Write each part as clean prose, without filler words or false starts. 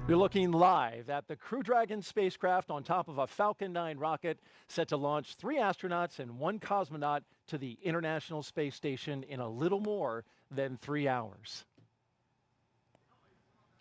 You're looking live at the Crew Dragon spacecraft on top of a Falcon 9 rocket set to launch 3 astronauts and 1 cosmonaut to the International Space Station in a little more than 3 hours.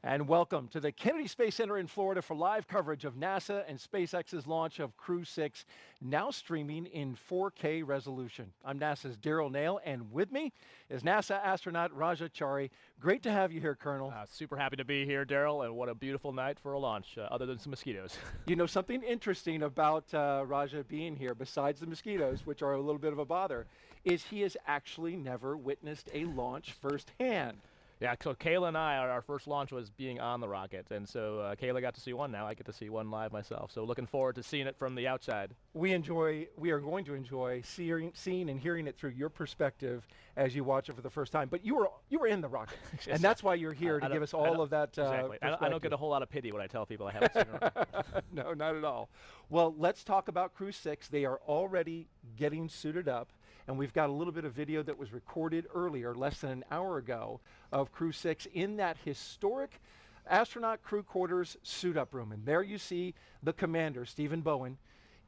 And welcome to the Kennedy Space Center in Florida for live coverage of NASA and SpaceX's launch of Crew-6, now streaming in 4K resolution. I'm NASA's Daryl Nail, and with me is NASA astronaut Raja Chari. Great to have you here, Colonel. Super happy to be here, Daryl, and what a beautiful night for a launch, other than some mosquitoes. You know, something interesting about Raja being here, besides the mosquitoes, which are a little bit of a bother, is he has actually never witnessed a launch firsthand. Yeah, so Kayla and I, our first launch was being on the rocket, and so Kayla got to see one now. I get to see one live myself, so looking forward to seeing it from the outside. We are going to enjoy seeing and hearing it through your perspective as you watch it for the first time. But you were in the rocket, Yes. and that's why you're here to give us all of that. Exactly. I don't get a whole lot of pity when I tell people I haven't seen it. No, not at all. Well, let's talk about Crew-6. They are already getting suited up. And we've got a little bit of video that was recorded earlier, less than an hour ago, of Crew-6 in that historic astronaut crew quarters suit-up room. And there you see the commander, Stephen Bowen,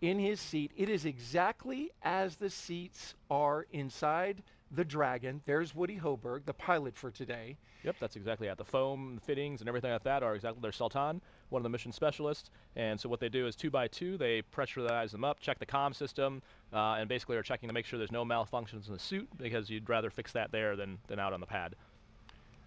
in his seat. It is exactly as the seats are inside the Dragon. There's Warren Hoburg, the pilot for today. Yep, that's exactly it. The foam fittings and everything like that are exactly their Sultan, one of the mission specialists. And so what they do is 2 by 2, they pressurize them up, check the comm system, and basically are checking to make sure there's no malfunctions in the suit, because you'd rather fix that there than out on the pad.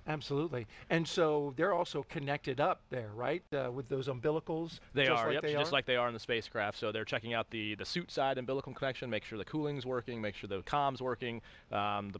Absolutely. And so they're also connected up there, right, with those umbilicals? They are, yep, just like they are in the spacecraft. So they're checking out the suit side umbilical connection, make sure the cooling's working, make sure the comm's working.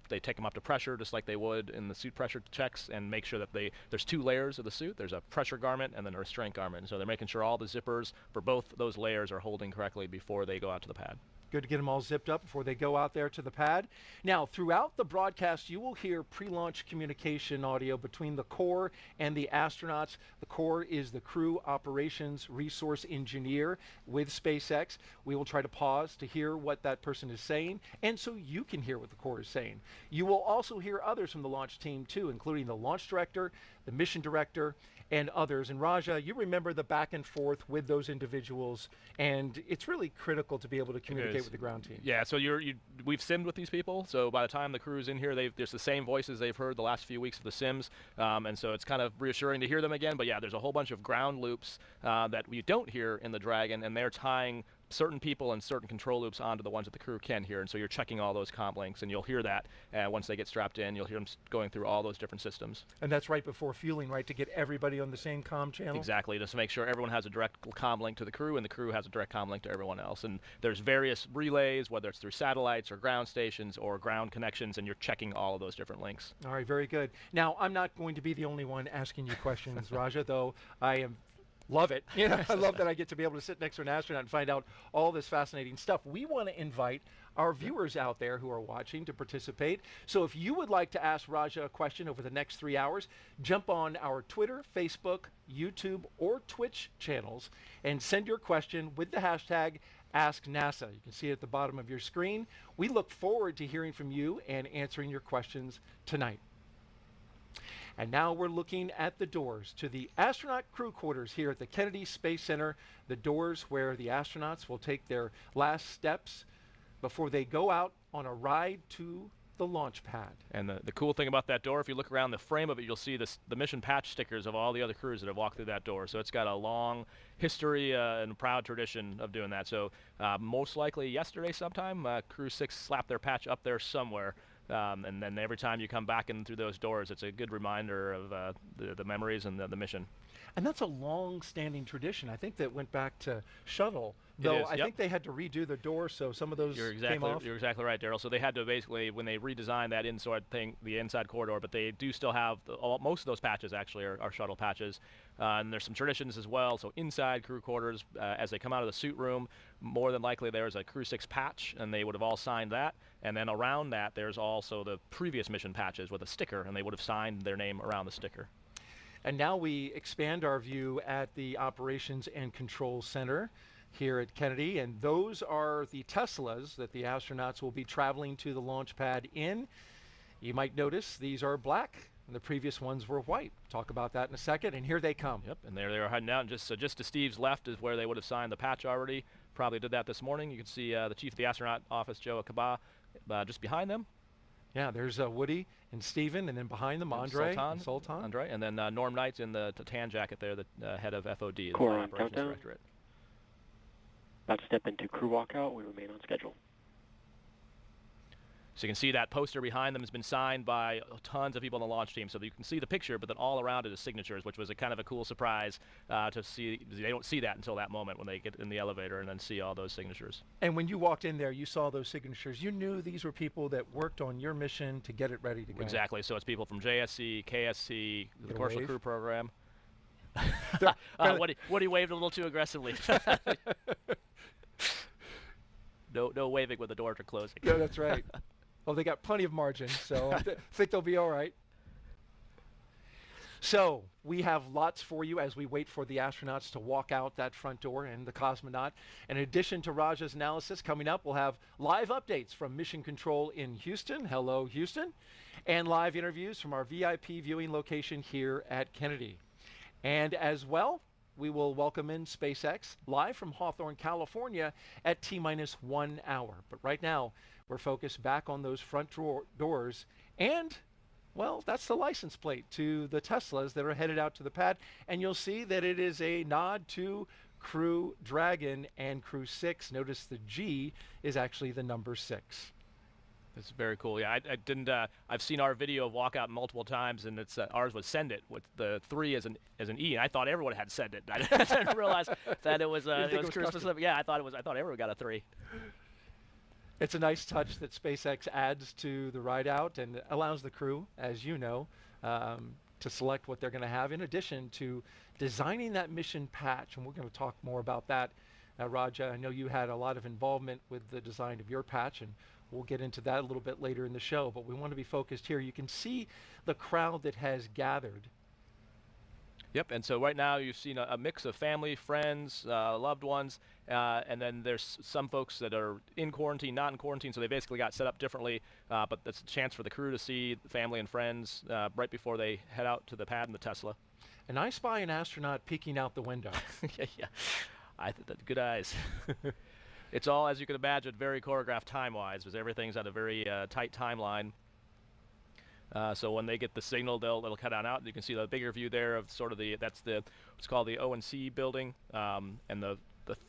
They take them up to pressure just like they would in the suit pressure checks, and make sure that there's 2 layers of the suit. There's a pressure garment and then a restraint garment. And so they're making sure all the zippers for both those layers are holding correctly before they go out to the pad. Good to get them all zipped up before they go out there to the pad. Now, throughout the broadcast, you will hear pre-launch communication audio between the core and the astronauts. The core is the crew operations resource engineer with SpaceX. We will try to pause to hear what that person is saying, and so you can hear what the core is saying. You will also hear others from the launch team too, including the launch director, the mission director, and others. And Raja, you remember the back and forth with those individuals, and it's really critical to be able to communicate with the ground team. Yeah, so we've simmed with these people, so by the time the crew's in here, there's the same voices they've heard the last few weeks of the sims, and so it's kind of reassuring to hear them again. But yeah, there's a whole bunch of ground loops that we don't hear in the Dragon, and they're tying certain people and certain control loops onto the ones that the crew can hear, and so you're checking all those comp links, and you'll hear that once they get strapped in. You'll hear them going through all those different systems. And that's right before fueling, right, to get everybody on the same comm channel? Exactly, just to make sure everyone has a direct comm link to the crew, and the crew has a direct comm link to everyone else. And there's various relays, whether it's through satellites or ground stations or ground connections, and you're checking all of those different links. All right, very good. Now, I'm not going to be the only one asking you questions, Raja, though I love it. You know, I love that I get to be able to sit next to an astronaut and find out all this fascinating stuff. We want to invite our viewers out there who are watching to participate. So if you would like to ask Raja a question over the next 3 hours, jump on our Twitter, Facebook, YouTube, or Twitch channels and send your question with the hashtag AskNASA. You can see it at the bottom of your screen. We look forward to hearing from you and answering your questions tonight. And now we're looking at the doors to the astronaut crew quarters here at the Kennedy Space Center, the doors where the astronauts will take their last steps before they go out on a ride to the launch pad. And the cool thing about that door, if you look around the frame of it, you'll see the mission patch stickers of all the other crews that have walked through that door. So it's got a long history and proud tradition of doing that. So most likely yesterday sometime, Crew-6 slapped their patch up there somewhere. And then every time you come back in through those doors, it's a good reminder of the memories and the mission. And that's a long-standing tradition. I think that went back to Shuttle, though I think they had to redo the door, so some of those came off. You're exactly right, Daryl. So they had to basically, when they redesigned that inside thing, the inside corridor, but they do still have, most of those patches actually are Shuttle patches. And there's some traditions as well. So inside crew quarters, as they come out of the suit room, more than likely there's a Crew-6 patch, and they would have all signed that. And then around that, there's also the previous mission patches with a sticker, and they would have signed their name around the sticker. And now we expand our view at the Operations and Control Center here at Kennedy, and those are the Teslas that the astronauts will be traveling to the launch pad in. You might notice these are black and the previous ones were white. Talk about that in a second, and here they come. Yep, and there they are heading out. And just to Steve's left is where they would have signed the patch already. Probably did that this morning. You can see the chief of the astronaut office, Joe Akaba, just behind them. Yeah, there's Woody and Stephen, and then behind them, Andrey and Sultan. Andrey, and then Norm Knight's in the tan jacket there, the head of FOD, the Core Operations countdown. Directorate. About to step into crew walkout. We remain on schedule. So you can see that poster behind them has been signed by tons of people on the launch team. So you can see the picture, but then all around it is signatures, which was a kind of a cool surprise to see. They don't see that until that moment when they get in the elevator and then see all those signatures. And when you walked in there, you saw those signatures. You knew these were people that worked on your mission to get it ready to go. Exactly. So it's people from JSC, KSC, the Commercial Crew Program. Woody waved a little too aggressively. No waving when the doors are closing. Yeah, that's right. Well, they got plenty of margin, so I think they'll be all right. So we have lots for you as we wait for the astronauts to walk out that front door and the cosmonaut. In addition to Raja's analysis, coming up, we'll have live updates from Mission Control in Houston. Hello, Houston. And live interviews from our VIP viewing location here at Kennedy. And as well, we will welcome in SpaceX live from Hawthorne, California at T-minus 1 hour. But right now, we're focused back on those front doors and, well, that's the license plate to the Teslas that are headed out to the pad. And you'll see that it is a nod to Crew Dragon and Crew-6. Notice the G is actually the number 6. It's very cool. Yeah, I didn't. I've seen our video of walkout multiple times, and it's ours was send it with the 3 as an E. And I thought everyone had send it. I didn't realize that it was crew specific. Yeah, I thought everyone got a 3. It's a nice touch that SpaceX adds to the ride out and allows the crew, as you know, to select what they're going to have in addition to designing that mission patch. And we're going to talk more about that. Raja, I know you had a lot of involvement with the design of your patch, and we'll get into that a little bit later in the show, but we want to be focused here. You can see the crowd that has gathered. Yep, and so right now you've seen a mix of family, friends, loved ones, and then there's some folks that are in quarantine, not in quarantine, so they basically got set up differently, but that's a chance for the crew to see family and friends right before they head out to the pad in the Tesla. And I spy an astronaut peeking out the window. Yeah, I think that's good eyes. It's all, as you can imagine, very choreographed time-wise, because everything's at a very tight timeline. So when they get the signal, they'll cut on out. You can see the bigger view there of sort of that's what's called the O&C building, and the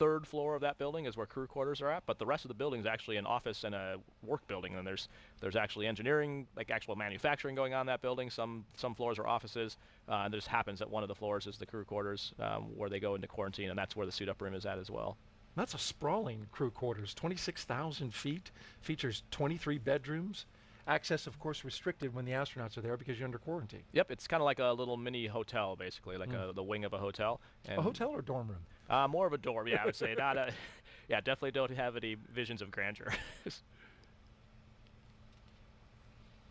third floor of that building is where crew quarters are at. But the rest of the building is actually an office and a work building, and there's actually engineering, like actual manufacturing going on in that building. Some floors are offices, and it just happens that one of the floors is the crew quarters where they go into quarantine, and that's where the suit up room is at as well. That's a sprawling crew quarters, 26,000 feet, features 23 bedrooms. Access, of course, restricted when the astronauts are there because you're under quarantine. Yep, it's kind of like a little mini hotel, basically, like the wing of a hotel. And a hotel or dorm room? More of a dorm, yeah, I would say. Not a, yeah, definitely don't have any visions of grandeur. And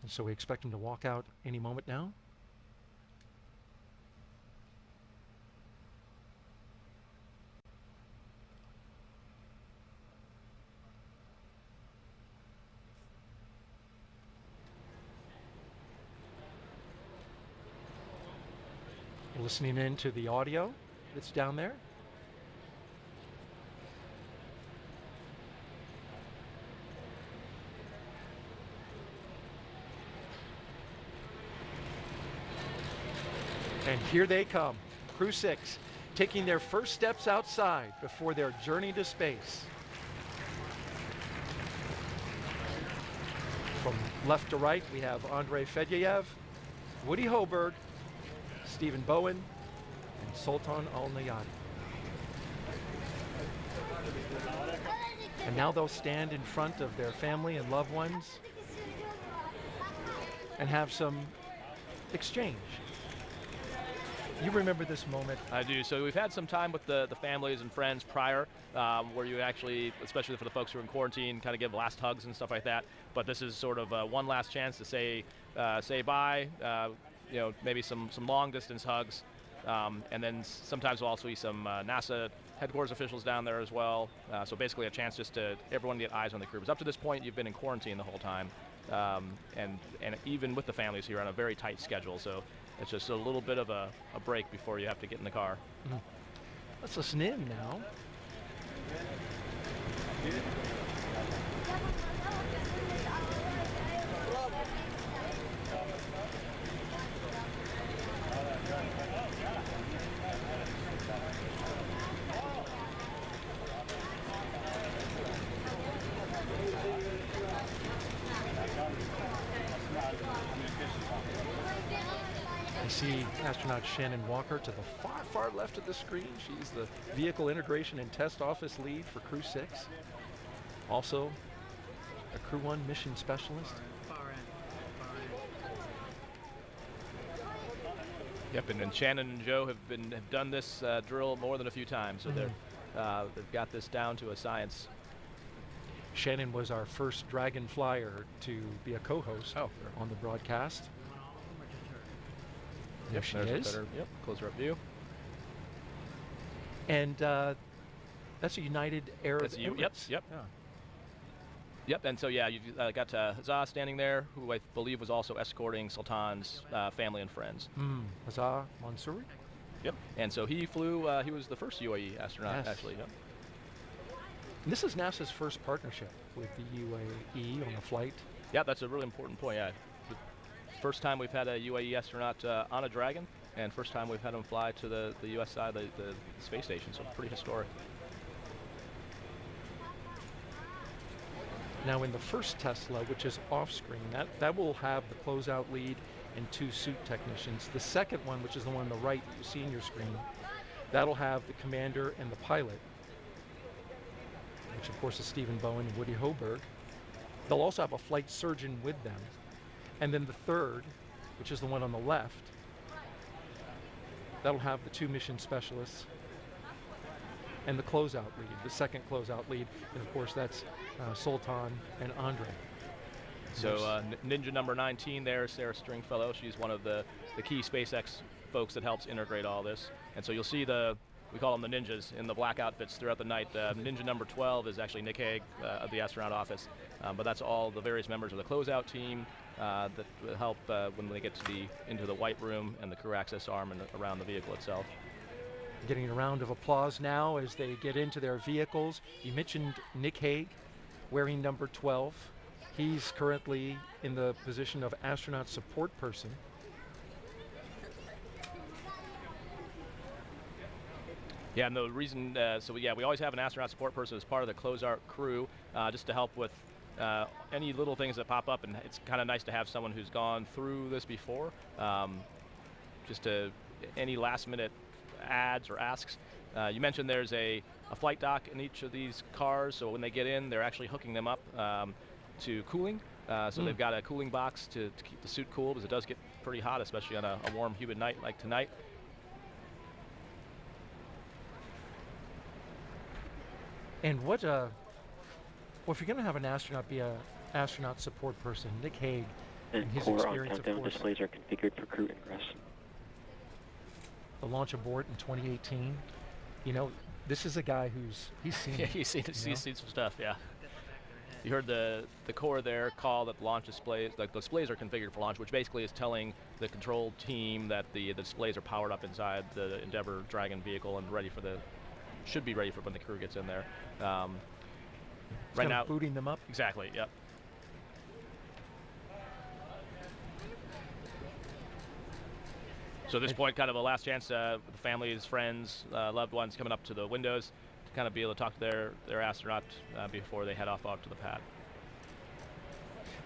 so we expect him to walk out any moment now? Listening in to the audio that's down there. And here they come, Crew-6, taking their first steps outside before their journey to space. From left to right, we have Andrey Fediaev, Woody Hoburg, Stephen Bowen, and Sultan Al Neyadi. And now they'll stand in front of their family and loved ones and have some exchange. You remember this moment? I do. So we've had some time with the families and friends prior, where you actually, especially for the folks who are in quarantine, kind of give last hugs and stuff like that. But this is sort of one last chance to say bye. You know, maybe some long distance hugs, and then sometimes we'll also see some NASA headquarters officials down there as well. So basically a chance just to everyone to get eyes on the crew. Because up to this point, you've been in quarantine the whole time. and even with the families here on a very tight schedule. So it's just a little bit of a break before you have to get in the car. Let's listen in now. I see astronaut Shannon Walker to the far, far left of the screen. She's the Vehicle Integration and Test Office Lead for Crew-6. Also, a Crew-1 Mission Specialist. Yep, and then Shannon and Joe have done this drill more than a few times, so they've got this down to a science. Shannon was our first Dragon flyer to be a co-host on the broadcast. There she is. Closer up view. And that's a United Arab Emirates. Yep. Yeah. Yep, and so yeah, you've got Huzzah standing there, who I believe was also escorting Sultan's family and friends. Huzzah Mansouri? Yep, and so he flew, he was the first UAE astronaut, actually. Yep. And this is NASA's first partnership with the UAE on a flight. Yeah, that's a really important point, yeah. First time we've had a UAE astronaut on a Dragon, and first time we've had him fly to the U.S. side of the space station, so pretty historic. Now in the first Tesla, which is off-screen, that will have the closeout lead and 2 suit technicians. The second one, which is the one on the right that you see in your screen, that'll have the commander and the pilot, which of course is Stephen Bowen and Warren Hoburg. They'll also have a flight surgeon with them. And then the third, which is the one on the left, that'll have the 2 mission specialists and the closeout lead, the second closeout lead. And of course, that's Sultan and Andrey. So Ninja number 19 there, Sarah Stringfellow. She's one of the key SpaceX folks that helps integrate all this. And so you'll see we call them the ninjas in the black outfits throughout the night. Ninja number 12 is actually Nick Hague of the astronaut office. But that's all the various members of the closeout team that will help when they get into the white room and the crew access arm and around the vehicle itself. Getting a round of applause now as they get into their vehicles. You mentioned Nick Hague wearing number 12. He's currently in the position of astronaut support person. Yeah, and the reason, we always have an astronaut support person as part of the closeout crew, just to help with any little things that pop up, and it's kind of nice to have someone who's gone through this before, just to any last-minute adds or asks. You mentioned there's a flight dock in each of these cars, so when they get in, they're actually hooking them up to cooling. So they've got a cooling box to keep the suit cool, because it does get pretty hot, especially on a warm, humid night like tonight. And well, if you're going to have an astronaut be a astronaut support person, Nick Hague, and his core experience, on countdown of course, displays are configured for crew ingress. The launch abort in 2018. You know, this is a guy he's seen. Yeah, he's seen some stuff. Yeah. You heard the core there call that launch displays, the displays are configured for launch, which basically is telling the control team that the displays are powered up inside the Endeavour Dragon vehicle and should be ready for when the crew gets in there. Right now, booting them up. Exactly. Yep. So at this point, kind of a last chance with the families, friends, loved ones coming up to the windows to kind of be able to talk to their astronaut before they head off out to the pad.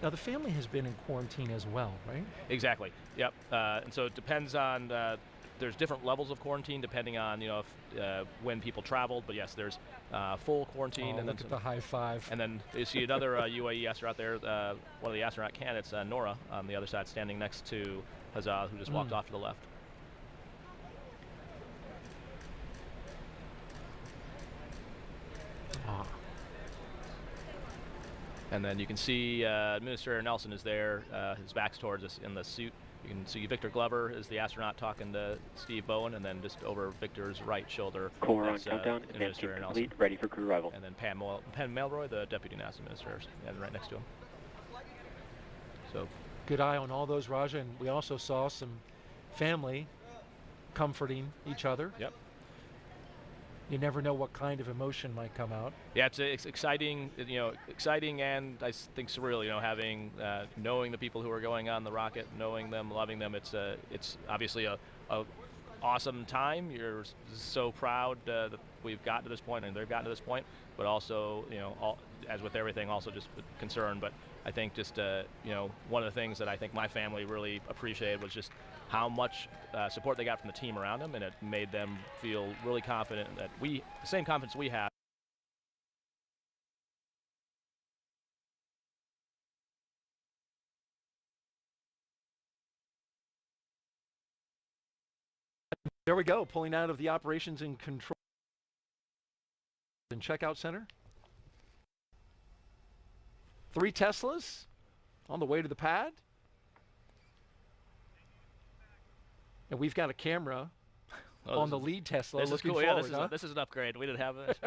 Now the family has been in quarantine as well, right? Exactly. Yep. And so it depends on. There's different levels of quarantine depending on when people traveled, but yes, there's full quarantine. And look at the high five. And then you see another UAE astronaut there, one of the astronaut candidates, Nora, on the other side, standing next to Huzzah, who just walked off to the left. And then you can see Administrator Nelson is there, his back's towards us in the suit. You can see Victor Glover is the astronaut talking to Steve Bowen, and then just over Victor's right shoulder, core on countdown, Administrator Nelson. Complete, ready for crew arrival. And then Pam Melroy, the Deputy NASA Administrator, and right next to him. So good eye on all those, Raja, and we also saw some family comforting each other. Yep. You never know what kind of emotion might come out. Yeah, it's exciting, exciting and I think surreal, having, knowing the people who are going on the rocket, knowing them, loving them. It's obviously a awesome time. You're so proud that we've gotten to this point and they've gotten to this point, but also, as with everything, also just concerned. But I think just, one of the things that I think my family really appreciated was just how much support they got from the team around them, and it made them feel really confident that the same confidence we have. There we go, pulling out of the operations and control and checkout center. 3 Teslas on the way to the pad. And we've got a camera on the lead Tesla. This is looking cool. Forward, Yeah, this is an upgrade. We didn't have this.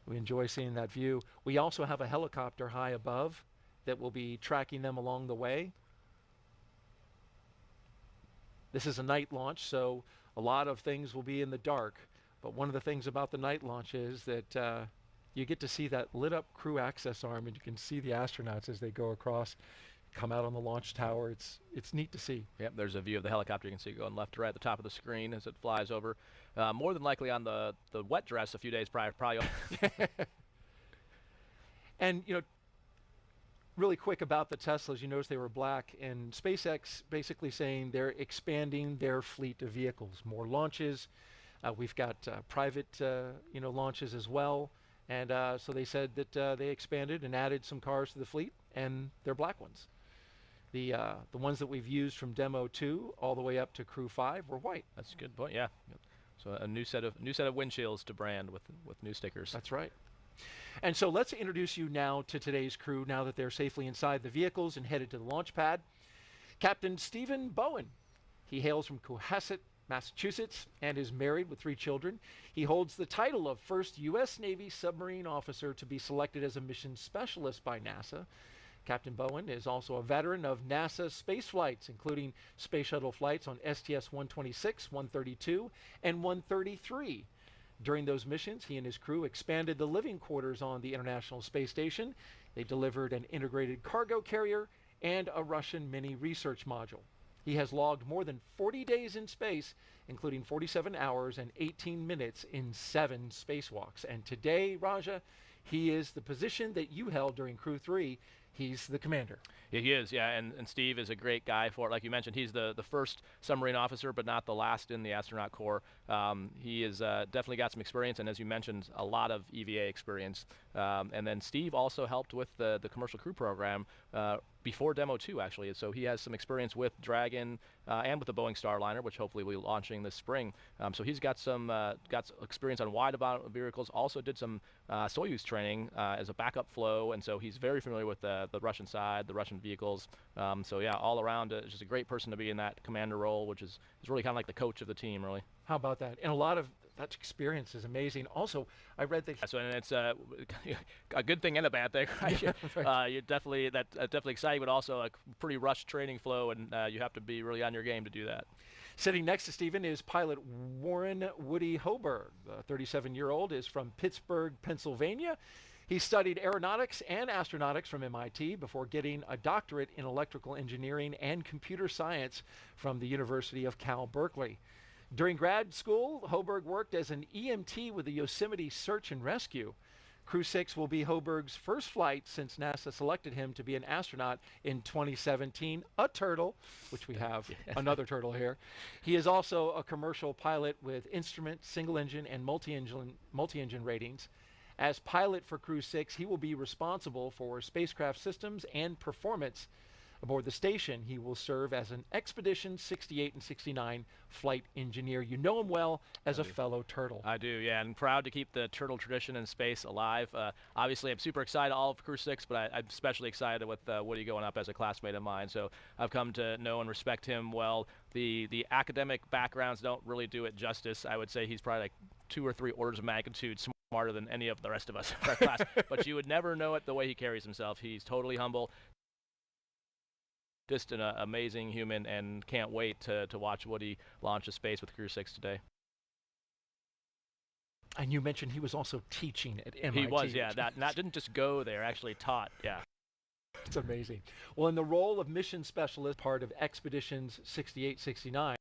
We enjoy seeing that view. We also have a helicopter high above that will be tracking them along the way. This is a night launch, so a lot of things will be in the dark. But one of the things about the night launch is that you get to see that lit up crew access arm, and you can see the astronauts as they go across, come out on the launch tower. It's neat to see. Yep, there's a view of the helicopter. You can see going left to right at the top of the screen as it flies over. More than likely on the wet dress a few days prior, probably. And, really quick about the Teslas, you notice they were black, and SpaceX basically saying they're expanding their fleet of vehicles. More launches. We've got private, launches as well. And so they said that they expanded and added some cars to the fleet, and they're black ones. The ones that we've used from Demo 2 all the way up to Crew-5 were white. That's a good point. Yeah. So a new set of windshields to brand with new stickers. That's right. And so let's introduce you now to today's crew, now that they're safely inside the vehicles and headed to the launch pad. Captain Stephen Bowen. He hails from Cohasset, Massachusetts, and is married with 3 children. He holds the title of first U.S. Navy submarine officer to be selected as a mission specialist by NASA. Captain Bowen is also a veteran of NASA space flights, including space shuttle flights on STS-126, 132, and 133. During those missions, he and his crew expanded the living quarters on the International Space Station. They delivered an integrated cargo carrier and a Russian mini research module. He has logged more than 40 days in space, including 47 hours and 18 minutes in 7 spacewalks. And today, Raja, he is the position that you held during Crew 3. He's the commander. Yeah, he is, yeah, and Steve is a great guy for it. Like you mentioned, he's the first submarine officer, but not the last in the astronaut corps. He has definitely got some experience, and as you mentioned, a lot of EVA experience. And then Steve also helped with the commercial crew program before Demo 2, actually. So he has some experience with Dragon and with the Boeing Starliner, which hopefully we'll be launching this spring. So he's got some experience on wide body vehicles, also did some Soyuz training as a backup flow, and so he's very familiar with the Russian side, the Russian vehicles. So yeah, all around, just a great person to be in that commander role, which is really kind of like the coach of the team, really. How about that? And a lot of that experience is amazing. Also, I read that. So, and it's a good thing and a bad thing, right? Yeah, right. You're definitely definitely exciting, but also a pretty rushed training flow, and you have to be really on your game to do that. Sitting next to Stephen is pilot Warren Woody Hoburg. The 37-year-old is from Pittsburgh, Pennsylvania. He studied aeronautics and astronautics from MIT before getting a doctorate in electrical engineering and computer science from the University of Cal Berkeley. During grad school, Hoburg worked as an EMT with the Yosemite Search and Rescue. Crew-6 will be Hoburg's first flight since NASA selected him to be an astronaut in 2017. A turtle, which we have another turtle here. He is also a commercial pilot with instrument, single engine, and multi-engine ratings. As pilot for Crew-6, he will be responsible for spacecraft systems and performance. Aboard the station, he will serve as an Expedition 68 and 69 flight engineer. You know him well as a fellow turtle. I do, yeah, and proud to keep the turtle tradition in space alive. Obviously, I'm super excited all of Crew-6, but I'm especially excited with Woody going up as a classmate of mine. So I've come to know and respect him well. The academic backgrounds don't really do it justice. I would say he's probably like 2 or 3 orders of magnitude smarter smarter than any of the rest of us in our class, but you would never know it the way he carries himself. He's totally humble, just an amazing human, and can't wait to watch Woody launch a space with Crew-6 today. And you mentioned he was also teaching at MIT. He was, yeah. That didn't just go there, actually taught, yeah. It's amazing. Well, in the role of mission specialist, part of Expeditions 68-69,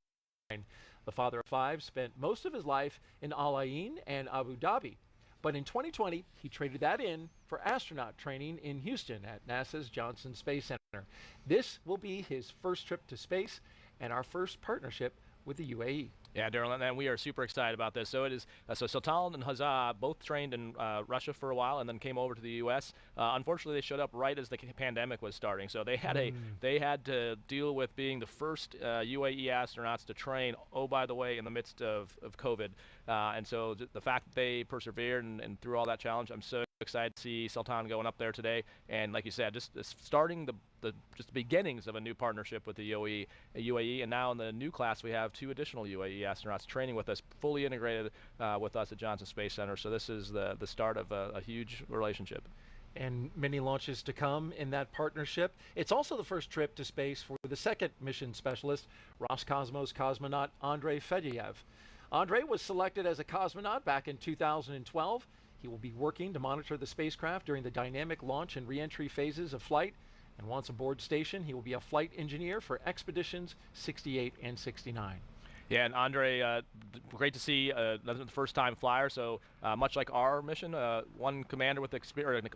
the father of five spent most of his life in Al Ain and Abu Dhabi. But in 2020, he traded that in for astronaut training in Houston at NASA's Johnson Space Center. This will be his first trip to space and our first partnership with the UAE. Yeah, Daryl, and we are super excited about this. So it is. So Sultan and Hazza both trained in Russia for a while, and then came over to the U.S. Unfortunately, they showed up right as the pandemic was starting. So they had to deal with being the first UAE astronauts to train. Oh, by the way, in the midst of COVID, and so the fact that they persevered and through all that challenge, I'm so excited to see Sultan going up there today. And like you said, just starting the beginnings of a new partnership with the UAE, and now in the new class we have 2 additional UAE astronauts training with us, fully integrated with us at Johnson Space Center. So this is the start of a huge relationship. And many launches to come in that partnership. It's also the first trip to space for the second mission specialist, Roscosmos cosmonaut Andrey Fediaev. Andrey was selected as a cosmonaut back in 2012. He will be working to monitor the spacecraft during the dynamic launch and re-entry phases of flight. And once aboard station, he will be a flight engineer for Expeditions 68 and 69. Yeah, and Andrey, great to see the first-time flyer. So much like our mission, one commander with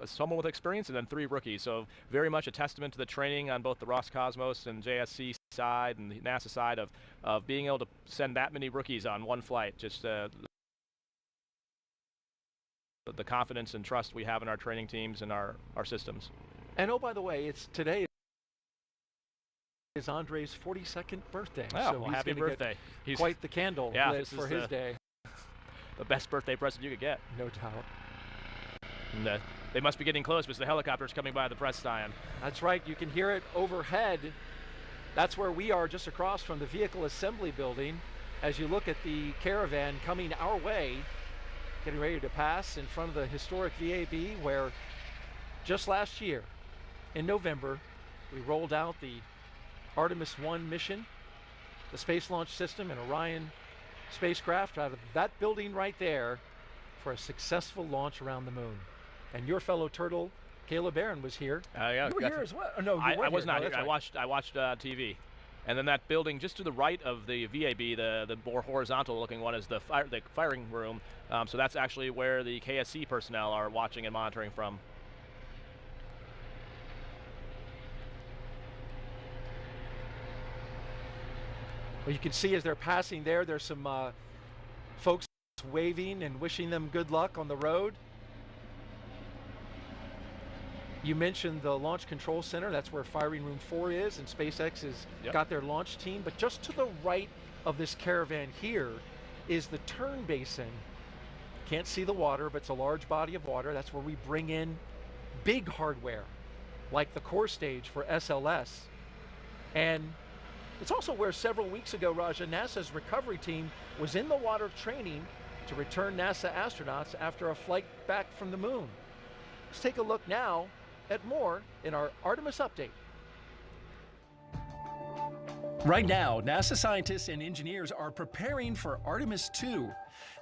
someone with experience, and then 3 rookies. So very much a testament to the training on both the Roscosmos and JSC side and the NASA side of being able to send that many rookies on one flight. Just the confidence and trust we have in our training teams and our systems. And oh, by the way, today is Andrey's 42nd birthday. Oh, so well, happy birthday. He's quite the candle lit for his day. The best birthday present you could get. No doubt. And, they must be getting close because the helicopter's coming by the press stand. That's right. You can hear it overhead. That's where we are, just across from the vehicle assembly building. As you look at the caravan coming our way, getting ready to pass in front of the historic VAB, where just last year, in November, we rolled out the Artemis 1 mission, the Space Launch System and Orion spacecraft out of that building right there for a successful launch around the moon. And your fellow turtle, Caleb Barron, was here. Yeah, you were here as well. Oh, no, I was not here. Right. I watched TV. And then that building just to the right of the VAB, the more horizontal-looking one, is the firing room. So that's actually where the KSC personnel are watching and monitoring from. Well, you can see as they're passing there's some folks waving and wishing them good luck on the road. You mentioned the Launch Control Center. That's where Firing Room 4 is, and SpaceX has got their launch team. But just to the right of this caravan here is the turn basin. Can't see the water, but it's a large body of water. That's where we bring in big hardware, like the core stage for SLS. And it's also where several weeks ago, Raja, NASA's recovery team was in the water training to return NASA astronauts after a flight back from the moon. Let's take a look now at more in our Artemis update. Right now, NASA scientists and engineers are preparing for Artemis 2.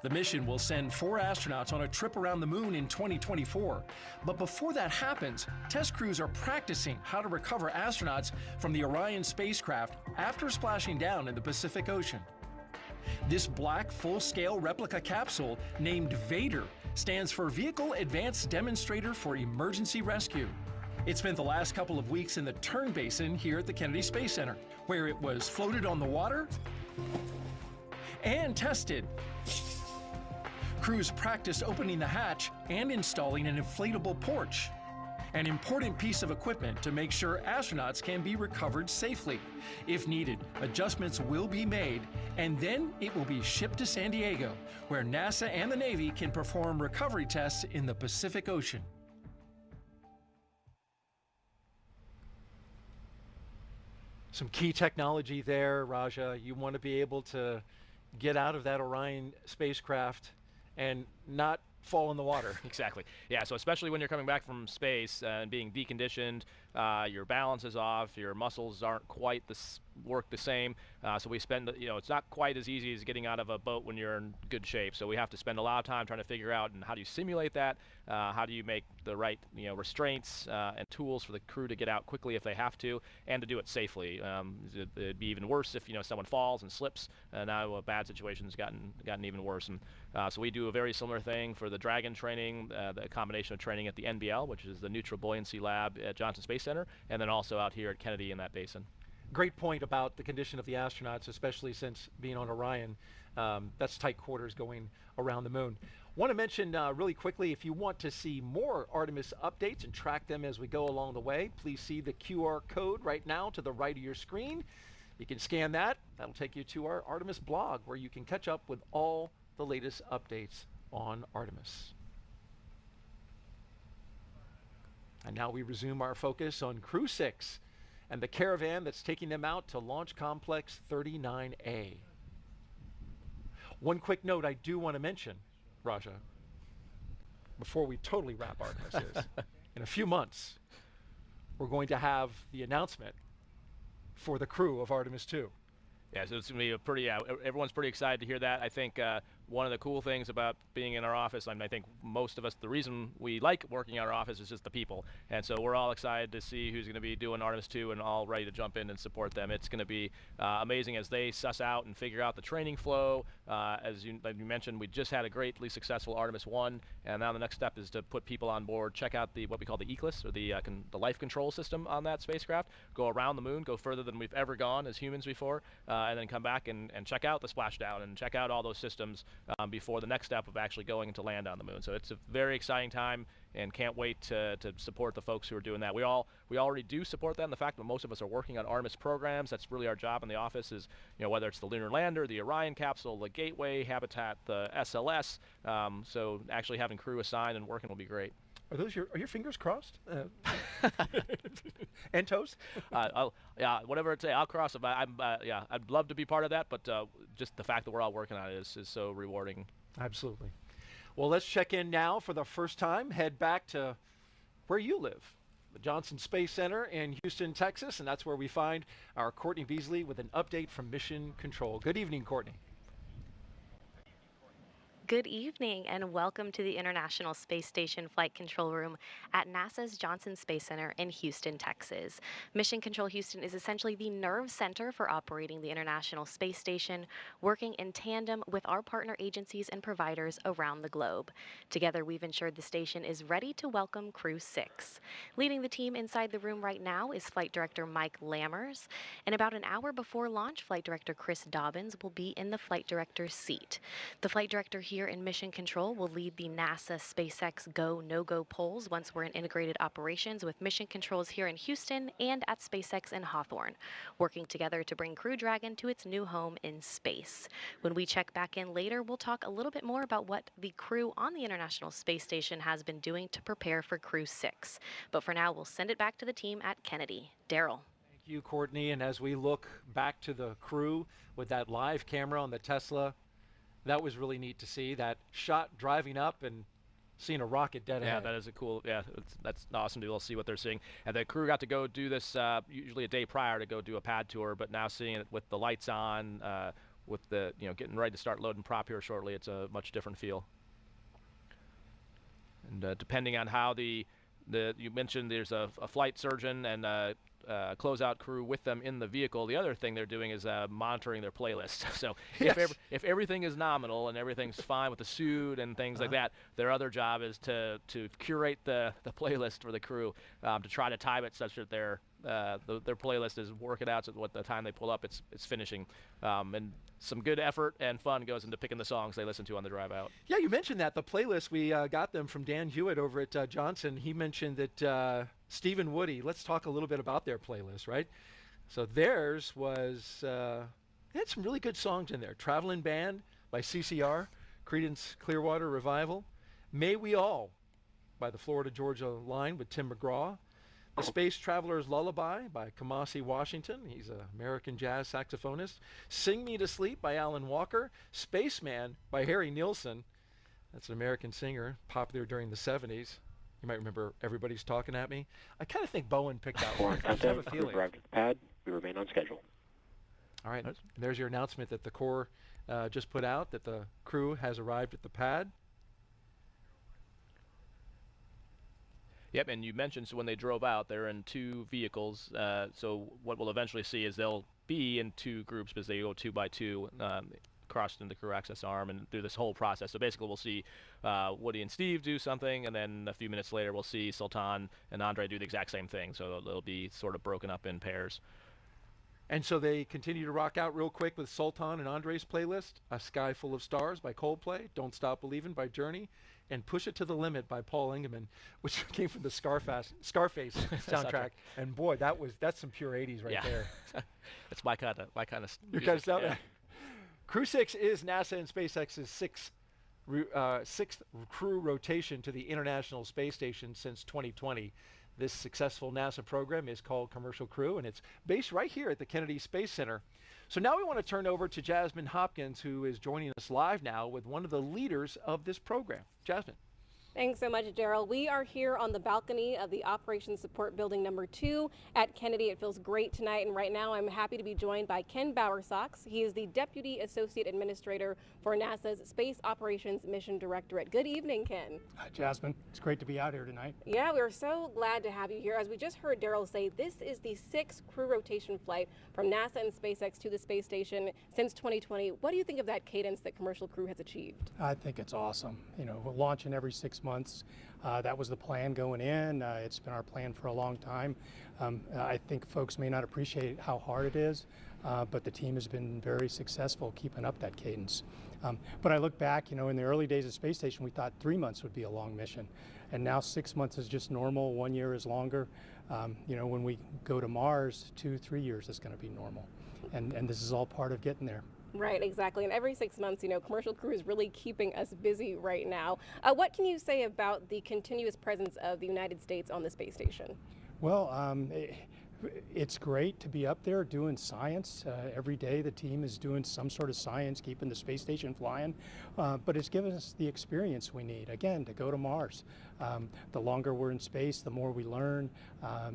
The mission will send 4 astronauts on a trip around the moon in 2024. But before that happens, test crews are practicing how to recover astronauts from the Orion spacecraft after splashing down in the Pacific Ocean. This black full-scale replica capsule, named Vader, stands for Vehicle Advanced Demonstrator for Emergency Rescue. It spent the last couple of weeks in the turn basin here at the Kennedy Space Center, where it was floated on the water and tested. Crews practiced opening the hatch and installing an inflatable porch, an important piece of equipment to make sure astronauts can be recovered safely. If needed, adjustments will be made, and then it will be shipped to San Diego, where NASA and the Navy can perform recovery tests in the Pacific Ocean. Some key technology there, Raja. You want to be able to get out of that Orion spacecraft and not fall in the water. Exactly. Yeah, so especially when you're coming back from space and being deconditioned, your balance is off, your muscles aren't quite work the same. So we spend, it's not quite as easy as getting out of a boat when you're in good shape. So we have to spend a lot of time trying to figure out and how do you simulate that? How do you make the right, restraints and tools for the crew to get out quickly if they have to, and to do it safely. It'd be even worse if someone falls and slips. Now a bad situation's gotten even worse. And so we do a very similar thing for the Dragon training, the combination of training at the NBL, which is the Neutral Buoyancy Lab at Johnson Space Center, and then also out here at Kennedy in that basin. Great point about the condition of the astronauts, especially since being on Orion, that's tight quarters going around the moon. Want to mention really quickly, if you want to see more Artemis updates and track them as we go along the way, please see the QR code right now to the right of your screen. You can scan that. That'll take you to our Artemis blog, where you can catch up with all the latest updates on Artemis. And now we resume our focus on Crew-6 and the caravan that's taking them out to Launch Complex 39A. One quick note I do want to mention, Raja, before we totally wrap Artemis is, in a few months, we're going to have the announcement for the crew of Artemis 2. Yeah, so it's going to be everyone's pretty excited to hear that. I think one of the cool things about being in our office, I think most of us, the reason we like working in our office is just the people. And so we're all excited to see who's going to be doing Artemis 2 and all ready to jump in and support them. It's going to be amazing as they suss out and figure out the training flow. As you mentioned, we just had a greatly successful Artemis 1, and now the next step is to put people on board, check out what we call the ECLSS, or the life control system on that spacecraft, go around the moon, go further than we've ever gone as humans before, and then come back and check out the splashdown and check out all those systems before the next step of actually going to land on the moon. So it's a very exciting time, and can't wait to support the folks who are doing that. We already do support that, and the fact that most of us are working on Artemis programs, that's really our job in the office, is whether it's the lunar lander, the Orion capsule, the Gateway, Habitat, the SLS. So actually having crew assigned and working will be great. Are your fingers crossed? And toes? Whatever it takes, I'll cross them. I'd love to be part of that, but just the fact that we're all working on it is so rewarding. Absolutely. Well, let's check in now for the first time. Head back to where you live, the Johnson Space Center in Houston, Texas, and that's where we find our Courtney Beasley with an update from Mission Control. Good evening, Courtney. Good evening and welcome to the International Space Station Flight Control Room at NASA's Johnson Space Center in Houston, Texas. Mission Control Houston is essentially the nerve center for operating the International Space Station, working in tandem with our partner agencies and providers around the globe. Together, we've ensured the station is ready to welcome Crew-6. Leading the team inside the room right now is Flight Director Mike Lammers. And about an hour before launch, Flight Director Chris Dobbins will be in the Flight Director's seat. The Flight Director here in Mission Control will lead the NASA SpaceX Go, No-Go polls once we're in integrated operations with Mission Controls here in Houston and at SpaceX in Hawthorne, working together to bring Crew Dragon to its new home in space. When we check back in later, we'll talk a little bit more about what the crew on the International Space Station has been doing to prepare for Crew-6. But for now, we'll send it back to the team at Kennedy. Daryl. Thank you, Courtney. And as we look back to the crew with that live camera on the Tesla, that was really neat to see, that shot driving up and seeing a rocket dead ahead. Yeah, that is a cool, that's awesome to be able to see what they're seeing. And the crew got to go do this usually a day prior to go do a pad tour, but now seeing it with the lights on, with the, getting ready to start loading prop here shortly, it's a much different feel. And depending on how you mentioned there's a flight surgeon and closeout crew with them in the vehicle. The other thing they're doing is monitoring their playlist. So Yes. if everything is nominal and everything's fine with the suit and things like that, their other job is to curate the playlist for the crew, to try to time it such that their playlist is working out so what the time they pull up it's finishing. And some good effort and fun goes into picking the songs they listen to on the drive out. Yeah, you mentioned that. The playlist, we got them from Dan Hewitt over at Johnson. He mentioned that Stephen Woody, let's talk a little bit about their playlist, right? So theirs was, they had some really good songs in there. Traveling Band by CCR, Creedence Clearwater Revival, May We All by the Florida Georgia Line with Tim McGraw, The Space Traveler's Lullaby by Kamasi Washington. He's an American jazz saxophonist. Sing Me to Sleep by Alan Walker. Spaceman by Harry Nilsson. That's an American singer, popular during the 70s. You might remember Everybody's Talking at Me. I kind of think Bowen picked that one. I just have a Crew feeling. arrived at the pad. We remain on schedule. All right, there's your announcement that the Corps just put out, that the crew has arrived at the pad. Yep, and you mentioned so when they drove out, they're in 2 vehicles. So what we'll eventually see is they'll be in 2 groups because they go 2 by 2 across in the crew access arm and through this whole process. So basically we'll see Woody and Steve do something, and then a few minutes later we'll see Sultan and Andrey do the exact same thing. So they'll be sort of broken up in pairs. And so they continue to rock out real quick with Sultan and Andrei's playlist, A Sky Full of Stars by Coldplay, Don't Stop Believin' by Journey, and Push It to the Limit by Paul Engelman, which came from the Scarface soundtrack. And boy, that's some pure 80s right there. That's my kind of Your kind of stuff. Yeah. Crew-6 is NASA and SpaceX's sixth crew rotation to the International Space Station since 2020. This successful NASA program is called Commercial Crew, and it's based right here at the Kennedy Space Center. So now we want to turn over to Jasmine Hopkins, who is joining us live now with one of the leaders of this program. Jasmine. Thanks so much, Daryl. We are here on the balcony of the Operations Support Building number 2 at Kennedy. It feels great tonight, and right now I'm happy to be joined by Ken Bowersox. He is the Deputy Associate Administrator for NASA's Space Operations Mission Directorate. Good evening, Ken. Hi, Jasmine. It's great to be out here tonight. Yeah, we're so glad to have you here. As we just heard Daryl say, this is the 6th crew rotation flight from NASA and SpaceX to the space station since 2020. What do you think of that cadence that Commercial Crew has achieved? I think it's awesome. You know, we're launching every 6 months. That was the plan going in. It's been our plan for a long time. I think folks may not appreciate how hard it is, but the team has been very successful keeping up that cadence. But I look back, you know, in the early days of space station, we thought 3 months would be a long mission. And now 6 months is just normal, 1 year is longer. You know, when we go to Mars, 2-3 years is going to be normal. And this is all part of getting there. Right, exactly. And every 6 months, you know, Commercial Crew is really keeping us busy right now. What can you say about the continuous presence of the United States on the space station? Well, it's great to be up there doing science. Every day the team is doing some sort of science, keeping the space station flying. But it's given us the experience we need, again, to go to Mars. The longer we're in space, the more we learn,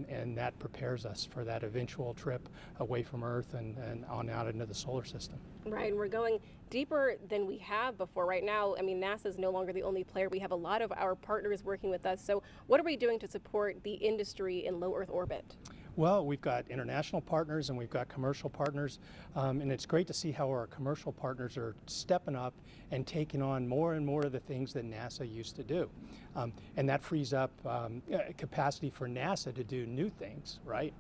and that prepares us for that eventual trip away from Earth and on out into the solar system. Right, and we're going deeper than we have before. Right now, I mean, NASA is no longer the only player. We have a lot of our partners working with us. So what are we doing to support the industry in low Earth orbit? Well, we've got international partners and we've got commercial partners, and it's great to see how our commercial partners are stepping up and taking on more and more of the things that NASA used to do. And that frees up capacity for NASA to do new things, right?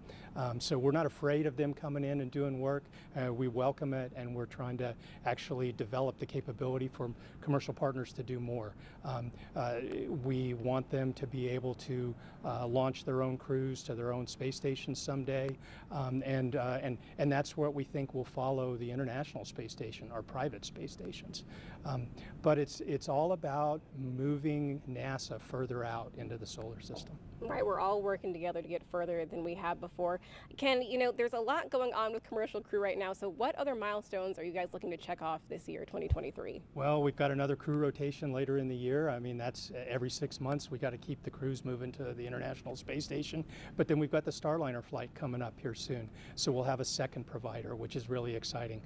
So we're not afraid of them coming in and doing work. We welcome it, and we're trying to actually develop the capability for commercial partners to do more. We want them to be able to launch their own crews to their own space stations someday, and that's what we think will follow the International Space Station, our private space stations. But it's all about moving NASA further out into the solar system. Right, we're all working together to get further than we have before. Ken, you know, there's a lot going on with Commercial Crew right now, so what other milestones are you guys looking to check off this year, 2023? Well, we've got another crew rotation later in the year. I mean, that's every 6 months. We got to keep the crews moving to the International Space Station, but then we've got the Starliner flight coming up here soon, so we'll have a second provider, which is really exciting.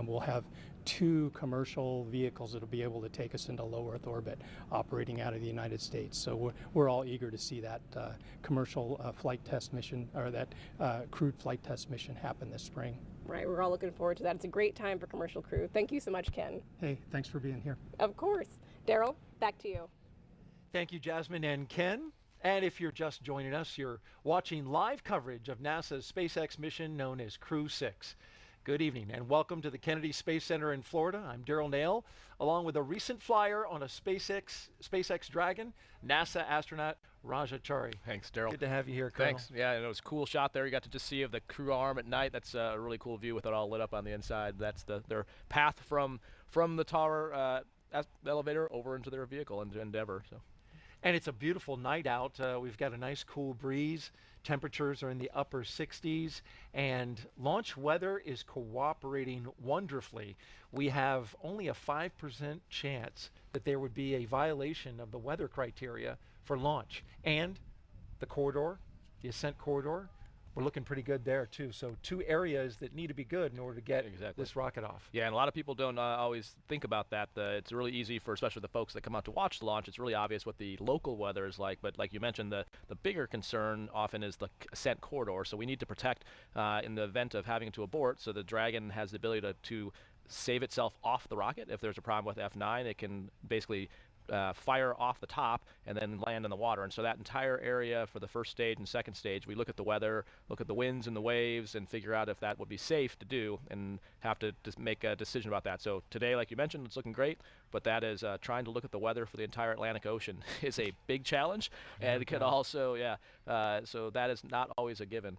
We'll have 2 commercial vehicles that'll be able to take us into low Earth orbit operating out of the United States. So we're all eager to see that commercial flight test mission, or that crewed flight test mission happen this spring. Right, we're all looking forward to that. It's a great time for Commercial Crew. Thank you so much, Ken. Hey, thanks for being here. Of course. Daryl, back to you. Thank you, Jasmine and Ken. And if you're just joining us, you're watching live coverage of NASA's SpaceX mission known as Crew-6. Good evening and welcome to the Kennedy Space Center in Florida. I'm Daryl Nail, along with a recent flyer on a SpaceX Dragon, NASA astronaut Rajachari. Thanks, Daryl. Good to have you here, Colonel. Thanks. Yeah, and it was a cool shot there. You got to just see of the crew arm at night. That's a really cool view with it all lit up on the inside. That's their path from the tower elevator over into their vehicle into Endeavour. So. And it's a beautiful night out. We've got a nice cool breeze. Temperatures are in the upper 60s, and launch weather is cooperating wonderfully. We have only a 5% chance that there would be a violation of the weather criteria for launch. And the corridor, the ascent corridor, we're looking pretty good there too. So 2 areas that need to be good in order to get this rocket off. Yeah, and a lot of people don't always think about that. It's really easy for especially the folks that come out to watch the launch. It's really obvious what the local weather is like, but like you mentioned, the bigger concern often is the ascent corridor. So we need to protect in the event of having to abort, so the Dragon has the ability to save itself off the rocket. If there's a problem with F9, it can basically fire off the top and then land in the water. And so that entire area for the first stage and second stage, we look at the weather, look at the winds and the waves, and figure out if that would be safe to do, and have to just make a decision about that. So today, like you mentioned, it's looking great, but that is trying to look at the weather for the entire Atlantic Ocean is a big challenge, and it can also, so that is not always a given.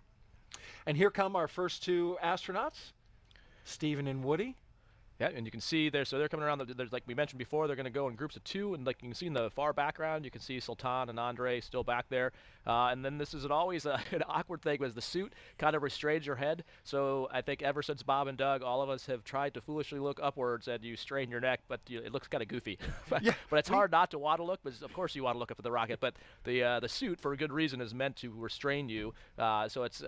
And here come our first 2 astronauts, Stephen and Woody. Yeah, and you can see there, so they're coming around, there's, like we mentioned before, they're going to go in groups of 2, and like you can see in the far background, you can see Sultan and Andrey still back there. And then this is always an awkward thing, was the suit kind of restrains your head. So I think ever since Bob and Doug, all of us have tried to foolishly look upwards, and you strain your neck, but it looks kind of goofy. but it's hard not to want to look, but of course you want to look up at the rocket. But the suit, for a good reason, is meant to restrain you. So it's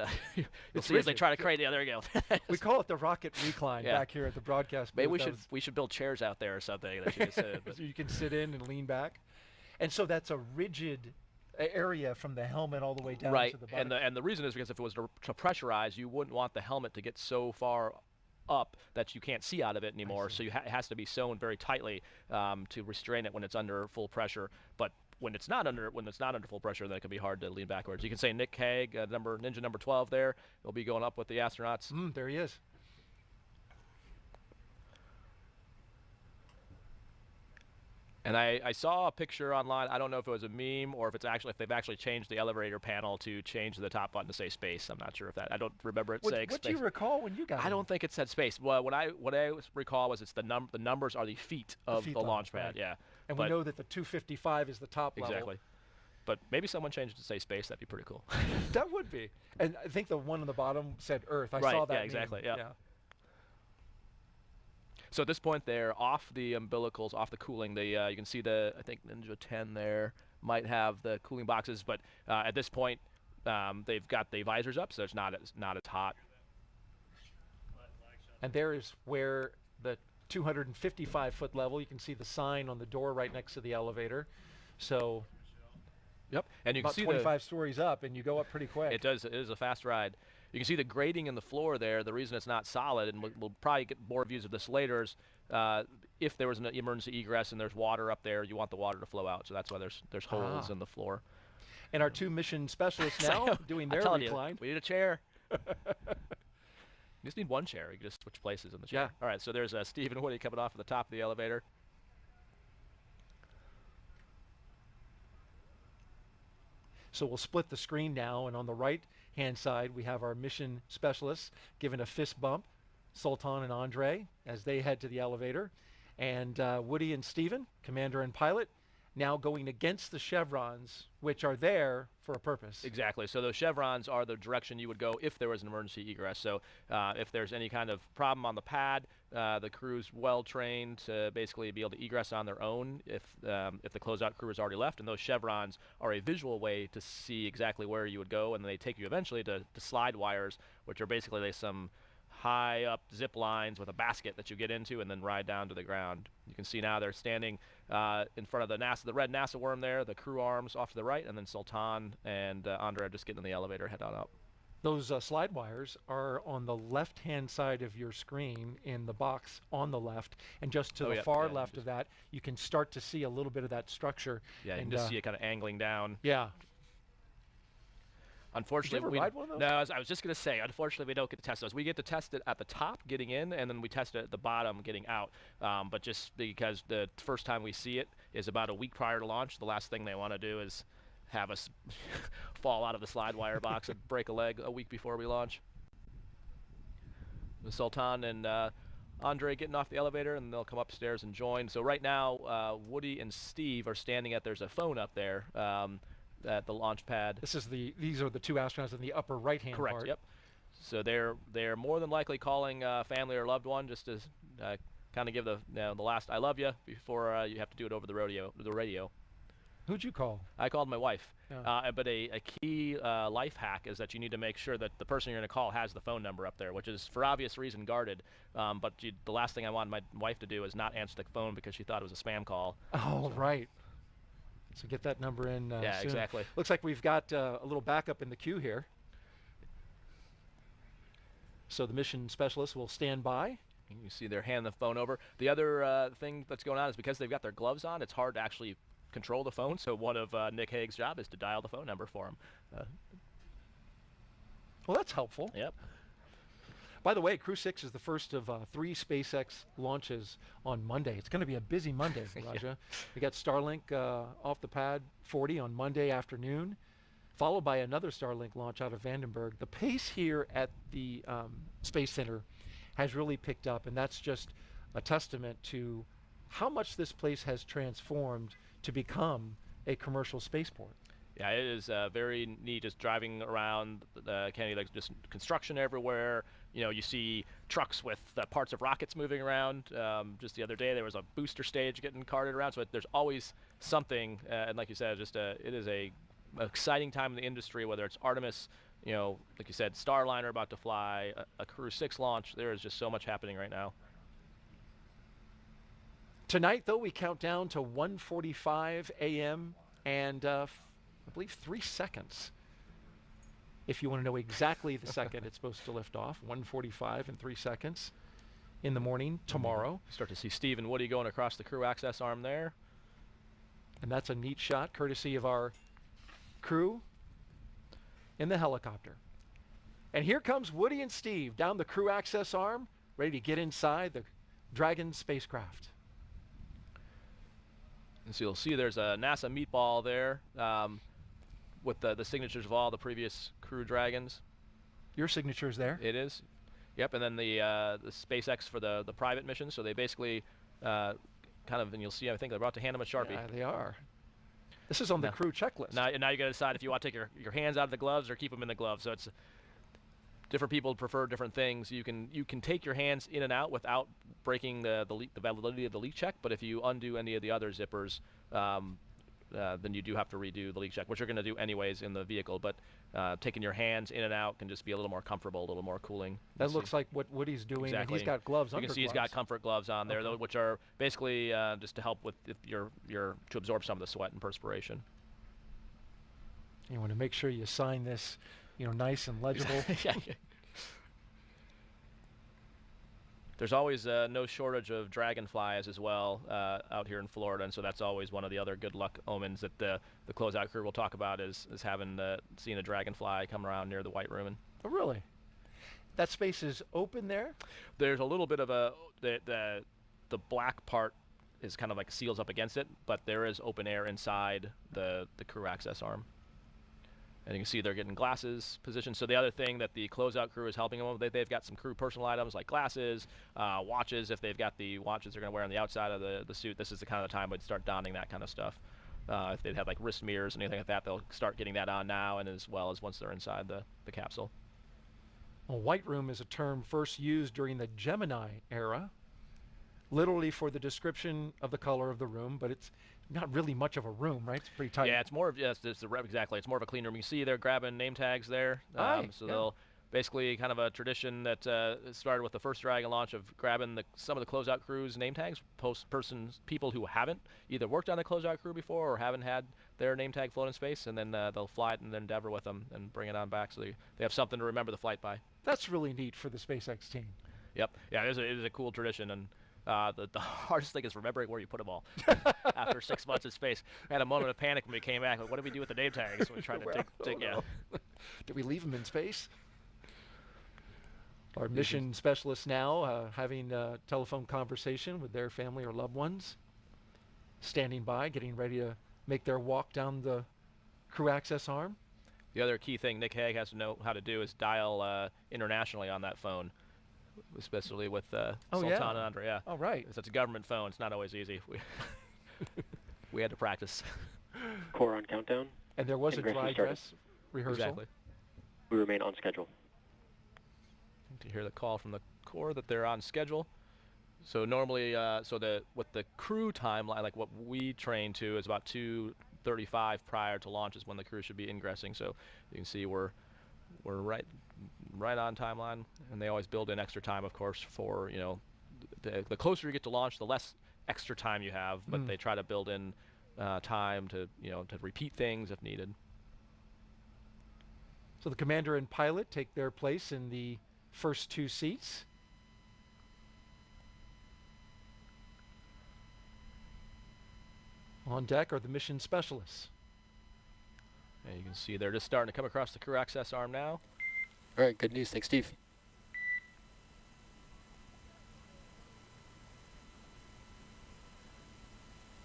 you'll see as they try to crane. Yeah, there you go. We call it the rocket recline back here at the broadcast booth. Maybe we should build chairs out there or something. So you can sit in and lean back. And so that's a rigid area from the helmet all the way down to the bottom. And the reason is because if it was to pressurize, you wouldn't want the helmet to get so far up that you can't see out of it anymore. So it has to be sewn very tightly to restrain it when it's under full pressure. But when it's not under full pressure, then it can be hard to lean backwards. You can say Nick Hague, Ninja number 12 there, will be going up with the astronauts. There he is. And I saw a picture online. I don't know if it was a meme or if they've actually changed the elevator panel to change the top button to say space. I'm not sure if that. I don't remember it saying space. What do you recall when you got it? I don't think it said space. Well, what I recall was it's the numbers are the feet of the launch pad. Right. Yeah. And we know that the 255 is the top level. Exactly. But maybe someone changed it to say space. That'd be pretty cool. That would be. And I think the one on the bottom said Earth. I saw that. Yeah, exactly. Yeah. So at this point, they're off the umbilicals, off the cooling. You can see I think Ninja 10 there might have the cooling boxes, but at this point, they've got the visors up, so it's not as hot. And there is where the 255-foot level, you can see the sign on the door right next to the elevator. So yep, and you can see 25 stories up, and you go up pretty quick. It does. It is a fast ride. You can see the grading in the floor there. The reason it's not solid, and we'll probably get more views of this later, is if there was an emergency egress and there's water up there, you want the water to flow out. So that's why there's holes in the floor. And our 2 mission specialists now doing their recline. We need a chair. You just need one chair. You can just switch places in the chair. Yeah. All right, so there's Stephen Woody coming off at the top of the elevator. So we'll split the screen now, and on the right-hand side, we have our mission specialists giving a fist bump, Sultan and Andrey, as they head to the elevator. And Woody and Stephen, commander and pilot, now going against the chevrons, which are there for a purpose. Exactly. So those chevrons are the direction you would go if there was an emergency egress. So if there's any kind of problem on the pad, the crew's well trained to basically be able to egress on their own if the closeout crew has already left. And those chevrons are a visual way to see exactly where you would go, and then they take you eventually to slide wires, which are basically some high up zip lines with a basket that you get into and then ride down to the ground. You can see now they're standing in front of the red NASA worm there, the crew arms off to the right, and then Sultan and Andrey are just getting in the elevator, head on up. Those slide wires are on the left-hand side of your screen in the box on the left, and just to the far left of that, you can start to see a little bit of that structure. Yeah, you can just see it kind of angling down. Yeah. Unfortunately, did you ever ride one of those? No, I was just going to say, unfortunately, we don't get to test those. We get to test it at the top getting in, and then we test it at the bottom getting out. But just because the first time we see it is about a week prior to launch, the last thing they want to do is have us fall out of the slide wire box and break a leg a week before we launch. The Sultan and Andrey getting off the elevator, and they'll come upstairs and join. So right now, Woody and Steve are standing there's a phone up there. at the launch pad. These are the two astronauts in the upper right-hand Correct. part. Yep. So they're more than likely calling family or loved one just to kind of give the last "I love you" before you have to do it over the radio. Who'd you call? I called my wife. Yeah. But a key life hack is that you need to make sure that the person you're going to call has the phone number up there, which is for obvious reason guarded. But the last thing I want my wife to do is not answer the phone because she thought it was a spam call. Oh, right. So get that number in yeah, soon. exactly. Looks like we've got a little backup in the queue here. So the mission specialist will stand by. You see they're handing the phone over. The other thing that's going on is because they've got their gloves on, it's hard to actually control the phone. So one of Nick Hague's job is to dial the phone number for him. Well, that's helpful. Yep. By the way, Crew-6 is the first of 3 SpaceX launches on Monday. It's going to be a busy Monday, Raja. Yeah. We got Starlink off the pad 40 on Monday afternoon, followed by another Starlink launch out of Vandenberg. The pace here at the Space Center has really picked up, and that's just a testament to how much this place has transformed to become a commercial spaceport. Yeah, it is very neat just driving around Kennedy, like just construction everywhere. You know, you see trucks with parts of rockets moving around. Just the other day, there was a booster stage getting carted around. So there's always something. And like you said, just it is a exciting time in the industry, whether it's Artemis, you know, like you said, Starliner about to fly, a Crew-6 launch. There is just so much happening right now. Tonight, though, we count down to 1:45 a.m. and I believe 3 seconds. If you want to know exactly the second it's supposed to lift off, 1:45 and 3 seconds in the morning tomorrow. Start to see Steve and Woody going across the crew access arm there. And that's a neat shot, courtesy of our crew in the helicopter. And here comes Woody and Steve down the crew access arm, ready to get inside the Dragon spacecraft. And so you'll see there's a NASA meatball there with the signatures of all the previous Crew Dragons. Your signature's there? It is. Yep, and then the SpaceX for the private mission. So they basically kind of, and you'll see, I think they're about to hand them a Sharpie. Yeah, they are. This is on the crew checklist. Now you got to decide if you want to take your hands out of the gloves or keep them in the gloves. So it's different people prefer different things. You can take your hands in and out without breaking the validity of the leak check. But if you undo any of the other zippers, then you do have to redo the leak check, which you're going to do anyways in the vehicle. But taking your hands in and out can just be a little more comfortable, a little more cooling. That looks like what Woody's doing. Exactly. And he's got gloves. You can see he's got comfort gloves on there, though, which are basically just to help with to absorb some of the sweat and perspiration. You want to make sure you sign this, nice and legible. Yeah. There's always no shortage of dragonflies as well out here in Florida, and so that's always one of the other good luck omens that the closeout crew will talk about is having seeing a dragonfly come around near the White Room. Oh, really? That space is open there? There's a little bit of the black part is kind of like seals up against it, but there is open air inside the crew access arm. And you can see they're getting glasses positioned. So the other thing that the closeout crew is helping them with, they've got some crew personal items like glasses, watches. If they've got the watches they're going to wear on the outside of the suit, this is the kind of time we'd start donning that kind of stuff. If they'd have like wrist mirrors and anything like that, they'll start getting that on now, and as well as once they're inside the capsule. Well, White Room is a term first used during the Gemini era, literally for the description of the color of the room, but it's not really much of a room, right? It's pretty tight. Yeah, it's more of exactly. It's more of a clean room. You see they're grabbing name tags there. So they'll basically kind of a tradition that started with the first Dragon launch of grabbing some of the closeout crew's name tags, people who haven't either worked on the closeout crew before or haven't had their name tag float in space, and then they'll fly it in Endeavour with them and bring it on back, so they have something to remember the flight by. That's really neat for the SpaceX team. Yep. Yeah, it is a cool tradition, and the hardest thing is remembering where you put them all after 6 months in space. I had a moment of panic when we came back. Like, what did we do with the name tags? We tried to take Did we leave them in space? Our mission specialists now having a telephone conversation with their family or loved ones, standing by, getting ready to make their walk down the crew access arm. The other key thing Nick Hague has to know how to do is dial internationally on that phone, especially with Sultan and Andrey. Yeah. Oh, right. It's a government phone. It's not always easy. We had to practice. Core on countdown. And there was a Ingress dry has started. dress rehearsal. Exactly. We remain on schedule. To hear the call from the Corps that they're on schedule. So normally, with the crew timeline, like what we train to, is about 2:35 prior to launch is when the crew should be ingressing. So you can see we're right on timeline, and they always build in extra time, of course, for the closer you get to launch, the less extra time you have. But they try to build in time to to repeat things if needed. So the commander and pilot take their place in the first two seats. On deck are the mission specialists. And you can see they're just starting to come across the crew access arm now. All right, good news. Thanks, Steve.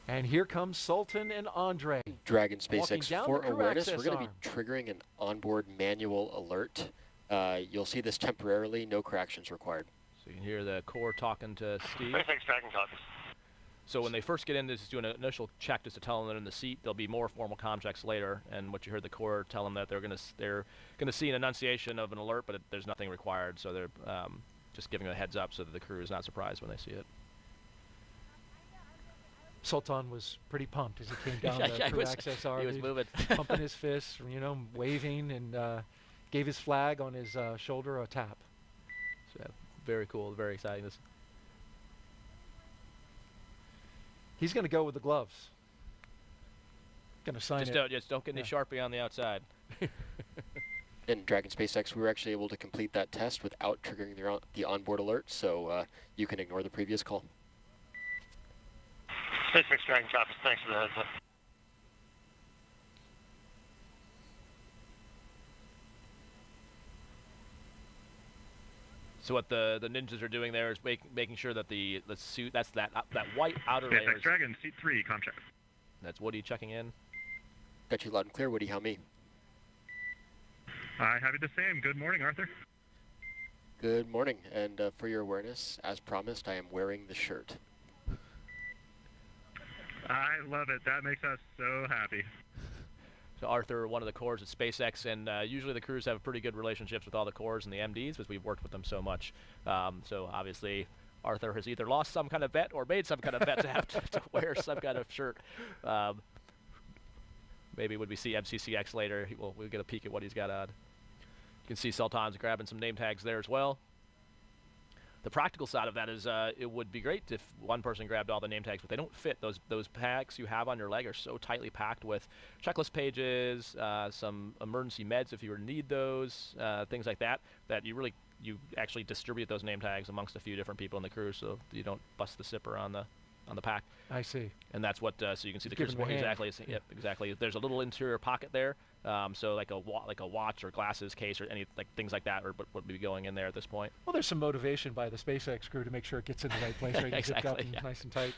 And here comes Sultan and Andrey. Dragon Walking SpaceX, down for the crew awareness, access we're going to be arm. triggering an onboard manual alert. You'll see this temporarily, no corrections required. So you can hear the Corps talking to Steve. SpaceX Dragon copies. So when they first get in, they just do an initial check just to tell them they're in the seat. There'll be more formal comm checks later, and what you heard the Corps tell them that they're gonna see an annunciation of an alert, but there's nothing required. So they're just giving a heads up so that the crew is not surprised when they see it. Sultan was pretty pumped as he came down Yeah, the crew access arm. he was moving. Pumping his fists, waving, and gave his flag on his shoulder a tap. So, yeah, very cool, very exciting. He's going to go with the gloves. Going to sign it. Just don't get any Sharpie on the outside. In Dragon SpaceX, we were actually able to complete that test without triggering the onboard alert, so you can ignore the previous call. SpaceX Dragon copies. Thanks for the heads up. So what the ninjas are doing there is making sure that the suit, that's that white outer layer. SpaceX Dragon, seat 3, contract. That's Woody checking in. Got you loud and clear, Woody. How me? I have you the same. Good morning, Arthur. Good morning, and for your awareness, as promised, I am wearing the shirt. I love it. That makes us so happy. So Arthur, one of the Corps at SpaceX, and usually the crews have pretty good relationships with all the Corps and the MDs because we've worked with them so much. So obviously Arthur has either lost some kind of bet or made some kind of bet to have to wear some kind of shirt. Maybe when we see MCCX later, we'll get a peek at what he's got on. You can see Sultan's grabbing some name tags there as well. The practical side of that is it would be great if one person grabbed all the name tags, but they don't fit. Those packs you have on your leg are so tightly packed with checklist pages, some emergency meds if you were to need those, things like that, that you actually distribute those name tags amongst a few different people in the crew so you don't bust the zipper on the pack. I see. And that's what so you can see the Give crew him a hand. exactly. Yep, exactly. There's a little interior pocket there, so like a watch or glasses case or any things like that would be going in there at this point. Well, there's some motivation by the SpaceX crew to make sure it gets in the right place, right? Zipped up Exactly, and yeah. nice and tight.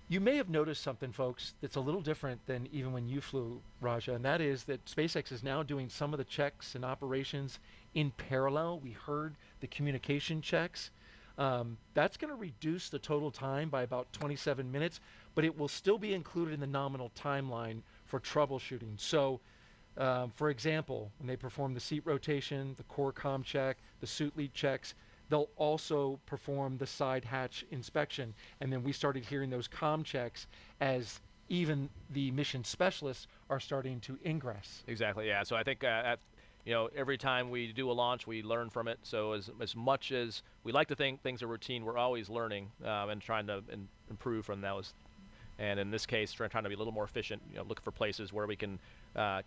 You may have noticed something, folks, that's a little different than even when you flew, Raja, and that is that SpaceX is now doing some of the checks and operations in parallel. We heard the communication checks. That's going to reduce the total time by about 27 minutes, but it will still be included in the nominal timeline for troubleshooting. So, for example, when they perform the seat rotation, the core comm check, the suit lead checks, they'll also perform the side hatch inspection. And then we started hearing those comm checks as even the mission specialists are starting to ingress. Exactly, yeah. So I think every time we do a launch, we learn from it. So as much as we like to think things are routine, we're always learning and trying to improve from those. And in this case, trying to be a little more efficient, look for places where we can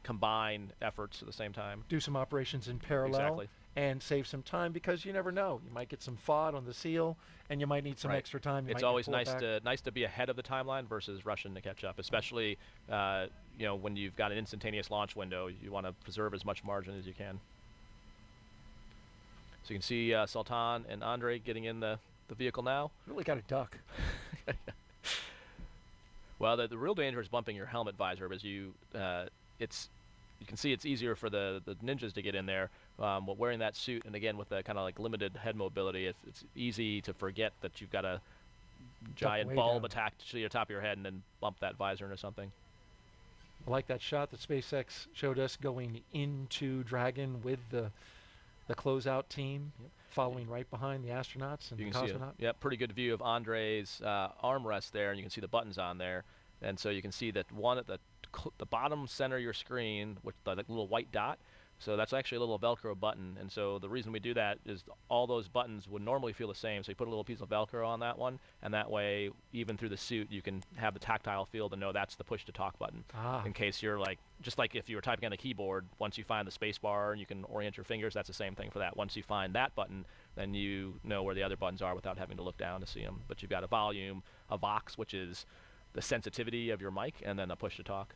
combine efforts at the same time. Do some operations in parallel. Exactly. And save some time because you never know. You might get some FOD on the seal, and you might need some Right. extra time. It's always nice to be ahead of the timeline versus rushing to catch up, especially when you've got an instantaneous launch window. You want to preserve as much margin as you can. So you can see Sultan and Andrey getting in the vehicle now. Really got to duck. Well, the real danger is bumping your helmet visor, because you can see it's easier for the ninjas to get in there. But wearing that suit, and again with the kind of like limited head mobility, it's easy to forget that you've got a giant way bulb down. attached to the top of your head and then bump that visor into something. I like that shot that SpaceX showed us going into Dragon with the closeout team, following right behind the astronauts and You the can see cosmonaut. pretty good view of Andrei's armrest there, and you can see the buttons on there. And so you can see that one at the bottom center of your screen with the little white dot. So that's actually a little Velcro button. And so the reason we do that is all those buttons would normally feel the same. So you put a little piece of Velcro on that one, and that way, even through the suit, you can have the tactile feel to know that's the push to talk button. In case you're just like if you were typing on a keyboard, once you find the space bar and you can orient your fingers, that's the same thing for that. Once you find that button, then you know where the other buttons are without having to look down to see them. But you've got a volume, a Vox, which is the sensitivity of your mic, and then a push to talk.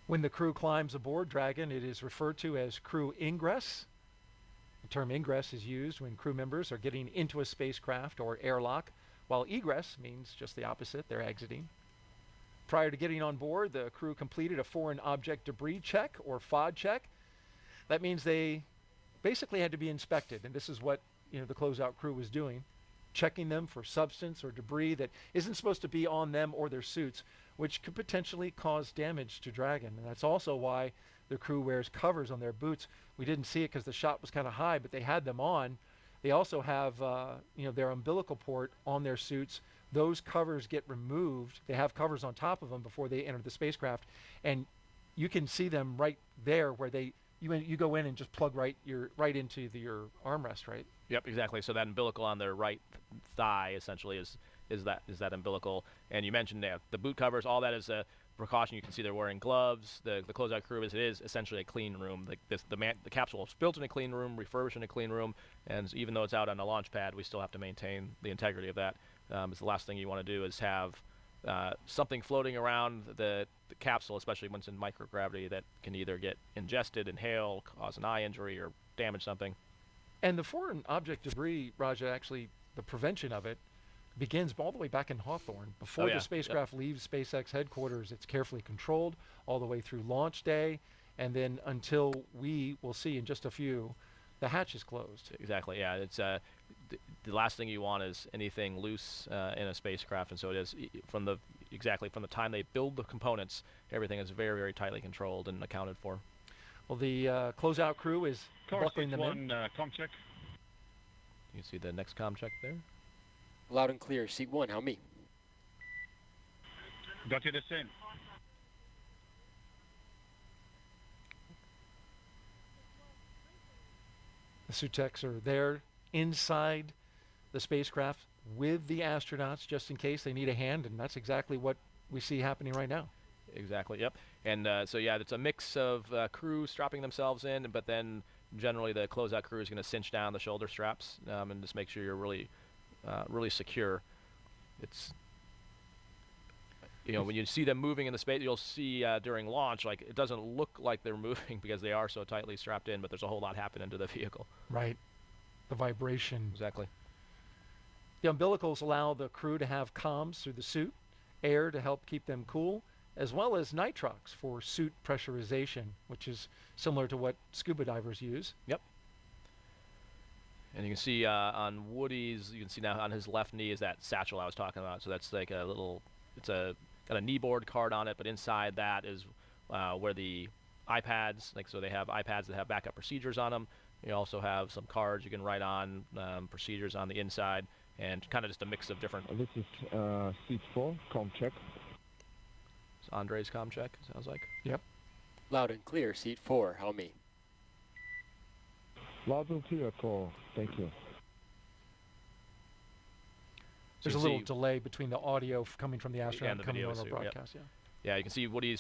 When the crew climbs aboard Dragon, it is referred to as crew ingress. The term ingress is used when crew members are getting into a spacecraft or airlock, while egress means just the opposite, they're exiting. Prior to getting on board, the crew completed a foreign object debris check or FOD check. That means they basically had to be inspected, and this is what the closeout crew was doing, checking them for substance or debris that isn't supposed to be on them or their suits, which could potentially cause damage to Dragon. And that's also why the crew wears covers on their boots. We didn't see it because the shot was kind of high, but they had them on. They also have their umbilical port on their suits. Those covers get removed. They have covers on top of them before they enter the spacecraft, and you can see them right there where you go in and just plug right into your armrest, right? Yep, exactly. So that umbilical on their right thigh essentially is that umbilical. And you mentioned the boot covers, all that is a precaution. You can see they're wearing gloves. The closeout crew is essentially a clean room. The capsule is built in a clean room, refurbished in a clean room, and even though it's out on a launch pad, we still have to maintain the integrity of that. It's the last thing you want to do is have something floating around the capsule, especially when it's in microgravity, that can either get ingested, inhale, cause an eye injury, or damage something. And the foreign object debris, Raja, actually, the prevention of it begins all the way back in Hawthorne. Before the spacecraft leaves SpaceX headquarters, it's carefully controlled all the way through launch day, and then until we will see in just a few, the hatch is closed. Exactly, yeah. It's the last thing you want is anything loose in a spacecraft, and so it is from the time they build the components, everything is very, very tightly controlled and accounted for. Well, the closeout crew is buckling them in. Com check. You can see the next comm check there. Loud and clear, seat 1, how me? Got you the same. The suit techs are there inside the spacecraft with the astronauts just in case they need a hand, and that's exactly what we see happening right now. Exactly, yep. And so yeah, it's a mix of crew strapping themselves in, but then generally the closeout crew is going to cinch down the shoulder straps and just make sure you're really secure. It's when you see them moving in the space, you'll see during launch, like it doesn't look like they're moving because they are so tightly strapped in, but there's a whole lot happening to the vehicle. Right. The vibration. Exactly. The umbilicals allow the crew to have comms through the suit, air to help keep them cool, as well as nitrox for suit pressurization, which is similar to what scuba divers use. Yep. And you can see on Woody's, you can see now on his left knee is that satchel I was talking about. So that's like got a kneeboard card on it, but inside that is where the iPads, so they have iPads that have backup procedures on them. You also have some cards you can write on, procedures on the inside, and kind of just a mix of different. This is seat 4, comm check. It's Andrei's comm check, it sounds like. Yep. Loud and clear, seat 4, how me? Loud and clear call, thank you. There's a little delay between the audio coming from the astronaut and coming on our suit, broadcast. Yep. Yeah, you can see Woody's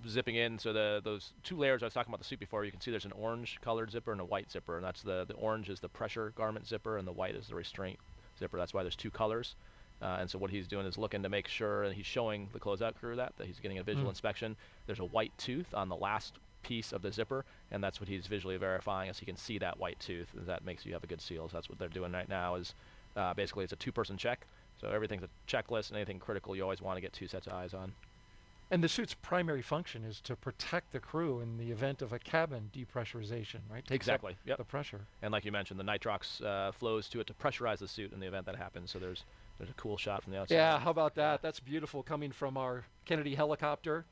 zipping in. So those two layers I was talking about the suit before, you can see there's an orange colored zipper and a white zipper, and that's the orange is the pressure garment zipper and the white is the restraint zipper. That's why there's two colors. And so what he's doing is looking to make sure, and he's showing the closeout crew that he's getting a visual inspection. There's a white tooth on the last piece of the zipper, and that's what he's visually verifying, as he can see that white tooth, and that makes you have a good seal. So that's what they're doing right now is basically it's a two-person check. So everything's a checklist, and anything critical you always want to get two sets of eyes on. And the suit's primary function is to protect the crew in the event of a cabin depressurization, right? Takes exactly. Yep. The pressure. And like you mentioned, the nitrox flows to it to pressurize the suit in the event that happens. So there's There's a cool shot from the outside. Yeah, how about that? That's beautiful coming from our Kennedy helicopter.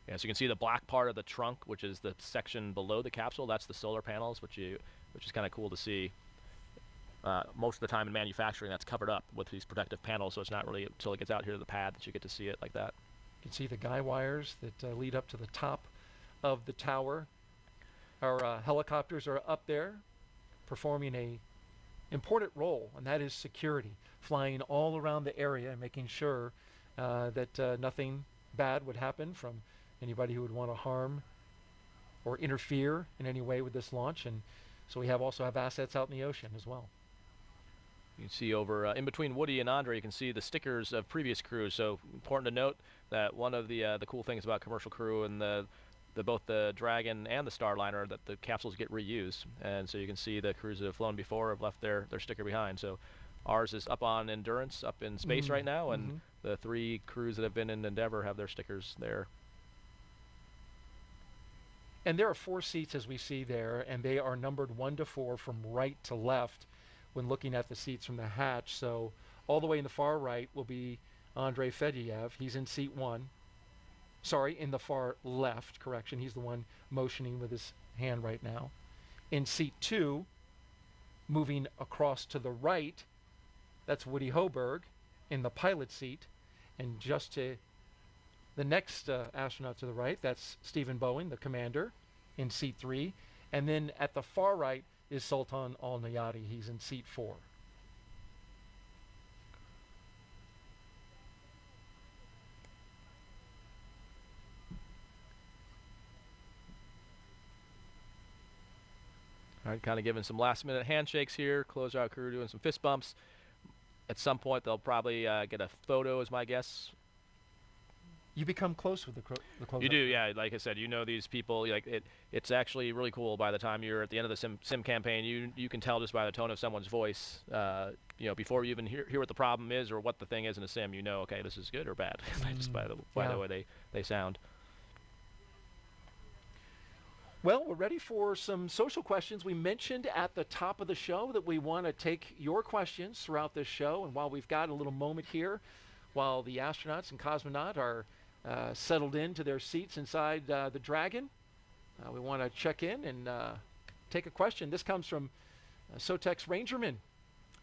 Yeah, so you can see the black part of the trunk, which is the section below the capsule. That's the solar panels, which is kind of cool to see. Most of the time in manufacturing, that's covered up with these protective panels, so it's not really until it gets out here to the pad that you get to see it like that. You can see the guy wires that lead up to the top of the tower. Our helicopters are up there performing a important role, and that is security, flying all around the area and making sure that nothing bad would happen from anybody who would want to harm or interfere in any way with this launch. And so we also have assets out in the ocean as well. You can see over in between Woody and Andrey, you can see the stickers of previous crews. So important to note that one of the cool things about Commercial Crew and both the Dragon and the Starliner, that the capsules get reused. And so you can see the crews that have flown before have left their sticker behind. So ours is up on Endurance, up in space right now, and the 3 crews that have been in Endeavour have their stickers there. And there are 4 seats, as we see there, and they are numbered 1 to 4 from right to left when looking at the seats from the hatch. So all the way in the far right will be Andrey Fediaev. He's in seat 1. Sorry, in the far left, correction. He's the one motioning with his hand right now. In seat 2, moving across to the right, that's Woody Hoburg in the pilot seat. And just to the next astronaut to the right, that's Stephen Bowen, the commander, in seat 3. And then at the far right is Sultan Al Neyadi. He's in seat 4. All right, kind of giving some last-minute handshakes here. Closeout crew doing some fist bumps. At some point, they'll probably get a photo, is my guess. You become close with the closeout. You do, yeah. Like I said, you know these people. Like it's actually really cool. By the time you're at the end of the sim campaign, you can tell just by the tone of someone's voice. Before you even hear what the problem is or what the thing is in a sim, you know, okay, this is good or bad, just by the way they sound. Well, we're ready for some social questions. We mentioned at the top of the show that we want to take your questions throughout this show, and while we've got a little moment here, while the astronauts and cosmonaut are settled into their seats inside the Dragon, we want to check in and take a question. This comes from Sotex Rangerman.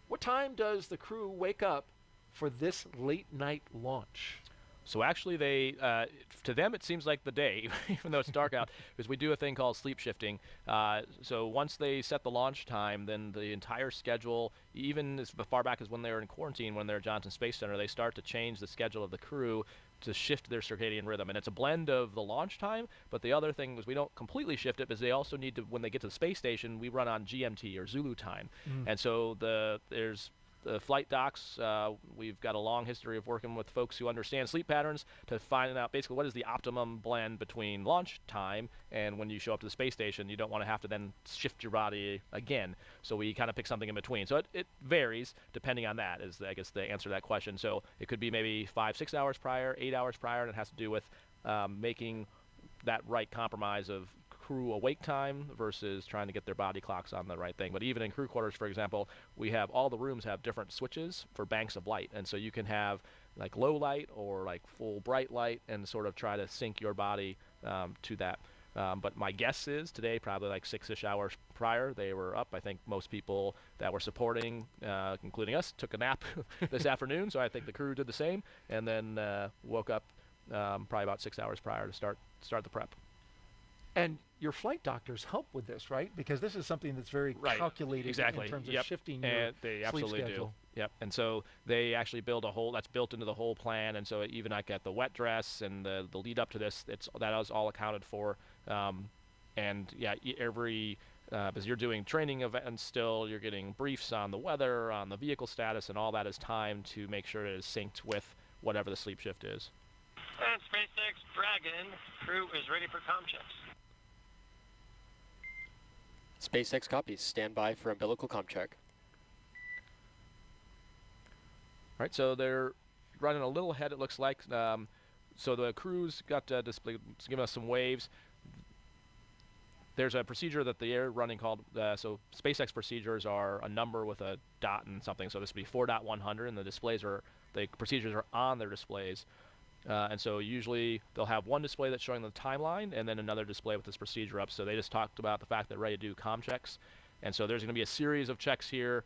What time does the crew wake up for this late night launch? So actually, to them it seems like the day, even though it's dark out, because we do a thing called sleep shifting. So once they set the launch time, then the entire schedule, even as far back as when they were in quarantine, when they're at Johnson Space Center, they start to change the schedule of the crew to shift their circadian rhythm. And it's a blend of the launch time, but the other thing is we don't completely shift it because they also need to, when they get to the space station, we run on GMT or Zulu time. And so there's the flight docs, we've got a long history of working with folks who understand sleep patterns to find out basically what is the optimum blend between launch time and when you show up to the space station. You don't want to have to then shift your body again. So we kind of pick something in between. So it varies depending on that, is I guess the answer to that question. So it could be maybe 5-6 hours prior, 8 hours prior, and it has to do with making that right compromise of crew awake time versus trying to get their body clocks on the right thing. But even in crew quarters, for example, we have all the rooms have different switches for banks of light, and so you can have like low light or like full bright light and sort of try to sync your body to that. But my guess is today, probably like 6-ish hours prior, they were up. I think most people that were supporting, including us, took a nap this afternoon, so I think the crew did the same, and then woke up probably about 6 hours prior to start the prep. And your flight doctors help with this, right? Because this is something that's very calculated in terms of shifting your they sleep absolutely schedule. do. Yep. And so they actually build a whole, that's built into the whole plan. And so even like at the wet dress and the lead up to this, that is all accounted for. And yeah, because you're doing training events still, you're getting briefs on the weather, on the vehicle status, and all that is timed to make sure it is synced with whatever the sleep shift is. And SpaceX Dragon crew is ready for comm checks. SpaceX copies. Stand by for umbilical comm check. All right, so they're running a little ahead, it looks like. So the crew's got giving us some waves. there's a procedure that they're running called, so SpaceX procedures are a number with a dot and something, so this would be 4.100, and the procedures are on their displays. And so usually they'll have one display that's showing the timeline and then another display with this procedure up. So they just talked about the fact that they're ready to do comm checks. And so there's going to be a series of checks here.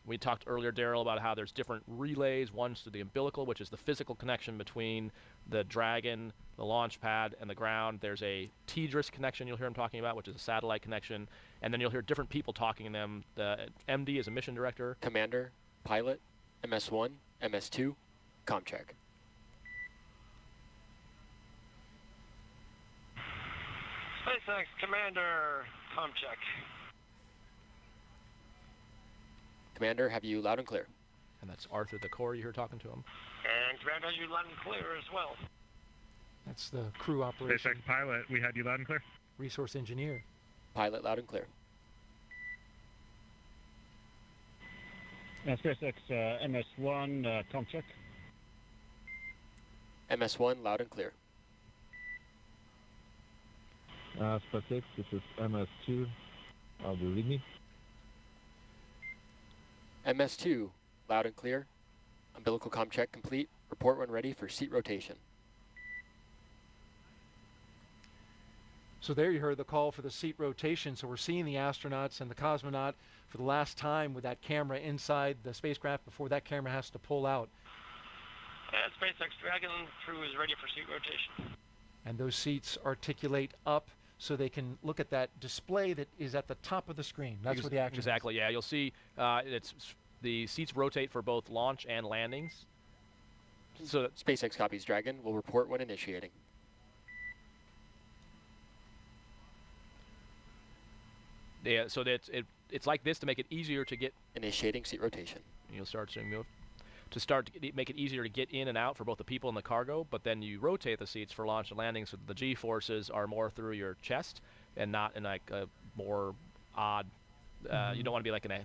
We talked earlier, Daryl, about how there's different relays. One's to the umbilical, which is the physical connection between the Dragon, the launch pad, and the ground. There's a TDRS connection you'll hear him talking about, which is a satellite connection. And then you'll hear different people talking to them. The MD is a mission director. Commander, pilot, MS1, MS2, comm check. SpaceX Commander, comm check. Commander, have you loud and clear? And that's Arthur the Core you hear talking to him. And Commander has you loud and clear as well. That's the crew operation. SpaceX pilot, we had you loud and clear. Resource engineer. Pilot, loud and clear. SpaceX MS1, comm check. MS1, loud and clear. SpaceX, this is MS2. Do you read me? MS2, loud and clear. Umbilical comm check complete. Report when ready for seat rotation. So there you heard the call for the seat rotation. So we're seeing the astronauts and the cosmonaut for the last time with that camera inside the spacecraft before that camera has to pull out. And SpaceX Dragon crew is ready for seat rotation. And those seats articulate up so they can look at that display that is at the top of the screen. That's where the action is. Exactly, yeah. You'll see the seats rotate for both launch and landings. So SpaceX copies Dragon. Will report when initiating. Yeah, so that it's like this to make it easier to get. Initiating seat rotation. You'll start to move. Make it easier to get in and out for both the people and the cargo, but then you rotate the seats for launch and landing so that the G-forces are more through your chest and not in like a more odd, you don't want to be like in a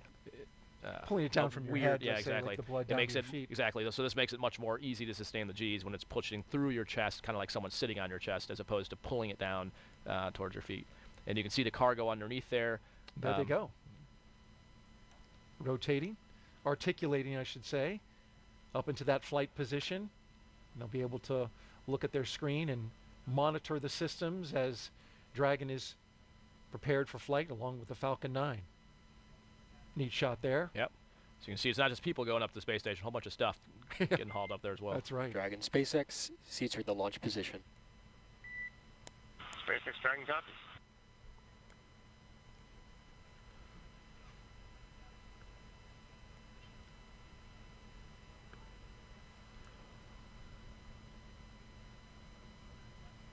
pulling it down from your head. Yeah, let's say, exactly. like the blood It down makes to it your feet. exactly. So this makes it much more easy to sustain the G's when it's pushing through your chest, kind of like someone sitting on your chest, as opposed to pulling it down towards your feet. And you can see the cargo underneath there. There they go. Rotating, articulating, I should say, up into that flight position. And they'll be able to look at their screen and monitor the systems as Dragon is prepared for flight along with the Falcon 9. Neat shot there. Yep. So you can see it's not just people going up to the space station, a whole bunch of stuff getting hauled up there as well. That's right. Dragon SpaceX, seats are in the launch position. SpaceX Dragon copies.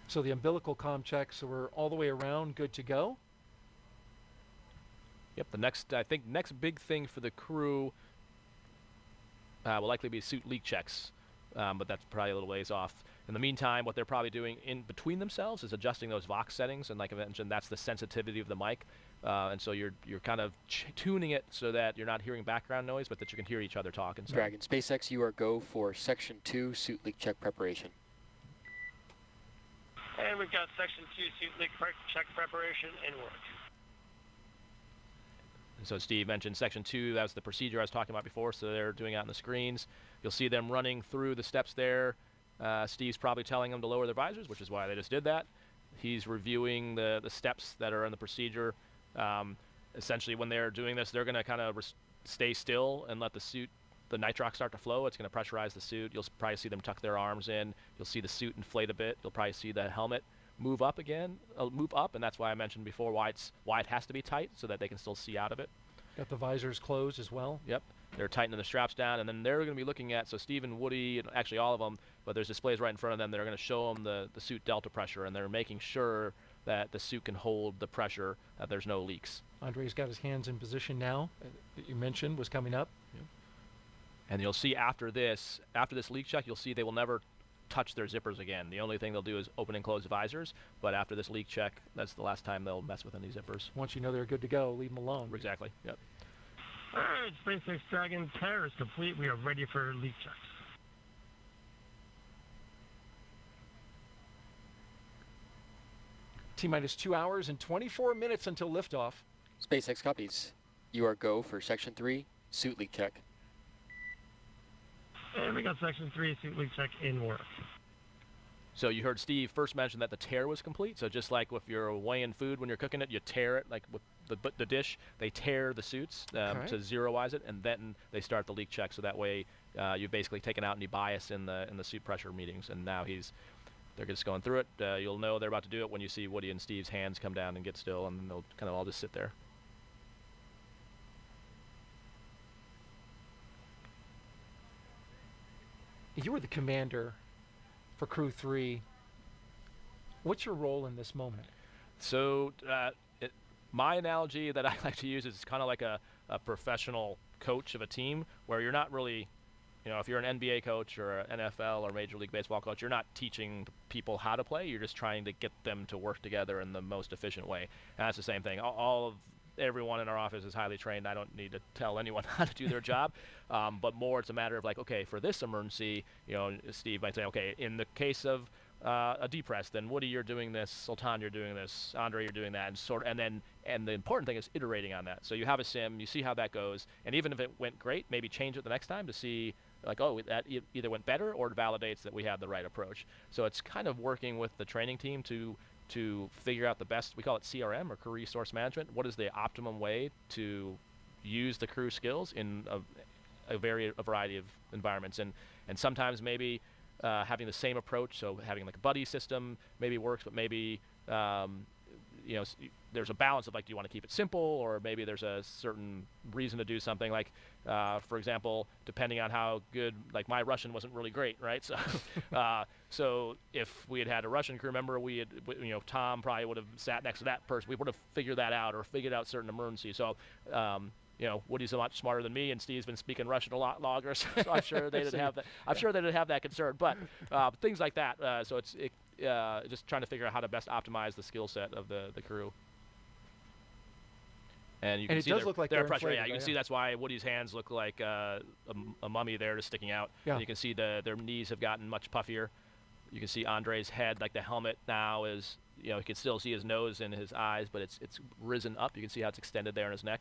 So the umbilical comm check, so we're all the way around, good to go. Yep, I think next big thing for the crew will likely be suit leak checks, but that's probably a little ways off. In the meantime, what they're probably doing in between themselves is adjusting those Vox settings, and like I mentioned, that's the sensitivity of the mic, and so you're kind of tuning it so that you're not hearing background noise, but that you can hear each other talk. And Dragon SpaceX, you are go for Section 2 suit leak check preparation. And we've got Section 2 suit leak check preparation in work. So Steve mentioned Section 2, that's the procedure I was talking about before, so they're doing it on the screens. You'll see them running through the steps there. Steve's probably telling them to lower their visors, which is why they just did that. He's reviewing the steps that are in the procedure. Essentially, when they're doing this, they're going to kind of stay still and let the nitrox start to flow. It's going to pressurize the suit. You'll probably see them tuck their arms in. You'll see the suit inflate a bit. You'll probably see the helmet move up again, and that's why I mentioned before why it has to be tight so that they can still see out of it. Got the visors closed as well. Yep. They're tightening the straps down, and then they're going to be looking at, so Steve and Woody, and actually all of them, but there's displays right in front of them that are going to show them the suit delta pressure, and they're making sure that the suit can hold the pressure, that there's no leaks. Andrei's got his hands in position now, that you mentioned was coming up. Yep. And you'll see after this leak check, you'll see they will never touch their zippers again. The only thing they'll do is open and close the visors, but after this leak check, that's the last time they'll mess with any zippers. Once you know they're good to go, leave them alone. Exactly, yep. All right, SpaceX Dragon pair is complete. We are ready for leak checks. T-minus 2 hours and 24 minutes until liftoff. SpaceX copies. You are go for Section 3, suit leak check. And we got Section 3 suit leak check in work. So you heard Steve first mention that the tear was complete. So just like if you're weighing food when you're cooking it, you tear it, like with the dish, they tear the suits to zeroize it, and then they start the leak check. So that way you've basically taken out any bias in the suit pressure meetings. And now they're just going through it. You'll know they're about to do it when you see Woody and Steve's hands come down and get still, and then they'll kind of all just sit there. You were the commander for Crew 3. What's your role in this moment? So my analogy that I like to use is kind of like a professional coach of a team, where you're not really, if you're an NBA coach or an NFL or Major League Baseball coach, you're not teaching people how to play. You're just trying to get them to work together in the most efficient way. And that's the same thing. Everyone in our office is highly trained. I don't need to tell anyone how to do their job, but more it's a matter of like, okay, for this emergency, Steve might say, okay, in the case of a depress, then Woody, you're doing this, Sultan, you're doing this, Andrey, you're doing that, and the important thing is iterating on that. So you have a sim, you see how that goes, and even if it went great, maybe change it the next time to see, like, oh, that either went better or it validates that we have the right approach. So it's kind of working with the training team to figure out the best, we call it CRM, or crew resource management. What is the optimum way to use the crew skills in a variety of environments? And sometimes maybe having the same approach, so having like a buddy system maybe works, but maybe there's a balance of like, do you want to keep it simple, or maybe there's a certain reason to do something like, for example, depending on how good, like my Russian wasn't really great, right? So, so if we had a Russian crew member, Tom probably would have sat next to that person. We would have figured that out, or figured out certain emergencies. So, Woody's a lot smarter than me, and Steve's been speaking Russian a lot longer, so I'm sure they didn't have that. I'm sure they didn't have that concern, but things like that. So it's just trying to figure out how to best optimize the skill set of the crew. And you can see does look like their pressure. Yeah, you can see that's why Woody's hands look like a mummy there, just sticking out. Yeah. And you can see their knees have gotten much puffier. You can see Andrei's head, like the helmet now is, you can still see his nose and his eyes, but it's risen up. You can see how it's extended there in his neck.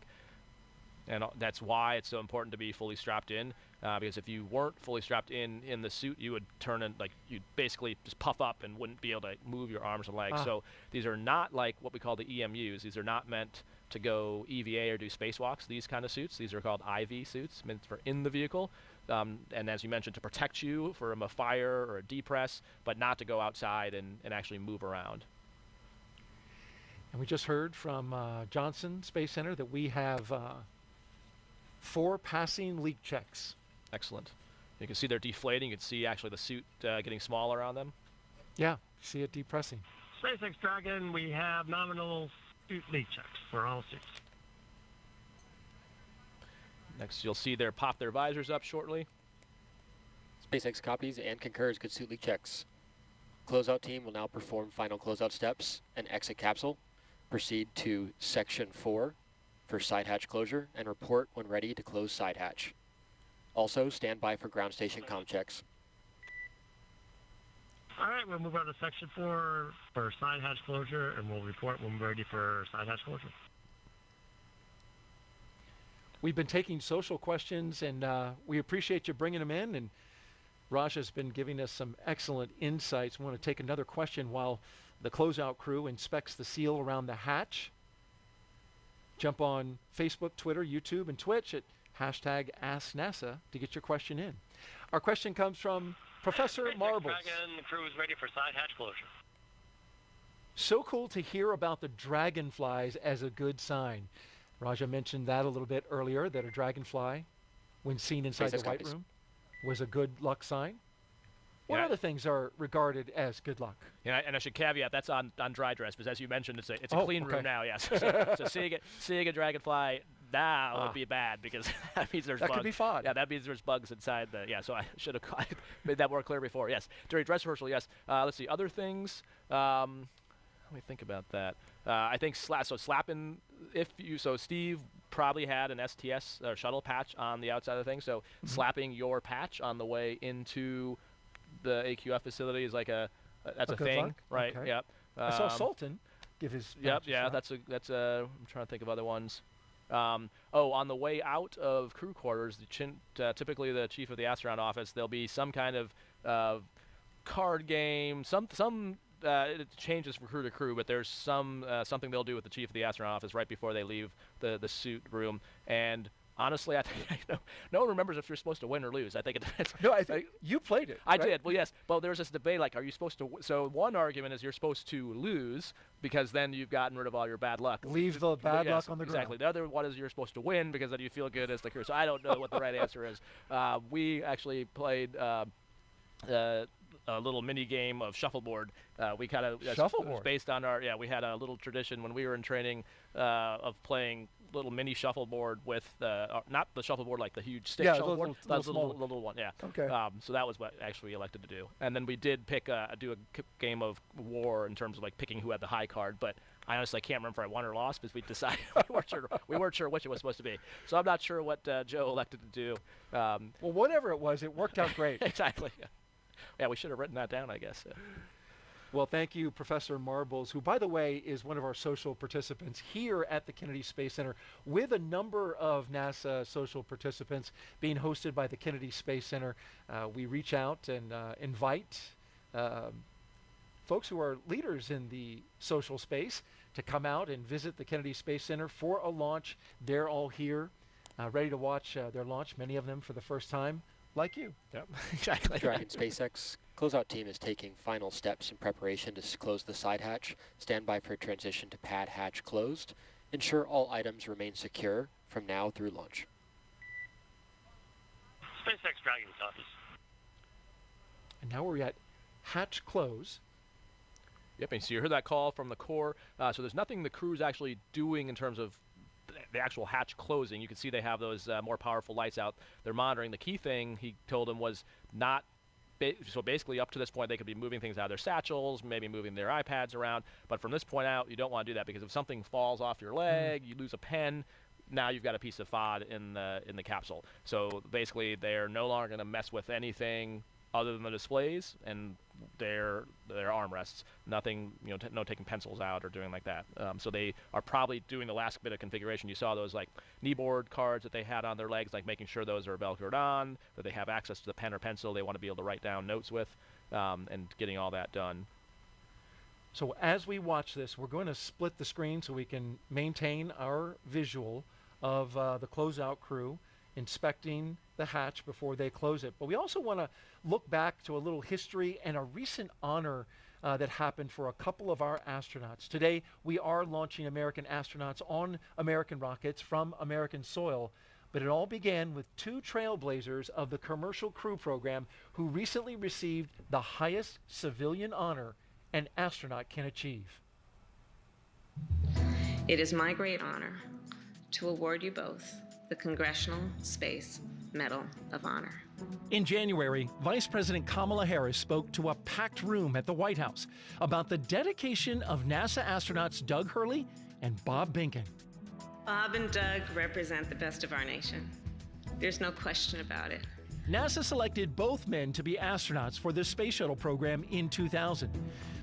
And that's why it's so important to be fully strapped in, because if you weren't fully strapped in the suit, you would turn in, like, you'd basically just puff up and wouldn't be able to move your arms and legs. So these are not like what we call the EMUs. These are not meant to go EVA or do spacewalks, these kind of suits. These are called IV suits, meant for in the vehicle. And as you mentioned, to protect you from a fire or a depress, but not to go outside and actually move around. And we just heard from Johnson Space Center that we have 4 passing leak checks. Excellent. You can see they're deflating. You can see actually the suit getting smaller on them. Yeah, see it depressing. SpaceX Dragon, we have nominal suit leak checks for all suits. Next, you'll see pop their visors up shortly. SpaceX copies and concurs good suit leak checks. Closeout team will now perform final closeout steps and exit capsule. Proceed to Section 4 for side hatch closure and report when ready to close side hatch. Also, stand by for ground station comm checks. All right, we'll move on to Section 4 for side hatch closure, and we'll report when we're ready for side hatch closure. We've been taking social questions, and we appreciate you bringing them in, and Raja's been giving us some excellent insights. We want to take another question while the closeout crew inspects the seal around the hatch. Jump on Facebook, Twitter, YouTube, and Twitch at #AskNASA to get your question in. Our question comes from Professor Marbles. Dragon, the crew is ready for side hatch closure. So cool to hear about the dragonflies as a good sign. Raja mentioned that a little bit earlier, that a dragonfly, when seen inside the White Room, was a good luck sign. What other things are regarded as good luck? Yeah, and I should caveat that's on dry dress, because as you mentioned, it's a clean room now. Yes, so seeing a dragonfly now would be bad, because that means there's bugs. That could be fun. Yeah, that means there's bugs inside the. Yeah, so I should have made that more clear before. Yes, during dress rehearsal. Yes. Let's see other things. Let me think about that. I think slapping. So Steve probably had an STS shuttle patch on the outside of the thing. So slapping your patch on the way into the AQF facility is like that's a thing, luck? right? Okay. Yep. I saw Sultan give his. Yep, yeah, that's I'm trying to think of other ones. On the way out of crew quarters, typically the chief of the astronaut office, there'll be some kind of card game. It changes from crew to crew, but there's something they'll do with the chief of the astronaut office right before they leave the suit room. And honestly, I think no one remembers if you're supposed to win or lose. I think it depends. No, I think you played it. I right? did. Well, yes. Well, there's this debate like, are you supposed to? So one argument is you're supposed to lose because then you've gotten rid of all your bad luck. Leave the bad luck on the ground. Exactly. The other one is you're supposed to win because then you feel good as the crew. So I don't know what the right answer is. We actually played a little mini game of shuffleboard. We kind of shuffleboard based on we had a little tradition when we were in training of playing little mini shuffleboard with not the shuffleboard like the huge stick shuffleboard, little one. Yeah. Okay. So that was what actually we elected to do, and then we did do a game of war in terms of like picking who had the high card, but I honestly can't remember if I won or lost because we decided we weren't sure which it was supposed to be. So I'm not sure what Joe elected to do. Well, whatever it was, it worked out great. Exactly. Yeah, we should have written that down, I guess. Well, thank you, Professor Marbles, who, by the way, is one of our social participants here at the Kennedy Space Center, with a number of NASA social participants being hosted by the Kennedy Space Center. We reach out and invite folks who are leaders in the social space to come out and visit the Kennedy Space Center for a launch. They're all here, ready to watch their launch, many of them for the first time. Like you. Yep, exactly. Dragon SpaceX closeout team is taking final steps in preparation to close the side hatch. Stand by for transition to pad hatch closed. Ensure all items remain secure from now through launch. SpaceX Dragon copies. And now we're at hatch close. Yep, and so you heard that call from the core. So there's nothing the crew's actually doing in terms of the actual hatch closing. You can see they have those more powerful lights out. They're monitoring. The key thing he told them was not so basically up to this point they could be moving things out of their satchels, maybe moving their iPads around, but from this point out you don't want to do that because if something falls off your leg, you lose a pen, now you've got a piece of FOD in the capsule. So basically they're no longer going to mess with anything other than the displays and their armrests. Nothing, no taking pencils out or doing like that. So they are probably doing the last bit of configuration. You saw those like kneeboard cards that they had on their legs, like making sure those are velcroed on, that they have access to the pen or pencil they want to be able to write down notes with, and getting all that done. So as we watch this, we're going to split the screen so we can maintain our visual of the closeout crew inspecting the hatch before they close it. But we also want to look back to a little history and a recent honor that happened for a couple of our astronauts. Today, we are launching American astronauts on American rockets from American soil, but it all began with two trailblazers of the Commercial Crew program who recently received the highest civilian honor an astronaut can achieve. It is my great honor to award you both the Congressional Space Medal of Honor. In January, Vice President Kamala Harris spoke to a packed room at the White House about the dedication of NASA astronauts Doug Hurley and Bob Behnken. Bob and Doug represent the best of our nation. There's no question about it. NASA selected both men to be astronauts for the Space Shuttle program in 2000.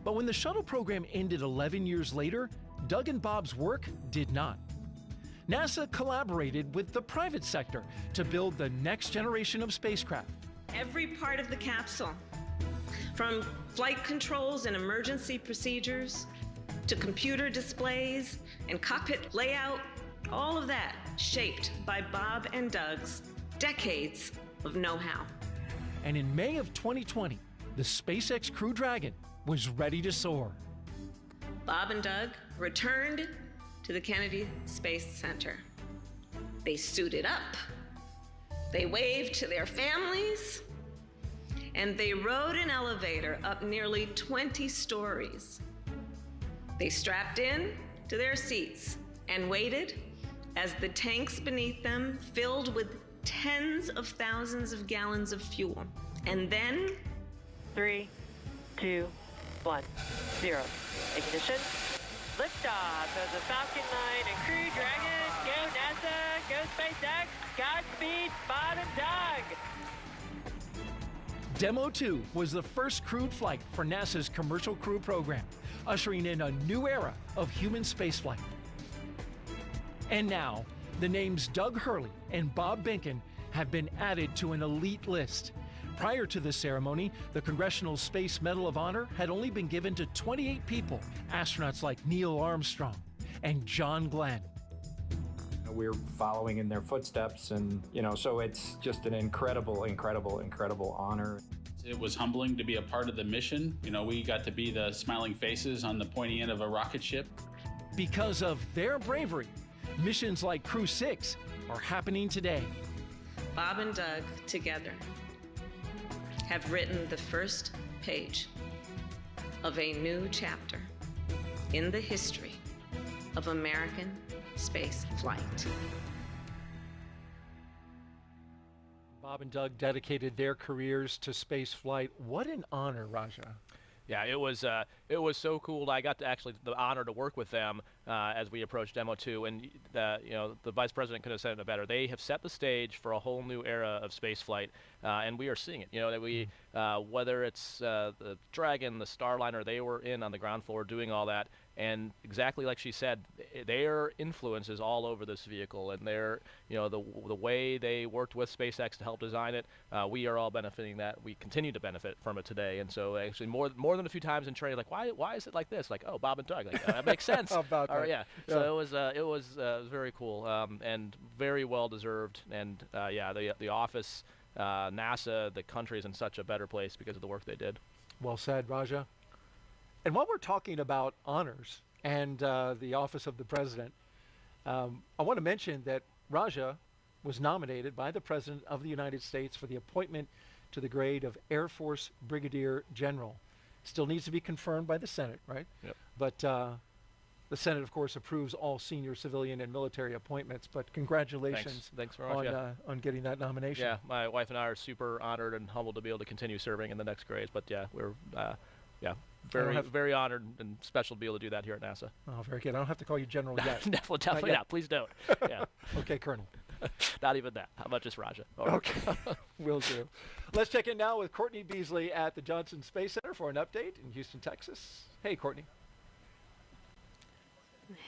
But when the shuttle program ended 11 years later, Doug and Bob's work did not. NASA collaborated with the private sector to build the next generation of spacecraft. Every part of the capsule, from flight controls and emergency procedures to computer displays and cockpit layout, all of that shaped by Bob and Doug's decades of know-how. And in May of 2020, the SpaceX Crew Dragon was ready to soar. Bob and Doug returned to the Kennedy Space Center. They suited up, they waved to their families, and they rode an elevator up nearly 20 stories. They strapped in to their seats and waited as the tanks beneath them filled with tens of thousands of gallons of fuel. And then 3, 2, 1, 0. Ignition. Liftoff of the Falcon 9 and Crew Dragon. Go NASA, go SpaceX, Godspeed, Bob and Doug. Demo 2 was the first crewed flight for NASA's Commercial Crew program, ushering in a new era of human spaceflight. And now, the names Doug Hurley and Bob Behnken have been added to an elite list. Prior to the ceremony, the Congressional Space Medal of Honor had only been given to 28 people, astronauts like Neil Armstrong and John Glenn. We're following in their footsteps, and so it's just an incredible honor. It was humbling to be a part of the mission. We got to be the smiling faces on the pointy end of a rocket ship. Because of their bravery, missions like Crew-6 are happening today. Bob and Doug together have written the first page of a new chapter in the history of American space flight. Bob and Doug dedicated their careers to space flight. What an honor, Raja. Yeah, it was so cool. I got to actually the honor to work with them as we approached Demo 2, and the Vice President couldn't have said it better. They have set the stage for a whole new era of space flight, and we are seeing it. That we whether it's the Dragon, the Starliner, they were in on the ground floor doing all that. And exactly like she said, their influence is all over this vehicle, and their, the way they worked with SpaceX to help design it, we are all benefiting that. We continue to benefit from it today. And so actually more than a few times in training, like, why is it like this? Like, oh, Bob and Doug, like, that makes sense. How about that? Yeah. So it was very cool and very well deserved. And the office, NASA, the country is in such a better place because of the work they did. Well said, Raja. And while we're talking about honors and the office of the president, I want to mention that Raja was nominated by the President of the United States for the appointment to the grade of Air Force Brigadier General. Still needs to be confirmed by the Senate, right? Yep. But the Senate, of course, approves all senior civilian and military appointments. But congratulations Thanks very much, on getting that nomination. Yeah, my wife and I are super honored and humbled to be able to continue serving in the next grades. But yeah, we're very honored and special to be able to do that here at NASA. Oh, very good. I don't have to call you General yet. Definitely not. Please don't. Yeah. Okay, Colonel. Not even that. How about just Raja? Okay. Will do. Let's check in now with Courtney Beasley at the Johnson Space Center for an update in Houston, Texas. Hey, Courtney.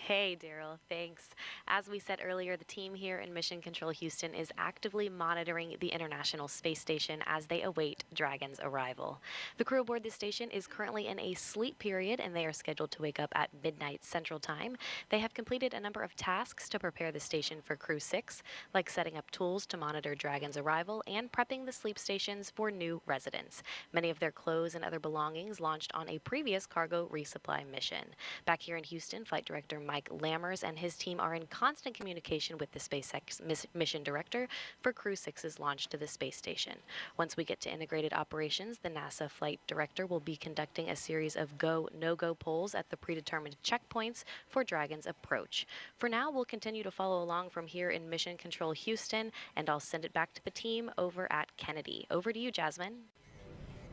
Hey, Daryl, thanks. As we said earlier, the team here in Mission Control Houston is actively monitoring the International Space Station as they await Dragon's arrival. The crew aboard the station is currently in a sleep period, and they are scheduled to wake up at midnight Central Time. They have completed a number of tasks to prepare the station for Crew-6, like setting up tools to monitor Dragon's arrival and prepping the sleep stations for new residents. Many of their clothes and other belongings launched on a previous cargo resupply mission. Back here in Houston, Flight Director Mike Lammers and his team are in constant communication with the SpaceX mission director for Crew-6's launch to the space station. Once we get to integrated operations, the NASA flight director will be conducting a series of go, no-go polls at the predetermined checkpoints for Dragon's approach. For now, we'll continue to follow along from here in Mission Control Houston, and I'll send it back to the team over at Kennedy. Over to you, Jasmine.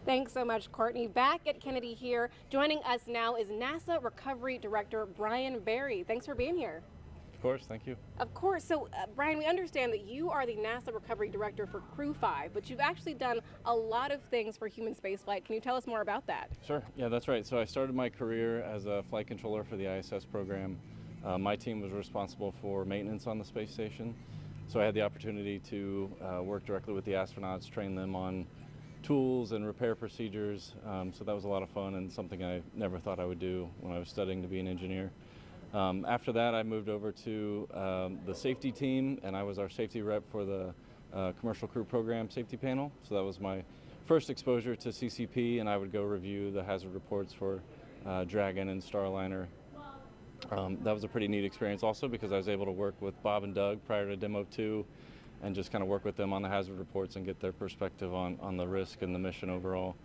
Thanks so much, Courtney. Back at Kennedy here, joining us now is NASA Recovery Director Brian Barry. Thanks for being here. Of course, thank you. Of course. So, Brian, we understand that you are the NASA Recovery Director for Crew-5, but you've actually done a lot of things for human spaceflight. Can you tell us more about that? Sure. Yeah, that's right. So I started my career as a flight controller for the ISS program. My team was responsible for maintenance on the space station. So I had the opportunity to work directly with the astronauts, train them on tools and repair procedures, so that was a lot of fun and something I never thought I would do when I was studying to be an engineer. After that, I moved over to the safety team, and I was our safety rep for the Commercial Crew Program Safety Panel. So that was my first exposure to CCP, and I would go review the hazard reports for Dragon and Starliner. That was a pretty neat experience also because I was able to work with Bob and Doug prior to Demo 2 and just kind of work with them on the hazard reports and get their perspective on the risk and the mission overall.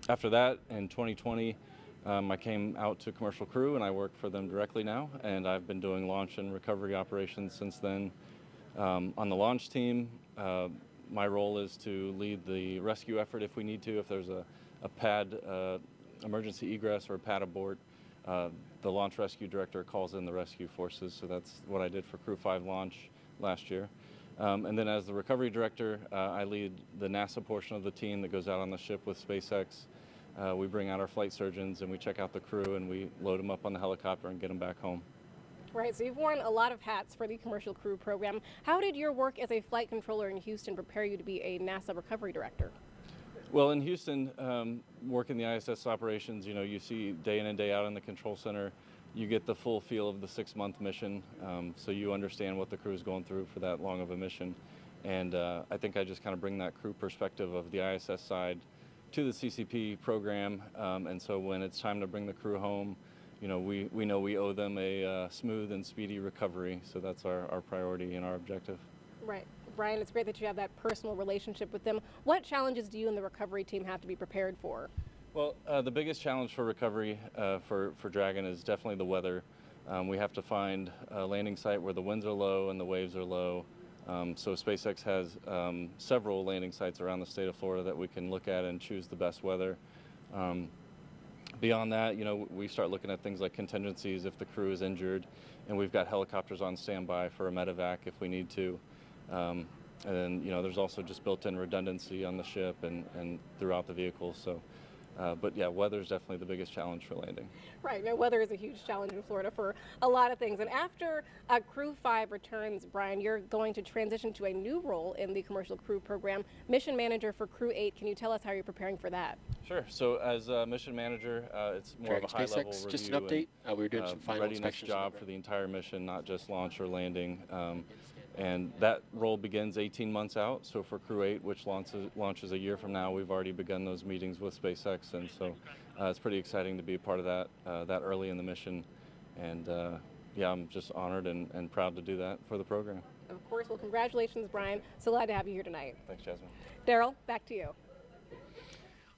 After that, in 2020, I came out to Commercial Crew and I work for them directly now, and I've been doing launch and recovery operations since then. On the launch team, my role is to lead the rescue effort if we need to. If there's a pad emergency egress or a pad abort, the launch rescue director calls in the rescue forces, so that's what I did for Crew-5 launch last year. And then as the recovery director, I lead the NASA portion of the team that goes out on the ship with SpaceX we bring out our flight surgeons and we check out the crew and we load them up on the helicopter and get them back home. Right, so you've worn a lot of hats for the Commercial Crew program. How did your work as a flight controller in Houston prepare you to be a NASA recovery director? Well, in Houston, working the ISS operations, you see day in and day out in the control center, you get the full feel of the 6-month mission, so you understand what the crew is going through for that long of a mission. And I think I just kind of bring that crew perspective of the ISS side to the CCP program, and so when it's time to bring the crew home, we know we owe them a smooth and speedy recovery, so that's our priority and our objective. Right. Brian, it's great that you have that personal relationship with them. What challenges do you and the recovery team have to be prepared for? Well, the biggest challenge for recovery for Dragon is definitely the weather. We have to find a landing site where the winds are low and the waves are low. So SpaceX has several landing sites around the state of Florida that we can look at and choose the best weather. Beyond that, we start looking at things like contingencies if the crew is injured, and we've got helicopters on standby for a medevac if we need to. And then, there's also just built-in redundancy on the ship and throughout the vehicle. So, but yeah, weather is definitely the biggest challenge for landing. Right. No, weather is a huge challenge in Florida for a lot of things. And after Crew 5 returns, Brian, you're going to transition to a new role in the Commercial Crew program, Mission Manager for Crew 8. Can you tell us how you're preparing for that? Sure. So as a Mission Manager, it's more Dragon of a high-level SpaceX, review. just an update. We were doing some final readiness inspections. job for the entire mission, not just launch or landing. And that role begins 18 months out. So for Crew 8, which launches a year from now, we've already begun those meetings with SpaceX, and so it's pretty exciting to be a part of that that early in the mission. And yeah, I'm just honored and proud to do that for the program. Of course. Well, congratulations, Brian. So glad to have you here tonight. Thanks, Jasmine. Daryl, back to you.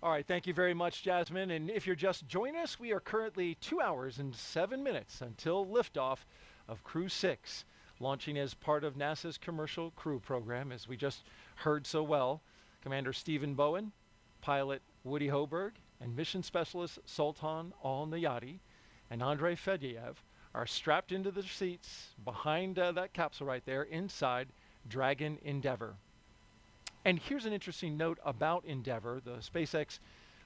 All right, thank you very much, Jasmine. And if you're just joining us, we are currently 2 hours and 7 minutes until liftoff of Crew-6. Launching as part of NASA's Commercial Crew program, as we just heard so well. Commander Stephen Bowen, pilot Warren Hoburg, and mission specialist Sultan Al Neyadi and Andrey Fediaev are strapped into the seats behind that capsule right there inside Dragon Endeavour. And here's an interesting note about Endeavour. The SpaceX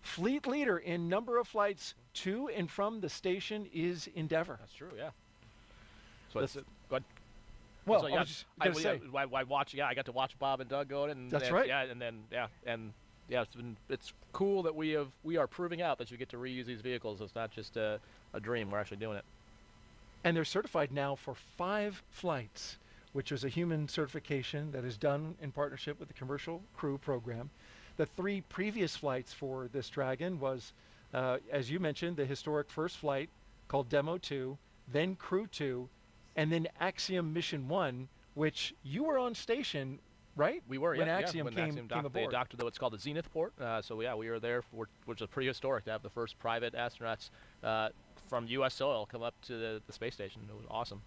fleet leader in number of flights to and from the station is Endeavour. That's true, yeah. So it's, go ahead. Well, so, I was just gonna say. I got to watch Bob and Doug go in, and that's right. Yeah, and then it's cool that we are proving out that you get to reuse these vehicles. It's not just a dream. We're actually doing it. And they're certified now for 5 flights, which is a human certification that is done in partnership with the Commercial Crew program. The 3 previous flights for this Dragon was, as you mentioned, the historic first flight called Demo 2, then Crew 2, and then Axiom Mission 1, which you were on station, right? We were, when yeah. Axiom When came Axiom aboard. They adopted what's called the Zenith port. So yeah, we were there, which is pretty historic to have the first private astronauts from U.S. soil come up to the space station. It was awesome.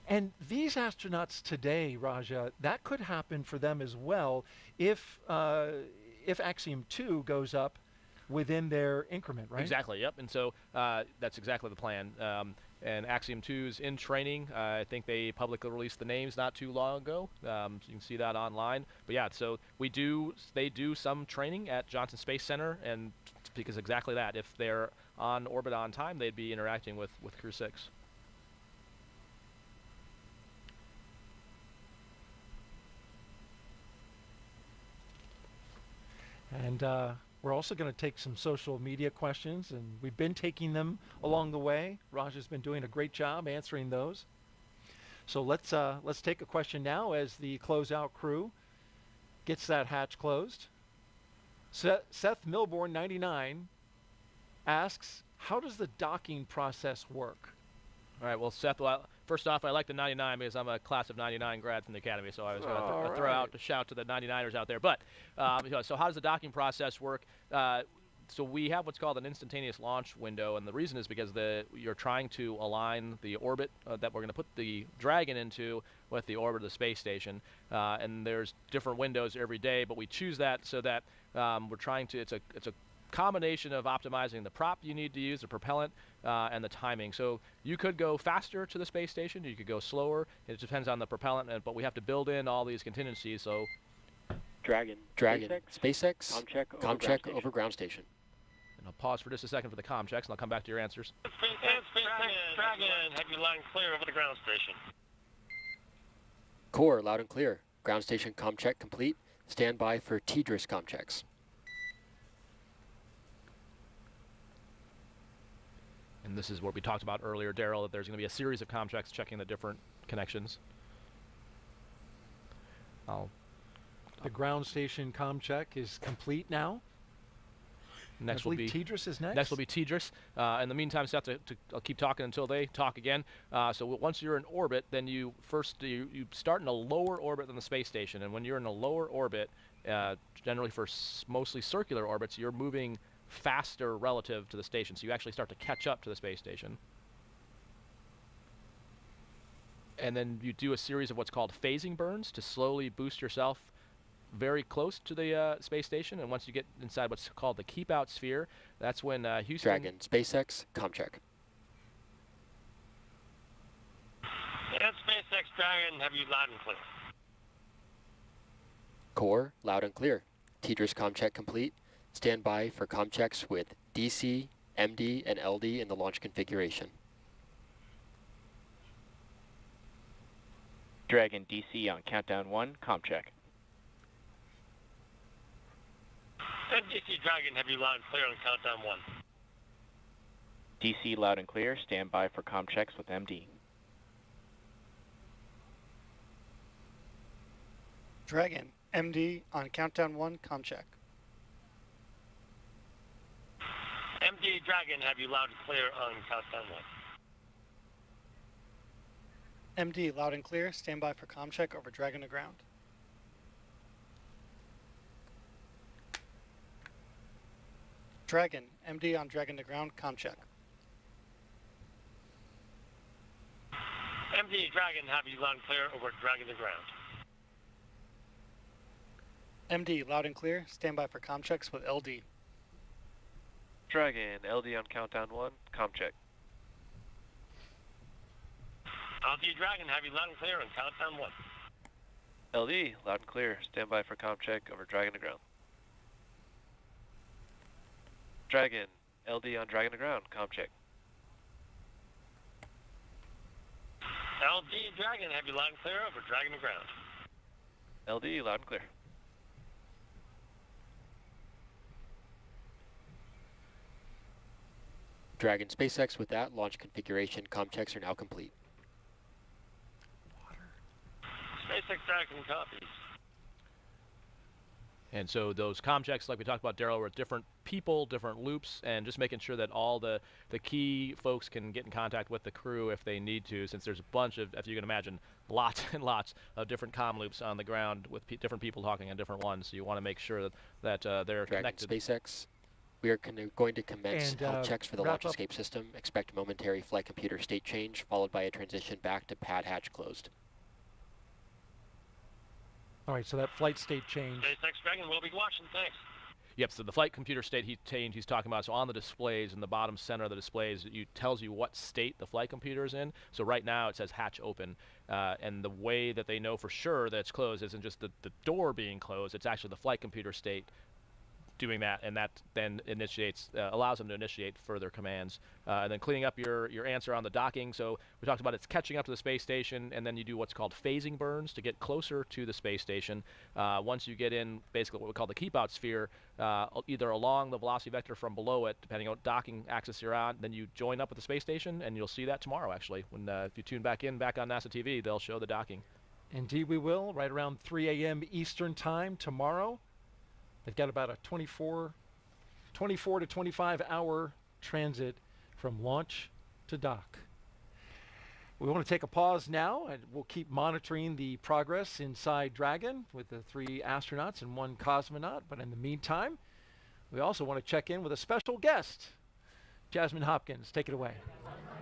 And these astronauts today, Raja, that could happen for them as well if Axiom 2 goes up within their increment, right? Exactly, yep. And so that's exactly the plan. And Axiom 2's in training. I think they publicly released the names not too long ago. So you can see that online. But yeah, so they do some training at Johnson Space Center, and because exactly that, if they're on orbit on time, they'd be interacting with Crew-6. And we're also going to take some social media questions, and we've been taking them along the way. Raja's been doing a great job answering those. So let's take a question now as the closeout crew gets that hatch closed. Seth Milborn, 99, asks, how does the docking process work? All right, well, Seth, first off, I like the 99 because I'm a class of 99 grad from the Academy, so I was going to throw out a shout to the 99ers out there. But, so how does the docking process work? So we have what's called an instantaneous launch window, and the reason is because you're trying to align the orbit that we're going to put the Dragon into with the orbit of the space station. And there's different windows every day, but we choose that so that we're trying to, it's a combination of optimizing the prop you need to use, the propellant, and the timing. So you could go faster to the space station, you could go slower. It depends on the propellant, but we have to build in all these contingencies. So Dragon, SpaceX, com check over ground station. And I'll pause for just a second for the comm checks, and I'll come back to your answers. SpaceX Dragon, have you line clear over the ground station? Core, loud and clear. Ground station comm check complete. Stand by for TDRS comm checks. And this is what we talked about earlier, Daryl, that there's going to be a series of comm checks checking the different connections. The ground station comm check is complete now. Next will be TDRS is next. Next will be TDRS. In the meantime, so I'll keep talking until they talk again. So once you're in orbit, then you start in a lower orbit than the space station. And when you're in a lower orbit, generally for mostly circular orbits, you're moving faster relative to the station. So you actually start to catch up to the space station. And then you do a series of what's called phasing burns to slowly boost yourself very close to the space station, and once you get inside what's called the keep out sphere, that's when Houston... Dragon, SpaceX, comm check. And SpaceX Dragon, have you loud and clear? Core, loud and clear. TDRS comm check complete. Stand by for comm checks with DC, MD, and LD in the launch configuration. Dragon DC on countdown 1, comm check. And DC Dragon, have you loud and clear on countdown 1? DC loud and clear, stand by for comm checks with MD. Dragon, MD on countdown 1, comm check. MD Dragon, have you loud and clear on countdown 1? MD loud and clear, stand by for comm check over Dragon to ground. Dragon, MD on Dragon to ground, comm check. MD Dragon, have you loud and clear over Dragon to ground? MD loud and clear, stand by for comm checks with LD. Dragon, LD on countdown 1, comm check. LD Dragon, have you loud and clear on countdown 1? LD, loud and clear, stand by for comm check over Dragon to ground. Dragon, LD on Dragon to ground, comm check. LD Dragon, have you loud and clear over Dragon to ground? LD, loud and clear. Dragon SpaceX, with that, launch configuration comm checks are now complete. SpaceX Dragon copies. And so those comm checks, like we talked about, Daryl, were different people, different loops, and just making sure that all the key folks can get in contact with the crew if they need to, since there's a bunch of, if you can imagine, lots and lots of different comm loops on the ground with different people talking on different ones. So you want to make sure that they're Dragon connected. SpaceX, we are going to commence health checks for the launch up. escape system. Expect momentary flight computer state change, followed by a transition back to pad hatch closed. All right, so that flight state change. SpaceX Dragon will be watching, thanks. Yep, so the flight computer state he's talking about, so on the displays, in the bottom center of the displays, it tells you what state the flight computer is in. So right now it says hatch open, and the way that they know for sure that it's closed isn't just the door being closed, it's actually the flight computer state doing that, and that then allows them to initiate further commands. And then cleaning up your answer on the docking. So we talked about it's catching up to the space station, and then you do what's called phasing burns to get closer to the space station. Once you get in basically what we call the keep out sphere, either along the velocity vector from below it, depending on what docking axis you're on, then you join up with the space station, and you'll see that tomorrow actually. When if you tune back on NASA TV, they'll show the docking. Indeed we will, right around 3 a.m. Eastern time tomorrow. They've got about a 24 to 25 hour transit from launch to dock. We want to take a pause now, and we'll keep monitoring the progress inside Dragon with the 3 astronauts and 1 cosmonaut. But in the meantime, we also want to check in with a special guest. Jasmine Hopkins, take it away.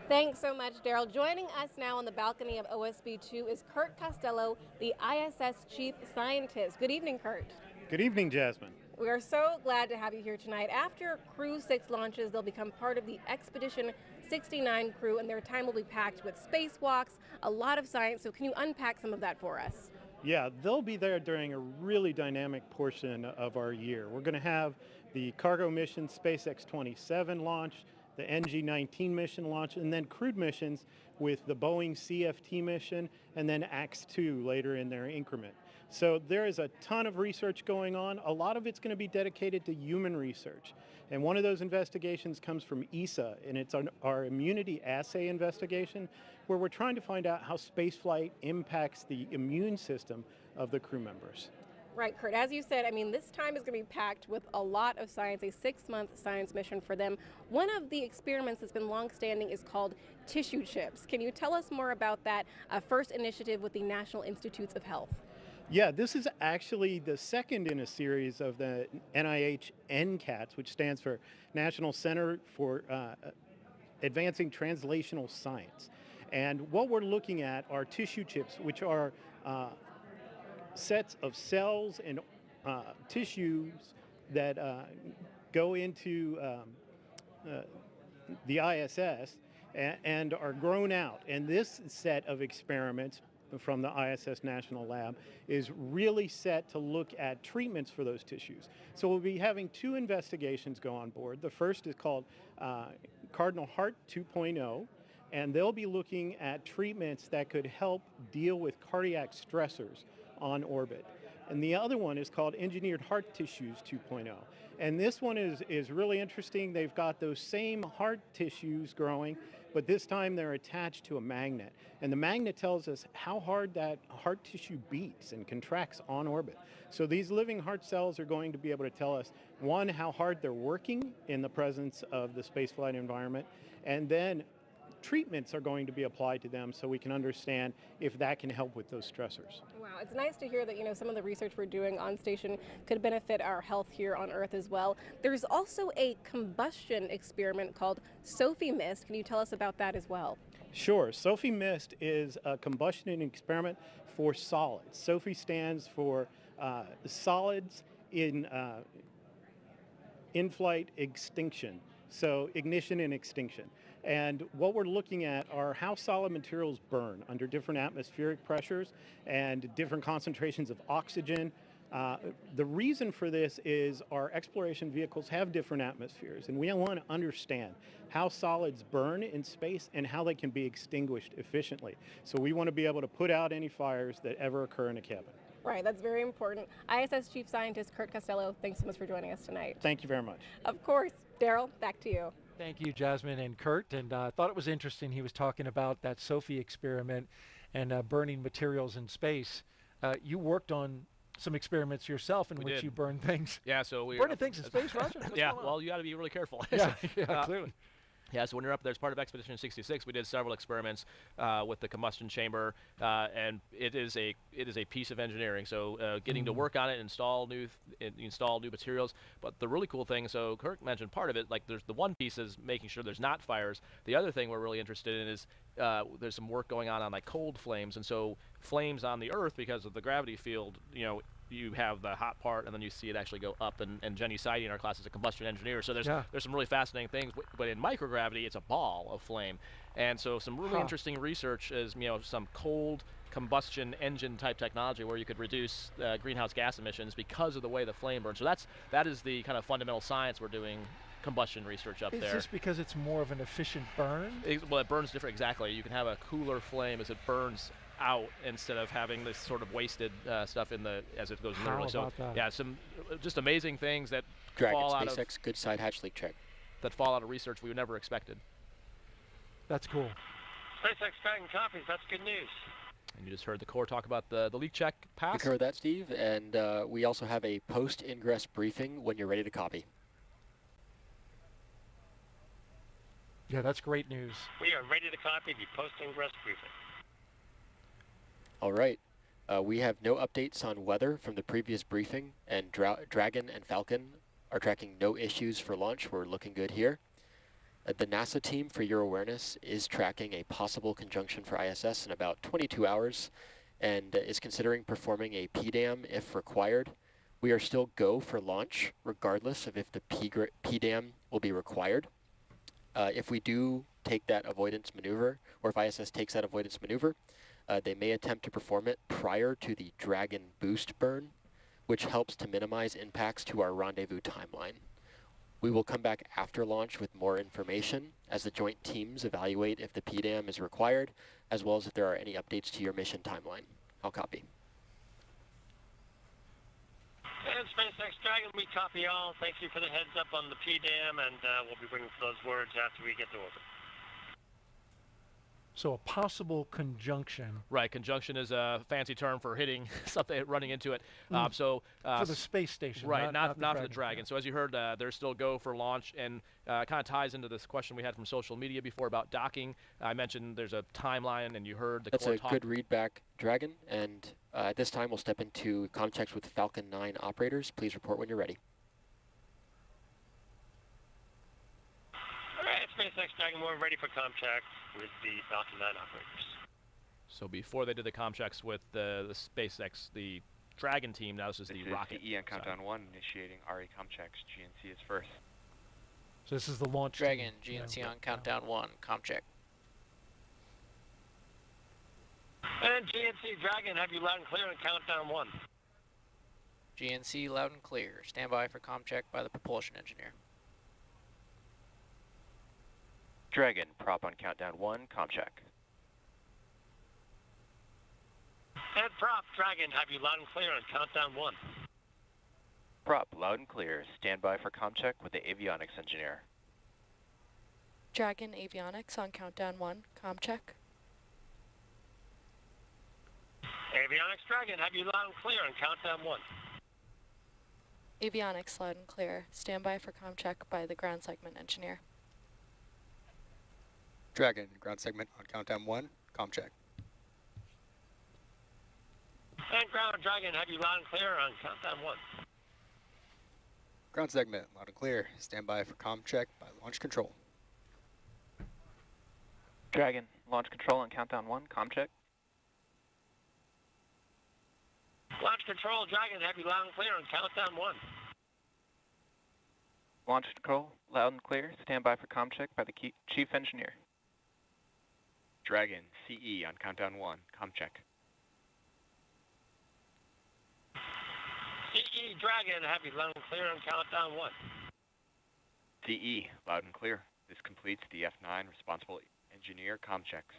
Thanks so much, Daryl. Joining us now on the balcony of OSB-2 is Kurt Costello, the ISS Chief Scientist. Good evening, Kurt. Good evening, Jasmine. We are so glad to have you here tonight. After Crew-6 launches, they'll become part of the Expedition 69 crew, and their time will be packed with spacewalks, a lot of science. So can you unpack some of that for us? Yeah, they'll be there during a really dynamic portion of our year. We're going to have the cargo mission SpaceX 27 launch, the NG-19 mission launch, and then crewed missions with the Boeing CFT mission and then AX-2 later in their increment. So there is a ton of research going on. A lot of it's going to be dedicated to human research. And one of those investigations comes from ESA, and it's our immunity assay investigation, where we're trying to find out how spaceflight impacts the immune system of the crew members. Right, Kurt. As you said, I mean, this time is going to be packed with a lot of science, a 6-month science mission for them. One of the experiments that's been long-standing is called tissue chips. Can you tell us more about that first initiative with the National Institutes of Health? Yeah, this is actually the second in a series of the NIH NCATS, which stands for National Center for Advancing Translational Science. And what we're looking at are tissue chips, which are sets of cells and tissues that go into the ISS and are grown out. And this set of experiments from the ISS National Lab is really set to look at treatments for those tissues. So we'll be having 2 investigations go on board. The first is called Cardinal Heart 2.0, and they'll be looking at treatments that could help deal with cardiac stressors on orbit. And the other one is called Engineered Heart Tissues 2.0. And this one is really interesting. They've got those same heart tissues growing, but this time they're attached to a magnet. And the magnet tells us how hard that heart tissue beats and contracts on orbit. So these living heart cells are going to be able to tell us, one, how hard they're working in the presence of the spaceflight environment, and then treatments are going to be applied to them so we can understand if that can help with those stressors. Wow, it's nice to hear that, you know, some of the research we're doing on station could benefit our health here on Earth as well. There's also a combustion experiment called SOFIE Mist. Can you tell us about that as well? Sure. SOFIE Mist is a combustion experiment for solids. SOFIE stands for solids in flight extinction. So ignition and extinction. And what we're looking at are how solid materials burn under different atmospheric pressures and different concentrations of oxygen. The reason for this is our exploration vehicles have different atmospheres, and we want to understand how solids burn in space and how they can be extinguished efficiently. So we want to be able to put out any fires that ever occur in a cabin. Right, that's very important. ISS Chief Scientist Kurt Costello, thanks so much for joining us tonight. Thank you very much. Of course. Daryl, back to you. Thank you, Jasmine and Kurt. And I thought it was interesting he was talking about that SOFIE experiment and burning materials in space. You worked on some experiments yourself in which you burn things. Yeah, so we burning things in space, Roger? Yeah, well, you got to be really careful. Yeah, clearly. Yeah, so when you're up there as part of Expedition 66, we did several experiments with the combustion chamber, and it is a piece of engineering. So getting to work on it, install new materials. But the really cool thing, so Kirk mentioned part of it, like there's the one piece is making sure there's not fires. The other thing we're really interested in is there's some work going on like cold flames, and so flames on the Earth because of the gravity field, you know. You have the hot part, and then you see it actually go up. And Jenny Seide in our class is a combustion engineer, so there's some really fascinating things. But in microgravity, it's a ball of flame, and so some really interesting research is some cold combustion engine type technology where you could reduce greenhouse gas emissions because of the way the flame burns. So that is the kind of fundamental science we're doing. Combustion research up there. Is this because it's more of an efficient burn? Well, it burns different. Exactly. You can have a cooler flame as it burns out instead of having this sort of wasted stuff as it goes literally. So yeah, some just amazing things that fall out of SpaceX good side hatch leak check. That fall out of research we never expected. That's cool. SpaceX Dragon copies. That's good news. And you just heard the Corps talk about the leak check pass. We covered that, Steve, and we also have a post-ingress briefing when you're ready to copy. Yeah, that's great news. We are ready to copy the post-ingress briefing. All right. We have no updates on weather from the previous briefing, and Dragon and Falcon are tracking no issues for launch. We're looking good here. The NASA team, for your awareness, is tracking a possible conjunction for ISS in about 22 hours and is considering performing a PDAM if required. We are still go for launch, regardless of if the PDAM will be required. If we do take that avoidance maneuver, or if ISS takes that avoidance maneuver, They may attempt to perform it prior to the Dragon boost burn, which helps to minimize impacts to our rendezvous timeline. We will come back after launch with more information as the joint teams evaluate if the PDAM is required, as well as if there are any updates to your mission timeline. I'll copy. And SpaceX Dragon, we copy all. Thank you for the heads up on the PDAM, and we'll be bringing those words after we get to orbit. So a possible conjunction. Right, conjunction is a fancy term for hitting something, running into it. For the space station, right? not For the Dragon. So as you heard, there's still go for launch, and kind of ties into this question we had from social media before about docking. I mentioned there's a timeline, and you heard the That's core a good read back, Dragon. And at this time, we'll step into comm checks with Falcon 9 operators. Please report when you're ready. All right, SpaceX Dragon, we're ready for comm checks with the Falcon 9 operators. So before they did the comm checks with the SpaceX, the Dragon team, now this is the rocket. CE on countdown 1, initiating RE comm checks. GNC is first. So this is the launch Dragon, team. GNC on countdown 1, comm check. And GNC Dragon, have you loud and clear on countdown 1. GNC loud and clear. Stand by for comm check by the propulsion engineer. Dragon, prop on countdown 1, comm check. And prop, Dragon, have you loud and clear on countdown 1. Prop, loud and clear. Stand by for comm check with the avionics engineer. Dragon avionics on countdown 1, comm check. Avionics Dragon, have you loud and clear on countdown 1. Avionics loud and clear. Stand by for comm check by the ground segment engineer. Dragon, ground segment on countdown 1, comm check. And ground Dragon, have you loud and clear on countdown 1. Ground segment, loud and clear. Stand by for comm check by launch control. Dragon, launch control on countdown 1, comm check. Launch control Dragon, have you loud and clear on countdown 1. Launch control, loud and clear. Stand by for comm check by the chief engineer. Dragon, CE on countdown 1, comm check. CE Dragon, have you loud and clear on countdown 1. CE, loud and clear. This completes the F9 responsible engineer comm checks.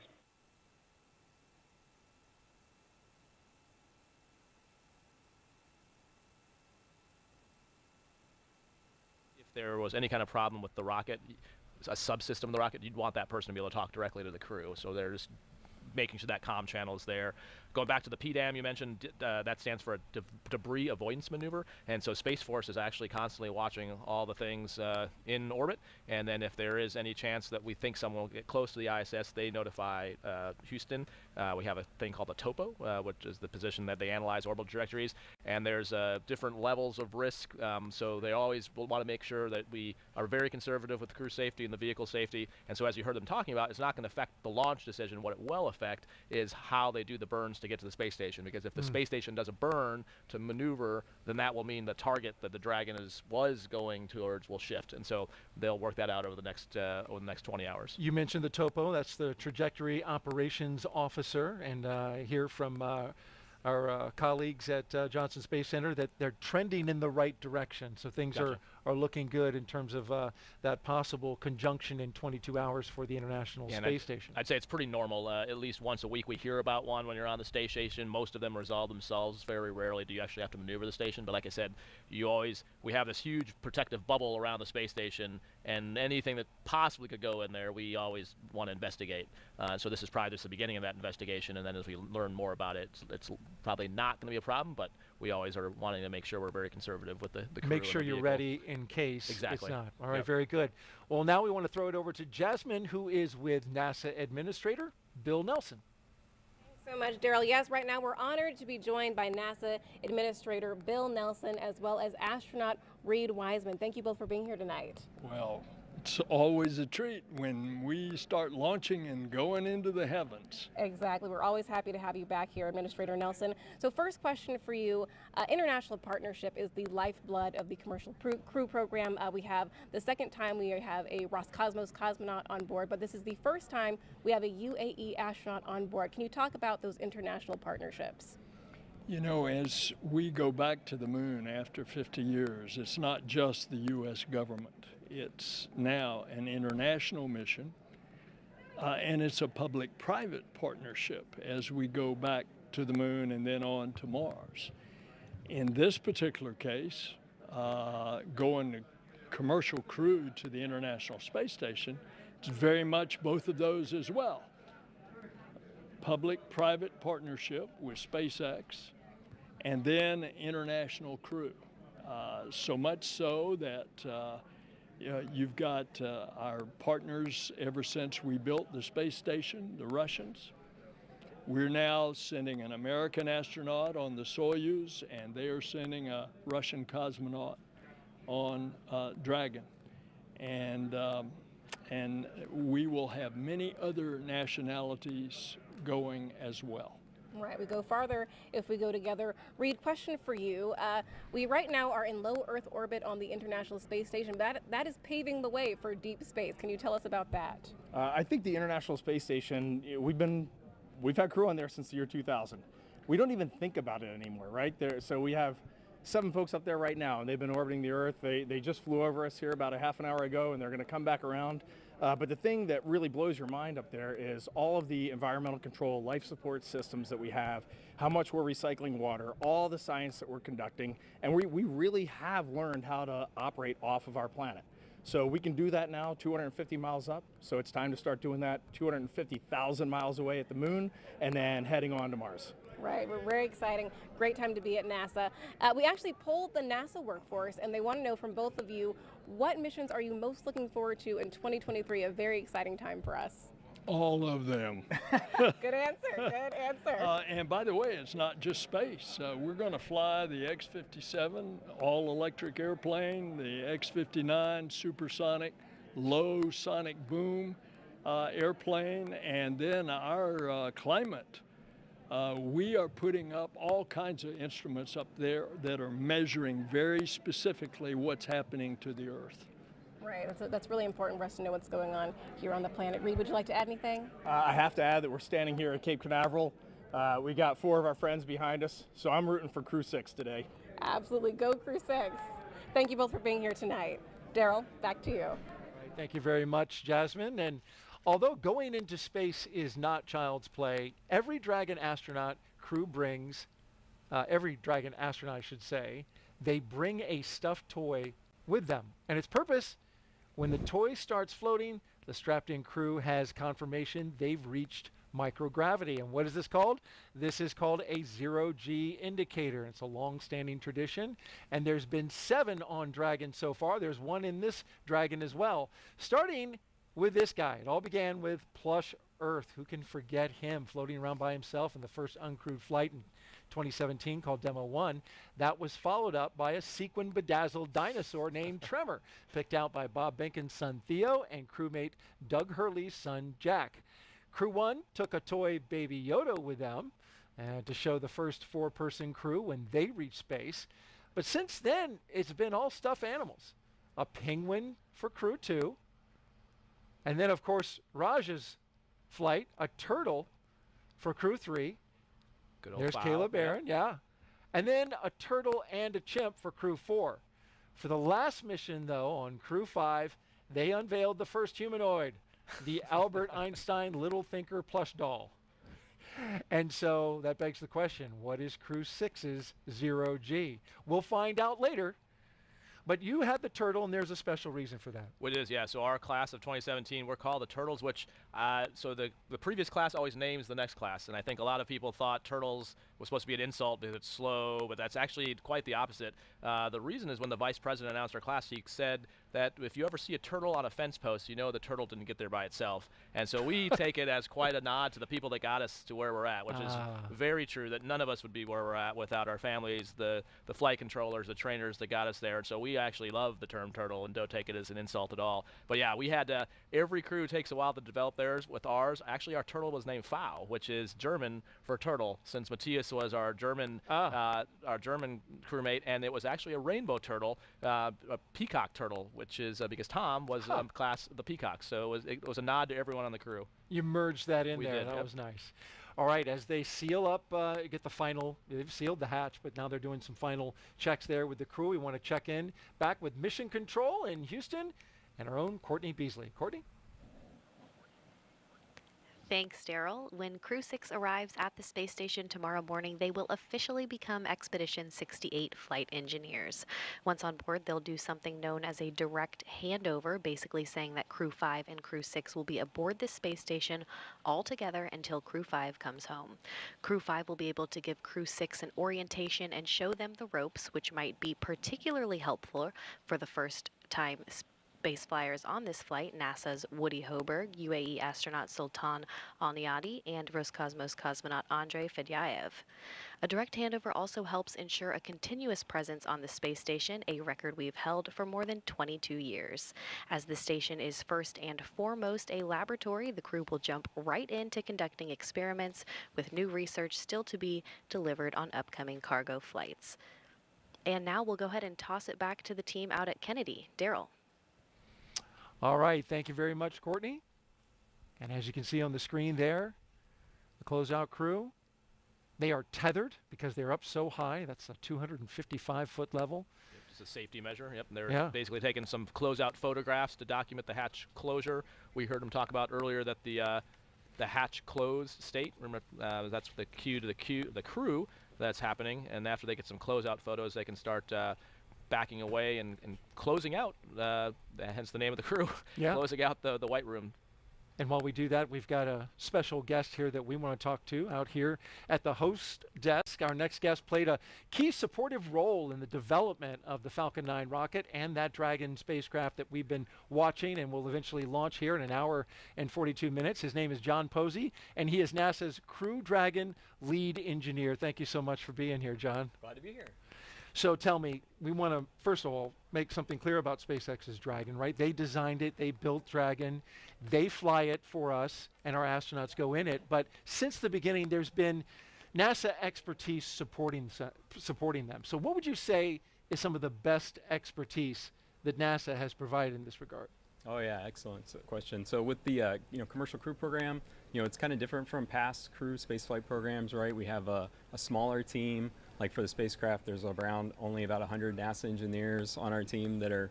If there was any kind of problem with the rocket, a subsystem of the rocket, you'd want that person to be able to talk directly to the crew. So there's making sure that comm channel is there. Going back to the PDAM you mentioned, that stands for a debris avoidance maneuver, and so Space Force is actually constantly watching all the things in orbit, and then if there is any chance that we think someone will get close to the ISS, they notify Houston. We have a thing called the topo, which is the position that they analyze orbital trajectories, and there's different levels of risk, so they always will want to make sure that we are very conservative with the crew safety and the vehicle safety, and so as you heard them talking about, it's not going to affect the launch decision. What it will affect is how they do the burns to get to the space station, because if the space station does a burn to maneuver, then that will mean the target that the Dragon was going towards will shift, and so they'll work that out over the next 20 hours. You mentioned the topo. That's the Trajectory Operations Officer, and hear from our colleagues at Johnson Space Center that they're trending in the right direction. So things Gotcha. are looking good in terms of that possible conjunction in 22 hours for the International Space Station. I'd say it's pretty normal. At least once a week we hear about one when you're on the space station. Most of them resolve themselves. Very rarely do you actually have to maneuver the station. But like I said, we have this huge protective bubble around the space station, and anything that possibly could go in there, we always want to investigate. So this is probably just the beginning of that investigation, and then as we learn more about it, it's probably not going to be a problem, but we always are wanting to make sure we're very conservative with the crew. Make sure and the you're vehicle. ready in case Exactly. it's not. All right, Yep. very good. Well, now we want to throw it over to Jasmine, who is with NASA Administrator Bill Nelson. Thanks so much, Daryl. Yes, right now we're honored to be joined by NASA Administrator Bill Nelson as well as astronaut Reed Wiseman. Thank you both for being here tonight. Well, it's always a treat when we start launching and going into the heavens. Exactly. We're always happy to have you back here, Administrator Nelson. So first question for you, international partnership is the lifeblood of the commercial crew program. We have the second time we have a Roscosmos cosmonaut on board, but this is the first time we have a UAE astronaut on board. Can you talk about those international partnerships? You know, as we go back to the moon after 50 years, it's not just the U.S. government. It's now an international mission, and it's a public-private partnership as we go back to the moon and then on to Mars. In this particular case, going to commercial crew to the International Space Station, it's very much both of those as well. Public-private partnership with SpaceX, and then international crew. So much so that you've got our partners ever since we built the space station, the Russians. We're now sending an American astronaut on the Soyuz, and they are sending a Russian cosmonaut on Dragon. And we will have many other nationalities going as well. Right, we go farther if we go together. Reed, question for you. We right now are in low Earth orbit on the International Space Station. That is paving the way for deep space. Can you tell us about that? I think the International Space Station, we've had crew on there since the year 2000. We don't even think about it anymore, right? So we have 7 folks up there right now, and they've been orbiting the Earth. They just flew over us here about a half an hour ago, and they're going to come back around. But the thing that really blows your mind up there is all of the environmental control, life support systems that we have, how much we're recycling water, all the science that we're conducting, and we really have learned how to operate off of our planet. So we can do that now 250 miles up, so it's time to start doing that 250,000 miles away at the moon and then heading on to Mars. Right, we're very exciting. Great time to be at NASA. We actually polled the NASA workforce, and they want to know from both of you, what missions are you most looking forward to in 2023? A very exciting time for us. All of them. Good answer, good answer. And by the way, it's not just space. We're going to fly the X-57 all-electric airplane, the X-59 supersonic, low sonic boom airplane, and then our climate. We are putting up all kinds of instruments up there that are measuring very specifically what's happening to the Earth. Right, that's really important for us to know what's going on here on the planet. Reed, would you like to add anything? I have to add that we're standing here at Cape Canaveral. We got 4 of our friends behind us, so I'm rooting for Crew-6 today. Absolutely, go Crew-6. Thank you both for being here tonight. Daryl, back to you. All right, thank you very much, Jasmine. And although going into space is not child's play, every Dragon astronaut crew brings, every Dragon astronaut I should say, they bring a stuffed toy with them. And its purpose, when the toy starts floating, the strapped-in crew has confirmation they've reached microgravity. And what is this called? This is called a zero-G indicator. It's a long-standing tradition, and there's been 7 on Dragon so far. There's 1 in this Dragon as well. Starting with this guy. It all began with Plush Earth. Who can forget him floating around by himself in the first uncrewed flight in 2017 called Demo 1. That was followed up by a sequin bedazzled dinosaur named Tremor, picked out by Bob Benken's son Theo and crewmate Doug Hurley's son Jack. Crew 1 took a toy Baby Yoda with them to show the first 4-person crew when they reached space. But since then, it's been all stuffed animals. A penguin for Crew 2, and then, of course, Raj's flight, a turtle for Crew 3. Good old There's Bob, Caleb Barron, yeah. And then a turtle and a chimp for Crew 4. For the last mission, though, on Crew 5, they unveiled the first humanoid, the Albert Einstein Little Thinker plush doll. And so that begs the question, what is Crew 6's zero-G? We'll find out later. But you had the turtle, and there's a special reason for that. Well, it is, yeah. So our class of 2017, we're called the Turtles, which, so the previous class always names the next class. And I think a lot of people thought Turtles was supposed to be an insult because it's slow, but that's actually quite the opposite. The reason is when the vice president announced our class, he said that if you ever see a turtle on a fence post, you know the turtle didn't get there by itself. And so we take it as quite a nod to the people that got us to where we're at, which is very true, that none of us would be where we're at without our families, the flight controllers, the trainers that got us there. And so we actually love the term turtle and don't take it as an insult at all. But yeah, we had every crew takes a while to develop theirs. With ours, actually our turtle was named Pfau, which is German for turtle, since Matthias was our German crewmate, and it was actually a rainbow turtle, a peacock turtle, which is because Tom was class the peacock. So it was a nod to everyone on the crew. You merged that in We there. did, That yep. was nice. All right, as they seal up, get the final, they've sealed the hatch, but now they're doing some final checks there with the crew. We want to check in back with Mission Control in Houston and our own Courtney Beasley. Courtney? Thanks, Daryl. When Crew-6 arrives at the space station tomorrow morning, they will officially become Expedition 68 flight engineers. Once on board, they'll do something known as a direct handover, basically saying that Crew-5 and Crew-6 will be aboard the space station all together until Crew-5 comes home. Crew-5 will be able to give Crew-6 an orientation and show them the ropes, which might be particularly helpful for the first time space flyers on this flight, NASA's Warren Hoburg, UAE astronaut Sultan Al Neyadi, and Roscosmos cosmonaut Andrey Fediaev. A direct handover also helps ensure a continuous presence on the space station, a record we've held for more than 22 years. As the station is first and foremost a laboratory, the crew will jump right into conducting experiments, with new research still to be delivered on upcoming cargo flights. And now we'll go ahead and toss it back to the team out at Kennedy. Daryl. All right, thank you very much, Courtney. And as you can see on the screen there, the closeout crew, they are tethered because they're up so high. That's a 255-foot level. It's a safety measure. Yep, they're basically taking some closeout photographs to document the hatch closure. We heard them talk about earlier that the hatch closed state. Remember, that's the cue to the crew that's happening. And after they get some closeout photos, they can start backing away and closing out, hence the name of the crew, closing out the white room. And while we do that, we've got a special guest here that we want to talk to out here at the host desk. Our next guest played a key supportive role in the development of the Falcon 9 rocket and that Dragon spacecraft that we've been watching and will eventually launch here in an hour and 42 minutes. His name is John Posey, and he is NASA's Crew Dragon lead engineer. Thank you so much for being here, John. Glad to be here. So tell me, we want to, first of all, make something clear about SpaceX's Dragon, right? They designed it, they built Dragon, they fly it for us, and our astronauts go in it. But since the beginning, there's been NASA expertise supporting them. So what would you say is some of the best expertise that NASA has provided in this regard? Oh yeah, excellent question. So with the commercial crew program, it's kind of different from past crew spaceflight programs, right? We have a smaller team. Like for the spacecraft, there's around only about 100 NASA engineers on our team that are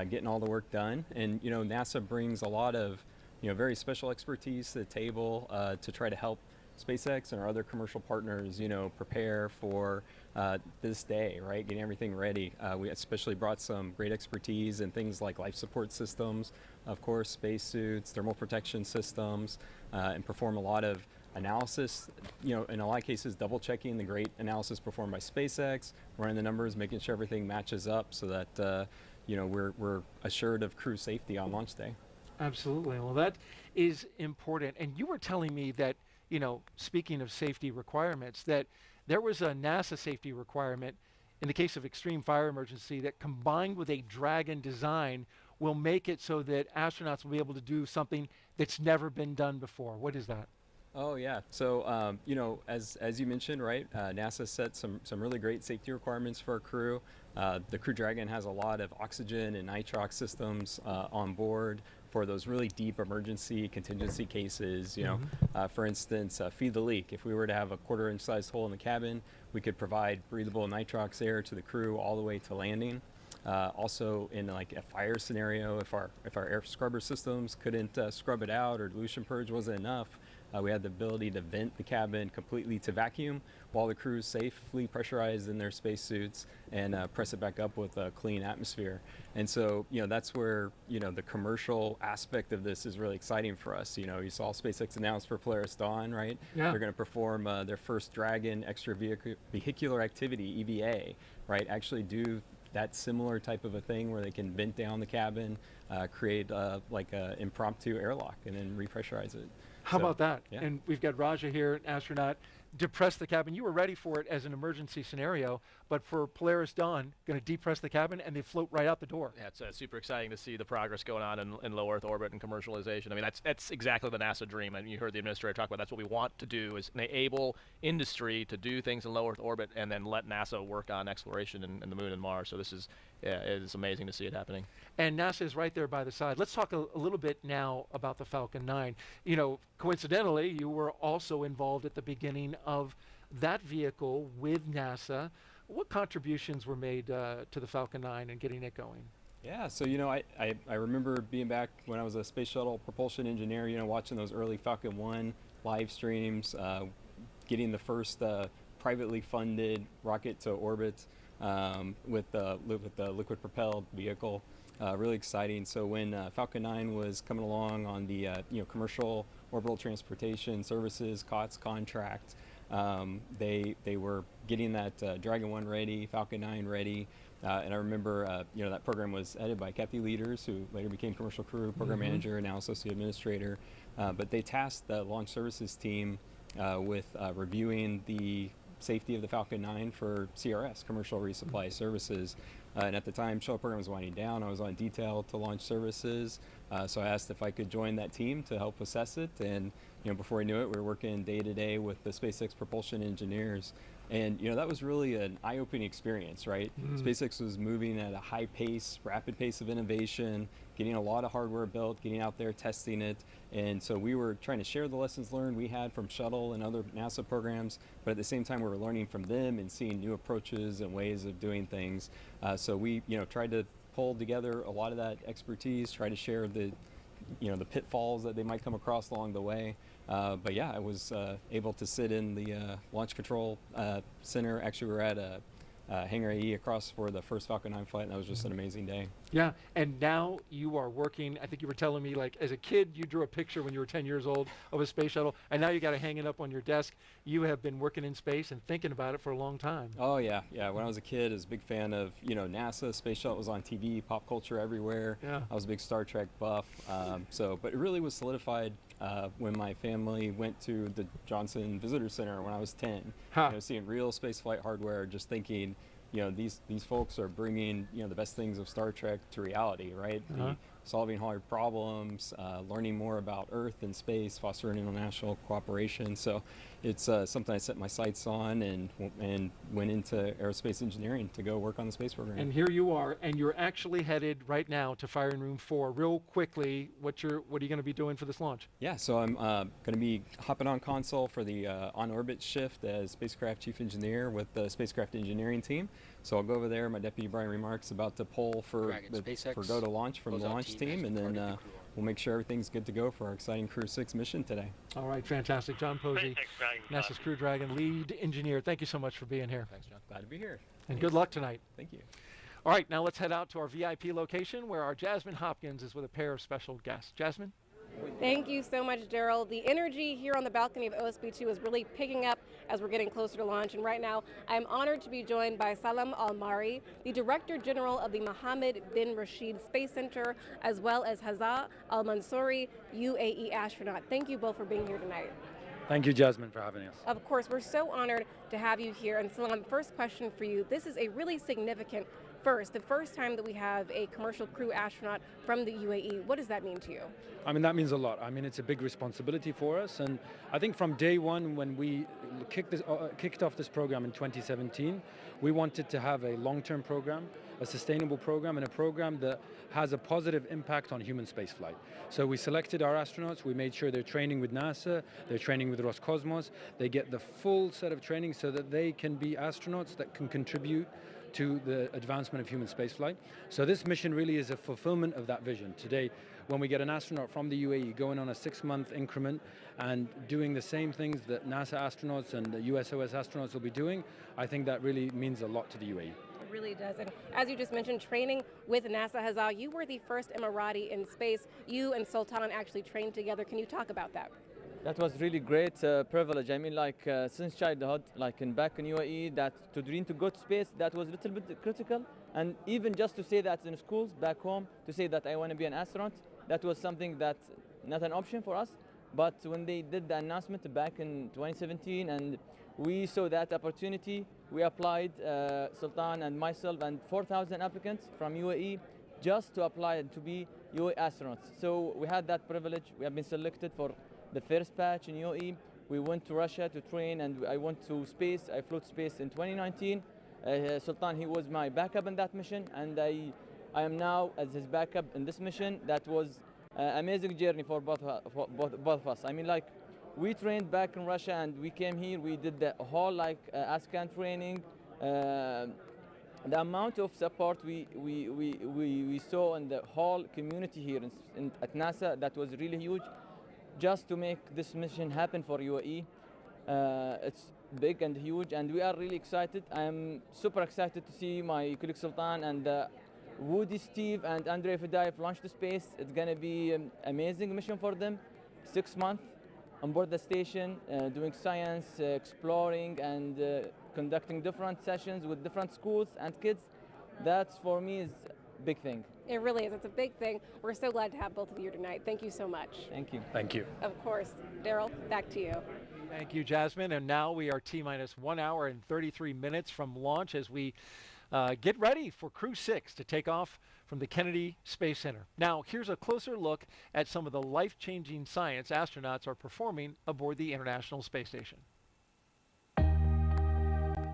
getting all the work done. And NASA brings a lot of very special expertise to the table to try to help SpaceX and our other commercial partners prepare for this day, right? Getting everything ready. We especially brought some great expertise in things like life support systems, of course, spacesuits, thermal protection systems, and perform a lot of analysis, in a lot of cases double checking the great analysis performed by SpaceX, running the numbers, making sure everything matches up so that we're assured of crew safety on launch day. Absolutely. Well, that is important. And you were telling me that, speaking of safety requirements, that there was a NASA safety requirement in the case of extreme fire emergency that combined with a Dragon design will make it so that astronauts will be able to do something that's never been done before. What is that? Oh yeah, so as you mentioned, right? NASA set some really great safety requirements for our crew. The Crew Dragon has a lot of oxygen and nitrox systems on board for those really deep emergency contingency cases. For instance, feed the leak. If we were to have a 1/4-inch sized hole in the cabin, we could provide breathable nitrox air to the crew all the way to landing. Also, in like a fire scenario, if our air scrubber systems couldn't scrub it out or dilution purge wasn't enough, We had the ability to vent the cabin completely to vacuum while the crew safely pressurized in their spacesuits and press it back up with a clean atmosphere. And so, that's where, the commercial aspect of this is really exciting for us. You saw SpaceX announce for Polaris Dawn, right? Yeah. They're going to perform their first Dragon extravehicular activity, EVA, right? Actually do that similar type of a thing where they can vent down the cabin, create like an impromptu airlock, and then repressurize it. How about that? Yeah. And we've got Raja here, an astronaut, depress the cabin. You were ready for it as an emergency scenario, but for Polaris Dawn, going to depress the cabin and they float right out the door. Yeah, it's super exciting to see the progress going on in low Earth orbit and commercialization. I mean, that's exactly the NASA dream. And you heard the administrator talk about that's what we want to do, is enable industry to do things in low Earth orbit and then let NASA work on exploration in the Moon and Mars. So this is, it's amazing to see it happening. And NASA is right there by the side. Let's talk a little bit now about the Falcon 9. Coincidentally, you were also involved at the beginning of that vehicle with NASA. What contributions were made to the Falcon 9 and getting it going? Yeah, so I remember being back when I was a space shuttle propulsion engineer, watching those early Falcon 1 live streams, getting the first privately funded rocket to orbit with the liquid propelled vehicle. Really exciting. So when Falcon 9 was coming along on the commercial orbital transportation services COTS contract, they were getting that Dragon 1 ready, Falcon 9 ready, and I remember that program was headed by Kathy Leaders, who later became commercial crew program manager, now associate administrator. But they tasked the launch services team with reviewing the safety of the Falcon 9 for CRS, commercial resupply services. And at the time, shuttle program was winding down. I was on detail to launch services, so I asked if I could join that team to help assess it. And before I knew it, we were working day to day with the SpaceX propulsion engineers. And that was really an eye-opening experience, right? SpaceX was moving at a high pace, rapid pace of innovation, getting a lot of hardware built, getting out there, testing it. And so we were trying to share the lessons learned we had from shuttle and other NASA programs, but at the same time we were learning from them and seeing new approaches and ways of doing things. So we tried to pull together a lot of that expertise, try to share the pitfalls that they might come across along the way. But yeah, I was able to sit in the launch control center. Actually, we were at Hangar AE across for the first Falcon 9 flight, and that was just an amazing day. Yeah, and now you are working, I think you were telling me, like, as a kid, you drew a picture when you were 10 years old of a space shuttle, and now you got to hang it up on your desk. You have been working in space and thinking about it for a long time. Oh, yeah. When I was a kid, I was a big fan of, NASA. Space shuttle was on TV, pop culture everywhere. Yeah. I was a big Star Trek buff. But it really was solidified when my family went to the Johnson Visitor Center when I was 10. Seeing real spaceflight hardware, just thinking, these folks are bringing, the best things of Star Trek to reality, right? Solving hard problems, learning more about Earth and space, fostering international cooperation. So it's something I set my sights on and went into aerospace engineering to go work on the space program. And here you are, and you're actually headed right now to Firing Room 4. Real quickly, what are you going to be doing for this launch? Yeah, so I'm going to be hopping on console for the on-orbit shift as spacecraft chief engineer with the spacecraft engineering team. So I'll go over there. My deputy Brian Remark's about to pull for go to launch from the launch team, and then we'll make sure everything's good to go for our exciting Crew-6 mission today. All right, fantastic. John Posey, NASA's Crew Dragon lead engineer. Thank you so much for being here. Thanks, John. Glad to be here. And good luck tonight. Thank you. All right, now let's head out to our VIP location where our Jasmine Hopkins is with a pair of special guests. Jasmine? Thank you so much, Daryl. The energy here on the balcony of OSB2 is really picking up as we're getting closer to launch. And right now, I'm honored to be joined by Salam Al-Mari, the Director General of the Mohammed bin Rashid Space Center, as well as Hazza Al-Mansouri, UAE astronaut. Thank you both for being here tonight. Thank you, Jasmine, for having us. Of course, we're so honored to have you here. And Salam, first question for you. This is a really significant first, the first time that we have a commercial crew astronaut from the UAE. What does that mean to you? I mean, that means a lot. I mean, it's a big responsibility for us. And I think from day one, when we kicked off this program in 2017, we wanted to have a long-term program, a sustainable program, and a program that has a positive impact on human spaceflight. So we selected our astronauts, we made sure they're training with NASA, they're training with Roscosmos, they get the full set of training so that they can be astronauts that can contribute to the advancement of human spaceflight. So this mission really is a fulfillment of that vision. Today, when we get an astronaut from the UAE going on a 6-month increment and doing the same things that NASA astronauts and the USOS astronauts will be doing, I think that really means a lot to the UAE. It really does. And as you just mentioned, training with NASA, Hazal, you were the first Emirati in space. You and Sultan actually trained together. Can you talk about that? That was really great privilege. I mean, like since childhood, like back in UAE, that to dream to go to space, that was a little bit critical. And even just to say that in schools back home, to say that I want to be an astronaut, that was something that not an option for us. But when they did the announcement back in 2017 and we saw that opportunity, we applied, Sultan and myself and 4,000 applicants from UAE just to apply to be UAE astronauts. So we had that privilege. We have been selected for the first batch in UAE. We went to Russia to train and I went to space. I flew to space in 2019. Sultan, he was my backup in that mission, and I am now as his backup in this mission. That was an amazing journey for both of us. I mean, like, we trained back in Russia and we came here, we did the whole like ASCAN training. The amount of support we saw in the whole community here at NASA, that was really huge. Just to make this mission happen for UAE, it's big and huge, and we are really excited. I am super excited to see my colleague Sultan and Woody, Steve, and Andrey Fediaev launch to space. It's going to be an amazing mission for them. 6 months on board the station, doing science, exploring, and conducting different sessions with different schools and kids. That, for me, is a big thing. It really is. It's a big thing. We're so glad to have both of you tonight. Thank you so much. Thank you. Thank you. Of course. Daryl, back to you. Thank you, Jasmine. And now we are T-minus 1 hour and 33 minutes from launch as we get ready for Crew-6 to take off from the Kennedy Space Center. Now, here's a closer look at some of the life-changing science astronauts are performing aboard the International Space Station.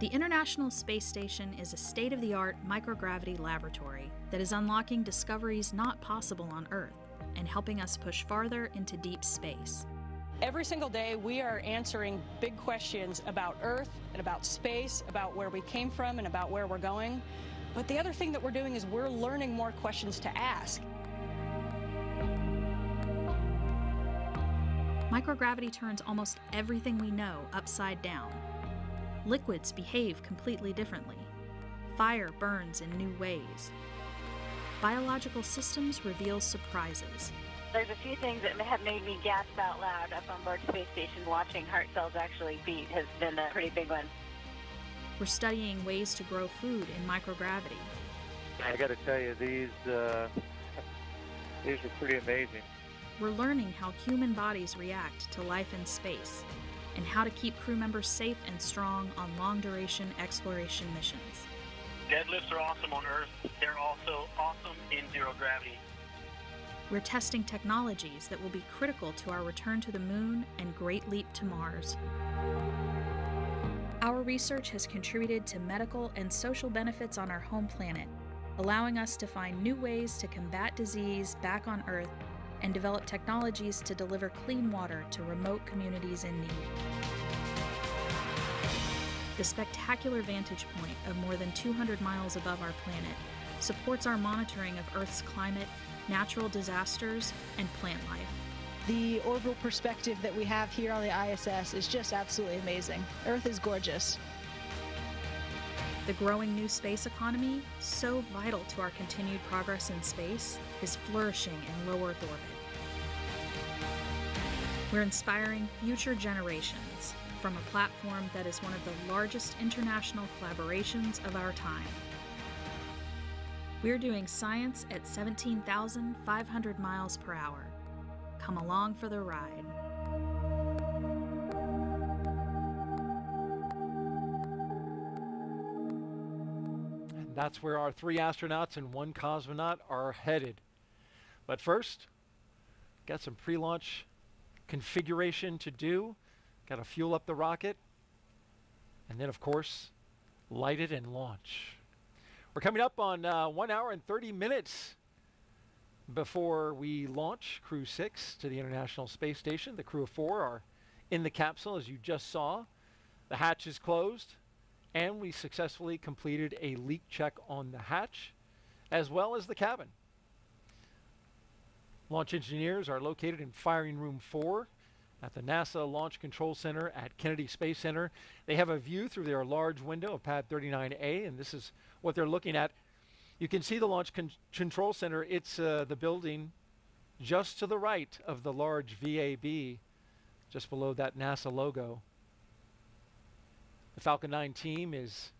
The International Space Station is a state-of-the-art microgravity laboratory that is unlocking discoveries not possible on Earth and helping us push farther into deep space. Every single day, we are answering big questions about Earth and about space, about where we came from and about where we're going. But the other thing that we're doing is we're learning more questions to ask. Microgravity turns almost everything we know upside down. Liquids behave completely differently. Fire burns in new ways. Biological systems reveal surprises. There's a few things that have made me gasp out loud up on board Space Station. Watching heart cells actually beat has been a pretty big one. We're studying ways to grow food in microgravity. I got to tell you, these are pretty amazing. We're learning how human bodies react to life in space and how to keep crew members safe and strong on long-duration exploration missions. Deadlifts are awesome on Earth. They're also awesome in zero gravity. We're testing technologies that will be critical to our return to the moon and great leap to Mars. Our research has contributed to medical and social benefits on our home planet, allowing us to find new ways to combat disease back on Earth and develop technologies to deliver clean water to remote communities in need. The spectacular vantage point of more than 200 miles above our planet supports our monitoring of Earth's climate, natural disasters, and plant life. The orbital perspective that we have here on the ISS is just absolutely amazing. Earth is gorgeous. The growing new space economy, so vital to our continued progress in space, is flourishing in low Earth orbit. We're inspiring future generations from a platform that is one of the largest international collaborations of our time. We're doing science at 17,500 miles per hour. Come along for the ride. And that's where our 3 astronauts and 1 cosmonaut are headed. But first, got some pre-launch configuration to do. Got to fuel up the rocket. And then, of course, light it and launch. We're coming up on 1 hour and 30 minutes before we launch Crew-6 to the International Space Station. The crew of 4 are in the capsule, as you just saw. The hatch is closed, and we successfully completed a leak check on the hatch, as well as the cabin. Launch engineers are located in Firing Room 4 at the NASA Launch Control Center at Kennedy Space Center. They have a view through their large window of Pad 39A, and this is what they're looking at. You can see the Launch Control Center. It's the building just to the right of the large VAB, just below that NASA logo. The Falcon 9 team is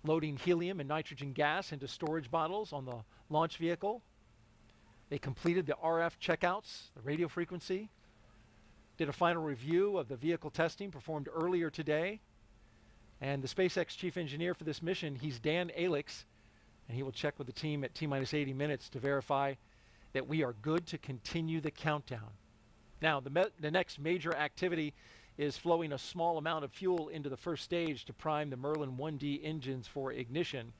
loading helium and nitrogen gas into storage bottles on the launch vehicle. They completed the RF checkouts, the radio frequency, did a final review of the vehicle testing performed earlier today. And the SpaceX chief engineer for this mission, he's Dan Alix, and he will check with the team at T-minus 80 minutes to verify that we are good to continue the countdown. Now, the next major activity is flowing a small amount of fuel into the first stage to prime the Merlin 1D engines for ignition.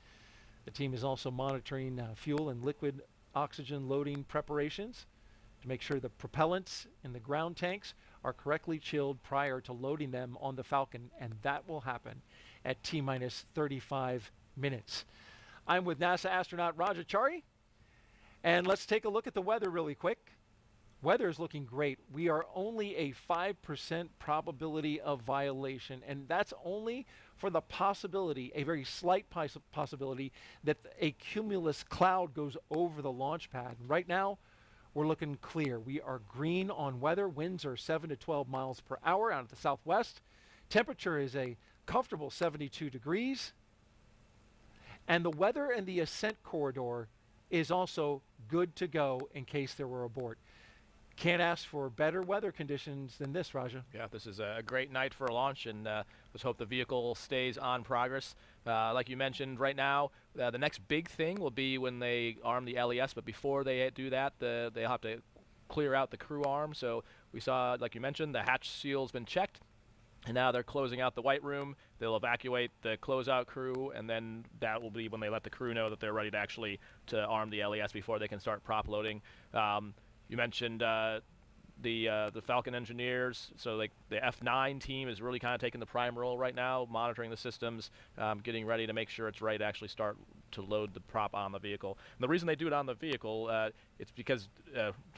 The team is also monitoring fuel and liquid oxygen loading preparations to make sure the propellants in the ground tanks are correctly chilled prior to loading them on the Falcon, and that will happen at T-minus 35 minutes. I'm with NASA astronaut Raja Chari, and let's take a look at the weather really quick. Weather is looking great. We are only a 5% probability of violation, and that's only for the possibility, a very slight possibility, that a cumulus cloud goes over the launch pad. Right now, we're looking clear. We are green on weather. Winds are 7 to 12 miles per hour out of the southwest. Temperature is a comfortable 72 degrees. And the weather and the ascent corridor is also good to go in case there were abort. Can't ask for better weather conditions than this, Raja. Yeah, this is a great night for a launch, and let's hope the vehicle stays on progress. Like you mentioned, right now, the next big thing will be when they arm the LES, but before they do that, they'll have to clear out the crew arm. So we saw, like you mentioned, the hatch seal's been checked, and now they're closing out the white room. They'll evacuate the closeout crew, and then that will be when they let the crew know that they're ready to actually arm the LES before they can start prop loading. You mentioned the Falcon engineers, so like the F9 team is really kind of taking the prime role right now, monitoring the systems, getting ready to make sure it's ready to actually start to load the prop on the vehicle. And the reason they do it on the vehicle, it's because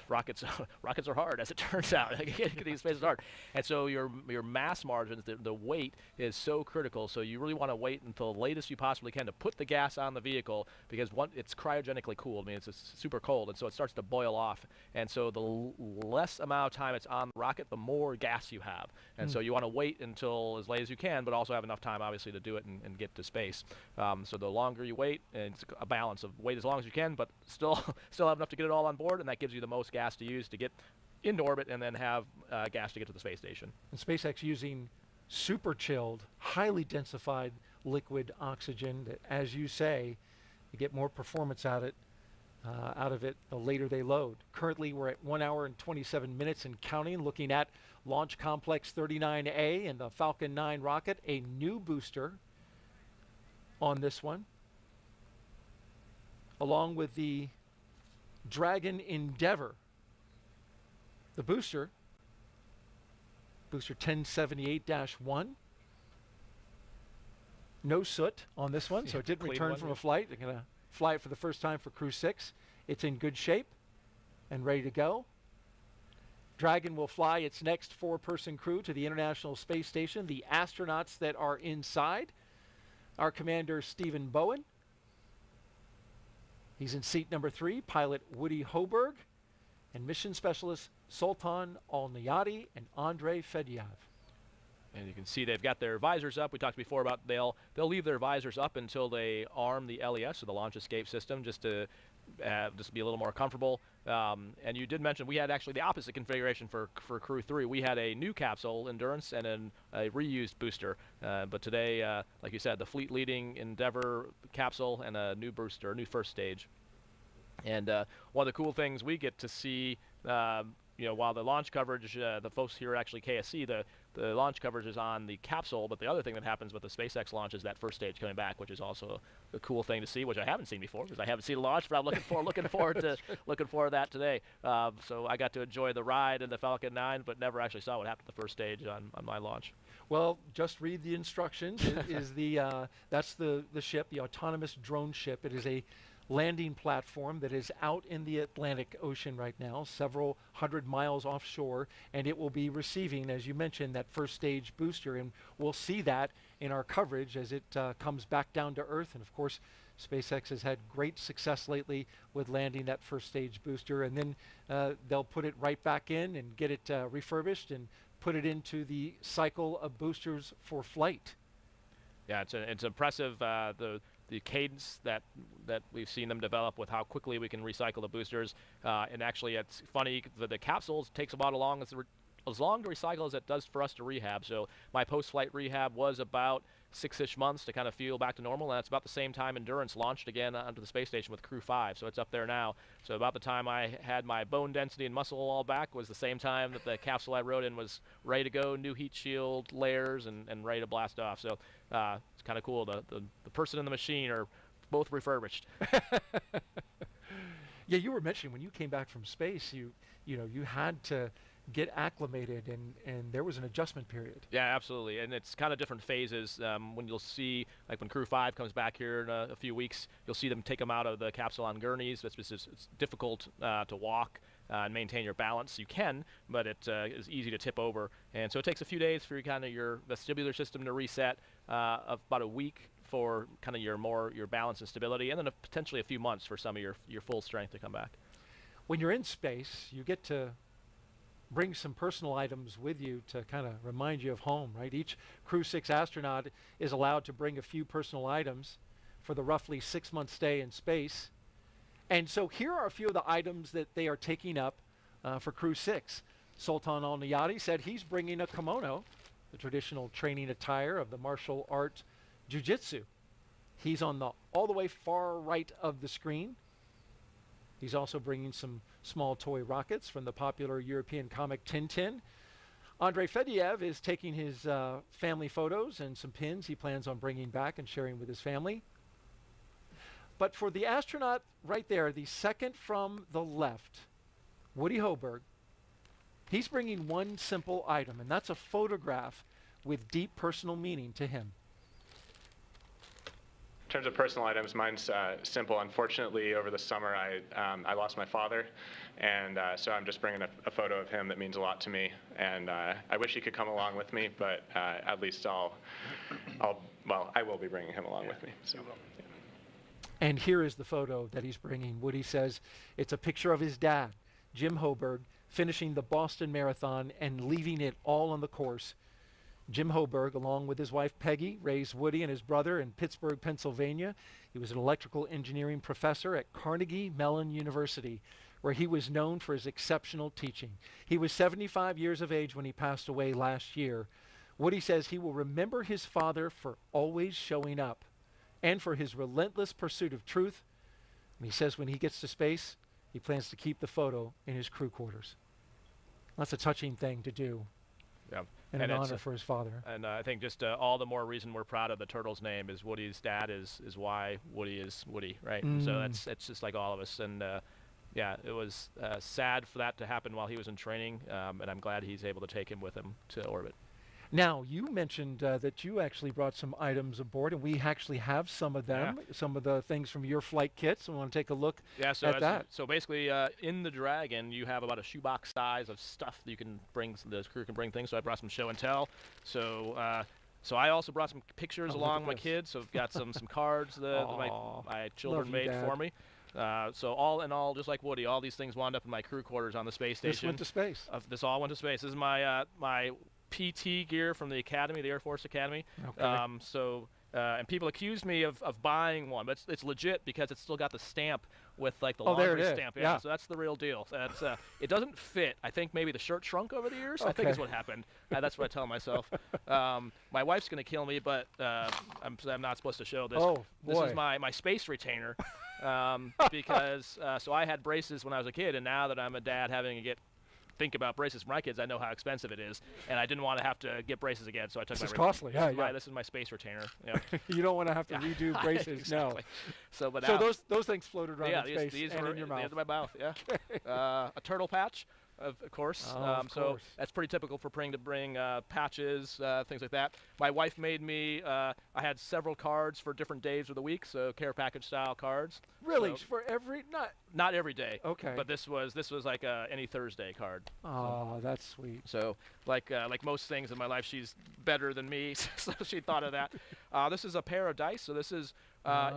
rockets are hard, as it turns out. Getting space is hard, and so your mass margins, the weight is so critical. So you really want to wait until the latest you possibly can to put the gas on the vehicle, because it's cryogenically cooled. I mean, it's super cold, and so it starts to boil off. And so the less amount of time it's on the rocket, the more gas you have. And so you want to wait until as late as you can, but also have enough time, obviously, to do it and get to space. So the longer you wait, and it's a balance of wait as long as you can, but still have enough to get it all on board, and that gives you the most gas to use to get into orbit and then have gas to get to the space station. And SpaceX using super chilled, highly densified liquid oxygen that, as you say, you get more performance out of it the later they load. Currently, we're at 1 hour and 27 minutes and counting, looking at Launch Complex 39A and the Falcon 9 rocket, a new booster on this one, along with the Dragon Endeavour. The booster 1078-1. No soot on this one, so it didn't return from a flight. They're going to fly it for the first time for Crew-6. It's in good shape and ready to go. Dragon will fly its next 4-person crew to the International Space Station. The astronauts that are inside are Commander Stephen Bowen. He's in seat number 3, pilot Warren Hoburg, and mission specialist Sultan Al Neyadi and Andrey Fediaev. And you can see they've got their visors up. We talked before about they'll leave their visors up until they arm the LES, so the launch escape system, just to be a little more comfortable. And you did mention we had actually the opposite configuration for Crew 3. We had a new capsule, Endurance, and then a reused booster. But today, like you said, the fleet-leading Endeavour capsule and a new booster, a new first stage. And one of the cool things we get to see, while the launch coverage, the folks here at actually KSC, the launch coverage is on the capsule, but the other thing that happens with the SpaceX launch is that first stage coming back, which is also a cool thing to see, which I haven't seen before because I haven't seen a launch, but I'm looking forward to that today. So I got to enjoy the ride in the Falcon 9, but never actually saw what happened to the first stage on my launch. Well, just read the instructions. That's the ship, the autonomous drone ship. It is a landing platform that is out in the Atlantic Ocean right now, several hundred miles offshore, and it will be receiving, as you mentioned, that first stage booster, and we'll see that in our coverage as it comes back down to Earth. And of course, SpaceX has had great success lately with landing that first stage booster, and then they'll put it right back in and get it refurbished and put it into the cycle of boosters for flight. Yeah, it's impressive, the cadence that we've seen them develop with how quickly we can recycle the boosters. And actually, it's funny, the capsules takes about as long to recycle as it does for us to rehab. So my post-flight rehab was about 6-ish months to kind of feel back to normal, and that's about the same time Endurance launched again onto the space station with Crew-5, so it's up there now. So about the time I had my bone density and muscle all back was the same time that the capsule I rode in was ready to go, new heat shield layers, and ready to blast off. So it's kind of cool. The person and the machine are both refurbished. Yeah, you were mentioning when you came back from space, you had to get acclimated, and there was an adjustment period. Yeah, absolutely, and it's kind of different phases. When you'll see, like when Crew-5 comes back here in a few weeks, you'll see them take them out of the capsule on gurneys. It's difficult to walk and maintain your balance. You can, but it is easy to tip over, and so it takes a few days for your vestibular system to reset, of about a week for kind of your balance and stability, and then potentially a few months for some of your full strength to come back. When you're in space, you get to bring some personal items with you to kind of remind you of home, right? Each Crew-6 astronaut is allowed to bring a few personal items for the roughly 6-month stay in space. And so here are a few of the items that they are taking up for Crew-6. Sultan Al Neyadi said he's bringing a kimono, the traditional training attire of the martial art jiu-jitsu. He's on all the way far right of the screen. He's also bringing some small toy rockets from the popular European comic Tintin. Andrey Fediaev is taking his family photos and some pins he plans on bringing back and sharing with his family. But for the astronaut right there, the second from the left, Woody Hoburg, he's bringing one simple item, and that's a photograph with deep personal meaning to him. In terms of personal items, mine's simple. Unfortunately, over the summer, I lost my father, and so I'm just bringing a photo of him that means a lot to me. And I wish he could come along with me, but at least I will be bringing him along with me. So. Yeah. And here is the photo that he's bringing. Woody says it's a picture of his dad, Jim Hoburg, finishing the Boston Marathon and leaving it all on the course. Jim Hoburg, along with his wife Peggy, raised Woody and his brother in Pittsburgh, Pennsylvania. He was an electrical engineering professor at Carnegie Mellon University, where he was known for his exceptional teaching. He was 75 years of age when he passed away last year. Woody says he will remember his father for always showing up and for his relentless pursuit of truth. And he says when he gets to space, he plans to keep the photo in his crew quarters. That's a touching thing to do. Yeah. And an honor for his father. And I think just all the more reason we're proud of the turtle's name is Woody's dad is why Woody is Woody, right? Mm. So it's just like all of us. And yeah, it was sad for that to happen while he was in training, and I'm glad he's able to take him with him to orbit. Now, you mentioned that you actually brought some items aboard, and we actually have some of them, some of the things from your flight kits. I want to take a look at that. So basically, in the Dragon, you have about a shoebox size of stuff that you can bring, the crew can bring things. So I brought some show and tell. So I also brought some pictures along with my kids. So I've got some cards that my children made for me. So all in all, just like Woody, all these things wound up in my crew quarters on the space station. This went to space. This all went to space. This is my my PT gear from the Academy, the Air Force Academy. Okay. And people accused me of buying one, but it's legit because it's still got the stamp with like the laundry stamp. Yeah. So that's the real deal. That's it doesn't fit. I think maybe the shirt shrunk over the years. I think is what happened. That's what I tell myself. My wife's gonna kill me, but I'm not supposed to show this. Oh, this boy. is my space retainer. Because so I had braces when I was a kid, and now that I'm a dad having to think about braces for my kids, I know how expensive it is, and I didn't want to have to get braces again, so I took this is costly. This is my space retainer. Yeah. You don't want to have to redo braces. Exactly. No. But so those things floated around in space these and were in your mouth. In my mouth. Yeah. A turtle patch. of course. Of so course. that's pretty typical for Pring to bring patches, things like that. My wife made me, I had several cards for different days of the week, so care package style cards. Really? So For every not every day. Okay. But this was like any Thursday card. Oh, that's sweet. So like most things in my life, she's better than me, so she thought of that. This is a pair of dice. So this is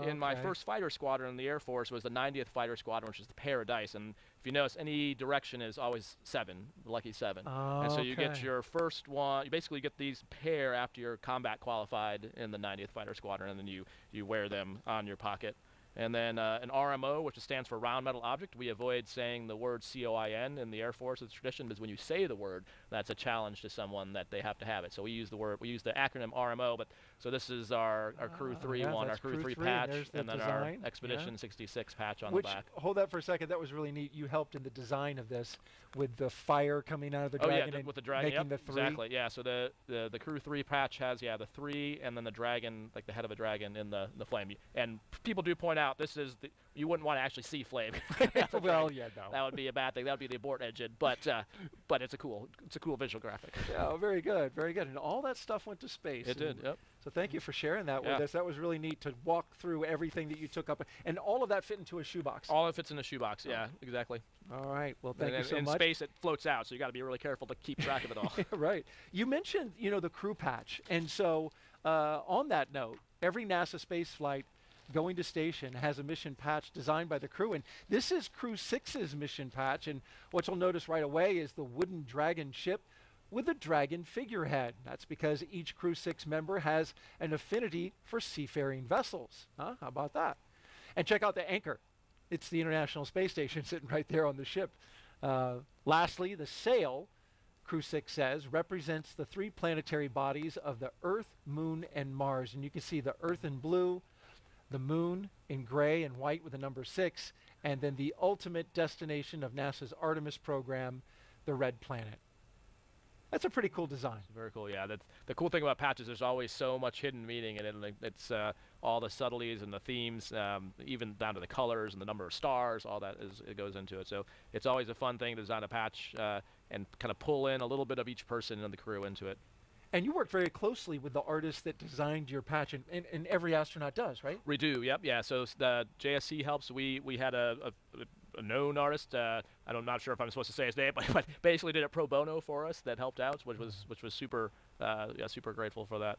in my first fighter squadron in the Air Force was the 90th Fighter Squadron, which is the pair of dice. And if you notice, any direction is always 7, lucky 7. And so you get your first one. You basically get these pair after you're combat qualified in the 90th Fighter Squadron, and then you wear them on your pocket. And then an RMO, which stands for round metal object. We avoid saying the word COIN in the Air Force. It's tradition, because when you say the word, that's a challenge to someone that they have to have it. So we use the acronym RMO. But so this is our Crew 3 one, our Crew 3 patch, and then our Expedition 66 patch on the back. Hold that for a second. That was really neat. You helped in the design of this with the fire coming out of the dragon. Oh yeah, with the dragon. Making the 3. Exactly. Yeah. So the Crew 3 patch has the 3 and then the dragon, like the head of a dragon in the flame. And people do point out this is you wouldn't want to actually see flame. Well, yeah, no. That would be a bad thing. That would be the abort engine. But it's a cool visual graphic. Yeah, very good, very good. And all that stuff went to space. It did. Yep. So thank you for sharing that with us. That was really neat to walk through everything that you took up, and all of that fit into a shoebox. All of it fits in a shoebox. Yeah, exactly. All right. Well, thank you so much. In space, it floats out, so you got to be really careful to keep track of it all. Right. You mentioned, the crew patch, and so on that note, every NASA space flight going to station has a mission patch designed by the crew, and this is Crew-6's mission patch. And what you'll notice right away is the wooden dragon ship with a dragon figurehead. That's because each Crew-6 member has an affinity for seafaring vessels. How about that? And check out the anchor. It's the International Space Station sitting right there on the ship. Lastly, the sail, Crew-6 says, represents the 3 planetary bodies of the Earth, Moon, and Mars. And you can see the Earth in blue, the Moon in gray and white with the number 6, and then the ultimate destination of NASA's Artemis program, the red planet. That's a pretty cool design. Very cool, yeah. That's the cool thing about patches. There's always so much hidden meaning in it. And it's all the subtleties and the themes, even down to the colors and the number of stars. All that it goes into it. So it's always a fun thing to design a patch and kind of pull in a little bit of each person in the crew into it. And you work very closely with the artist that designed your patch, and every astronaut does, right? We do, yep, yeah. So the JSC helps. We had a known artist. I'm not sure if I'm supposed to say his name, but basically did it pro bono for us. That helped out, which was super super grateful for that.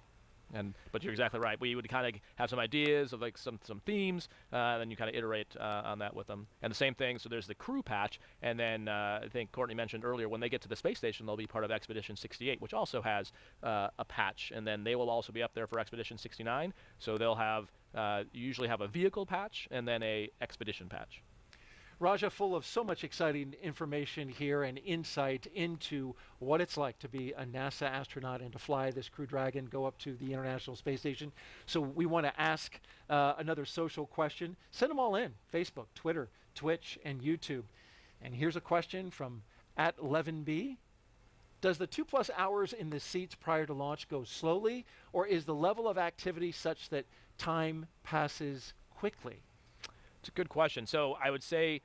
But you're exactly right. We would kind of have some ideas of like some themes, and then you kind of iterate on that with them. And the same thing. So there's the crew patch, and then I think Courtney mentioned earlier when they get to the space station, they'll be part of Expedition 68, which also has a patch, and then they will also be up there for Expedition 69. So they'll have usually have a vehicle patch and then a expedition patch. Raja, full of so much exciting information here and insight into what it's like to be a NASA astronaut and to fly this Crew Dragon, go up to the International Space Station. So we want to ask another social question. Send them all in: Facebook, Twitter, Twitch, and YouTube. And here's a question from @11B. Does the 2+ hours in the seats prior to launch go slowly, or is the level of activity such that time passes quickly? It's a good question. So I would say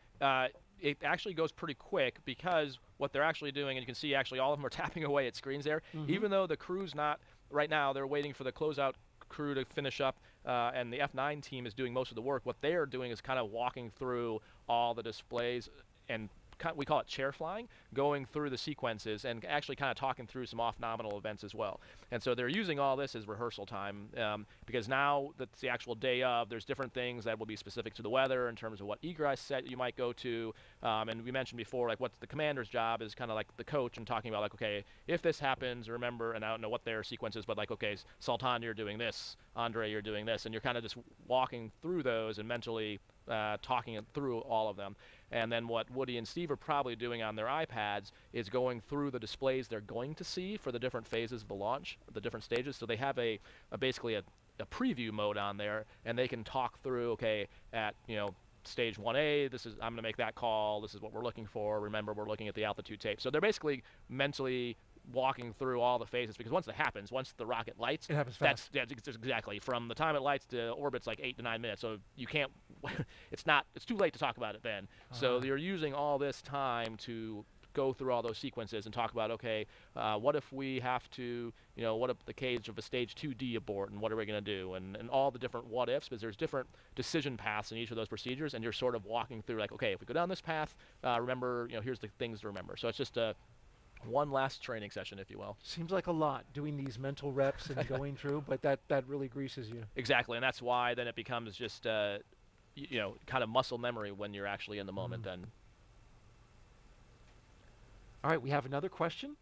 it actually goes pretty quick, because what they're actually doing, and you can see actually all of them are tapping away at screens there, even though the crew's not, right now they're waiting for the closeout crew to finish up, and the F9 team is doing most of the work. What they're doing is kind of walking through all the displays, and we call it chair flying, going through the sequences and actually kind of talking through some off-nominal events as well. And so they're using all this as rehearsal time, because now that's the actual day of, there's different things that will be specific to the weather in terms of what egress set you might go to. And we mentioned before, like what's the commander's job is kind of like the coach and talking about like, okay, if this happens, remember, and I don't know what their sequence is, but like, okay, Sultan, you're doing this, Andrey, you're doing this, and you're kind of just walking through those and mentally talking through all of them. And then what Woody and Steve are probably doing on their iPads is going through the displays they're going to see for the different phases of the launch, the different stages. So they have basically a preview mode on there, and they can talk through, okay, at stage 1A, I'm going to make that call. This is what we're looking for. Remember, we're looking at the altitude tape. So they're basically mentally walking through all the phases, because once it happens, once the rocket lights, it happens fast. That's exactly from the time it lights to orbit's like 8 to 9 minutes. So you can't. It's too late to talk about it then. So you're using all this time to go through all those sequences and talk about, okay, what if we have to, what if the case of a stage 2D abort, and what are we going to do, and all the different what ifs, because there's different decision paths in each of those procedures, and you're sort of walking through like, okay, if we go down this path, remember, here's the things to remember. So it's just one last training session, if you will. Seems like a lot doing these mental reps and going through, but that really greases you. Exactly, and that's why then it becomes just kind of muscle memory when you're actually in the moment. Then. All right, we have another question.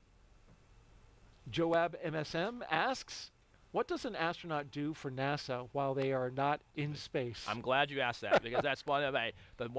Joab MSM asks, what does an astronaut do for NASA while they are not in space? I'm glad you asked that, because that's one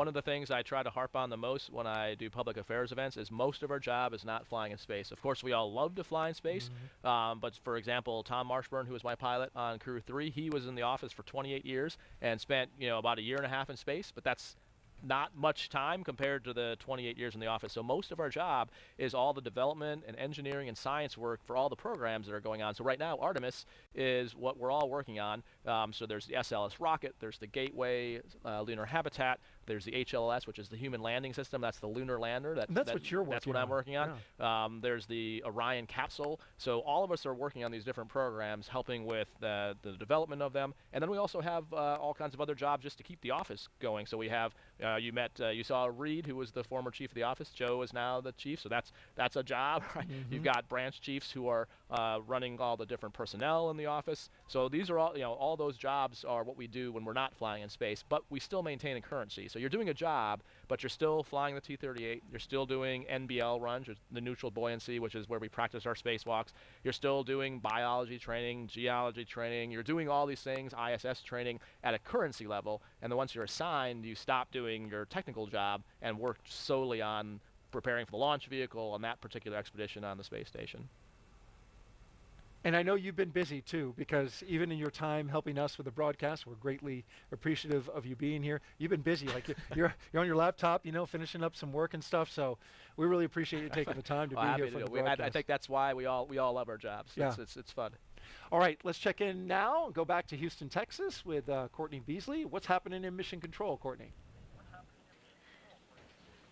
of the things I try to harp on the most when I do public affairs events is most of our job is not flying in space. Of course, we all love to fly in space, but for example, Tom Marshburn, who was my pilot on Crew 3, he was in the office for 28 years and spent about a year and a half in space, but that's not much time compared to the 28 years in the office. So most of our job is all the development and engineering and science work for all the programs that are going on. So right now, Artemis is what we're all working on. So there's the SLS rocket, there's the Gateway lunar habitat, there's the HLS, which is the human landing system. That's the lunar lander. That's what you're working on. That's what I'm working on. Yeah. There's the Orion capsule. So all of us are working on these different programs, helping with the development of them. And then we also have all kinds of other jobs just to keep the office going. So we have, you saw Reed, who was the former chief of the office. Joe is now the chief. So that's a job. Right? You've got branch chiefs who are running all the different personnel in the office. So these are all those jobs are what we do when we're not flying in space, but we still maintain a currency. So you're doing a job, but you're still flying the T-38. You're still doing NBL runs, the neutral buoyancy, which is where we practice our spacewalks. You're still doing biology training, geology training. You're doing all these things, ISS training at a currency level. And then once you're assigned, you stop doing your technical job and work solely on preparing for the launch vehicle on that particular expedition on the space station. And I know you've been busy too, because even in your time helping us with the broadcast, we're greatly appreciative of you being here. You've been busy, like you're on your laptop, finishing up some work and stuff. So we really appreciate you taking the time to be here for the broadcast. I think that's why we all love our jobs. Yeah. It's fun. All right, let's check in now. Go back to Houston, Texas, with Courtney Beasley. What's happening in Mission Control, Courtney?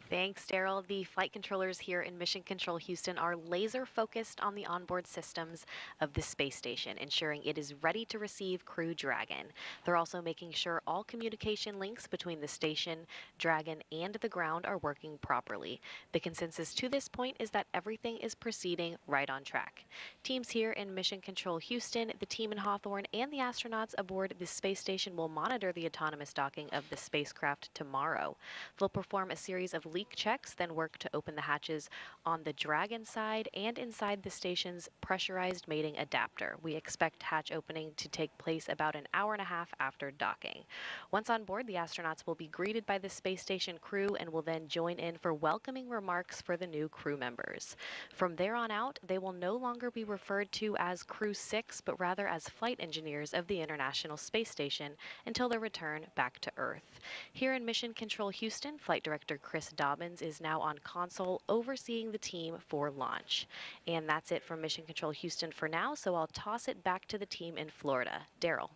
Thanks, Daryl. The flight controllers here in Mission Control Houston are laser focused on the onboard systems of the space station, ensuring it is ready to receive Crew Dragon. They're also making sure all communication links between the station, Dragon, and the ground are working properly. The consensus to this point is that everything is proceeding right on track. Teams here in Mission Control Houston, the team in Hawthorne, and the astronauts aboard the space station will monitor the autonomous docking of the spacecraft tomorrow. They'll perform a series of leak checks, then work to open the hatches on the Dragon side and inside the station's pressurized mating adapter. We expect hatch opening to take place about an hour and a half after docking. Once on board, the astronauts will be greeted by the space station crew and will then join in for welcoming remarks for the new crew members. From there on out, they will no longer be referred to as Crew-6, but rather as flight engineers of the International Space Station until their return back to Earth. Here in Mission Control Houston, Flight Director Chris Dobbins is now on console overseeing the team for launch. And that's it from Mission Control Houston for now, so I'll toss it back to the team in Florida. Daryl.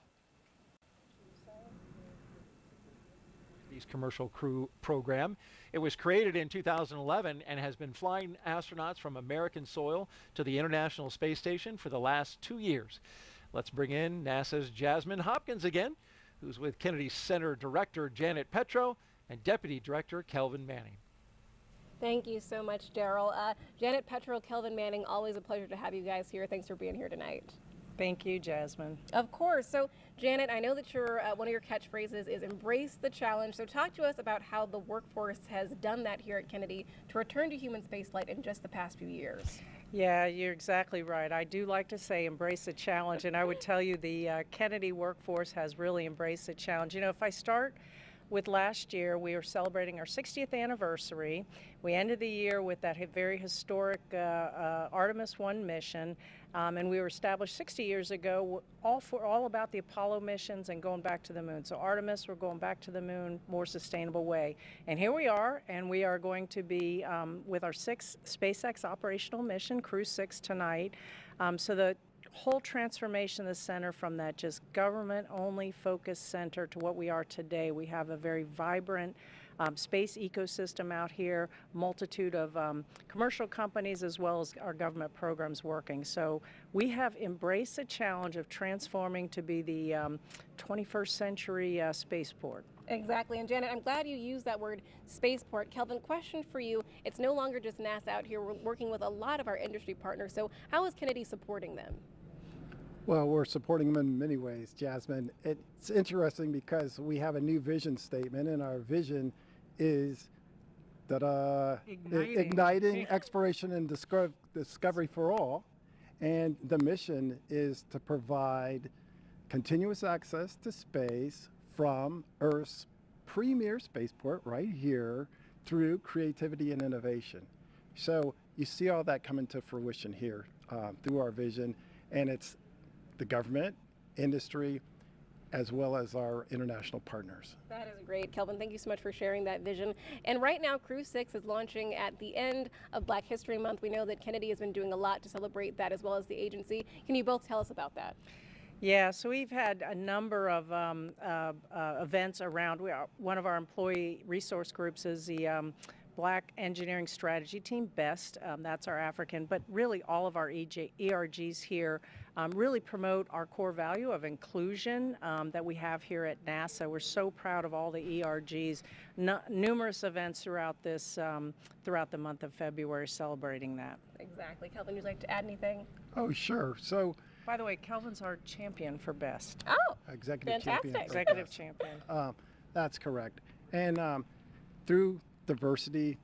Commercial Crew program. It was created in 2011 and has been flying astronauts from American soil to the International Space Station for the last 2 years. Let's bring in NASA's Jasmine Hopkins again, who's with Kennedy Center Director Janet Petro and Deputy Director Kelvin Manning. Thank you so much, Daryl. Janet Petro, Kelvin Manning, always a pleasure to have you guys here. Thanks for being here tonight. Thank you, Jasmine. Of course. So, Janet, I know that your one of your catchphrases is embrace the challenge. So talk to us about how the workforce has done that here at Kennedy to return to human spaceflight in just the past few years. Yeah, you're exactly right. I do like to say embrace the challenge, and I would tell you the Kennedy workforce has really embraced the challenge. If I start with last year, we were celebrating our 60th anniversary. We ended the year with that very historic Artemis 1 mission, and we were established 60 years ago, all about the Apollo missions and going back to the moon. So Artemis, we're going back to the moon, more sustainable way. And here we are, and we are going to be with our 6th SpaceX operational mission, Crew-6 tonight. So the whole transformation of the center from that just government-only focused center to what we are today. We have a very vibrant space ecosystem out here, multitude of commercial companies as well as our government programs working. So we have embraced the challenge of transforming to be the 21st century spaceport. Exactly. And Janet, I'm glad you used that word spaceport. Kelvin, question for you. It's no longer just NASA out here. We're working with a lot of our industry partners. So how is Kennedy supporting them? Well, we're supporting them in many ways, Jasmine. It's interesting because we have a new vision statement, and our vision is igniting exploration and discovery for all. And the mission is to provide continuous access to space from Earth's premier spaceport right here through creativity and innovation. So you see all that coming to fruition here through our vision, and it's the government, industry, as well as our international partners. That is great, Kelvin. Thank you so much for sharing that vision. And right now, Crew-6 is launching at the end of Black History Month. We know that Kennedy has been doing a lot to celebrate that, as well as the agency. Can you both tell us about that? Yeah, so we've had a number of events around. One of our employee resource groups is the Black Engineering Strategy Team, BEST. That's our African, but really all of our ERGs here really promote our core value of inclusion that we have here at NASA. We're so proud of all the ERGs. Numerous events throughout this, throughout the month of February celebrating that. Exactly. Kelvin, would you like to add anything? Oh, sure. So, by the way, Kelvin's our champion for BEST. Oh, executive fantastic. champion. Executive champion. That's correct. And through diversity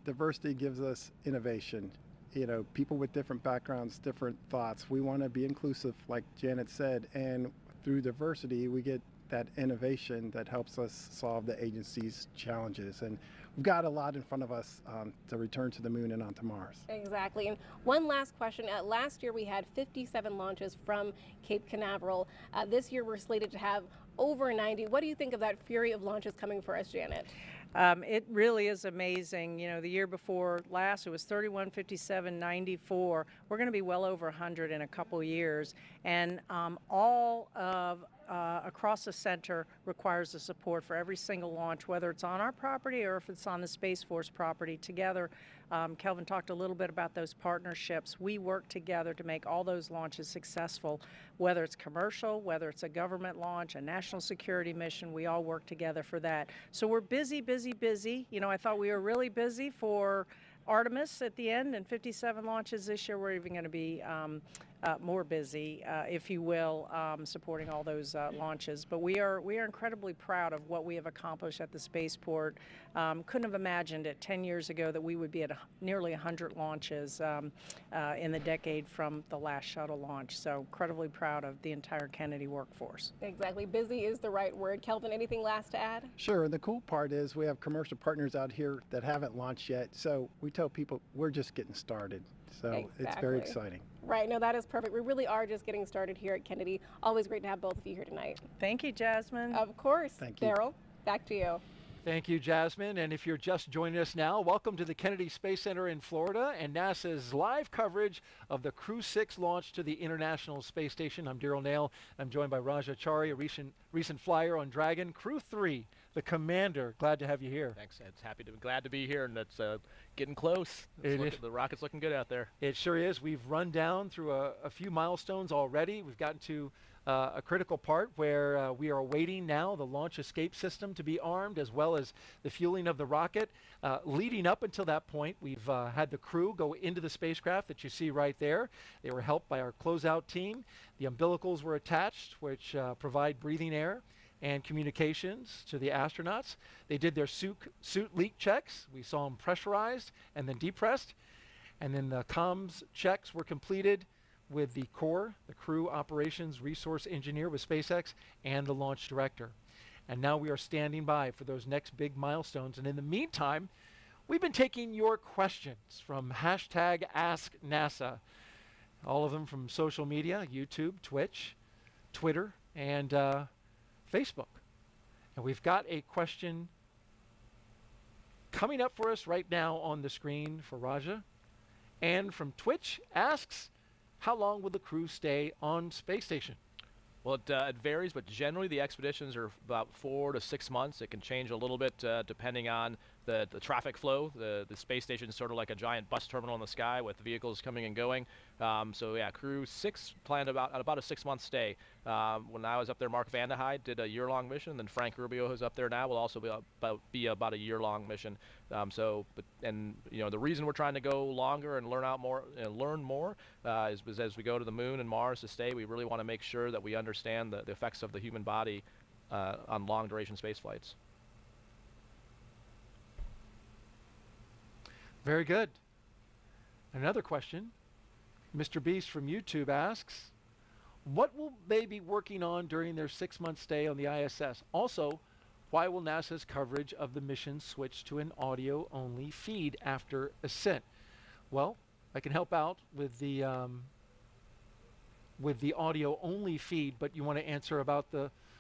gives us innovation. You know, people with different backgrounds, different thoughts. We want to be inclusive, like Janet said, and through diversity, we get that innovation that helps us solve the agency's challenges. And we've got a lot in front of us to return to the moon and onto Mars. Exactly. And one last question. Last year we had 57 launches from Cape Canaveral. This year we're slated to have over 90. What do you think of that fury of launches coming for us, Janet? It really is amazing. You know, the year before last, it was 31, 57, 94. We're going to be well over 100 in a couple years. And all of across the center requires the support for every single launch, whether it's on our property or if it's on the Space Force property. Together, Kelvin talked a little bit about those partnerships. We work together to make all those launches successful, whether it's commercial, whether it's a government launch, a national security mission. We all work together for that. So we're busy, busy, busy. You know, I thought we were really busy for Artemis at the end, and 57 launches this year. We're even going to be more busy, if you will, supporting all those launches. But we are incredibly proud of what we have accomplished at the spaceport. Couldn't have imagined it 10 years ago that we would be at nearly 100 launches in the decade from the last shuttle launch. So incredibly proud of the entire Kennedy workforce. Exactly. Busy is the right word. Kelvin, anything last to add? Sure. And the cool part is we have commercial partners out here that haven't launched yet. So we tell people we're just getting started. So exactly. It's very exciting. Right. No, that is perfect. We really are just getting started here at Kennedy. Always great to have both of you here tonight. Thank you, Jasmine. Of course. Thank you. Daryl, back to you. Thank you, Jasmine. And if you're just joining us now, welcome to the Kennedy Space Center in Florida and NASA's live coverage of the Crew-6 launch to the International Space Station. I'm Daryl Nail. I'm joined by Raja Chari, a recent flyer on Dragon. Crew-3, the commander. Glad to have you here. Thanks. It's glad to be here, and it's getting close. The rocket's looking good out there. It sure is. We've run down through a few milestones already. We've gotten to a critical part where we are awaiting now the launch escape system to be armed, as well as the fueling of the rocket. Leading up until that point, we've had the crew go into the spacecraft that you see right there. They were helped by our closeout team. The umbilicals were attached, which provide breathing air and communications to the astronauts. They did their suit leak checks. We saw them pressurized and then depressed. And then the comms checks were completed with the core, the crew operations resource engineer with SpaceX, and the launch director. And now we are standing by for those next big milestones. And in the meantime, we've been taking your questions from #AskNASA. All of them from social media, YouTube, Twitch, Twitter, and Facebook. And we've got a question coming up for us right now on the screen for Raja. And from Twitch asks, how long will the crew stay on space station? Well, it varies, but generally the expeditions are about 4 to 6 months. It can change a little bit depending on the traffic flow. The space station is sort of like a giant bus terminal in the sky with vehicles coming and going. So yeah, Crew-6 planned about a 6-month stay. When I was up there, Mark Vande Hei did a year-long mission. Then Frank Rubio, who's up there now, will also be about a year-long mission. The reason we're trying to go longer and learn more is as we go to the moon and Mars to stay, we really want to make sure that we understand the effects of the human body on long-duration space flights. Very good. Another question. Mr. Beast from YouTube asks, what will they be working on during their 6-month stay on the ISS? Also, why will NASA's coverage of the mission switch to an audio-only feed after ascent? Well, I can help out with the audio-only feed, but you want to answer about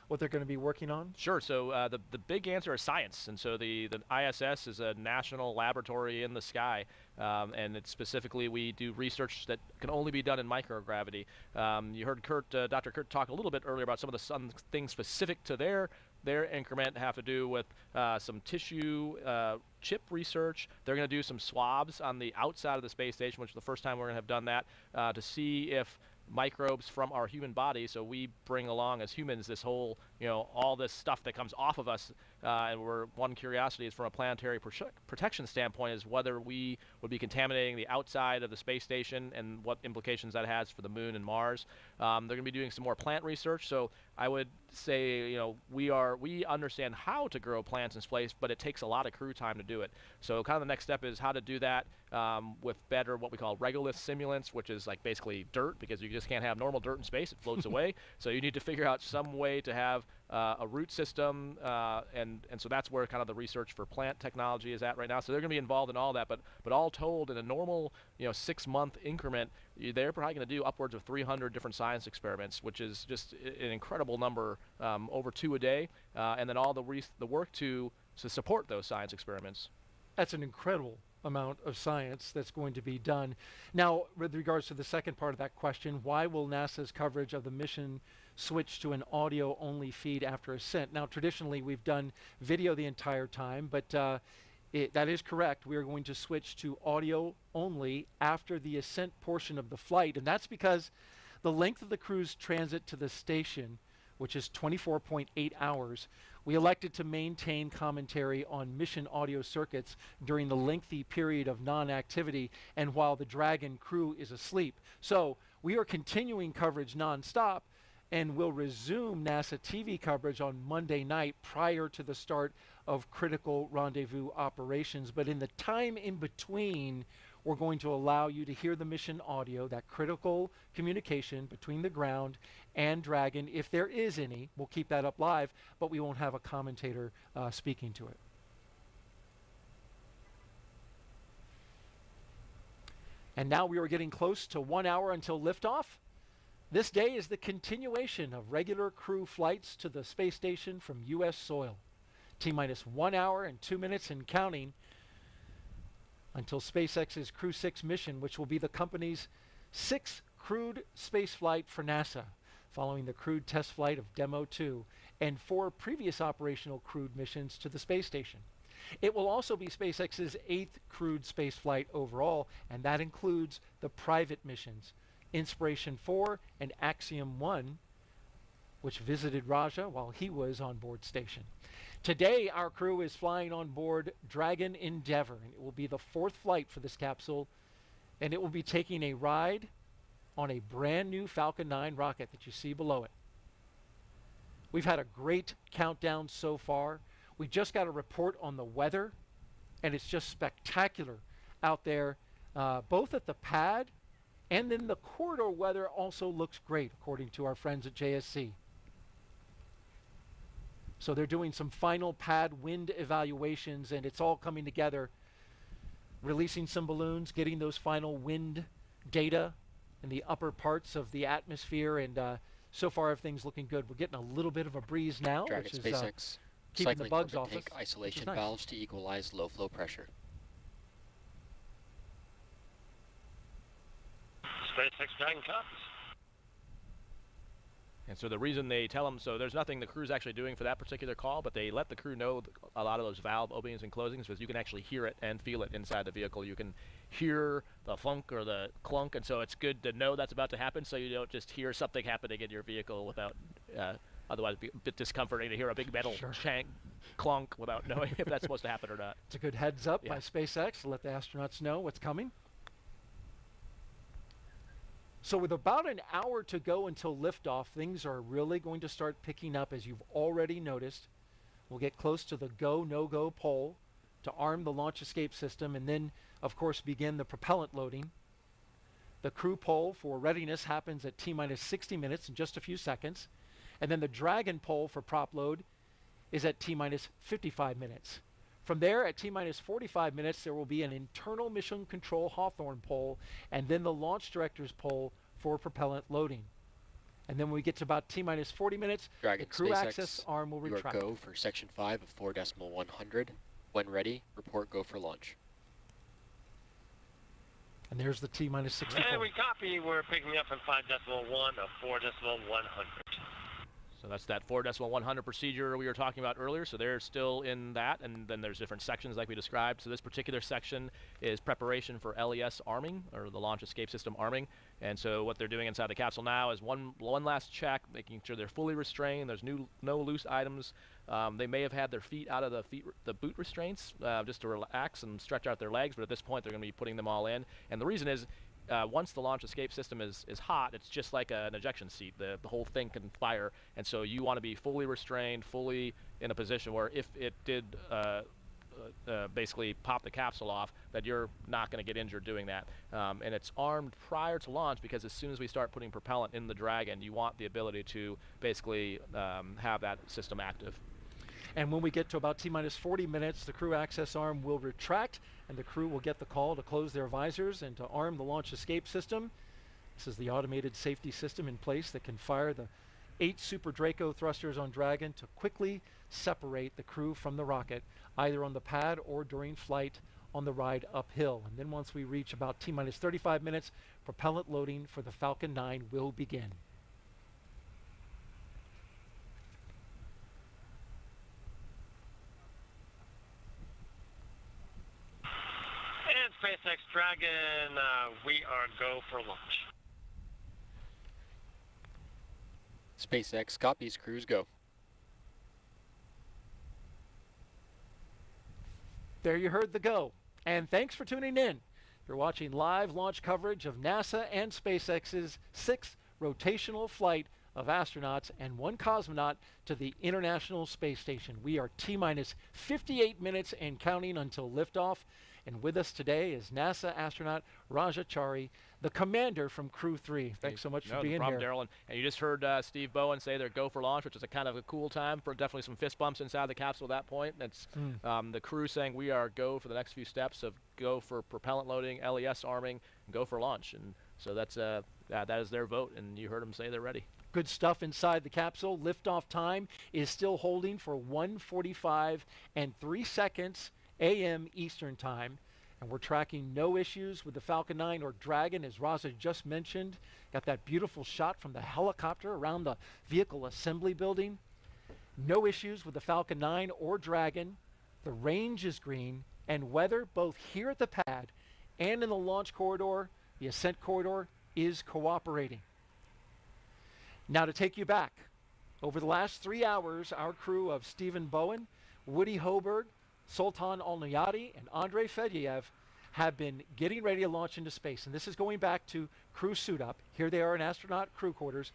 what they're going to be working on? Sure. So the big answer is science, and so the ISS is a national laboratory in the sky, and it's specifically we do research that can only be done in microgravity. You heard Dr. Kurt talk a little bit earlier about some of the things specific to their increment have to do with some tissue chip research. They're going to do some swabs on the outside of the space station, which is the first time we're going to have done that, to see if microbes from our human body, so we bring along as humans this whole, all this stuff that comes off of us, and one curiosity is from a planetary protection standpoint is whether we would be contaminating the outside of the space station and what implications that has for the moon and Mars. They're going to be doing some more plant research, so I would say, we understand how to grow plants in space, but it takes a lot of crew time to do it. So kind of the next step is how to do that with better what we call regolith simulants, which is like basically dirt, because you just can't have normal dirt in space, it floats away. So you need to figure out some way to have a root system, and so that's where kind of the research for plant technology is at right now. So they're going to be involved in all that, but all told, in a normal 6-month increment, they're probably going to do upwards of 300 different science experiments, which is just an incredible number, over 2 a day, and then all the work to support those science experiments. That's an incredible amount of science that's going to be done. Now, with regards to the second part of that question, why will NASA's coverage of the mission switch to an audio-only feed after ascent? Now, traditionally, we've done video the entire time, but that is correct. We are going to switch to audio only after the ascent portion of the flight, and that's because the length of the crew's transit to the station, which is 24.8 hours, we elected to maintain commentary on mission audio circuits during the lengthy period of non-activity and while the Dragon crew is asleep. So we are continuing coverage non-stop, and will resume NASA TV coverage on Monday night prior to the start of critical rendezvous operations. But in the time in between, we're going to allow you to hear the mission audio, that critical communication between the ground and Dragon. If there is any, we'll keep that up live, but we won't have a commentator speaking to it. And now we are getting close to 1 hour until liftoff. This day is the continuation of regular crew flights to the space station from U.S. soil. T-minus 1 hour and 2 minutes and counting until SpaceX's Crew-6 mission, which will be the company's 6th crewed spaceflight for NASA, following the crewed test flight of Demo 2 and 4 previous operational crewed missions to the space station. It will also be SpaceX's 8th crewed spaceflight overall, and that includes the private missions, Inspiration 4 and Axiom 1, which visited Raja while he was on board station. Today, our crew is flying on board Dragon Endeavour, and it will be the 4th flight for this capsule, and it will be taking a ride on a brand new Falcon 9 rocket that you see below it. We've had a great countdown so far. We just got a report on the weather, and it's just spectacular out there, both at the pad, and then the corridor weather also looks great, according to our friends at JSC. So they're doing some final pad wind evaluations, and it's all coming together, releasing some balloons, getting those final wind data in the upper parts of the atmosphere, and so far everything's looking good. We're getting a little bit of a breeze now, Dragon which is SpaceX keeping the bugs off us. Tank isolation nice. valves to equalize low flow pressure. SpaceX Dragon copies. And so the reason they tell them, so there's nothing the crew's actually doing for that particular call, but they let the crew know a lot of those valve openings and closings, because you can actually hear it and feel it inside the vehicle. You can hear the funk or the clunk, and so it's good to know that's about to happen, so you don't just hear something happening in your vehicle without, otherwise it'd be a bit discomforting to hear a big metal clunk without knowing if that's supposed to happen or not. It's a good heads up by SpaceX to let the astronauts know what's coming. So with about an hour to go until liftoff, things are really going to start picking up, as you've already noticed. We'll get close to the go, no-go pole to arm the launch escape system, and then, of course, begin the propellant loading. The crew poll for readiness happens at T-minus 60 minutes in just a few seconds. And then the Dragon poll for prop load is at T-minus 55 minutes. From there, at T-minus 45 minutes, there will be an internal mission control Hawthorne poll, and then the launch director's poll for propellant loading. And then when we get to about T-minus 40 minutes, Dragon, the crew SpaceX, access arm will retract. You are go for section 5 of 4.100. When ready, report go for launch. And there's the T-minus 60 And poll. we copy. We're picking up in 5.1 of 4.100. So that's that 4.100 procedure we were talking about earlier. So they're still in that, and then there's different sections like we described. So this particular section is preparation for LES arming, or the launch escape system arming. And so what they're doing inside the capsule now is one last check, making sure they're fully restrained. There's no loose items. They may have had their feet out of the boot restraints just to relax and stretch out their legs, but at this point they're going to be putting them all in. And the reason is, once the launch escape system is hot, it's just like an ejection seat. The whole thing can fire, and so you want to be fully restrained, fully in a position where if it did basically pop the capsule off, that you're not going to get injured doing that. And it's armed prior to launch, because as soon as we start putting propellant in the Dragon, you want the ability to basically have that system active. And when we get to about T-minus 40 minutes, the crew access arm will retract, and the crew will get the call to close their visors and to arm the launch escape system. This is the automated safety system in place that can fire the 8 Super Draco thrusters on Dragon to quickly separate the crew from the rocket, either on the pad or during flight on the ride uphill. And then once we reach about T-minus 35 minutes, propellant loading for the Falcon 9 will begin. And SpaceX Dragon, we are go for launch. SpaceX copies, crews go. There you heard the go. And thanks for tuning in. You're watching live launch coverage of NASA and SpaceX's 6th rotational flight of astronauts and 1 cosmonaut to the International Space Station. We are T-minus 58 minutes and counting until liftoff. And with us today is NASA astronaut Raja Chari, the commander from Crew 3. Thanks so much for being here. Daryl. And you just heard Steve Bowen say they're go for launch, which is a kind of a cool time for definitely some fist bumps inside the capsule at that point. That's the crew saying we are go for the next few steps of go for propellant loading, LES arming, and go for launch. And so that's that is their vote, and you heard them say they're ready. Good stuff inside the capsule. Liftoff time is still holding for 1:45 and 3 seconds a.m. Eastern Time. And we're tracking no issues with the Falcon 9 or Dragon, as Raza just mentioned. Got that beautiful shot from the helicopter around the vehicle assembly building. No issues with the Falcon 9 or Dragon. The range is green, and weather both here at the pad and in the launch corridor, the ascent corridor, is cooperating. Now to take you back, over the last 3 hours, our crew of Stephen Bowen, Warren Hoburg, Sultan Al Neyadi, and Andrey Fediaev have been getting ready to launch into space. And this is going back to crew suit up. Here they are in astronaut crew quarters.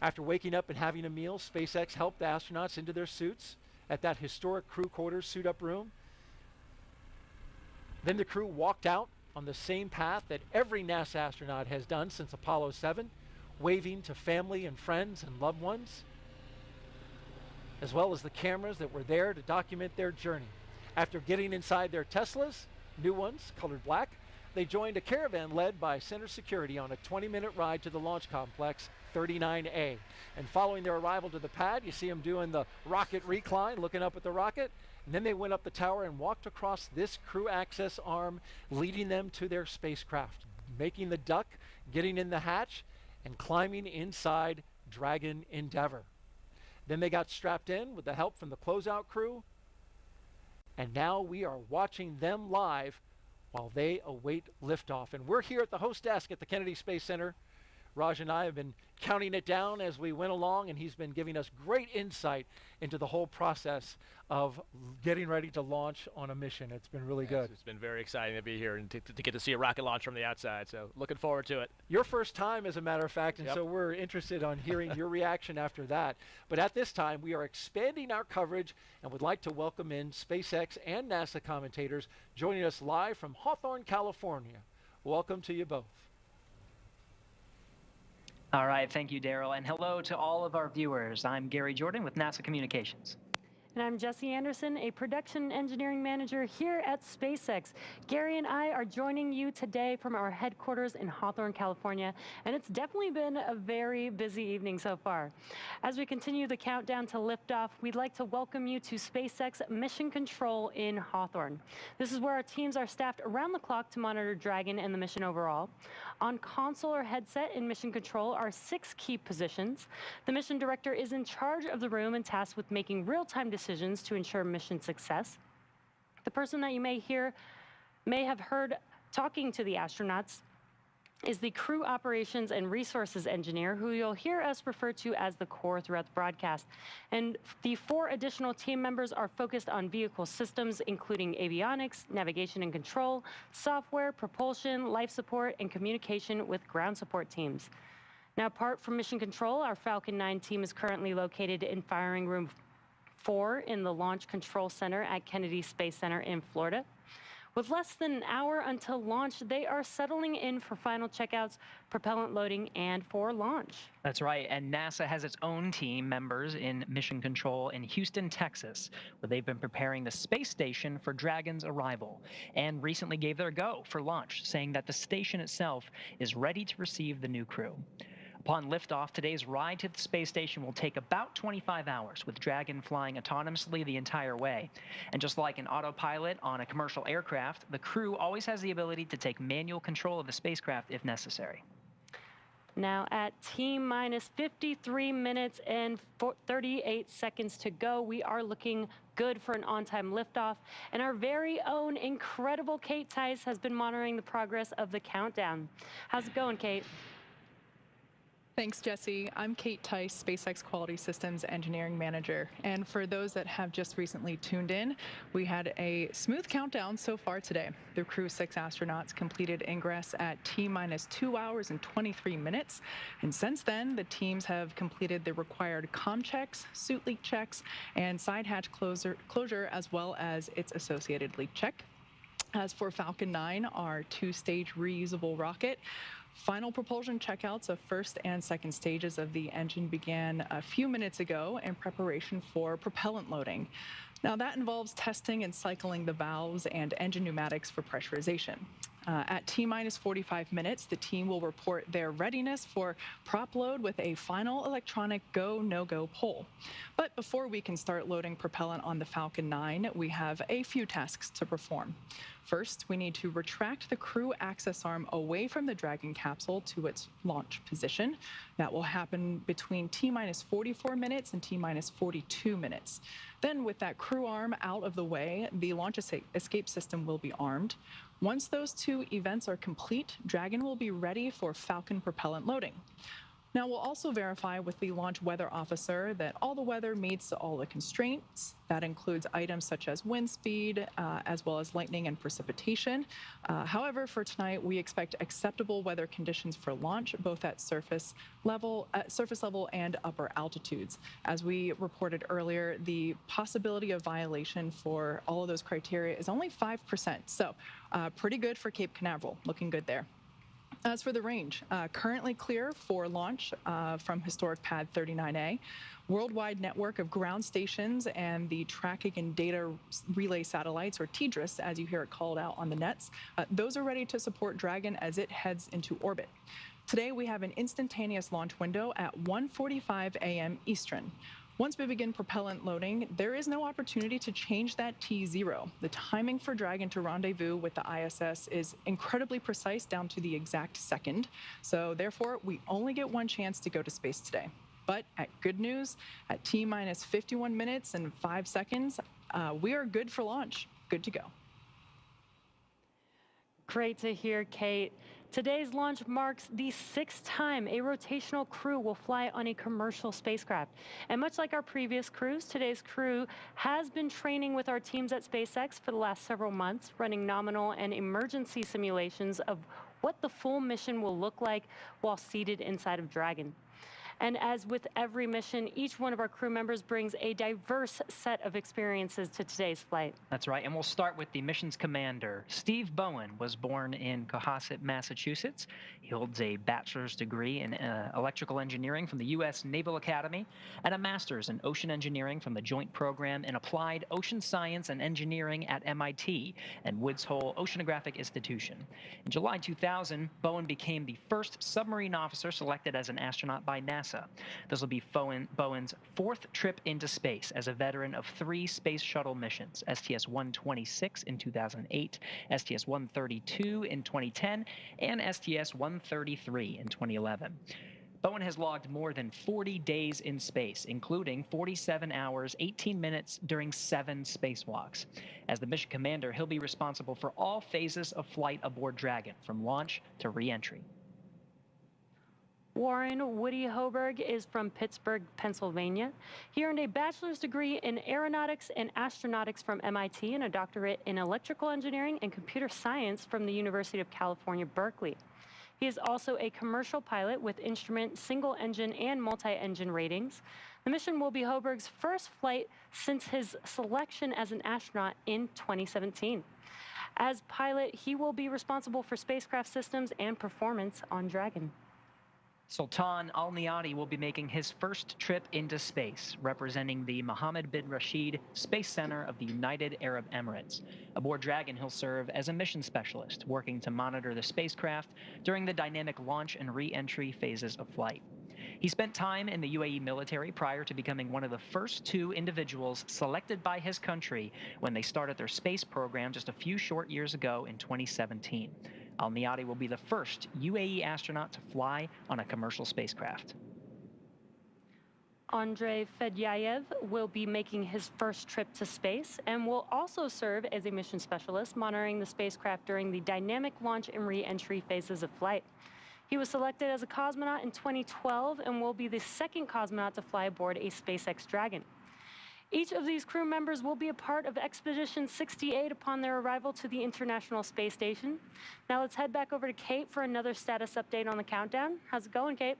After waking up and having a meal, SpaceX helped the astronauts into their suits at that historic crew quarters suit up room. Then the crew walked out on the same path that every NASA astronaut has done since Apollo 7, waving to family and friends and loved ones, as well as the cameras that were there to document their journey. After getting inside their Teslas, new ones, colored black, they joined a caravan led by Center Security on a 20-minute ride to the launch complex 39A. And following their arrival to the pad, you see them doing the rocket recline, looking up at the rocket, and then they went up the tower and walked across this crew access arm, leading them to their spacecraft, making the duck, getting in the hatch, and climbing inside Dragon Endeavour. Then they got strapped in with the help from the closeout crew, and now we are watching them live while they await liftoff. And we're here at the host desk at the Kennedy Space Center. Raj and I have been counting it down as we went along, and he's been giving us great insight into the whole process of getting ready to launch on a mission. It's been really good. It's been very exciting to be here and to get to see a rocket launch from the outside, so looking forward to it. Your first time, as a matter of fact, and so we're interested on hearing your reaction after that. But at this time, we are expanding our coverage and would like to welcome in SpaceX and NASA commentators joining us live from Hawthorne, California. Welcome to you both. All right, thank you, Daryl, and hello to all of our viewers. I'm Gary Jordan with NASA Communications. And I'm Jesse Anderson, a production engineering manager here at SpaceX. Gary and I are joining you today from our headquarters in Hawthorne, California, and it's definitely been a very busy evening so far. As we continue the countdown to liftoff, we'd like to welcome you to SpaceX Mission Control in Hawthorne. This is where our teams are staffed around the clock to monitor Dragon and the mission overall. On console or headset in Mission Control are 6 key positions. The mission director is in charge of the room and tasked with making real-time decisions to ensure mission success. The person that you may have heard talking to the astronauts is the Crew Operations and Resources Engineer, who you'll hear us refer to as the core throughout the broadcast. And the 4 additional team members are focused on vehicle systems, including avionics, navigation and control, software, propulsion, life support, and communication with ground support teams. Now, apart from Mission Control, our Falcon 9 team is currently located in Firing Room 4 in the Launch Control Center at Kennedy Space Center in Florida. With less than an hour until launch, they are settling in for final checkouts, propellant loading, and for launch. That's right, and NASA has its own team members in Mission Control in Houston, Texas, where they've been preparing the space station for Dragon's arrival, and recently gave their go for launch, saying that the station itself is ready to receive the new crew. Upon liftoff, today's ride to the space station will take about 25 hours, with Dragon flying autonomously the entire way. And just like an autopilot on a commercial aircraft, the crew always has the ability to take manual control of the spacecraft if necessary. Now at T-minus 53 minutes and 38 seconds to go, we are looking good for an on-time liftoff. And our very own incredible Kate Tice has been monitoring the progress of the countdown. How's it going, Kate? Thanks, Jesse. I'm Kate Tice, SpaceX Quality Systems Engineering Manager. And for those that have just recently tuned in, we had a smooth countdown so far today. The Crew-6 astronauts completed ingress at T-minus 2 hours and 23 minutes. And since then, the teams have completed the required comm checks, suit leak checks, and side hatch closure, as well as its associated leak check. As for Falcon 9, our 2-stage reusable rocket, final propulsion checkouts of first and second stages of the engine began a few minutes ago in preparation for propellant loading. Now that involves testing and cycling the valves and engine pneumatics for pressurization. At T-minus 45 minutes, the team will report their readiness for prop load with a final electronic go, no-go poll. But before we can start loading propellant on the Falcon 9, we have a few tasks to perform. First, we need to retract the crew access arm away from the Dragon capsule to its launch position. That will happen between T-minus 44 minutes and T-minus 42 minutes. Then, with that crew arm out of the way, the launch escape system will be armed. Once those 2 events are complete, Dragon will be ready for Falcon propellant loading. Now, we'll also verify with the launch weather officer that all the weather meets all the constraints. That includes items such as wind speed, as well as lightning and precipitation. However, for tonight, we expect acceptable weather conditions for launch, both at surface level and upper altitudes. As we reported earlier, the possibility of violation for all of those criteria is only 5%. So pretty good for Cape Canaveral, looking good there. As for the range, currently clear for launch from historic pad 39A. Worldwide network of ground stations and the tracking and data relay satellites, or TDRS, as you hear it called out on the nets, those are ready to support Dragon as it heads into orbit. Today, we have an instantaneous launch window at 1:45 a.m. Eastern. Once we begin propellant loading, there is no opportunity to change that T0. The timing for Dragon to rendezvous with the ISS is incredibly precise down to the exact second. So therefore, we only get one chance to go to space today. But at good news, at T-minus 51 minutes and 5 seconds, we are good for launch. Good to go. Great to hear, Kate. Today's launch marks the 6th time a rotational crew will fly on a commercial spacecraft. And much like our previous crews, today's crew has been training with our teams at SpaceX for the last several months, running nominal and emergency simulations of what the full mission will look like while seated inside of Dragon. And as with every mission, each one of our crew members brings a diverse set of experiences to today's flight. That's right, and we'll start with the mission's commander. Steve Bowen was born in Cohasset, Massachusetts. He holds a bachelor's degree in electrical engineering from the U.S. Naval Academy and a master's in ocean engineering from the Joint Program in Applied Ocean Science and Engineering at MIT and Woods Hole Oceanographic Institution. In July 2000, Bowen became the first submarine officer selected as an astronaut by NASA. This will be Bowen's 4th trip into space as a veteran of 3 space shuttle missions, STS-126 in 2008, STS-132 in 2010, and STS-133 in 2011. Bowen has logged more than 40 days in space, including 47 hours, 18 minutes during 7 spacewalks. As the mission commander, he'll be responsible for all phases of flight aboard Dragon, from launch to re-entry. Warren Woody Hoburg is from Pittsburgh, Pennsylvania. He earned a bachelor's degree in aeronautics and astronautics from MIT and a doctorate in electrical engineering and computer science from the University of California, Berkeley. He is also a commercial pilot with instrument, single-engine, and multi-engine ratings. The mission will be Hoburg's first flight since his selection as an astronaut in 2017. As pilot, he will be responsible for spacecraft systems and performance on Dragon. Sultan Al Neyadi will be making his first trip into space, representing the Mohammed bin Rashid Space Center of the United Arab Emirates. Aboard Dragon, he'll serve as a mission specialist, working to monitor the spacecraft during the dynamic launch and re-entry phases of flight. He spent time in the UAE military prior to becoming one of the first 2 individuals selected by his country when they started their space program just a few short years ago in 2017. Al Neyadi will be the first UAE astronaut to fly on a commercial spacecraft. Andrey Fediaev will be making his first trip to space and will also serve as a mission specialist, monitoring the spacecraft during the dynamic launch and re-entry phases of flight. He was selected as a cosmonaut in 2012 and will be the 2nd cosmonaut to fly aboard a SpaceX Dragon. Each of these crew members will be a part of Expedition 68 upon their arrival to the International Space Station. Now let's head back over to Kate for another status update on the countdown. How's it going, Kate?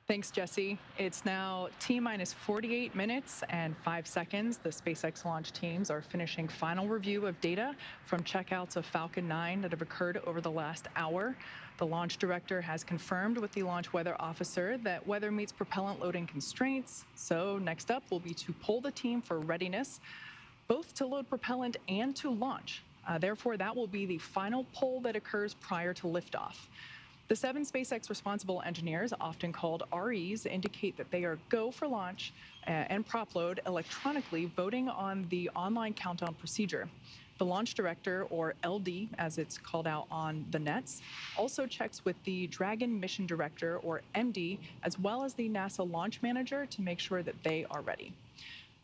Thanks, Jesse. It's now T-minus 48 minutes and 5 seconds. The SpaceX launch teams are finishing final review of data from checkouts of Falcon 9 that have occurred over the last hour. The launch director has confirmed with the launch weather officer that weather meets propellant loading constraints. So next up will be to poll the team for readiness, both to load propellant and to launch. Therefore, that will be the final poll that occurs prior to liftoff. The 7 SpaceX responsible engineers, often called REs, indicate that they are go for launch and prop load electronically, voting on the online countdown procedure. The launch director, or LD, as it's called out on the nets, also checks with the Dragon mission director, or MD, as well as the NASA launch manager to make sure that they are ready.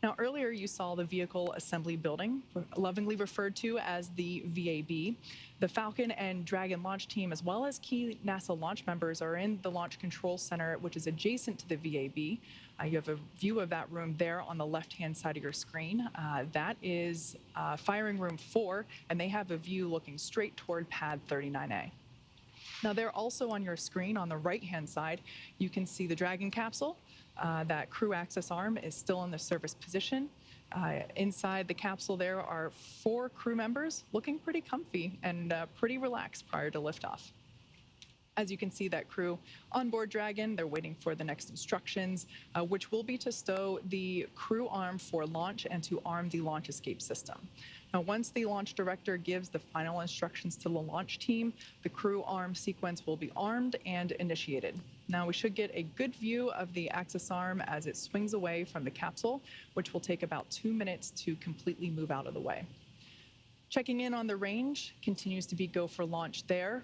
Now, earlier you saw the vehicle assembly building, lovingly referred to as the VAB. The Falcon and Dragon launch team, as well as key NASA launch members, are in the Launch Control Center, which is adjacent to the VAB. You have a view of that room there on the left-hand side of your screen. That is firing room 4, and they have a view looking straight toward pad 39A. Now, there also on your screen on the right-hand side, you can see the Dragon capsule. That crew access arm is still in the service position. Inside the capsule there are 4 crew members looking pretty comfy and pretty relaxed prior to liftoff. As you can see, that crew on board Dragon, they're waiting for the next instructions, which will be to stow the crew arm for launch and to arm the launch escape system. Now, once the launch director gives the final instructions to the launch team, the crew arm sequence will be armed and initiated. Now, we should get a good view of the access arm as it swings away from the capsule, which will take about 2 minutes to completely move out of the way. Checking in on the range continues to be go for launch there.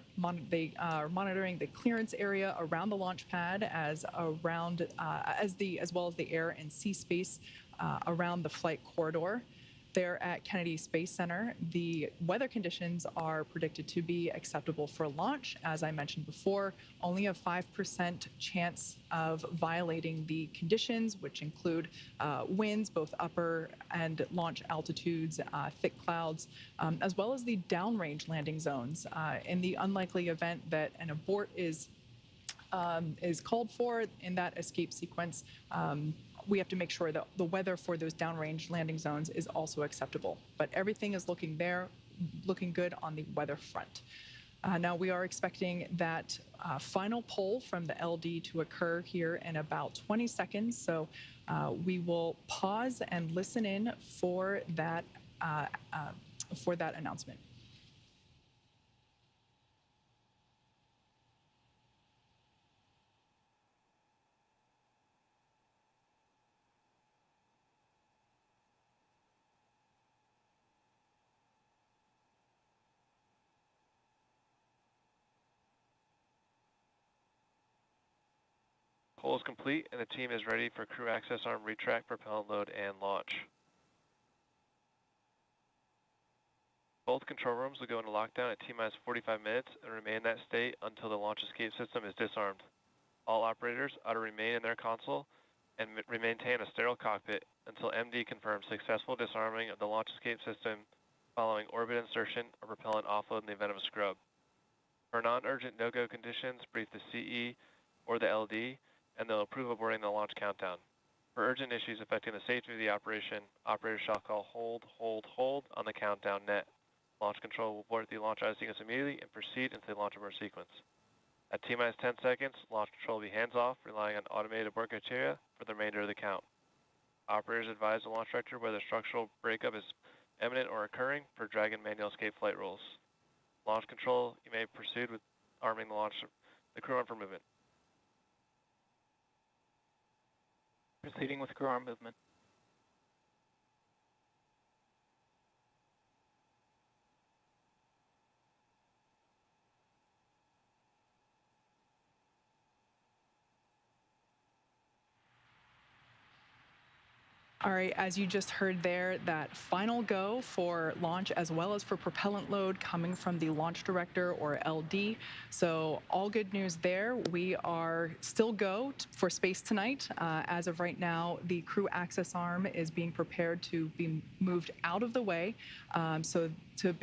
They are monitoring the clearance area around the launch pad as well as the air and sea space around the flight corridor. There at Kennedy Space Center, the weather conditions are predicted to be acceptable for launch. As I mentioned before, only a 5% chance of violating the conditions, which include winds, both upper and launch altitudes, thick clouds, as well as the downrange landing zones. In the unlikely event that an abort is called for in that escape sequence, we have to make sure that the weather for those downrange landing zones is also acceptable. But everything is looking good on the weather front. Now we are expecting that final pull from the LD to occur here in about 20 seconds. So we will pause and listen in for that announcement. Pull is complete, and the team is ready for crew access arm retract, propellant load, and launch. Both control rooms will go into lockdown at T-minus 45 minutes and remain in that state until the launch escape system is disarmed. All operators are to remain in their console and maintain a sterile cockpit until MD confirms successful disarming of the launch escape system following orbit insertion or propellant offload in the event of a scrub. For non-urgent no-go conditions, brief the CE or the LD, and they'll approve aborting the launch countdown. For urgent issues affecting the safety of the operation, operators shall call hold on the countdown net. Launch control will abort the launch out of sequence immediately and proceed into the launch abort sequence. At T-minus 10 seconds, launch control will be hands-off, relying on automated abort criteria for the remainder of the count. Operators advise the launch director whether structural breakup is imminent or occurring per Dragon manual escape flight rules. Launch control, you may proceed with arming the crew arm for movement. Proceeding with crew arm movement. All right, as you just heard there, that final go for launch as well as for propellant load coming from the launch director or LD. So all good news there. We are still go for space tonight. As of right now, the crew access arm is being prepared to be moved out of the way. So to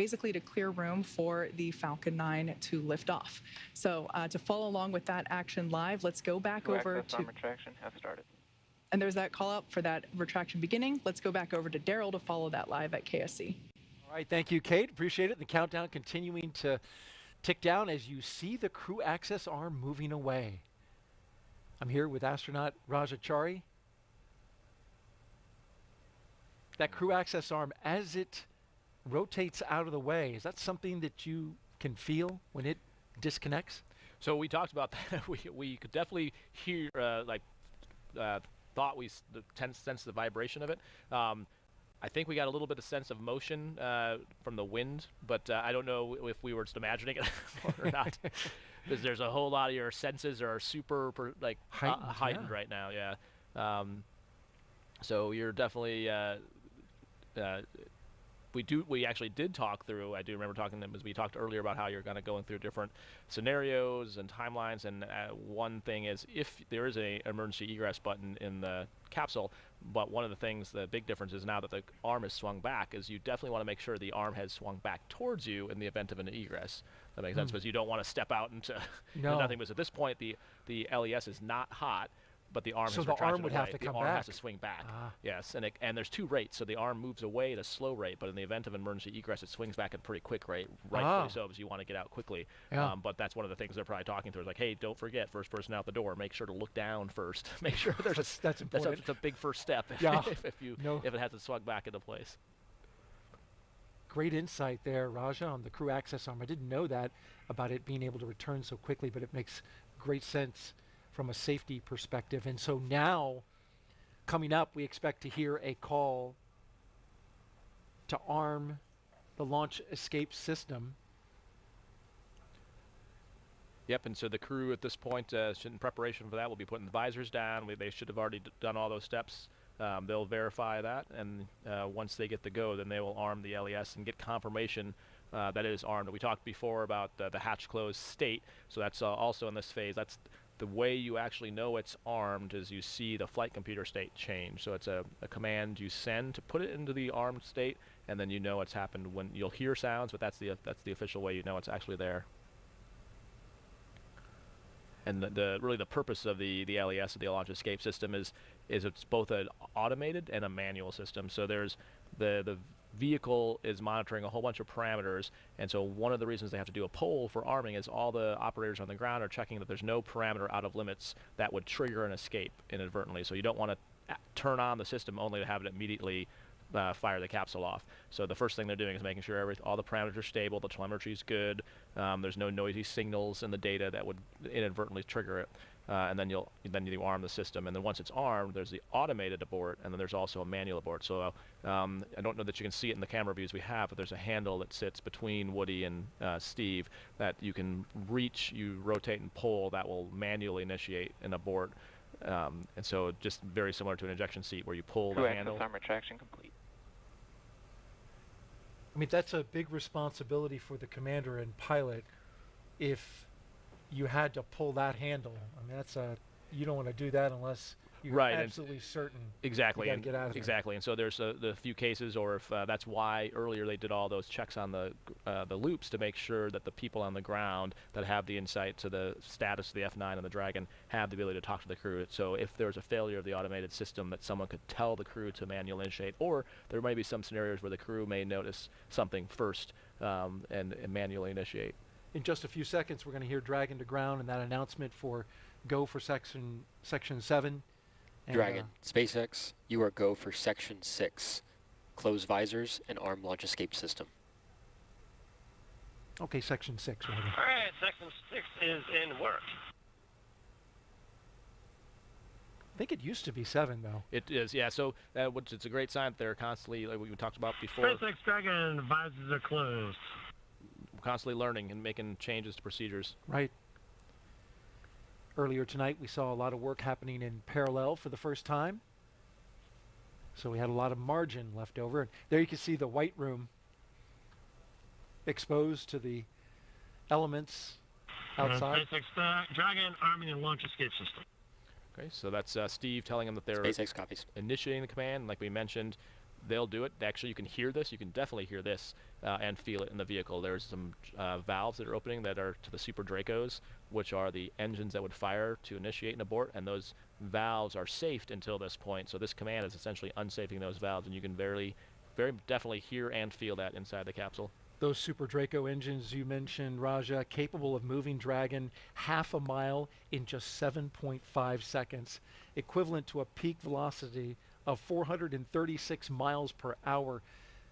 clear room for the Falcon 9 to lift off. So to follow along with that action live, let's go back over access arm retraction has started. And there's that call out for that retraction beginning. Let's go back over to Daryl to follow that live at KSC. All right, thank you, Kate. Appreciate it. The countdown continuing to tick down as you see the crew access arm moving away. I'm here with astronaut Raja Chari. That crew access arm, as it rotates out of the way, is that something that you can feel when it disconnects? So we talked about that. we could definitely hear thought we sense the vibration of it. I think we got a little bit of sense of motion from the wind, but I don't know if we were just imagining it or not. Because there's a whole lot of your senses are super heightened right now. Yeah. So you're definitely. We actually did talk through, I do remember talking to them as we talked earlier about how you're kind of going through different scenarios and timelines, and one thing is if there is a emergency egress button in the capsule, but one of the things, the big difference is now that the arm is swung back, is you definitely want to make sure the arm has swung back towards you in the event of an egress. That makes sense, because you don't want to step out into nothing, because at this point the LES is not hot, but the arm so is the retracted arm would away. have to come the arm back. has to swing back. Yes, and there's two rates. So the arm moves away at a slow rate, but in the event of an emergency egress, it swings back at a pretty quick rate, rightfully so, because you want to get out quickly. Yeah. But that's one of the things they're probably talking through. Is like, hey, don't forget, first person out the door. Make sure to look down first. Make sure there's that's important. That's a big first step. Yeah. if it hasn't swung back into place. Great insight there, Raja, on the crew access arm. I didn't know that about it being able to return so quickly, but it makes great sense from a safety perspective. And so now, coming up, we expect to hear a call to arm the launch escape system. Yep, and so the crew at this point, in preparation for that, will be putting the visors down. They should have already done all those steps. They'll verify that, and once they get the go, then they will arm the LES and get confirmation that it is armed. We talked before about the hatch closed state, so that's also in this phase. That's the way you actually know it's armed is you see the flight computer state change. So it's a command you send to put it into the armed state, and then you know it's happened when you'll hear sounds, but that's the official way you know it's actually there. And really the purpose of the LES, the launch escape system, is it's both an automated and a manual system. So there's the vehicle is monitoring a whole bunch of parameters, and so one of the reasons they have to do a poll for arming is all the operators on the ground are checking that there's no parameter out of limits that would trigger an escape inadvertently. So you don't want to turn on the system only to have it immediately fire the capsule off. So the first thing they're doing is making sure all the parameters are stable, the telemetry is good, there's no noisy signals in the data that would inadvertently trigger it, and then you arm the system. And then once it's armed, there's the automated abort, and then there's also a manual abort. So I don't know that you can see it in the camera views we have, but there's a handle that sits between Woody and Steve that you can reach, you rotate and pull, that will manually initiate an abort. And so just very similar to an ejection seat where you pull the handle. Arm retraction complete. I mean, that's a big responsibility for the commander and pilot if you had to pull that handle. I mean, you don't want to do that unless you're absolutely certain. Exactly. You gotta get out of there. Exactly. And so there's the few cases, or if that's why earlier they did all those checks on the loops to make sure that the people on the ground that have the insight to the status of the F9 and the Dragon have the ability to talk to the crew. So if there's a failure of the automated system, that someone could tell the crew to manual initiate, or there may be some scenarios where the crew may notice something first and manually initiate. In just a few seconds, we're going to hear Dragon to ground and that announcement for go for section 7. And Dragon, SpaceX, you are go for Section 6. Close visors and arm launch escape system. Okay, Section 6. All right, Section 6 is in work. I think it used to be 7, though. It is, yeah. So which it's a great sign that they're constantly, like we talked about before. SpaceX Dragon visors are closed. Constantly learning and making changes to procedures. Right. Earlier tonight, we saw a lot of work happening in parallel for the first time. So we had a lot of margin left over. And there you can see the white room exposed to the elements outside. SpaceX Dragon arming and launch escape system. Okay, so that's Steve telling them that they're SpaceX copies. Initiating the command. Like we mentioned, they'll do it. Actually, you can hear this. You can definitely hear this and feel it in the vehicle. There's some valves that are opening that are to the Super Dracos, which are the engines that would fire to initiate an abort, and those valves are safed until this point. So this command is essentially unsafing those valves, and you can very definitely hear and feel that inside the capsule. Those Super Draco engines you mentioned, Raja, capable of moving Dragon half a mile in just 7.5 seconds, equivalent to a peak velocity of 436 miles per hour.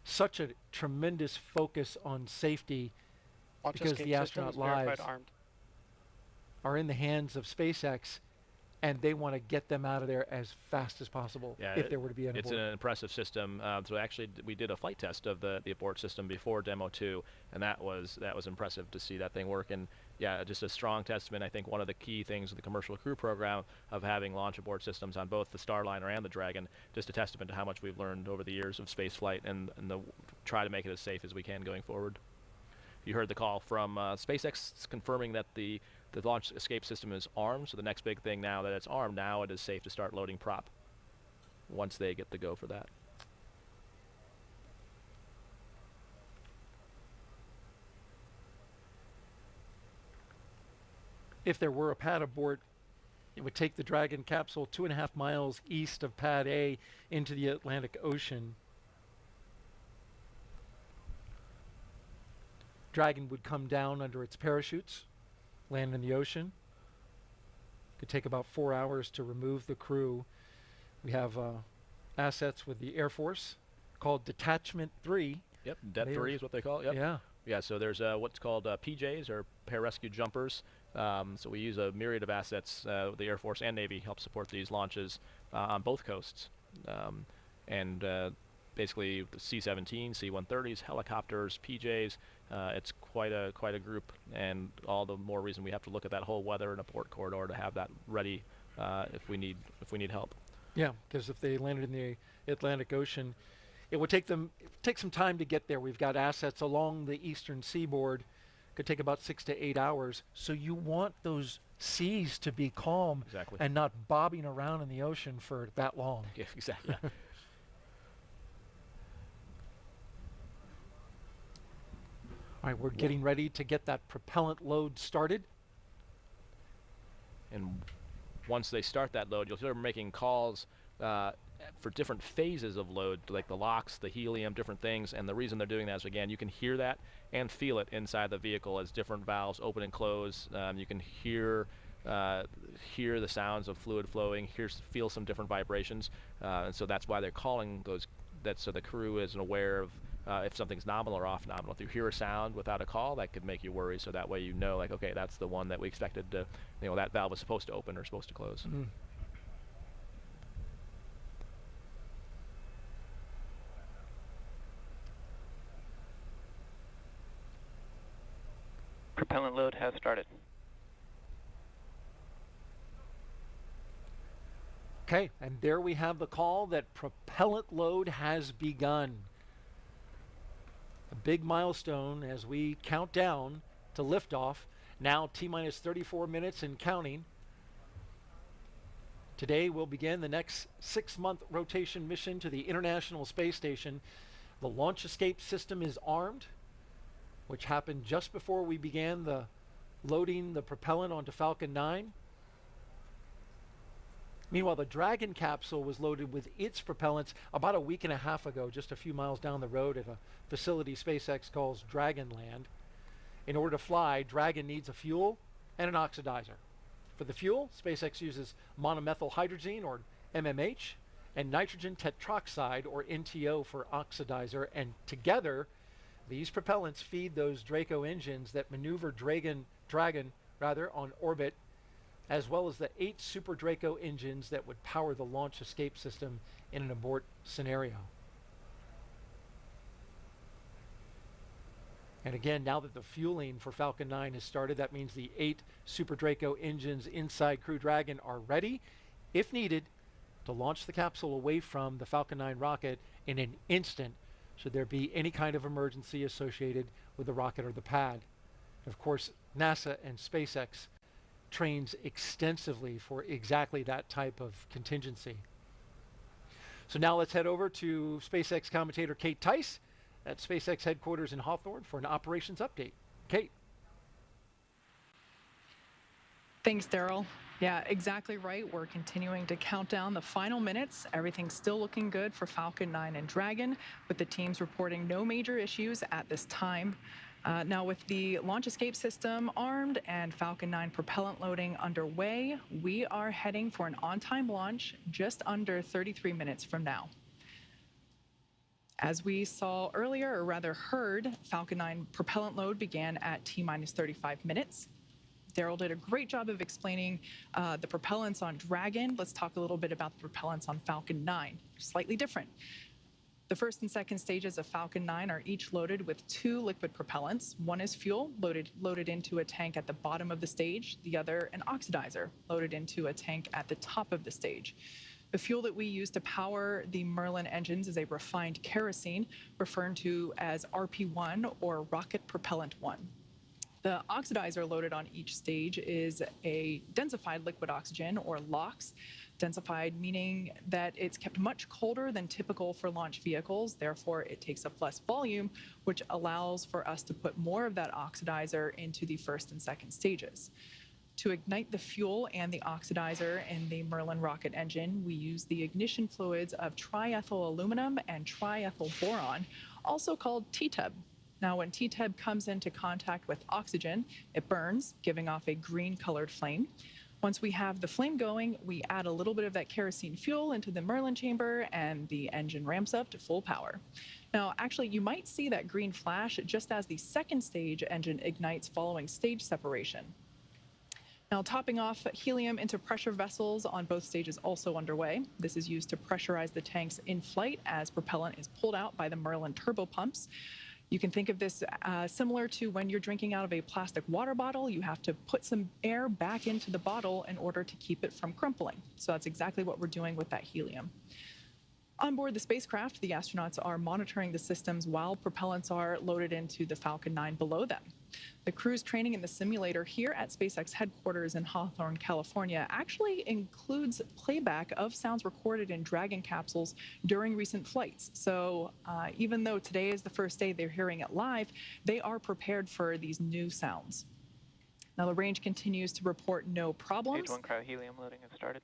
Such a tremendous focus on safety because the astronaut lives are in the hands of SpaceX, and they want to get them out of there as fast as possible if there were to be an abort. It's an impressive system. So actually, we did a flight test of the abort system before Demo 2, and that was impressive to see that thing work. And yeah, just a strong testament. I think one of the key things of the commercial crew program of having launch abort systems on both the Starliner and the Dragon, just a testament to how much we've learned over the years of space flight and try to make it as safe as we can going forward. You heard the call from SpaceX confirming that the launch escape system is armed, so the next big thing now that it's armed, now it is safe to start loading prop once they get the go for that. If there were a pad abort, it would take the Dragon capsule 2.5 miles east of Pad A into the Atlantic Ocean. Dragon would come down under its parachutes, land in the ocean. Could take about 4 hours to remove the crew. We have assets with the Air Force called Detachment 3. Yep, Det 3 is what they call it. Yep. Yeah. Yeah, so there's what's called PJs, or pararescue jumpers. So we use a myriad of assets. The Air Force and Navy help support these launches on both coasts. And basically the C-17, C-130s, helicopters, PJs. It's quite a group, and all the more reason we have to look at that whole weather and a port corridor to have that ready if we need help. Yeah, because if they landed in the Atlantic Ocean, it would take some time to get there. We've got assets along the eastern seaboard. Could take about 6 to 8 hours. So you want those seas to be calm and not bobbing around in the ocean for that long. Yeah, exactly. All right, we're getting ready to get that propellant load started. And once they start that load, you'll start making calls for different phases of load, like the LOX, the helium, different things. And the reason they're doing that is, again, you can hear that and feel it inside the vehicle as different valves open and close. You can hear the sounds of fluid flowing, feel some different vibrations. And so that's why they're calling those, so the crew is aware of if something's nominal or off nominal. If you hear a sound without a call, that could make you worry. So that way you know, like, okay, that's the one that we expected to, that valve was supposed to open or supposed to close. Mm. Propellant load has started. Okay, and there we have the call that propellant load has begun. A big milestone as we count down to liftoff. Now T-minus 34 minutes and counting. Today we'll begin the next 6-month rotation mission to the International Space Station. The launch escape system is armed, which happened just before we began loading the propellant onto Falcon 9. Meanwhile, the Dragon capsule was loaded with its propellants about a week and a half ago, just a few miles down the road at a facility SpaceX calls Dragonland. In order to fly, Dragon needs a fuel and an oxidizer. For the fuel, SpaceX uses monomethyl hydrazine, or MMH, and nitrogen tetroxide, or NTO, for oxidizer, and together, these propellants feed those Draco engines that maneuver Dragon on orbit, as well as the 8 Super Draco engines that would power the launch escape system in an abort scenario. And again, now that the fueling for Falcon 9 has started, that means the 8 Super Draco engines inside Crew Dragon are ready, if needed, to launch the capsule away from the Falcon 9 rocket in an instant, should there be any kind of emergency associated with the rocket or the pad. Of course, NASA and SpaceX trains extensively for exactly that type of contingency. So now let's head over to SpaceX commentator Kate Tice at SpaceX headquarters in Hawthorne for an operations update. Kate. Thanks, Daryl. Yeah, exactly right. We're continuing to count down the final minutes. Everything's still looking good for Falcon 9 and Dragon, with the teams reporting no major issues at this time. Now, with the launch escape system armed and Falcon 9 propellant loading underway, we are heading for an on-time launch just under 33 minutes from now. As we saw earlier, or rather heard, Falcon 9 propellant load began at T-minus 35 minutes. Daryl did a great job of explaining the propellants on Dragon. Let's talk a little bit about the propellants on Falcon 9. Slightly different. The first and second stages of Falcon 9 are each loaded with 2 liquid propellants. One is fuel, loaded into a tank at the bottom of the stage. The other, an oxidizer, loaded into a tank at the top of the stage. The fuel that we use to power the Merlin engines is a refined kerosene, referred to as RP1, or Rocket Propellant 1. The oxidizer loaded on each stage is a densified liquid oxygen, or LOX. Densified meaning that it's kept much colder than typical for launch vehicles, therefore it takes up less volume, which allows for us to put more of that oxidizer into the first and second stages. To ignite the fuel and the oxidizer in the Merlin rocket engine, we use the ignition fluids of triethyl aluminum and triethyl boron, also called TTEB. Now, when TTEB comes into contact with oxygen, it burns, giving off a green-colored flame. Once we have the flame going, we add a little bit of that kerosene fuel into the Merlin chamber, and the engine ramps up to full power. Now, actually, you might see that green flash just as the second stage engine ignites following stage separation. Now, topping off, helium into pressure vessels on both stages also underway. This is used to pressurize the tanks in flight as propellant is pulled out by the Merlin turbopumps. You can think of this similar to when you're drinking out of a plastic water bottle. You have to put some air back into the bottle in order to keep it from crumpling. So that's exactly what we're doing with that helium. On board the spacecraft, the astronauts are monitoring the systems while propellants are loaded into the Falcon 9 below them. The crew's training in the simulator here at SpaceX headquarters in Hawthorne, California, actually includes playback of sounds recorded in Dragon capsules during recent flights. So even though today is the first day they're hearing it live, they are prepared for these new sounds. Now, the range continues to report no problems. Stage 1 cryo-helium loading has started.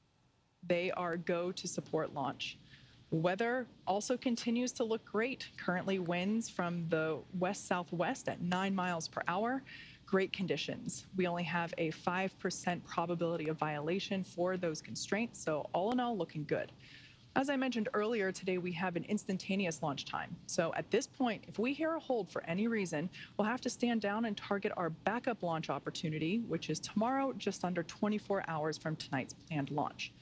They are go to support launch. Weather also continues to look great. Currently winds from the west-southwest at 9 miles per hour. Great conditions. We only have a 5% probability of violation for those constraints, so all in all, looking good. As I mentioned earlier, today we have an instantaneous launch time. So at this point, if we hear a hold for any reason, we'll have to stand down and target our backup launch opportunity, which is tomorrow, just under 24 hours from tonight's planned launch.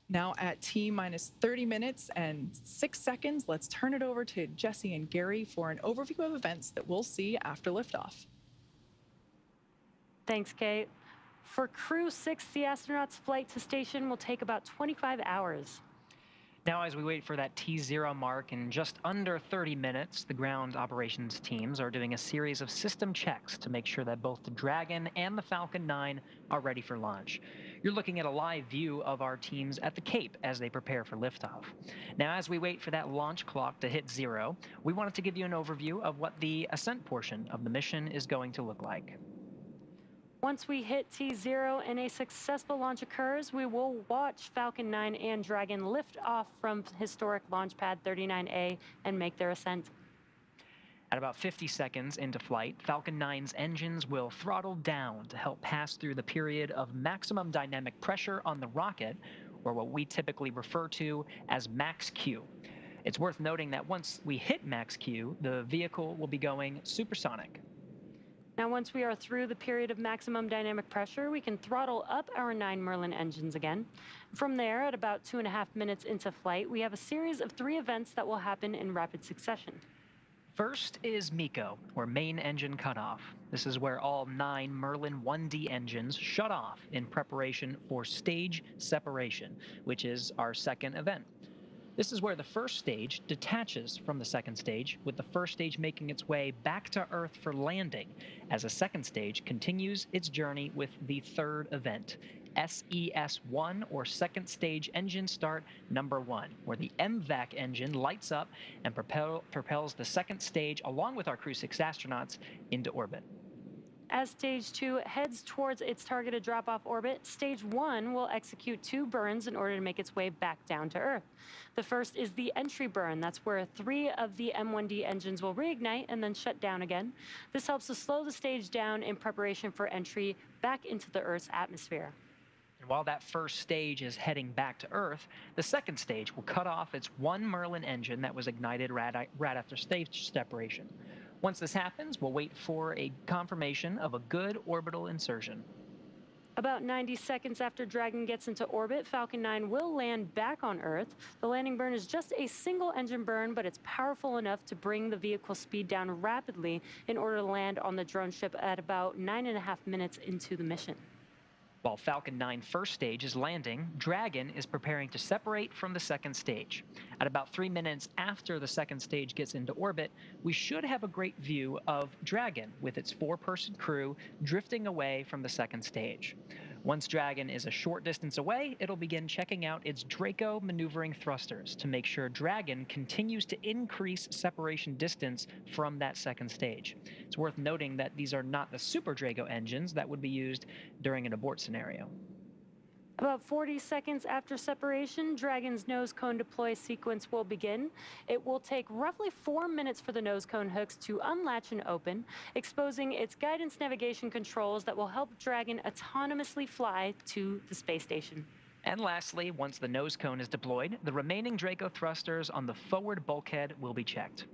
Now at T-minus 30 minutes and 6 seconds, let's turn it over to Jesse and Gary for an overview of events that we'll see after liftoff. Thanks, Kate. For Crew-6, the astronauts' flight to station will take about 25 hours. Now, as we wait for that T0 mark in just under 30 minutes, the ground operations teams are doing a series of system checks to make sure that both the Dragon and the Falcon 9 are ready for launch. You're looking at a live view of our teams at the Cape as they prepare for liftoff. Now, as we wait for that launch clock to hit 0, we wanted to give you an overview of what the ascent portion of the mission is going to look like. Once we hit T0 and a successful launch occurs, we will watch Falcon 9 and Dragon lift off from historic launch pad 39A and make their ascent. At about 50 seconds into flight, Falcon 9's engines will throttle down to help pass through the period of maximum dynamic pressure on the rocket, or what we typically refer to as max Q. It's worth noting that once we hit max Q, the vehicle will be going supersonic. Now, once we are through the period of maximum dynamic pressure, we can throttle up our 9 Merlin engines again. From there, at about 2.5 minutes into flight, we have a series of 3 events that will happen in rapid succession. First is MECO, or main engine cutoff. This is where all 9 Merlin 1D engines shut off in preparation for stage separation, which is our second event. This is where the first stage detaches from the second stage, with the first stage making its way back to Earth for landing, as a second stage continues its journey with the third event, SES-1, or Second Stage Engine Start Number 1, where the MVAC engine lights up and propels the second stage, along with our Crew-6 astronauts, into orbit. As Stage 2 heads towards its targeted drop-off orbit, Stage 1 will execute 2 burns in order to make its way back down to Earth. The first is the entry burn. That's where 3 of the M1D engines will reignite and then shut down again. This helps to slow the stage down in preparation for entry back into the Earth's atmosphere. And while that first stage is heading back to Earth, the second stage will cut off its 1 Merlin engine that was ignited right after stage separation. Once this happens, we'll wait for a confirmation of a good orbital insertion. About 90 seconds after Dragon gets into orbit, Falcon 9 will land back on Earth. The landing burn is just a single engine burn, but it's powerful enough to bring the vehicle's speed down rapidly in order to land on the drone ship at about 9.5 minutes into the mission. While Falcon 9 first stage is landing, Dragon is preparing to separate from the second stage. At about 3 minutes after the second stage gets into orbit, we should have a great view of Dragon with its 4-person crew drifting away from the second stage. Once Dragon is a short distance away, it'll begin checking out its Draco maneuvering thrusters to make sure Dragon continues to increase separation distance from that second stage. It's worth noting that these are not the Super Draco engines that would be used during an abort scenario. About 40 seconds after separation, Dragon's nose cone deploy sequence will begin. It will take roughly 4 minutes for the nose cone hooks to unlatch and open, exposing its guidance navigation controls that will help Dragon autonomously fly to the space station. And lastly, once the nose cone is deployed, the remaining Draco thrusters on the forward bulkhead will be checked.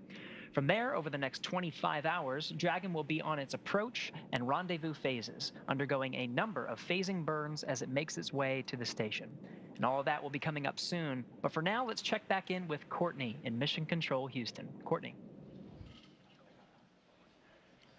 From there, over the next 25 hours, Dragon will be on its approach and rendezvous phases, undergoing a number of phasing burns as it makes its way to the station. And all of that will be coming up soon. But for now, let's check back in with Courtney in Mission Control Houston. Courtney.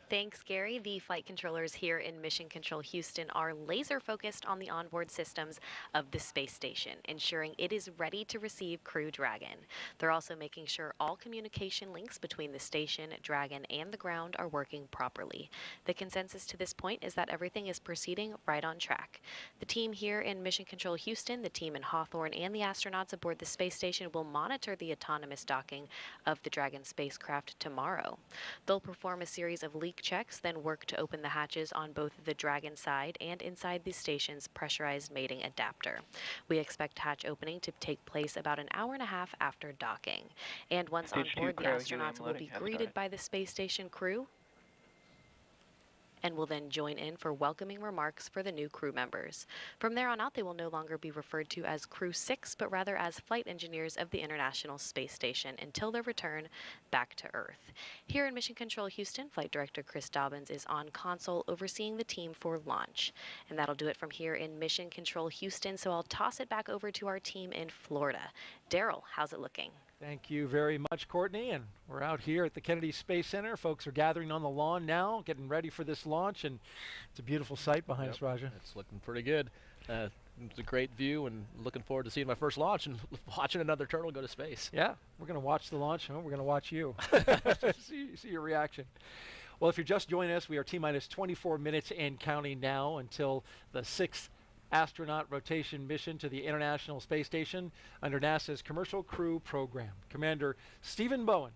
Thanks, Gary. The flight controllers here in Mission Control Houston are laser focused on the onboard systems of the space station, ensuring it is ready to receive Crew Dragon. They're also making sure all communication links between the station, Dragon, and the ground are working properly. The consensus to this point is that everything is proceeding right on track. The team here in Mission Control Houston, the team in Hawthorne, and the astronauts aboard the space station will monitor the autonomous docking of the Dragon spacecraft tomorrow. They'll perform a series of leak checks, then work to open the hatches on both the Dragon side and inside the station's pressurized mating adapter. We expect hatch opening to take place about an hour and a half after docking. And once on board, the astronauts will be greeted by the space station crew and will then join in for welcoming remarks for the new crew members. From there on out, they will no longer be referred to as Crew-6, but rather as flight engineers of the International Space Station until their return back to Earth. Here in Mission Control Houston, Flight Director Chris Dobbins is on console overseeing the team for launch. And that'll do it from here in Mission Control Houston, so I'll toss it back over to our team in Florida. Daryl, how's it looking? Thank you very much, Courtney. And we're out here at the Kennedy Space Center. Folks are gathering on the lawn now, getting ready for this launch, and it's a beautiful sight behind us, Raja. It's looking pretty good. It's a great view, and looking forward to seeing my first launch and watching another turtle go to space. Yeah, we're going to watch the launch, and we're going to watch you. see your reaction. Well, if you're just joining us, we are T-minus 24 minutes and counting now until the 6th astronaut rotation mission to the International Space Station under NASA's Commercial Crew Program. Commander Stephen Bowen,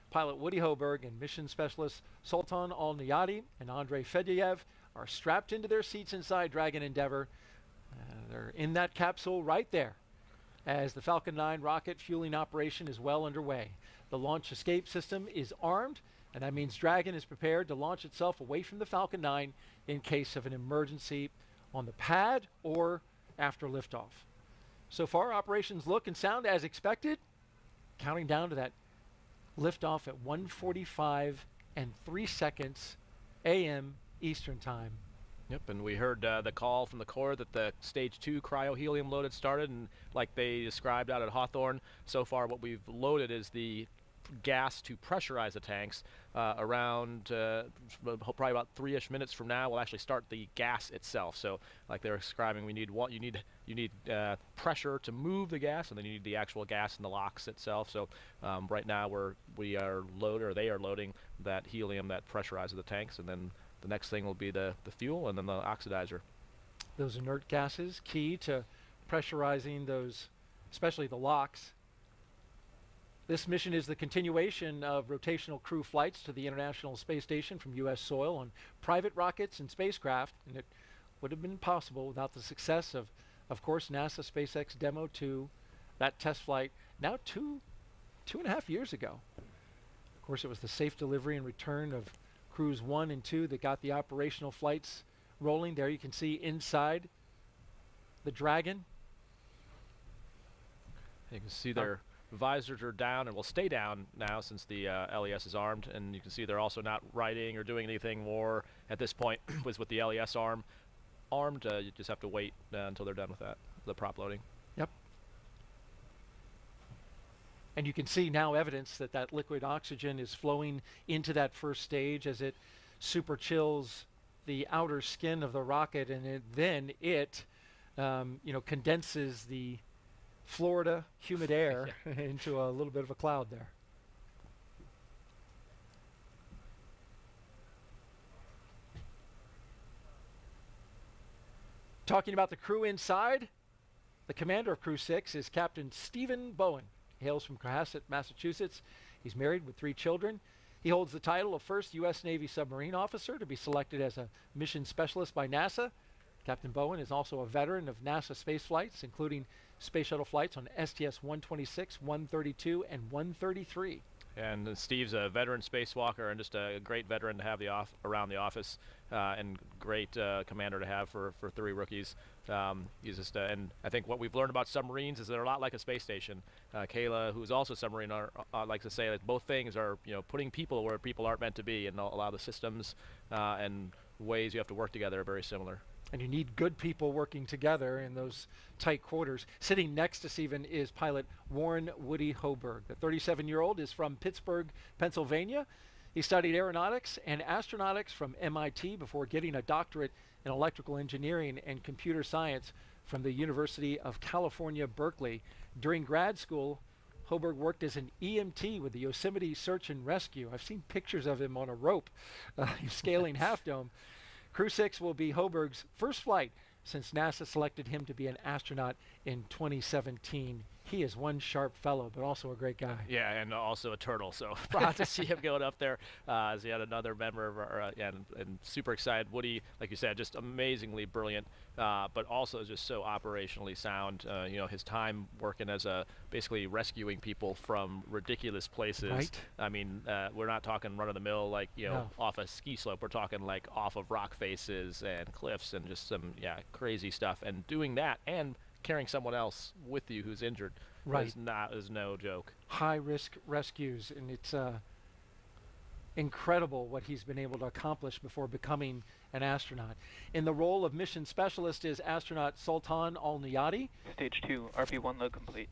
pilot Warren Hoburg, and mission specialist Sultan Al Neyadi and Andrey Fediaev are strapped into their seats inside Dragon Endeavour. They're in that capsule right there as the Falcon 9 rocket fueling operation is well underway. The launch escape system is armed, and that means Dragon is prepared to launch itself away from the Falcon 9 in case of an emergency on the pad or after liftoff. So far, operations look and sound as expected, counting down to that liftoff at 1:45 and 3 seconds a.m. Eastern Time. Yep, and we heard the call from the Corps that the Stage 2 cryo-helium load had started, and like they described out at Hawthorne, so far what we've loaded is the gas to pressurize the tanks. Around probably about 3-ish minutes from now, we'll actually start the gas itself. So, like they were describing, you need pressure to move the gas, and then you need the actual gas in the LOX itself. So, right now they are loading that helium that pressurizes the tanks, and then the next thing will be the fuel and then the oxidizer. Those inert gases key to pressurizing those, especially the LOX. This mission is the continuation of rotational crew flights to the International Space Station from U.S. soil on private rockets and spacecraft, and it would have been possible without the success of course, NASA SpaceX Demo 2, that test flight, now two and a half years ago. Of course, it was the safe delivery and return of Crews 1 and 2 that got the operational flights rolling. There you can see inside the Dragon. You can see their visors are down and will stay down now since the LES is armed, and you can see they're also not riding or doing anything more at this point with the LES armed. You just have to wait until they're done with that, the prop loading. Yep. And you can see now evidence that that liquid oxygen is flowing into that first stage as it super chills the outer skin of the rocket, and then it condenses the Florida humid air into a little bit of a cloud there. Talking about the crew inside, the commander of Crew-6 is Captain Stephen Bowen. He hails from Cohasset, Massachusetts. He's married with 3 children. He holds the title of first U.S. Navy submarine officer to be selected as a mission specialist by NASA. Captain Bowen is also a veteran of NASA space flights, including space shuttle flights on STS-126, 132, and 133. And Steve's a veteran spacewalker and just a great veteran to have around the office, and great commander to have for 3 rookies. He's just, and I think what we've learned about submarines is they're a lot like a space station. Kayla, who's also a submarine, likes to say that both things are, putting people where people aren't meant to be, and a lot of the systems and ways you have to work together are very similar. And you need good people working together in those tight quarters. Sitting next to Stephen is pilot Warren Woody Hoburg. The 37-year-old is from Pittsburgh, Pennsylvania. He studied aeronautics and astronautics from MIT before getting a doctorate in electrical engineering and computer science from the University of California, Berkeley. During grad school, Hoburg worked as an EMT with the Yosemite Search and Rescue. I've seen pictures of him on a rope scaling Half Dome. Crew-6 will be Hoburg's first flight since NASA selected him to be an astronaut in 2017. He is one sharp fellow, but also a great guy. Yeah, and also a turtle. So proud to see him going up there as yet another member of our, and super excited. Woody, like you said, just amazingly brilliant, but also just so operationally sound. His time working as basically rescuing people from ridiculous places. Right. I mean, we're not talking run-of-the-mill like, No. off a ski slope. We're talking like off of rock faces and cliffs and just some, crazy stuff. And doing that and carrying someone else with you who's injured Right. is no joke. High-risk rescues, and it's incredible what he's been able to accomplish before becoming an astronaut. In the role of mission specialist is astronaut Sultan Al Neyadi. Stage 2, RP1 load complete.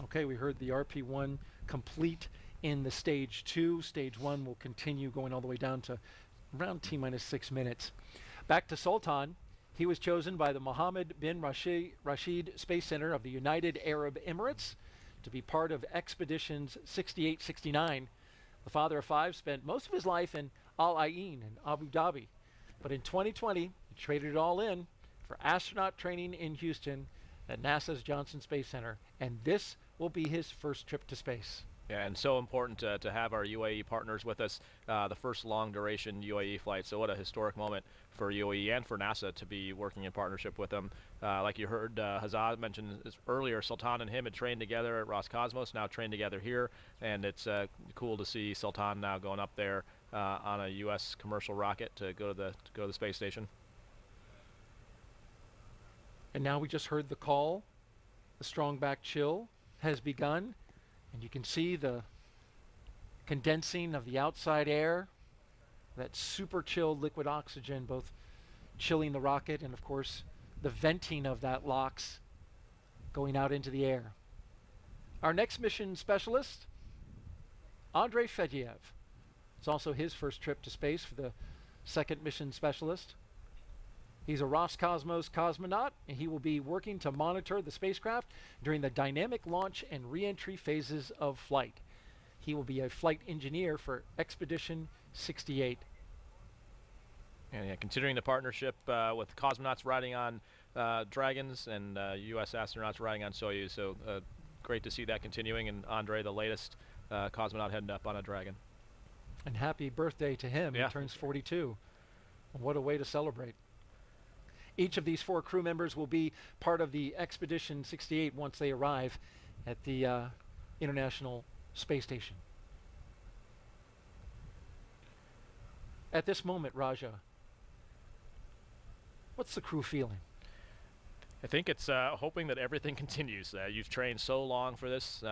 Okay, we heard the RP1 complete in the stage 2. Stage 1 will continue going all the way down to around T-minus 6 minutes. Back to Sultan. He was chosen by the Mohammed bin Rashid Space Center of the United Arab Emirates to be part of Expeditions 68-69. The father of 5 spent most of his life in Al Ain in Abu Dhabi. But in 2020, he traded it all in for astronaut training in Houston at NASA's Johnson Space Center. And this will be his first trip to space. Yeah, and so important to have our UAE partners with us, the first long-duration UAE flight. So what a historic moment for UAE and for NASA to be working in partnership with them. Like you heard Hazza mention earlier, Sultan and him had trained together at Roscosmos, now trained together here, and it's cool to see Sultan now going up there on a U.S. commercial rocket to go to the space station. And now we just heard the call. The strong back chill has begun. And you can see the condensing of the outside air, that super chilled liquid oxygen, both chilling the rocket and, of course, the venting of that LOX going out into the air. Our next mission specialist, Andrey Fediaev. It's also his first trip to space for the second mission specialist. He's a Roscosmos cosmonaut, and he will be working to monitor the spacecraft during the dynamic launch and re-entry phases of flight. He will be a flight engineer for Expedition 68. And considering the partnership with cosmonauts riding on Dragons and U.S. astronauts riding on Soyuz, so great to see that continuing, and Andrey, the latest cosmonaut, heading up on a Dragon. And happy birthday to him. Yeah. He turns 42. What a way to celebrate. Each of these 4 crew members will be part of the Expedition 68 once they arrive at the International Space Station. At this moment, Raja, what's the crew feeling? I think it's hoping that everything continues. You've trained so long for this.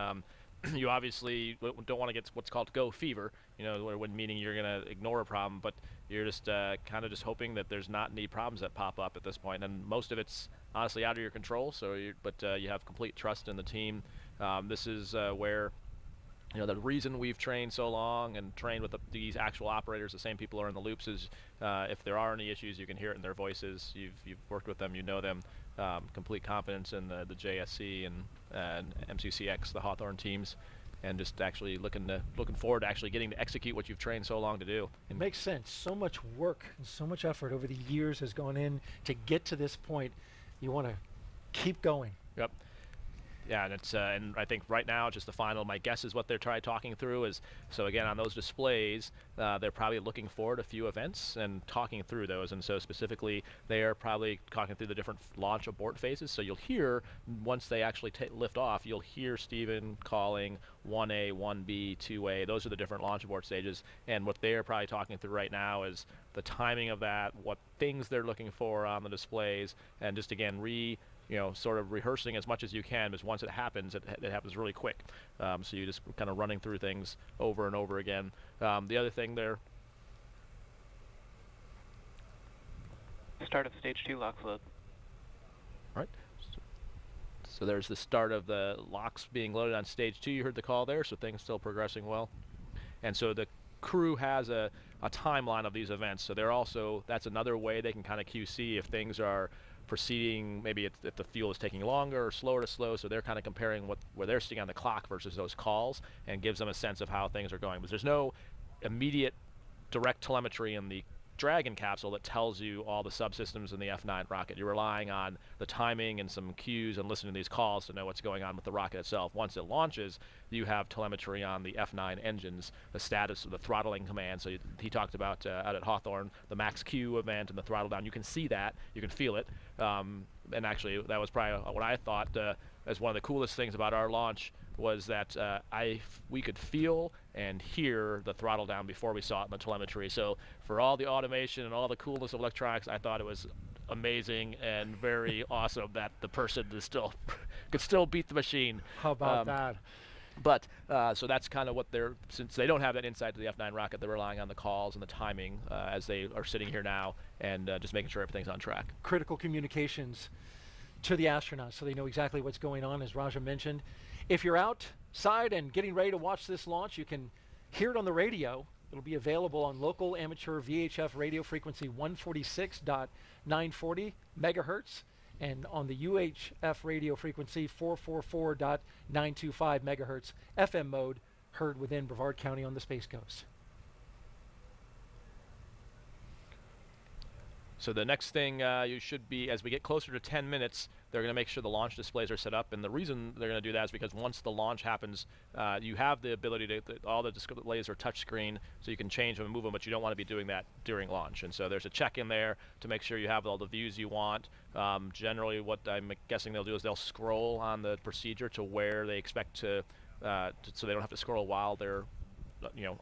You obviously don't want to get what's called go fever, when meaning you're going to ignore a problem, but you're just kind of just hoping that there's not any problems that pop up at this point. And most of it's honestly out of your control, but you have complete trust in the team. This is where, the reason we've trained so long and trained with these actual operators, the same people who are in the loops, is if there are any issues, you can hear it in their voices. You've worked with them, you know them. Complete confidence in the JSC and MCCX, the Hawthorne teams, and just actually looking forward to actually getting to execute what you've trained so long to do. It makes sense. So much work and so much effort over the years has gone in to get to this point. You want to keep going. Yep. Yeah, and it's and I think right now just the final. My guess is what they're talking through is, so again on those displays, they're probably looking forward a few events and talking through those. And so specifically, they are probably talking through the different launch abort phases. So you'll hear once they actually lift off, you'll hear Stephen calling 1A, 1B, 2A. Those are the different launch abort stages. And what they're probably talking through right now is the timing of that, what things they're looking for on the displays, and just again sort of rehearsing as much as you can, because once it happens, it happens really quick. So you just kind of running through things over and over again. The other thing there. Start of stage 2 locks load. Right. So there's the start of the locks being loaded on stage 2. You heard the call there, so things still progressing well. And so the crew has a timeline of these events. So they're also, that's another way they can kind of QC if things are proceeding, maybe if the fuel is taking longer or slower to slow, so they're kind of comparing where they're sitting on the clock versus those calls, and gives them a sense of how things are going. But there's no immediate direct telemetry in the Dragon capsule that tells you all the subsystems in the F9 rocket. You're relying on the timing and some cues and listening to these calls to know what's going on with the rocket itself. Once it launches, you have telemetry on the F9 engines, the status of the throttling command. So he talked about out at Hawthorne, the max Q event and the throttle down. You can see that, you can feel it. And actually, that was probably what I thought as one of the coolest things about our launch was that we could feel and hear the throttle down before we saw it in the telemetry. So for all the automation and all the coolness of electronics, I thought it was amazing and very awesome that the person is could still beat the machine. How about that? But so that's kind of what since they don't have that insight to the F9 rocket, they're relying on the calls and the timing as they are sitting here now, and just making sure everything's on track. Critical communications to the astronauts so they know exactly what's going on, as Raja mentioned. If you're outside and getting ready to watch this launch, you can hear it on the radio. It'll be available on local amateur VHF radio frequency 146.940 megahertz and on the UHF radio frequency 444.925 megahertz FM mode, heard within Brevard County on the Space Coast. So the next thing you should be, as we get closer to 10 minutes, they're going to make sure the launch displays are set up. And the reason they're going to do that is because once the launch happens, you have the ability to, all the displays are touchscreen, so you can change them and move them, but you don't want to be doing that during launch. And so there's a check in there to make sure you have all the views you want. Generally, what I'm guessing they'll do is they'll scroll on the procedure to where they expect to so they don't have to scroll while they're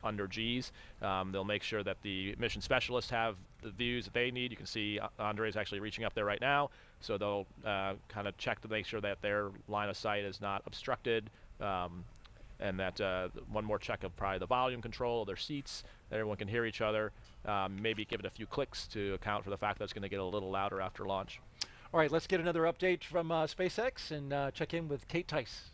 under G's. They'll make sure that the mission specialists have the views that they need. You can see Andrey's actually reaching up there right now, so they'll kind of check to make sure that their line of sight is not obstructed, and that one more check of probably the volume control of their seats, that everyone can hear each other. Maybe give it a few clicks to account for the fact that it's going to get a little louder after launch. All right, let's get another update from SpaceX and check in with Kate Tice.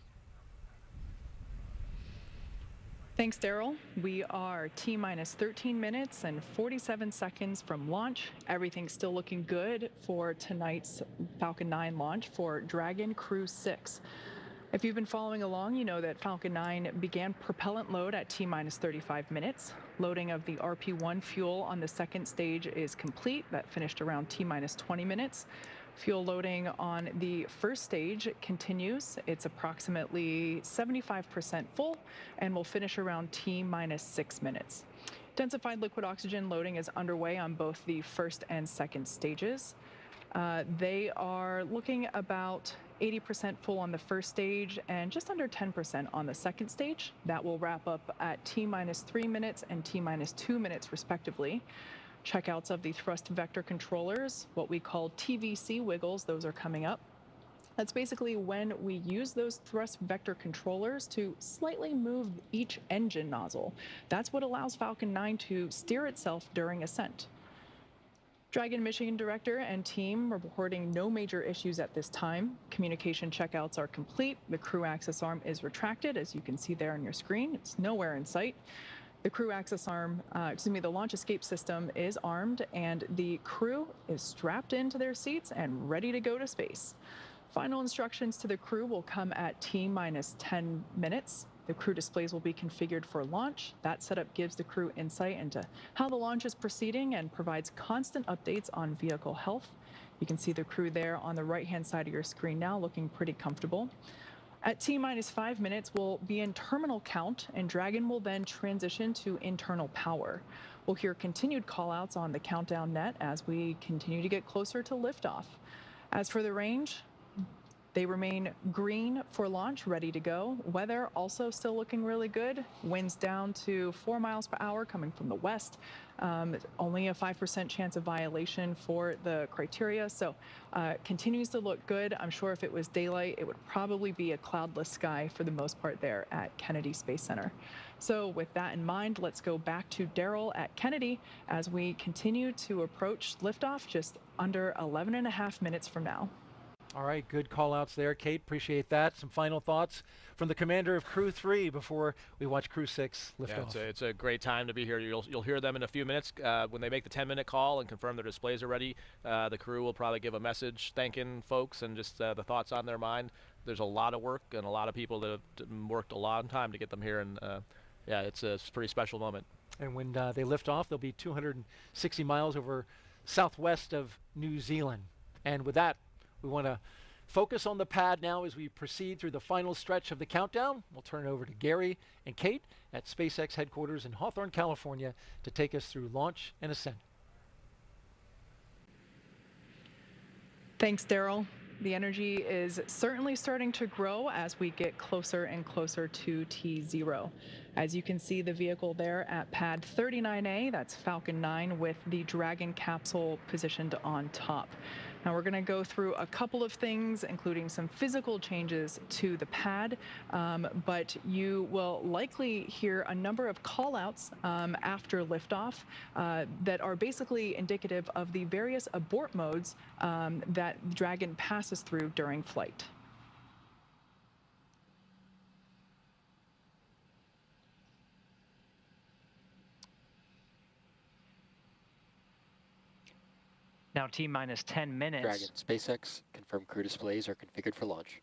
Thanks, Daryl. We are T-minus 13 minutes and 47 seconds from launch. Everything's still looking good for tonight's Falcon 9 launch for Dragon Crew-6. If you've been following along, you know that Falcon 9 began propellant load at T-minus 35 minutes. Loading of the RP-1 fuel on the second stage is complete. That finished around T-minus 20 minutes. Fuel loading on the first stage continues. It's approximately 75% full and will finish around T-minus 6 minutes. Densified liquid oxygen loading is underway on both the first and second stages. They are looking about 80% full on the first stage and just under 10% on the second stage. That will wrap up at T-minus 3 minutes and T-minus 2 minutes respectively. Checkouts of the thrust vector controllers, what we call TVC wiggles, those are coming up. That's basically when we use those thrust vector controllers to slightly move each engine nozzle. That's what allows Falcon 9 to steer itself during ascent. Dragon Mission Director and team reporting no major issues at this time. Communication checkouts are complete. The crew access arm is retracted, as you can see there on your screen. It's nowhere in sight. The crew access arm, the launch escape system is armed, and the crew is strapped into their seats and ready to go to space. Final instructions to the crew will come at T-minus 10 minutes. The crew displays will be configured for launch. That setup gives the crew insight into how the launch is proceeding and provides constant updates on vehicle health. You can see the crew there on the right-hand side of your screen now, looking pretty comfortable. At T-minus 5 minutes, we'll be in terminal count, and Dragon will then transition to internal power. We'll hear continued callouts on the countdown net as we continue to get closer to liftoff. As for the range, they remain green for launch, ready to go. Weather also still looking really good. Winds down to 4 miles per hour coming from the west. Only a 5% chance of violation for the criteria, so continues to look good. I'm sure if it was daylight, it would probably be a cloudless sky for the most part there at Kennedy Space Center. So with that in mind, let's go back to Daryl at Kennedy as we continue to approach liftoff just under 11.5 minutes from now. All right, good call-outs there, Kate. Appreciate that. Some final thoughts from the commander of Crew 3 before we watch Crew-6 lift off. It's a great time to be here. You'll hear them in a few minutes when they make the 10-minute call and confirm their displays are ready. The crew will probably give a message thanking folks and just the thoughts on their mind. There's a lot of work and a lot of people that have worked a long time to get them here, and yeah, it's a pretty special moment. And when they lift off, they'll be 260 miles over southwest of New Zealand. And with that, we want to focus on the pad now as we proceed through the final stretch of the countdown. We'll turn it over to Gary and Kate at SpaceX headquarters in Hawthorne, California, to take us through launch and ascent. Thanks, Daryl. The energy is certainly starting to grow as we get closer and closer to T0. As you can see the vehicle there at pad 39A, that's Falcon 9 with the Dragon capsule positioned on top. Now we're going to go through a couple of things, including some physical changes to the pad, but you will likely hear a number of call-outs after liftoff that are basically indicative of the various abort modes that Dragon passes through during flight. Now T-minus 10 minutes. Dragon, SpaceX, confirm crew displays are configured for launch.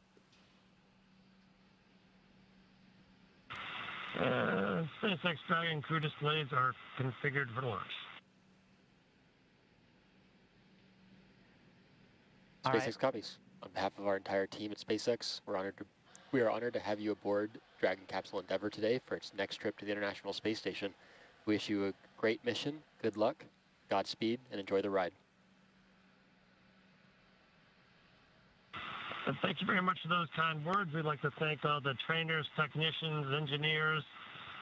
SpaceX Dragon crew displays are configured for launch. SpaceX copies. On behalf of our entire team at SpaceX, we are honored to have you aboard Dragon Capsule Endeavour today for its next trip to the International Space Station. We wish you a great mission, good luck, Godspeed, and enjoy the ride. Thank you very much for those kind words. We'd like to thank all the trainers, technicians, engineers,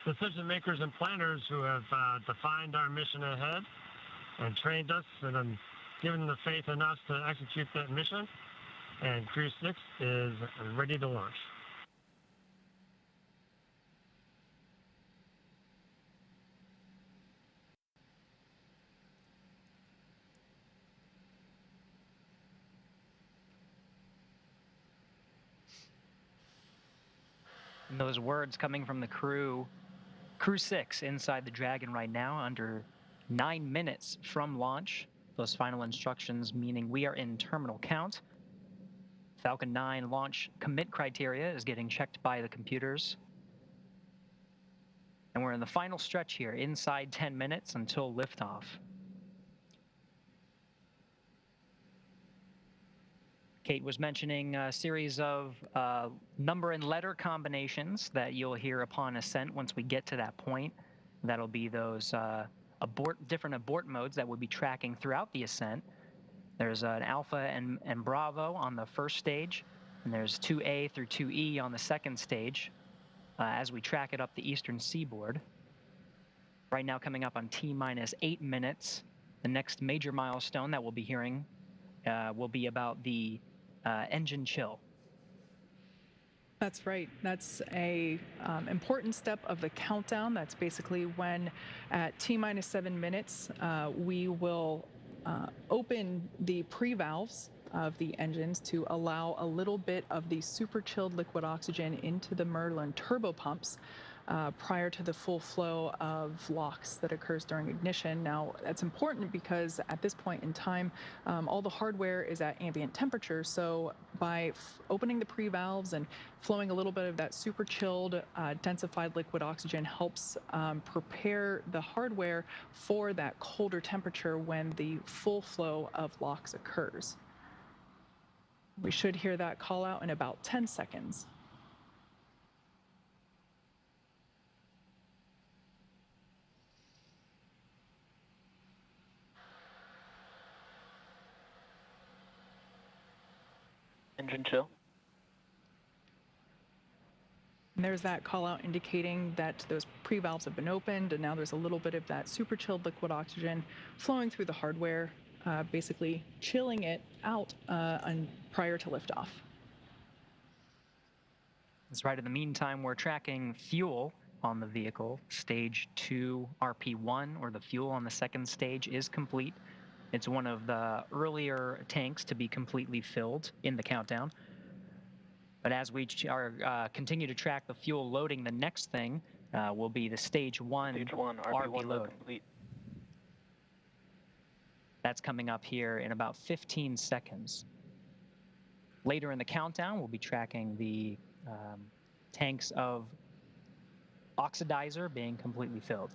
decision makers, and planners who have defined our mission ahead and trained us and given the faith in us to execute that mission. And Crew-6 is ready to launch. And those words coming from the Crew-6 inside the Dragon right now, under 9 minutes from launch. Those final instructions meaning we are in terminal count. Falcon 9 launch commit criteria is getting checked by the computers. And we're in the final stretch here, inside 10 minutes until liftoff. Kate was mentioning a series of number and letter combinations that you'll hear upon ascent once we get to that point. That'll be those different abort modes that we'll be tracking throughout the ascent. There's an Alpha and Bravo on the first stage, and there's 2A through 2E on the second stage as we track it up the eastern seaboard. Right now coming up on T-minus 8 minutes, the next major milestone that we'll be hearing will be about the engine chill. That's right. That's a important step of the countdown. That's basically when at T-minus 7 minutes, we will open the pre-valves of the engines to allow a little bit of the super chilled liquid oxygen into the Merlin turbopumps prior to the full flow of LOX that occurs during ignition. Now, that's important because at this point in time, all the hardware is at ambient temperature. So by opening the pre-valves and flowing a little bit of that super chilled, densified liquid oxygen helps prepare the hardware for that colder temperature when the full flow of LOX occurs. We should hear that call out in about 10 seconds. Engine chill. And there's that call out indicating that those pre-valves have been opened, and now there's a little bit of that super chilled liquid oxygen flowing through the hardware, basically chilling it out prior to liftoff. That's right. In the meantime, we're tracking fuel on the vehicle. Stage 2 RP1, or the fuel on the second stage, is complete. It's one of the earlier tanks to be completely filled in the countdown. But as we continue to track the fuel loading, the next thing will be the Stage 1 RP load. Complete. That's coming up here in about 15 seconds. Later in the countdown, we'll be tracking the tanks of oxidizer being completely filled.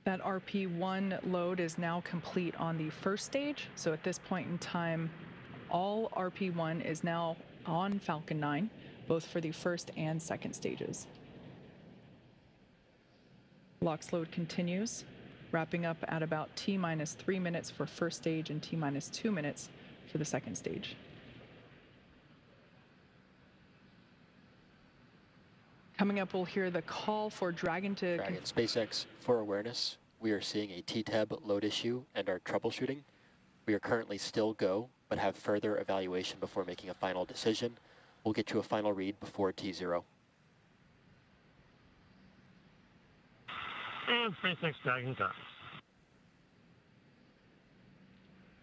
That RP1 load is now complete on the first stage. So at this point in time, all RP1 is now on Falcon 9, both for the first and second stages. LOX load continues, wrapping up at about T-minus 3 minutes for first stage and T-minus 2 minutes for the second stage. Coming up, we'll hear the call for Dragon to... Dragon SpaceX, for awareness, we are seeing a T-tab load issue and are troubleshooting. We are currently still go, but have further evaluation before making a final decision. We'll get you a final read before T0. And SpaceX Dragon comes.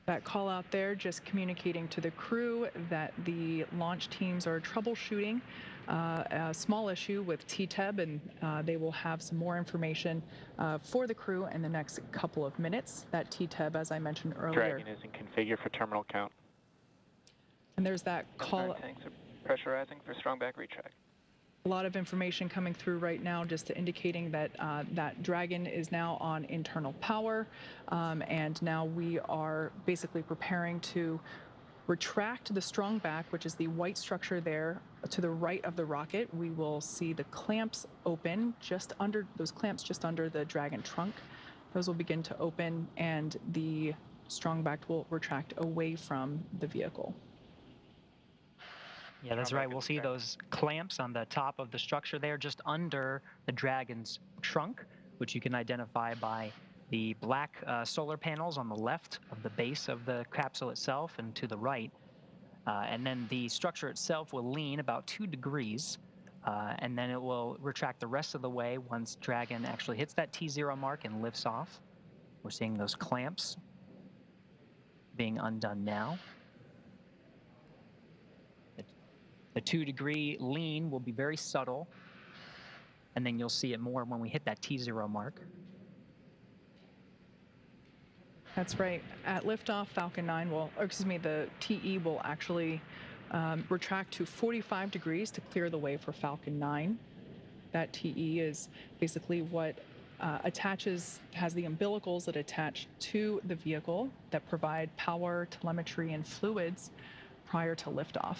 That call out there just communicating to the crew that the launch teams are troubleshooting a small issue with T-Tab, and they will have some more information for the crew in the next couple of minutes. That T-Tab, as I mentioned earlier. Dragon is in configure for terminal count. And there's that call. Tanks are pressurizing for strong back retract. A lot of information coming through right now, just indicating that that Dragon is now on internal power, and now we are basically preparing to retract the strong back, which is the white structure there to the right of the rocket. We will see the clamps open just under those clamps, just under the Dragon trunk. Those will begin to open, and the strong back will retract away from the vehicle. Yeah, that's right. We'll see those clamps on the top of the structure there, just under the Dragon's trunk, which you can identify by the black solar panels on the left of the base of the capsule itself and to the right. And then the structure itself will lean about 2 degrees, and then it will retract the rest of the way once Dragon actually hits that T0 mark and lifts off. We're seeing those clamps being undone now. The 2-degree lean will be very subtle, and then you'll see it more when we hit that T0 mark. That's right. At liftoff, Falcon 9 will, or excuse me, the TE will actually retract to 45 degrees to clear the way for Falcon 9. That TE is basically what has the umbilicals that attach to the vehicle that provide power, telemetry, and fluids prior to liftoff.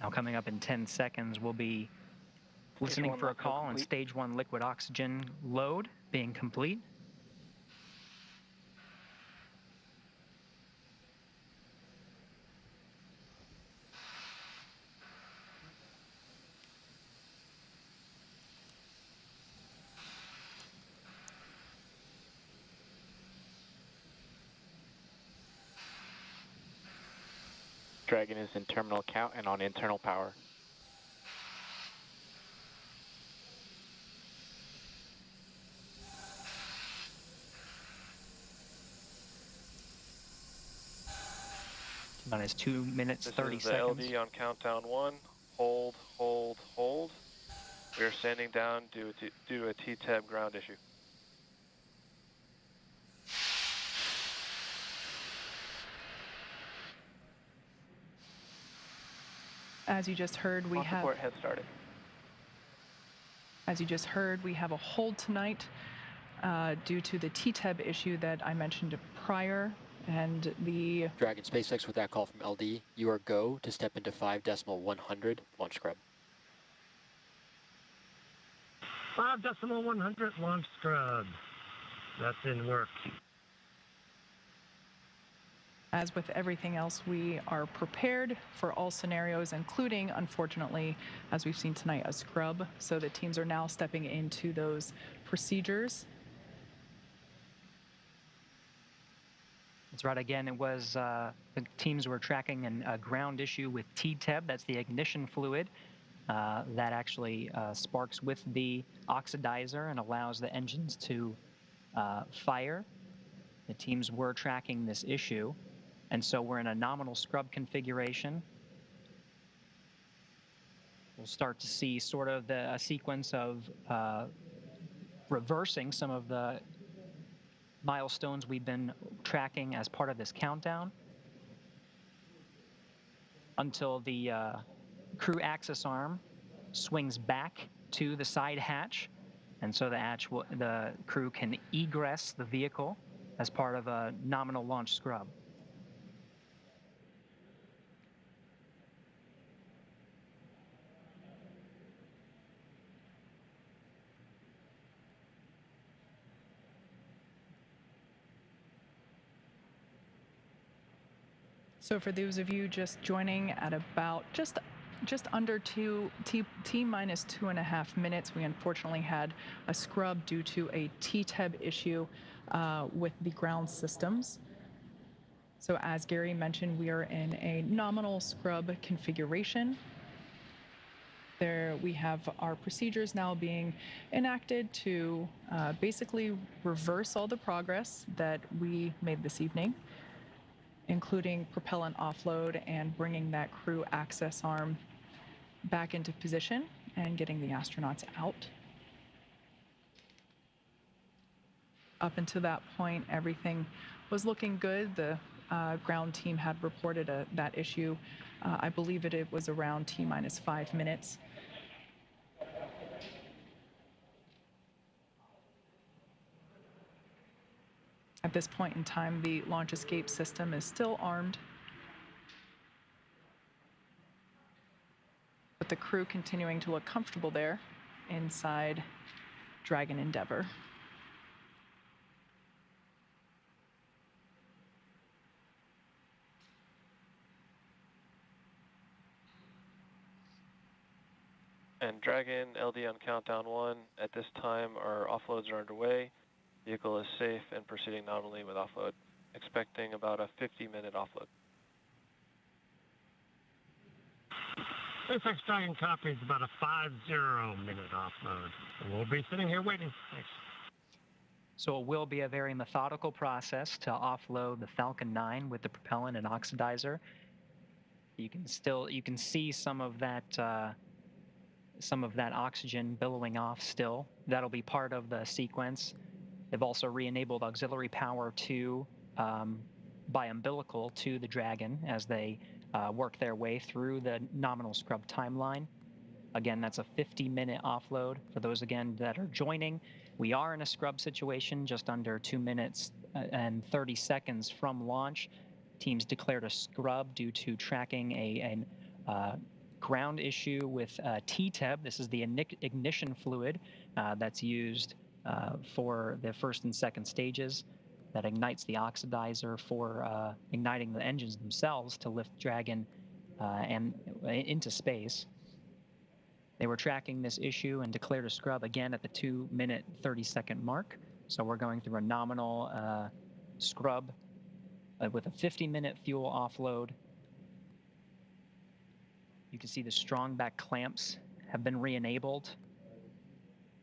Now coming up in 10 seconds, we'll be listening for a call on Stage 1 liquid oxygen load being complete. Dragon is in terminal count and on internal power. Minus 2 minutes, 30 This is the seconds. LD on countdown 1. Hold, hold, hold. We are standing down due to a T-tab ground issue. As you just heard, we have. Support has started. As you just heard, we have a hold tonight due to the T-Tab issue that I mentioned prior. And the Dragon SpaceX with that call from LD, you are go to step into 5.100 launch scrub. 5.100 launch scrub. That's in work. as with everything else, we are prepared for all scenarios, including, unfortunately, as we've seen tonight, a scrub. So the teams are now stepping into those procedures. That's right. Again, it was the teams were tracking a ground issue with TTEB. That's the ignition fluid that actually sparks with the oxidizer and allows the engines to fire. The teams were tracking this issue, and so we're in a nominal scrub configuration. We'll start to see sort of a sequence of reversing some of the milestones we've been tracking as part of this countdown until the crew access arm swings back to the side hatch, and so the crew can egress the vehicle as part of a nominal launch scrub. So for those of you just joining at about just under T minus 2.5 minutes, we unfortunately had a scrub due to a TTEB issue with the ground systems. So as Gary mentioned, we are in a nominal scrub configuration. There we have our procedures now being enacted to basically reverse all the progress that we made this evening, including propellant offload and bringing that crew access arm back into position and getting the astronauts out. Up until that point, everything was looking good. The ground team had reported that issue. I believe it was around T minus 5 minutes. At this point in time, the launch escape system is still armed, but the crew continuing to look comfortable there inside Dragon Endeavour. And Dragon, LD on countdown 1. At this time, our offloads are underway. Vehicle is safe and proceeding nominally with offload. Expecting about a 50-minute offload. SpaceX Dragon copies about a 50-minute offload. And we'll be sitting here waiting. Thanks. So it will be a very methodical process to offload the Falcon 9 with the propellant and oxidizer. You can see some of that oxygen billowing off still. That'll be part of the sequence. They've also re-enabled auxiliary power by umbilical to the Dragon as they work their way through the nominal scrub timeline. Again, that's a 50-minute offload. For those, again, that are joining, we are in a scrub situation just under 2 minutes and 30 seconds from launch. Teams declared a scrub due to tracking a ground issue with TTEB. This is the ignition fluid that's used for the first and second stages that ignites the oxidizer for igniting the engines themselves to lift Dragon and into space. They were tracking this issue and declared a scrub again at the 2-minute 30-second mark. So we're going through a nominal scrub with a 50-minute fuel offload. You can see the strong back clamps have been re-enabled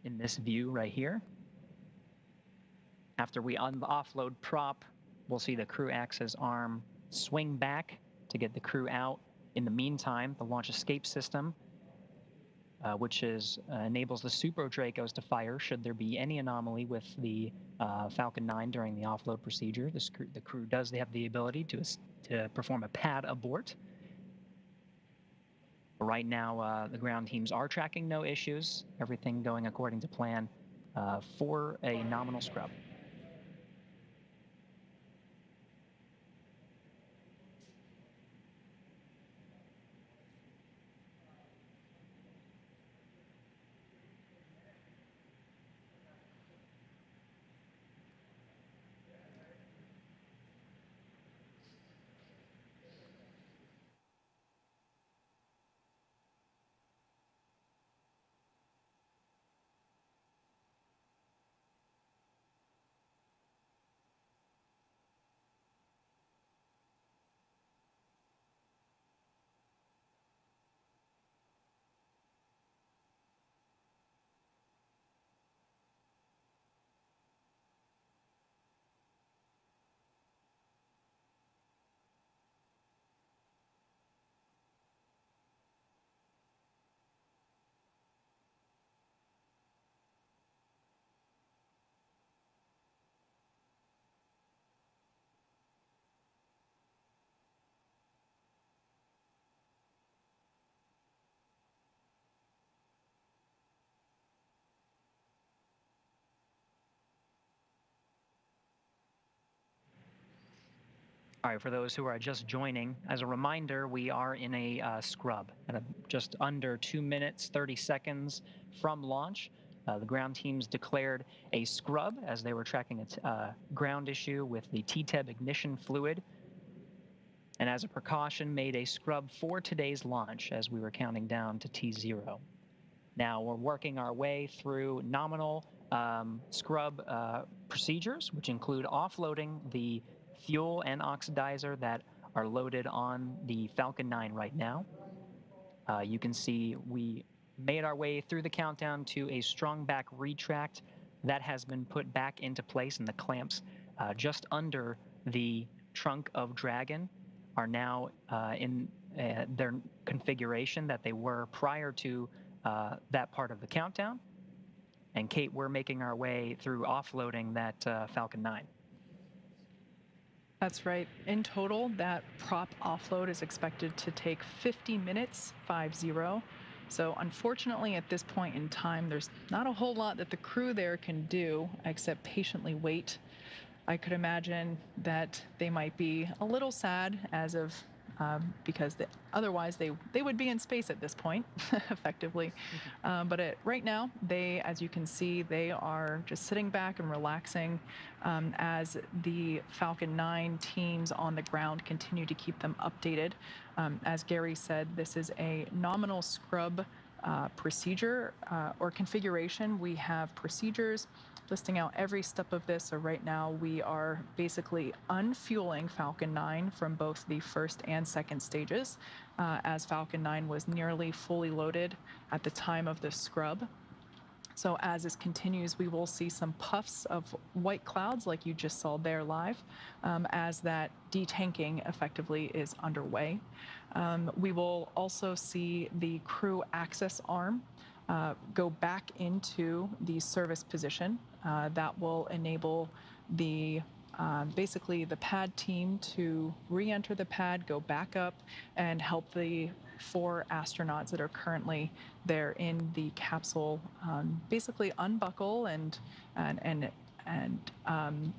in this view right here. After we offload prop, we'll see the crew access arm swing back to get the crew out. In the meantime, the launch escape system, which enables the Super Dracos to fire should there be any anomaly with the Falcon 9 during the offload procedure. The crew does have the ability to perform a pad abort. Right now, the ground teams are tracking no issues, everything going according to plan for a nominal scrub. All right, for those who are just joining, as a reminder, we are in a scrub at just under 2 minutes, 30 seconds from launch. The ground teams declared a scrub as they were tracking a ground issue with the TTEB ignition fluid. And as a precaution, made a scrub for today's launch as we were counting down to T0. Now we're working our way through nominal scrub procedures, which include offloading the fuel and oxidizer that are loaded on the Falcon 9 right now. You can see we made our way through the countdown to a strong back retract that has been put back into place, and the clamps just under the trunk of Dragon are now in their configuration that they were prior to that part of the countdown. And Kate, we're making our way through offloading that Falcon 9. That's right. In total, that prop offload is expected to take 50 minutes, 50. So unfortunately, at this point in time, there's not a whole lot that the crew there can do except patiently wait. I could imagine that they might be a little sad as of because otherwise they would be in space at this point, effectively. But right now, as you can see, they are just sitting back and relaxing as the Falcon 9 teams on the ground continue to keep them updated. As Gary said, this is a nominal scrub procedure or configuration. We have procedures listing out every step of this. So right now we are basically unfueling Falcon 9 from both the first and second stages, as Falcon 9 was nearly fully loaded at the time of the scrub. So as this continues, we will see some puffs of white clouds like you just saw there live, as that detanking effectively is underway. We will also see the crew access arm go back into the service position. That will enable the basically the pad team to re-enter the pad, go back up, and help the 4 astronauts that are currently there in the capsule basically unbuckle and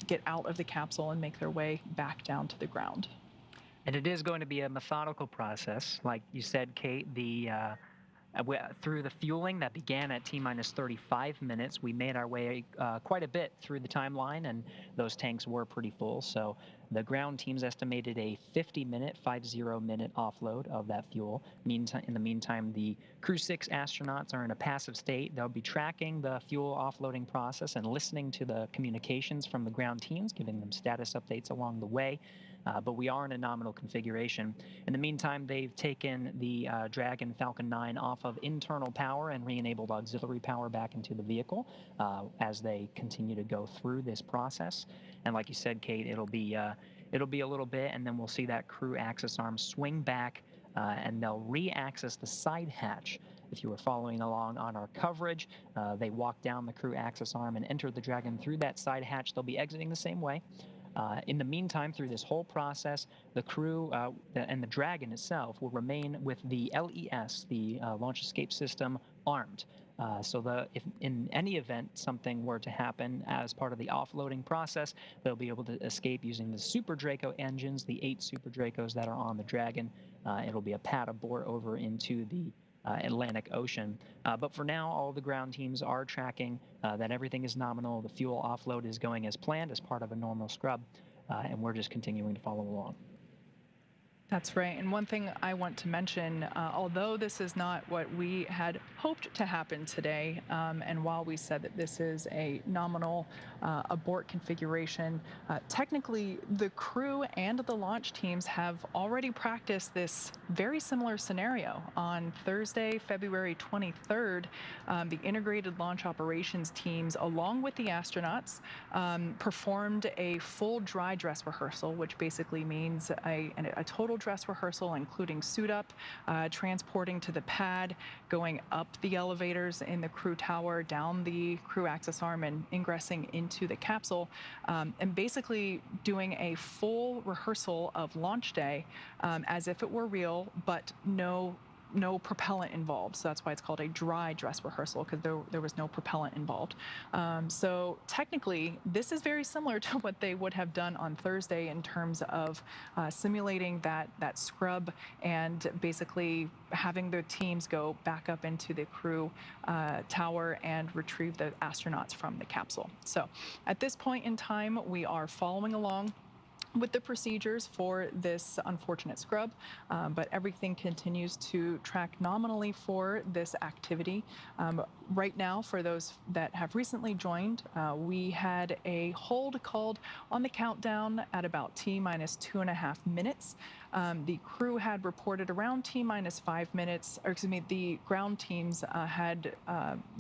get out of the capsule and make their way back down to the ground. And it is going to be a methodical process. Like you said, Kate, through the fueling that began at T-minus 35 minutes, we made our way quite a bit through the timeline, and those tanks were pretty full. So the ground teams estimated a 50-minute offload of that fuel. In the meantime, the Crew-6 astronauts are in a passive state. They'll be tracking the fuel offloading process and listening to the communications from the ground teams, giving them status updates along the way. But we are in a nominal configuration. In the meantime, they've taken the Dragon Falcon 9 off of internal power and re-enabled auxiliary power back into the vehicle as they continue to go through this process. And like you said, Kate, it'll be a little bit, and then we'll see that crew access arm swing back, and they'll re-access the side hatch. If you were following along on our coverage, they walked down the crew access arm and entered the Dragon through that side hatch. They'll be exiting the same way. In the meantime, through this whole process, the crew and the Dragon itself will remain with the LES, the Launch Escape System, armed. So if in any event something were to happen as part of the offloading process, they'll be able to escape using the Super Draco engines, the 8 Super Dracos that are on the Dragon. It'll be a pad abort over into the Atlantic Ocean. But for now, all the ground teams are tracking that everything is nominal. The fuel offload is going as planned as part of a normal scrub, and we're just continuing to follow along. That's right. And one thing I want to mention, although this is not what we had hoped to happen today, and while we said that this is a nominal abort configuration, technically the crew and the launch teams have already practiced this very similar scenario. On Thursday, February 23rd, the integrated launch operations teams, along with the astronauts, performed a full dry dress rehearsal, which basically means a total dress rehearsal, including suit up, transporting to the pad, going up the elevators in the crew tower, down the crew access arm, and ingressing into the capsule, and basically doing a full rehearsal of launch day as if it were real, but no no propellant involved. So that's why it's called a dry dress rehearsal, because there was no propellant involved. So technically, this is very similar to what they would have done on Thursday in terms of simulating that scrub and basically having the teams go back up into the crew tower and retrieve the astronauts from the capsule. So at this point in time, we are following along with the procedures for this unfortunate scrub, but everything continues to track nominally for this activity. Right now, for those that have recently joined, we had a hold called on the countdown at about T-minus 2.5 minutes. The crew had reported around T-minus 5 minutes, or excuse me, the ground teams the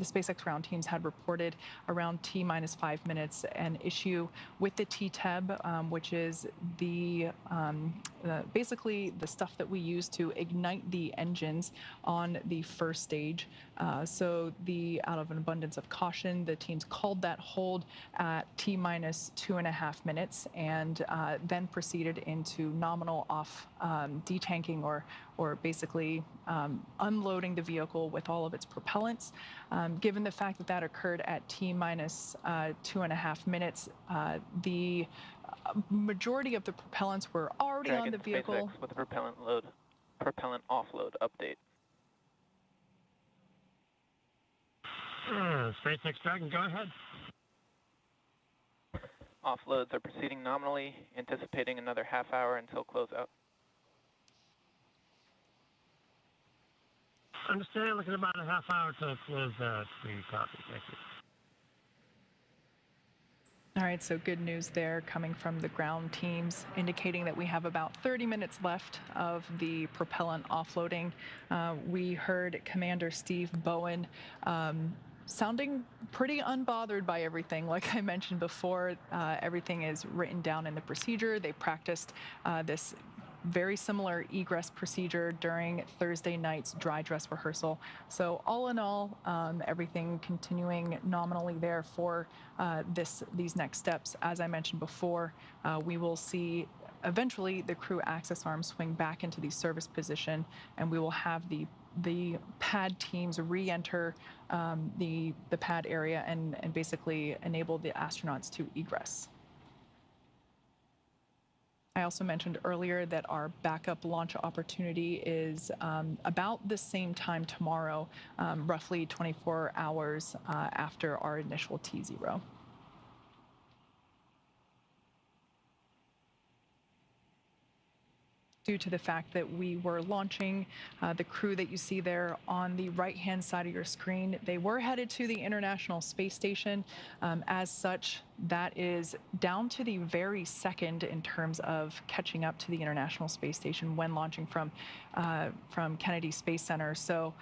SpaceX ground teams had reported around T-minus 5 minutes an issue with the T-TEB, which is the basically the stuff that we use to ignite the engines on the first stage. So out of an abundance of caution, the teams called that hold at T-minus 2.5 minutes and then proceeded into nominal off detanking or basically unloading the vehicle with all of its propellants. Given the fact that that occurred at T-minus 2.5 minutes, the majority of the propellants were already on the vehicle. SpaceX with a propellant offload update. SpaceX Dragon, go ahead. Offloads are proceeding nominally, anticipating another half hour until closeout. Understand, looking about a half hour to close out. Copy, thank you. All right, so good news there coming from the ground teams, indicating that we have about 30 minutes left of the propellant offloading. We heard Commander Steve Bowen sounding pretty unbothered by everything. Like I mentioned before, everything is written down in the procedure. They practiced this very similar egress procedure during Thursday night's dry dress rehearsal. So all in all, everything continuing nominally there for these next steps. As I mentioned before, we will see eventually the crew access arms swing back into the service position, and we will have the pad teams re-enter the pad area and basically enable the astronauts to egress. I also mentioned earlier that our backup launch opportunity is about the same time tomorrow, roughly 24 hours after our initial T0. Due to the fact that we were launching the crew that you see there on the right-hand side of your screen, they were headed to the International Space Station. As such, that is down to the very second in terms of catching up to the International Space Station when launching from Kennedy Space Center. So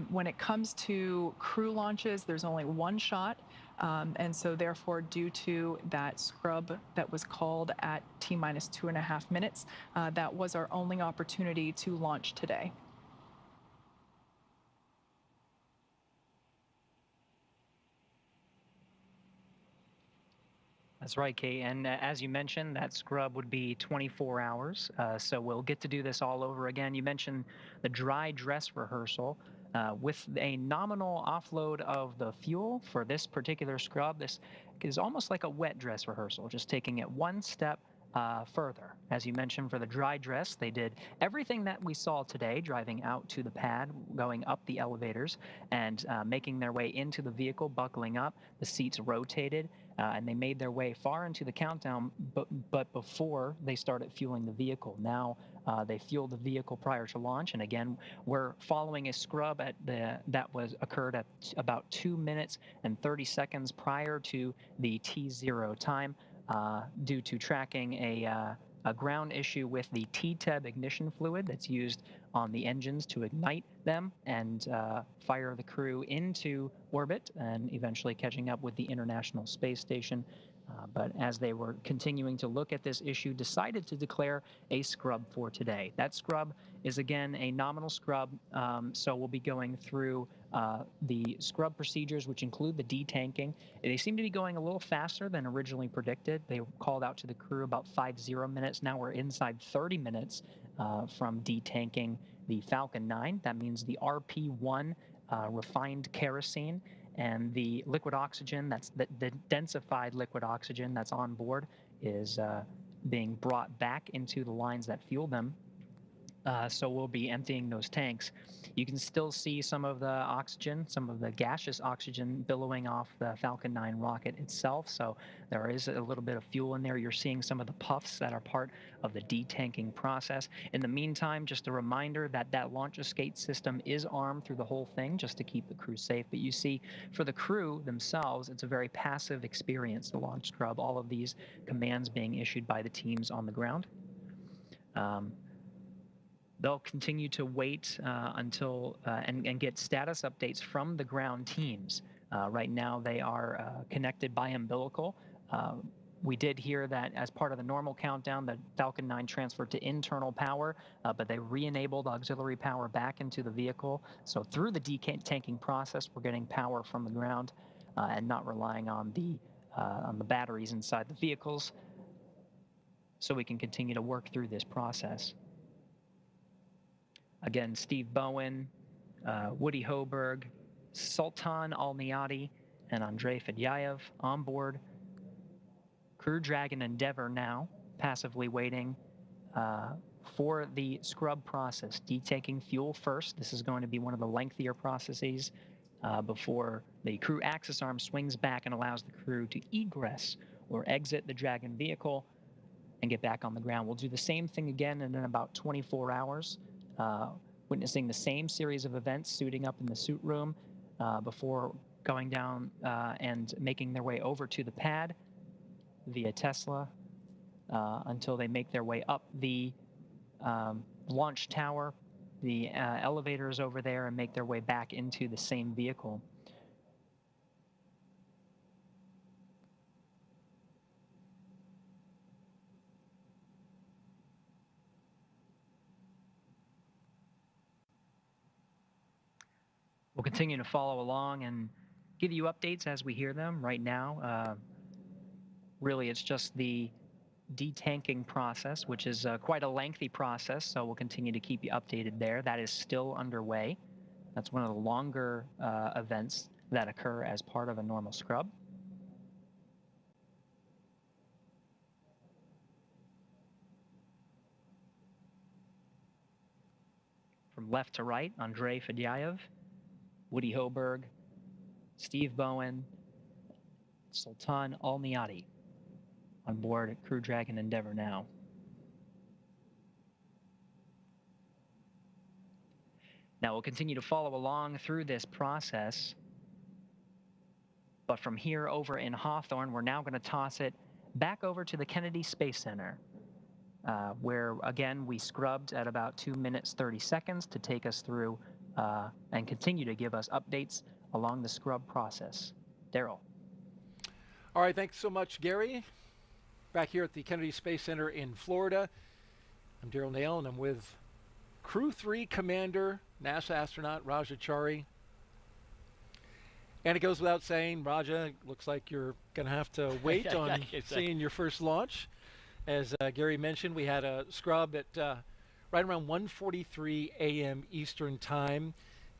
when it comes to crew launches, there's only one shot. And so therefore, due to that scrub that was called at T-minus 2.5 minutes, that was our only opportunity to launch today. That's right, Kate. And as you mentioned, that scrub would be 24 hours. So we'll get to do this all over again. You mentioned the dry dress rehearsal. With a nominal offload of the fuel for this particular scrub, this is almost like a wet dress rehearsal, just taking it one step further. As you mentioned, for the dry dress, they did everything that we saw today, driving out to the pad, going up the elevators, and making their way into the vehicle, buckling up. The seats rotated, and they made their way far into the countdown, but before they started fueling the vehicle. Now they fueled the vehicle prior to launch, and again, we're following a scrub that occurred at about 2 minutes and 30 seconds prior to the T0 time. Due to tracking a ground issue with the T-TEB ignition fluid that's used on the engines to ignite them and fire the crew into orbit and eventually catching up with the International Space Station. But as they were continuing to look at this issue, decided to declare a scrub for today. That scrub is, again, a nominal scrub, so we'll be going through the scrub procedures, which include the detanking. They seem to be going a little faster than originally predicted. They called out to the crew about 50 minutes. Now we're inside 30 minutes from detanking the Falcon 9. That means the RP-1 refined kerosene and the liquid oxygen, that's the densified liquid oxygen that's on board, is being brought back into the lines that fuel them. So we'll be emptying those tanks. You can still see some of the oxygen, some of the gaseous oxygen billowing off the Falcon 9 rocket itself. So there is a little bit of fuel in there. You're seeing some of the puffs that are part of the detanking process. In the meantime, just a reminder that that launch escape system is armed through the whole thing just to keep the crew safe. But you see, for the crew themselves, it's a very passive experience, the launch scrub, all of these commands being issued by the teams on the ground. They'll continue to wait until and get status updates from the ground teams. Right now, they are connected by umbilical. We did hear that as part of the normal countdown, the Falcon 9 transferred to internal power, but they re-enabled auxiliary power back into the vehicle. So through the detanking process, we're getting power from the ground and not relying on the batteries inside the vehicles, so we can continue to work through this process. Again, Steve Bowen, Woody Hoburg, Sultan Al Neyadi, and Andrey Fediaev on board Crew Dragon Endeavour now, passively waiting for the scrub process, detaking fuel first. This is going to be one of the lengthier processes before the crew access arm swings back and allows the crew to egress or exit the Dragon vehicle and get back on the ground. We'll do the same thing again in about 24 hours. Witnessing the same series of events, suiting up in the suit room before going down and making their way over to the pad via Tesla until they make their way up the launch tower, the elevators over there, and make their way back into the same vehicle. We'll continue to follow along and give you updates as we hear them. Right now, really it's just the detanking process, which is quite a lengthy process, so we'll continue to keep you updated there. That is still underway. That's one of the longer events that occur as part of a normal scrub. From left to right, Andrey Fediaev, Woody Hoburg, Steve Bowen, Sultan Al Neyadi on board Crew Dragon Endeavour now. Now we'll continue to follow along through this process, but from here over in Hawthorne, we're now going to toss it back over to the Kennedy Space Center, where again we scrubbed at about 2 minutes 30 seconds to take us through and continue to give us updates along the scrub process. Daryl. All right, thanks so much, Gary. Back here at the Kennedy Space Center in Florida. I'm Daryl Nail, and I'm with Crew 3 Commander, NASA astronaut Raja Chari. And it goes without saying, Raja, looks like you're going to have to wait on seeing your first launch. As Gary mentioned, we had a scrub at right around 1:43 a.m. Eastern Time.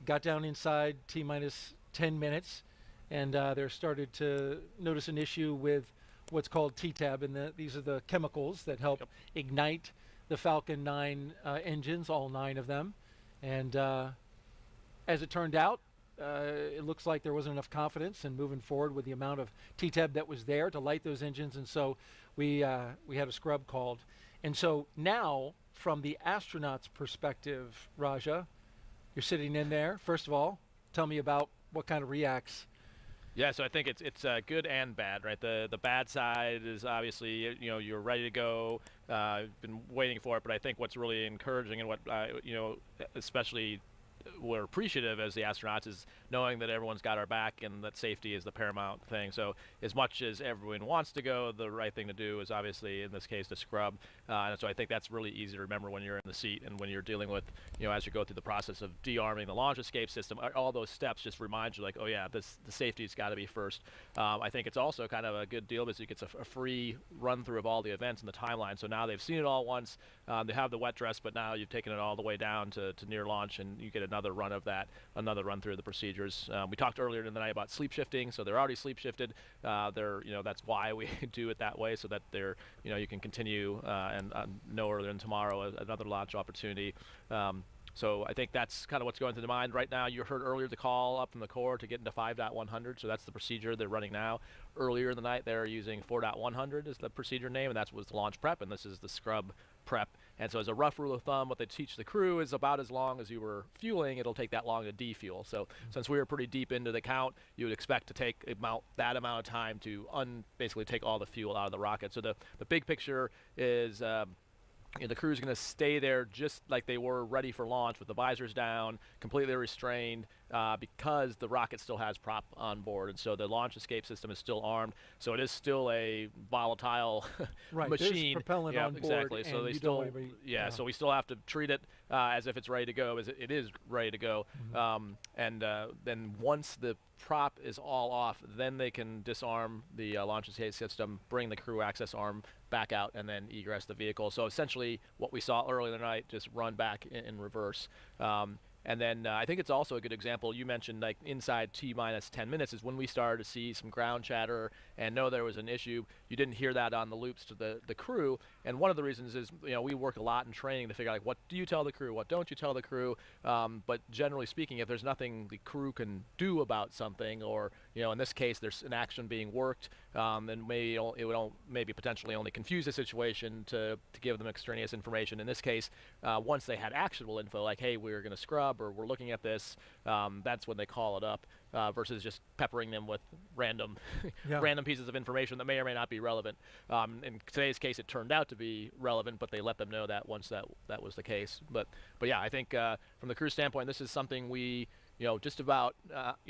Got down inside T-minus 10 minutes, and they started to notice an issue with what's called TTAB, and these are the chemicals that help ignite the Falcon 9 engines, all 9 of them. And as it turned out, it looks like there wasn't enough confidence in moving forward with the amount of TTAB that was there to light those engines, and so we had a scrub called. And so now, from the astronaut's perspective, Raja, you're sitting in there. First of all, tell me about what kind of reacts. Yeah, so I think it's good and bad, right? The bad side is obviously, you're ready to go, been waiting for it, but I think what's really encouraging and what, especially we're appreciative as the astronauts is knowing that everyone's got our back and that safety is the paramount thing. So as much as everyone wants to go, the right thing to do is obviously, in this case, to scrub. And so I think that's really easy to remember when you're in the seat and when you're dealing with, as you go through the process of de-arming the launch escape system, all those steps just remind you, like, oh yeah, the safety's got to be first. I think it's also kind of a good deal because it gets a free run through of all the events and the timeline. So now they've seen it all once. They have the wet dress, but now you've taken it all the way down to near launch, and you get another run of that, another run through the procedures. We talked earlier in the night about sleep shifting, so they're already sleep shifted. That's why we do it that way, so that they're, you can continue and no earlier than tomorrow another launch opportunity. So I think that's kind of what's going through the mind right now. You heard earlier the call up from the core to get into 5.100, so that's the procedure they're running now. Earlier in the night, they're using 4.100 is the procedure name, and that was the launch prep, and this is the scrub prep. And so as a rough rule of thumb, what they teach the crew is about as long as you were fueling, it'll take that long to defuel. So since we were pretty deep into the count, you would expect to take that amount of time to basically take all the fuel out of the rocket. So the big picture is the crew's going to stay there just like they were ready for launch with the visors down, completely restrained, because the rocket still has prop on board, and so the launch escape system is still armed. So it is still a volatile machine. There's propellant on board. Exactly. So they still, so we still have to treat it as if it's ready to go, as it is ready to go. Then once the prop is all off, then they can disarm the launch escape system, bring the crew access arm back out, and then egress the vehicle. So essentially what we saw earlier in the night, just run back in reverse. And then I think it's also a good example. You mentioned like inside T-minus 10 minutes is when we started to see some ground chatter and know there was an issue. You didn't hear that on the loops to the crew. And one of the reasons is, we work a lot in training to figure out, like, what do you tell the crew? What don't you tell the crew? But generally speaking, if there's nothing the crew can do about something, or, in this case, there's an action being worked, then maybe it would maybe potentially only confuse the situation to give them extraneous information. In this case, once they had actionable info, like, hey, we're going to scrub, or we're looking at this, that's when they call it up, versus just peppering them with random pieces of information that may or may not be relevant. In today's case, it turned out to be relevant, but they let them know that once that was the case. But yeah, I think from the crew standpoint, this is something we, just about,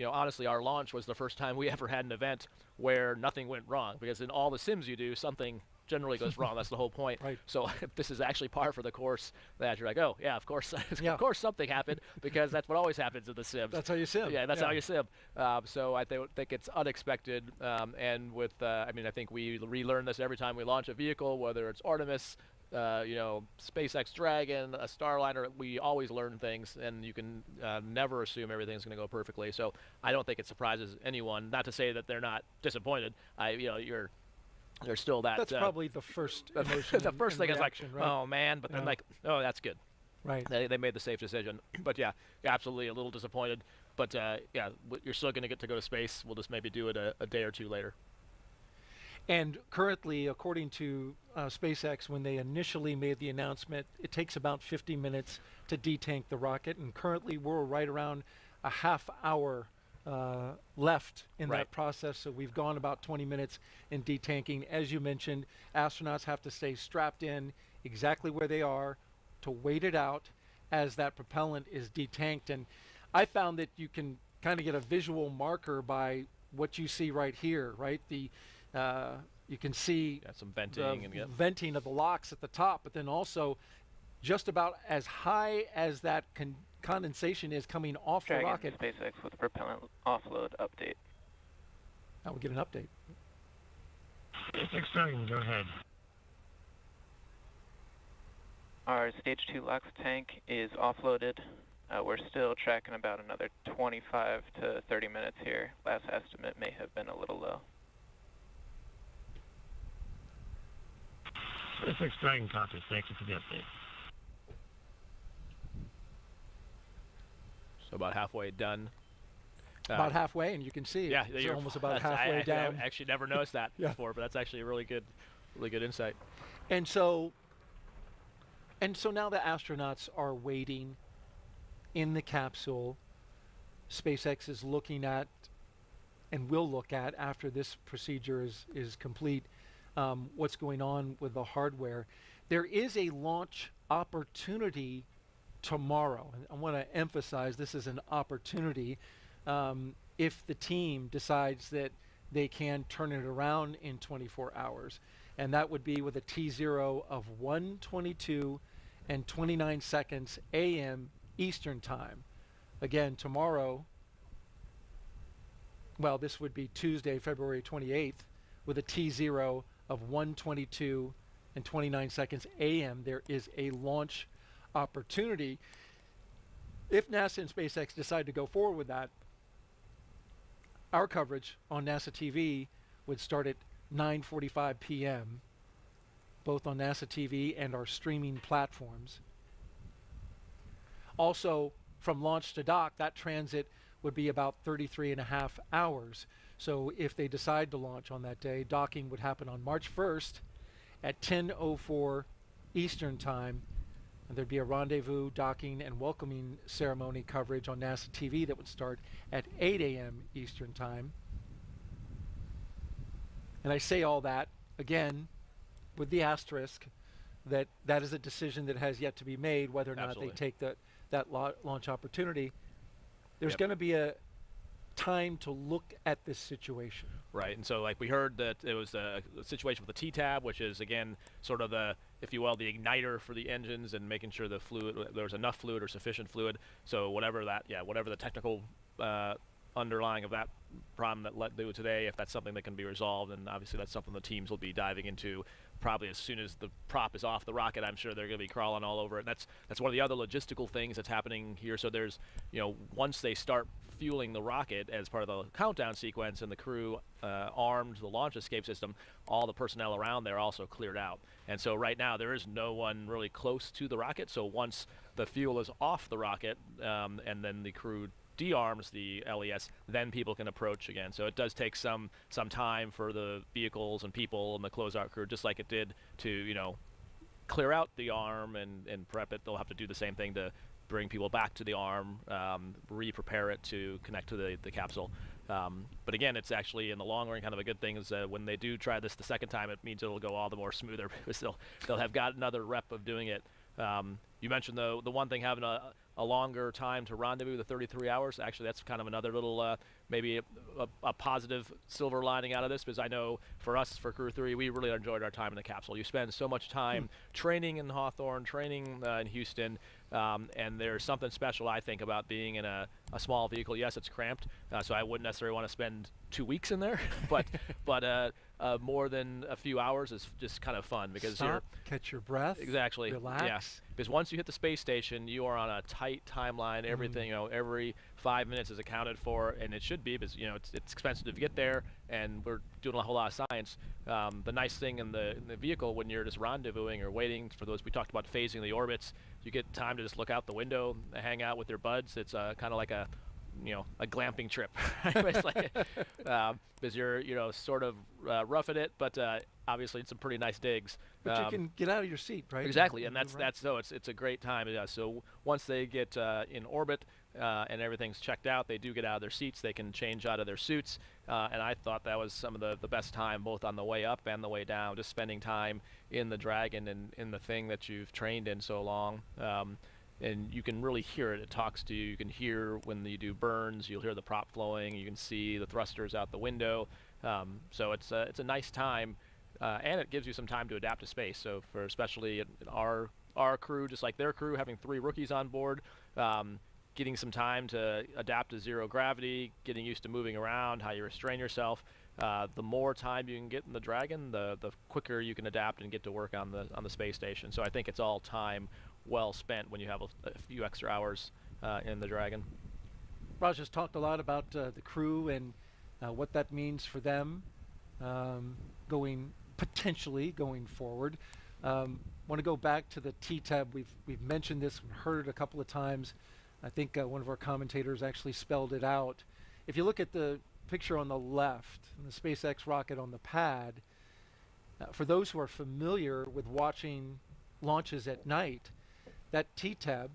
honestly, our launch was the first time we ever had an event where nothing went wrong, because in all the sims you do, something generally goes wrong. That's the whole point. Right. So if this is actually par for the course, that you're like, oh yeah, of course, of course something happened, because that's what always happens in the sims. That's how you sim. Yeah, that's how you sim. So I think it's unexpected, and with I think we relearn this every time we launch a vehicle, whether it's Artemis, SpaceX Dragon, a Starliner. We always learn things, and you can never assume everything's going to go perfectly. So I don't think it surprises anyone. Not to say that they're not disappointed. There's still that. That's probably the first emotion. The first thing reaction, is like, right? oh man, but then like, oh, that's good. Right. They made the safe decision. But yeah, absolutely a little disappointed. But you're still going to get to go to space. We'll just maybe do it a day or two later. And currently, according to SpaceX, when they initially made the announcement, it takes about 50 minutes to detank the rocket. And currently, we're right around a half hour left in that process. So we've gone about 20 minutes in detanking. As you mentioned, astronauts have to stay strapped in exactly where they are to wait it out as that propellant is detanked. And I found that you can kind of get a visual marker by what you see right here, right? You can see some venting and venting of the locks at the top, but then also just about as high as that condensation is coming off the rocket. SpaceX with propellant offload update. Now we get an update. SpaceX Dragon, go ahead. Our stage 2 LOX tank is offloaded. We're still tracking about another 25 to 30 minutes here. Last estimate may have been a little low. SpaceX Dragon copy. Thank you for the update. So about halfway done. About halfway, and you can see you're almost about halfway down. I actually never noticed that before, but that's actually a really good insight. And so now the astronauts are waiting in the capsule. SpaceX is looking at, and will look at after this procedure is complete, what's going on with the hardware. There is a launch opportunity tomorrow. And I want to emphasize this is an opportunity if the team decides that they can turn it around in 24 hours. And that would be with a T0 of 1:22 and 29 seconds a.m. Eastern Time. Again, tomorrow, well, this would be Tuesday, February 28th, with a T0 of 1:22 and 29 seconds a.m. There is a launch opportunity. If NASA and SpaceX decide to go forward with that, our coverage on NASA TV would start at 9:45 p.m., both on NASA TV and our streaming platforms. Also, from launch to dock, that transit would be about 33.5 hours. So if they decide to launch on that day, docking would happen on March 1st at 10:04 Eastern Time. And there'd be a rendezvous, docking, and welcoming ceremony coverage on NASA TV that would start at 8 a.m. Eastern Time. And I say all that, again, with the asterisk that that is a decision that has yet to be made, whether or not they take that launch opportunity. There's going to be a time to look at this situation. Right, and so like we heard that it was a situation with the T-tab, which is again sort of the, if you will, the igniter for the engines and making sure the fluid, there's enough fluid or sufficient fluid. So whatever that, whatever the technical underlying of that problem that led to today, if that's something that can be resolved, and obviously that's something the teams will be diving into probably as soon as the prop is off the rocket. I'm sure they're going to be crawling all over it. And that's one of the other logistical things that's happening here. So there's, once they start fueling the rocket as part of the countdown sequence and the crew armed the launch escape system, all the personnel around there also cleared out. And so right now there is no one really close to the rocket. So once the fuel is off the rocket and then the crew de-arms the LES, then people can approach again. So it does take some time for the vehicles and people and the closeout crew, just like it did to clear out the arm and prep it. They'll have to do the same thing to bring people back to the arm, re-prepare it to connect to the capsule. But again, it's actually in the long run kind of a good thing is when they do try this the second time, it means it'll go all the more smoother because they'll have got another rep of doing it. You mentioned the one thing having a longer time to rendezvous, the 33 hours. Actually, that's kind of another little maybe a positive silver lining out of this, because I know for us, for Crew 3, we really enjoyed our time in the capsule. You spend so much time training in Hawthorne, training in Houston, and there's something special, I think, about being in a small vehicle. Yes, it's cramped, so I wouldn't necessarily want to spend 2 weeks in there, but more than a few hours is just kind of fun because Stop, catch your breath, exactly, relax. Yeah. Because once you hit the space station, you are on a tight timeline. Everything, every 5 minutes is accounted for, and it should be because it's expensive to get there, and we're doing a whole lot of science. The nice thing in the vehicle when you're just rendezvousing or waiting for those, we talked about phasing the orbits, you get time to just look out the window, hang out with your buds. It's kind of like a glamping trip, because you're sort of roughing it, but obviously it's some pretty nice digs. But you can get out of your seat, right? Exactly, and that's it's a great time. So once they get in orbit and everything's checked out, they do get out of their seats. They can change out of their suits, and I thought that was some of the best time, both on the way up and the way down, just spending time in the Dragon and in the thing that you've trained in so long. And you can really hear it. It talks to you. You can hear when you do burns. You'll hear the prop flowing. You can see the thrusters out the window. So it's a nice time, and it gives you some time to adapt to space. So for especially our crew, just like their crew, having 3 rookies on board, getting some time to adapt to zero gravity, getting used to moving around, how you restrain yourself. The more time you can get in the Dragon, the quicker you can adapt and get to work on the space station. So I think it's all time well spent when you have a few extra hours in the Dragon. Raj has talked a lot about the crew and what that means for them potentially going forward. Want to go back to the T-tab. We've mentioned this, heard it a couple of times. I think one of our commentators actually spelled it out. If you look at the picture on the left, the SpaceX rocket on the pad, for those who are familiar with watching launches at night, that T-tab,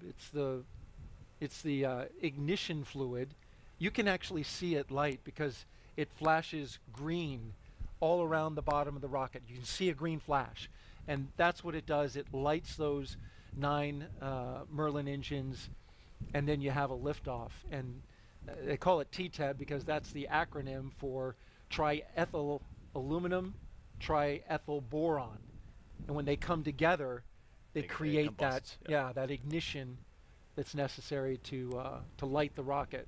it's the ignition fluid. You can actually see it light because it flashes green all around the bottom of the rocket. You can see a green flash, and that's what it does. It lights those 9 Merlin engines, and then you have a liftoff. And they call it TTEB because that's the acronym for triethyl aluminum triethyl boron. And when they come together, they create that that ignition that's necessary to light the rocket.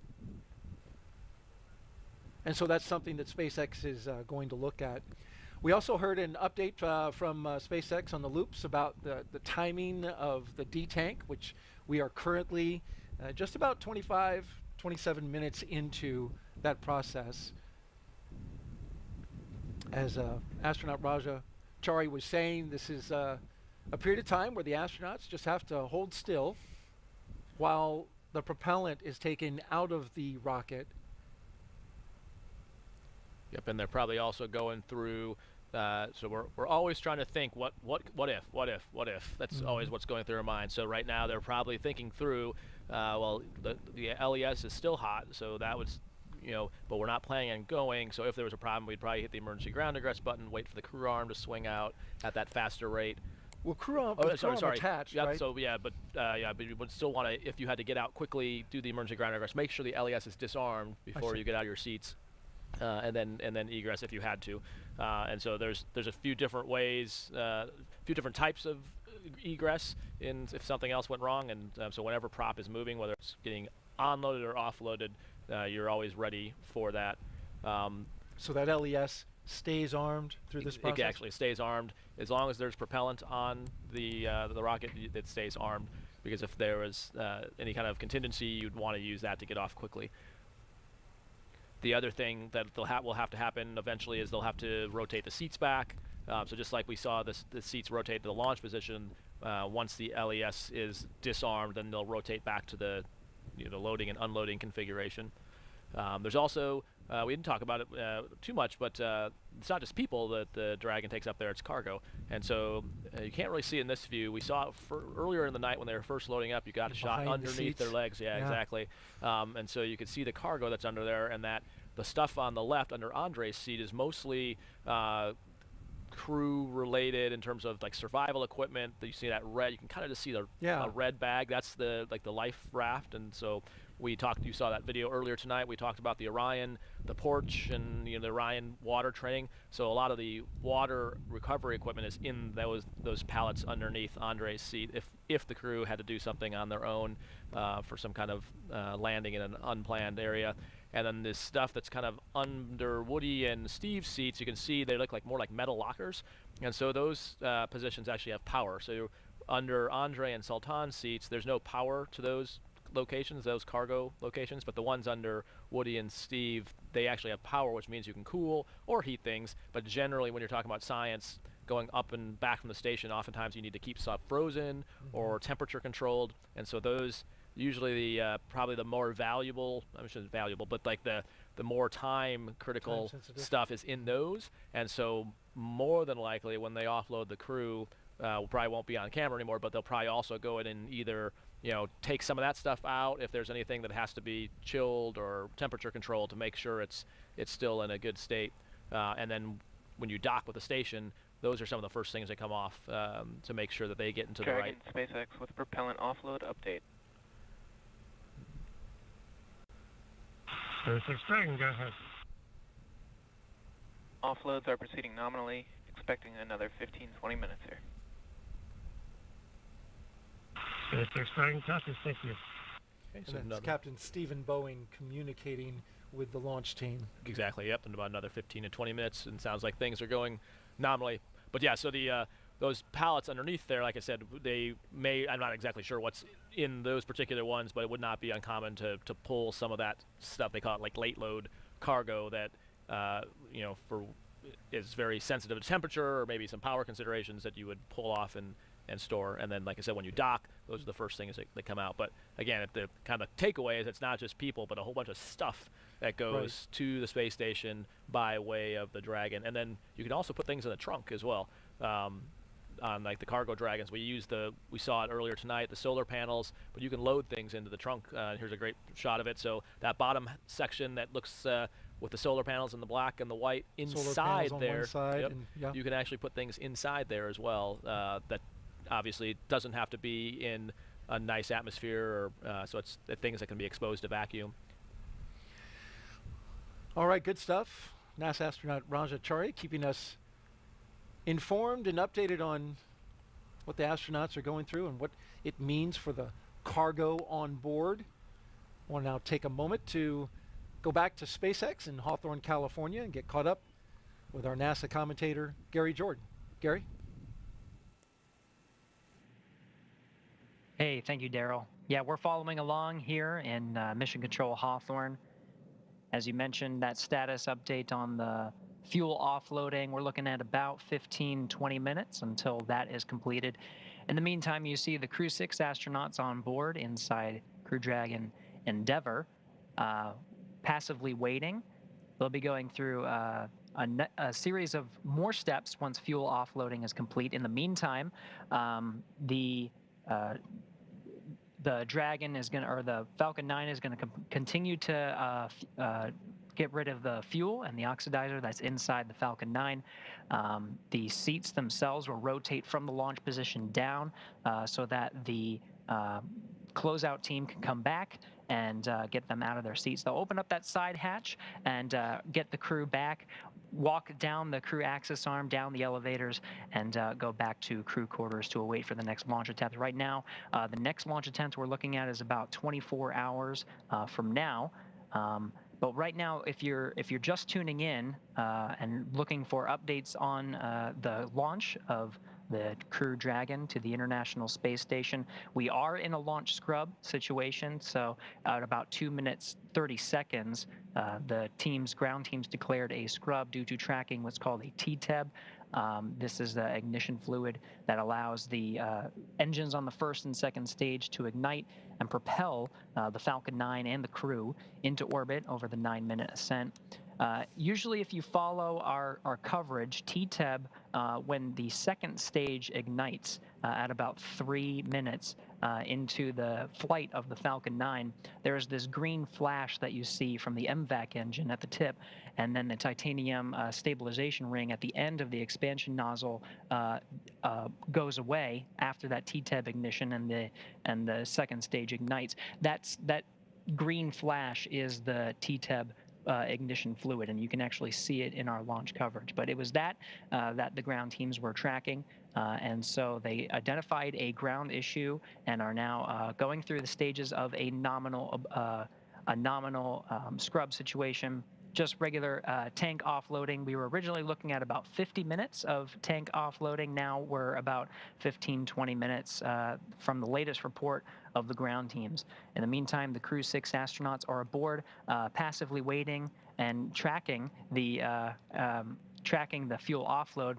And so that's something that SpaceX is going to look at. We also heard an update from SpaceX on the loops about the timing of the D-tank, which we are currently just about 27 minutes into that process. As astronaut Raja Chari was saying, this is a period of time where the astronauts just have to hold still while the propellant is taken out of the rocket. Yep, and they're probably also going through. So we're always trying to think what if. That's always what's going through our mind. So right now they're probably thinking through. Well, the LES is still hot, so that was, but we're not planning on going. So if there was a problem, we'd probably hit the emergency ground egress button, wait for the crew arm to swing out at that faster rate. Well, crew arm, sorry. attached, yep, right? So but you would still want to, if you had to get out quickly, do the emergency ground egress. Make sure the LES is disarmed before you get out of your seats. And then egress if you had to, and so there's a few different ways, a few different types of egress if something else went wrong, and so whenever prop is moving, whether it's getting onloaded or offloaded, you're always ready for that. So that LES stays armed through this process? It actually stays armed as long as there's propellant on the rocket. It stays armed, because if there was any kind of contingency, you'd want to use that to get off quickly. The other thing that will have to happen eventually is they'll have to rotate the seats back. So just like we saw the seats rotate to the launch position, once the LES is disarmed, then they'll rotate back to the loading and unloading configuration. There's also, we didn't talk about it too much, but it's not just people that the Dragon takes up there, it's cargo. And so you can't really see it in this view. We saw it earlier in the night when they were first loading up, you got a shot underneath their legs. Yeah, exactly. And so you could see the cargo that's under there, and that the stuff on the left under Andrey's seat is mostly crew related in terms of like survival equipment. You see that red, you can kind of just see the red bag. That's the life raft. And so you saw that video earlier tonight. We talked about the Orion, the porch, and the Orion water training. So a lot of the water recovery equipment is in those pallets underneath Andrey's seat if the crew had to do something on their own for some kind of landing in an unplanned area. And then this stuff that's kind of under Woody and Steve's seats, you can see they look more like metal lockers. And so those positions actually have power. So under Andrey and Sultan's seats, there's no power to those locations, those cargo locations, but the ones under Woody and Steve, they actually have power, which means you can cool or heat things. But generally, when you're talking about science, going up and back from the station, oftentimes you need to keep stuff frozen or temperature controlled. And so those, usually probably the more valuable, I shouldn't valuable, but like the more time critical stuff is in those. And so more than likely when they offload the crew, probably won't be on camera anymore, but they'll probably also go in and either take some of that stuff out if there's anything that has to be chilled or temperature controlled to make sure it's still in a good state. And then when you dock with the station, those are some of the first things that come off to make sure that they get into Dragon, the right. SpaceX with propellant offload update. SpaceX Dragon, go ahead. Offloads are proceeding nominally, expecting another 15-20 minutes here. SpaceX Dragon, copy, thank you. Okay, and that's Captain Stephen Bowen communicating with the launch team. Exactly, yep, in about another 15 to 20 minutes, and sounds like things are going nominally. But yeah, so those pallets underneath there, like I said, I'm not exactly sure what's in those particular ones, but it would not be uncommon to pull some of that stuff, they call it like late load cargo that, is very sensitive to temperature or maybe some power considerations that you would pull off and store. And then, like I said, when you dock, those are the first things that come out. But again, the kind of takeaway is it's not just people, but a whole bunch of stuff that goes to the space station by way of the Dragon. And then you can also put things in the trunk as well. On like the cargo Dragons, we saw it earlier tonight, the solar panels, but you can load things into the trunk. Here's a great shot of it. So that bottom section that looks with the solar panels in the black and the white inside there, on one side, you can actually put things inside there as well that obviously doesn't have to be in a nice atmosphere, or so it's things that can be exposed to vacuum. All right, good stuff. NASA astronaut Raja Chari keeping us informed and updated on what the astronauts are going through and what it means for the cargo on board. I want to now take a moment to go back to SpaceX in Hawthorne, California, and get caught up with our NASA commentator, Gary Jordan. Gary? Hey, thank you, Daryl. Yeah, we're following along here in Mission Control Hawthorne. As you mentioned, that status update on the fuel offloading, we're looking at about 15-20 minutes until that is completed. In the meantime, you see the Crew-6 astronauts on board inside Crew Dragon Endeavour, passively waiting. They'll be going through a series of more steps once fuel offloading is complete. In the meantime, the Dragon is going to, or the Falcon 9 is going to continue to get rid of the fuel and the oxidizer that's inside the Falcon 9. The seats themselves will rotate from the launch position down so that the closeout team can come back and get them out of their seats. They'll open up that side hatch and get the crew back, walk down the crew access arm, down the elevators, and go back to crew quarters to await for the next launch attempt. Right now, the next launch attempt we're looking at is about 24 hours from now. But right now, if you're just tuning in and looking for updates on the launch of the Crew Dragon to the International Space Station, we are in a launch scrub situation. So at about 2 minutes 30 seconds, the ground teams declared a scrub due to tracking what's called a TTEB. This is the ignition fluid that allows the engines on the first and second stage to ignite and propel the Falcon 9 and the crew into orbit over the 9-minute ascent. Usually if you follow our coverage, TTEB, when the second stage ignites at about 3 minutes into the flight of the Falcon 9, there's this green flash that you see from the MVAC engine at the tip, and then the titanium stabilization ring at the end of the expansion nozzle goes away after that TTEB ignition and the second stage ignites. That green flash is the TTEB ignition fluid, and you can actually see it in our launch coverage. But it was that the ground teams were tracking, and so they identified a ground issue and are now going through the stages of a nominal scrub situation. Just regular tank offloading. We were originally looking at about 50 minutes of tank offloading. Now we're about 15-20 minutes from the latest report of the ground teams. In the meantime, the Crew-6 astronauts are aboard, passively waiting and tracking the fuel offload.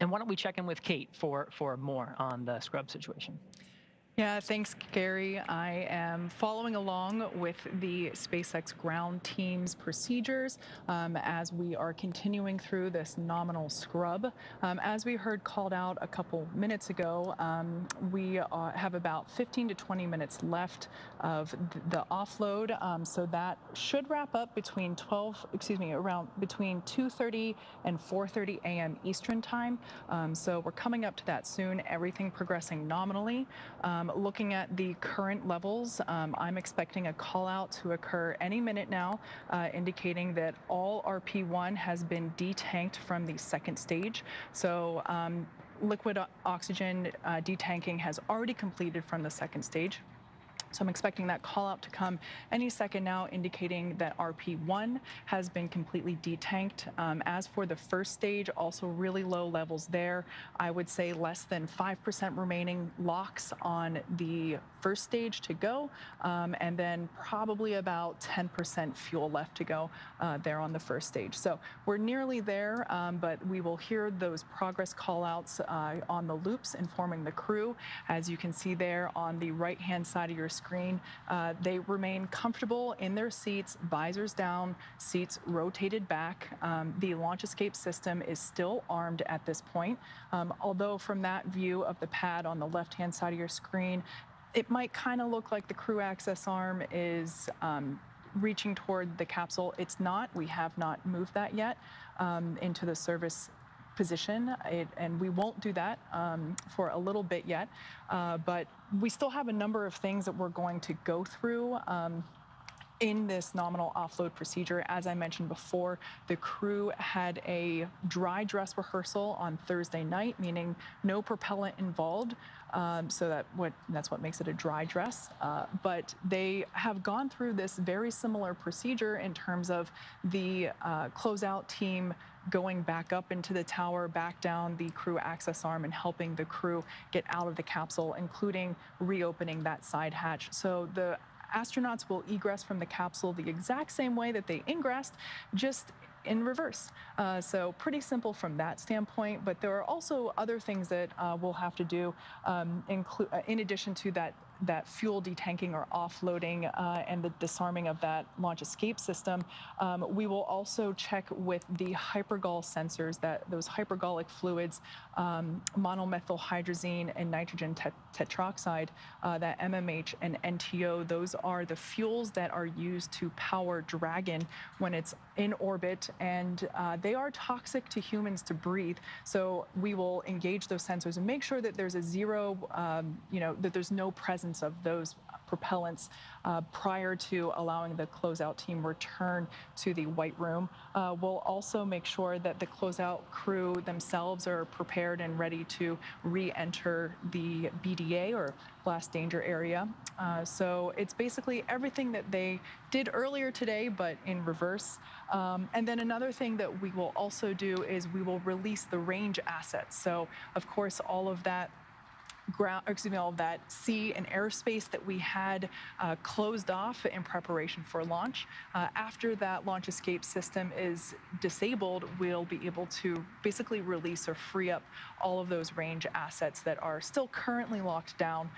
And why don't we check in with Kate for more on the scrub situation? Yeah, thanks, Gary. I am following along with the SpaceX ground team's procedures as we are continuing through this nominal scrub. As we heard called out a couple minutes ago, we have about 15 to 20 minutes left of the offload, so that should wrap up between between 2:30 and 4:30 a.m. Eastern time. So we're coming up to that soon. Everything progressing nominally. Looking at the current levels, I'm expecting a call out to occur any minute now, indicating that all RP1 has been detanked from the second stage. So liquid oxygen detanking has already completed from the second stage. So I'm expecting that call out to come any second now, indicating that RP1 has been completely detanked. As for the first stage, also really low levels there. I would say less than 5% remaining locks on the first stage to go, and then probably about 10% fuel left to go there on the first stage. So we're nearly there, but we will hear those progress call outs on the loops informing the crew. As you can see there on the right-hand side of your screen, they remain comfortable in their seats, visors down, seats rotated back. The launch escape system is still armed at this point, although from that view of the pad on the left-hand side of your screen, it might kind of look like the crew access arm is reaching toward the capsule. It's not. We have not moved that yet into the service position, and we won't do that for a little bit yet, but we still have a number of things that we're going to go through in this nominal offload procedure. As I mentioned before, the crew had a dry dress rehearsal on Thursday night, meaning no propellant involved. So that's what makes it a dry dress. But they have gone through this very similar procedure in terms of the closeout team going back up into the tower, back down the crew access arm, and helping the crew get out of the capsule, including reopening that side hatch. So the astronauts will egress from the capsule the exact same way that they ingressed, just in reverse. So pretty simple from that standpoint, but there are also other things that we'll have to do in addition to that fuel detanking or offloading and the disarming of that launch escape system. We will also check with the hypergol sensors, those hypergolic fluids, monomethylhydrazine and nitrogen tetroxide, that MMH and NTO. Those are the fuels that are used to power Dragon when it's in orbit, and they are toxic to humans to breathe. So we will engage those sensors and make sure that there's a zero, that there's no presence of those propellants prior to allowing the closeout team return to the White Room. We'll also make sure that the closeout crew themselves are prepared and ready to re-enter the BDA, or blast danger area. So it's basically everything that they did earlier today, but in reverse. And then another thing that we will also do is we will release the range assets. So of course, all of that all of that sea and airspace that we had closed off in preparation for launch. After that launch escape system is disabled, we'll be able to basically release or free up all of those range assets that are still currently locked down,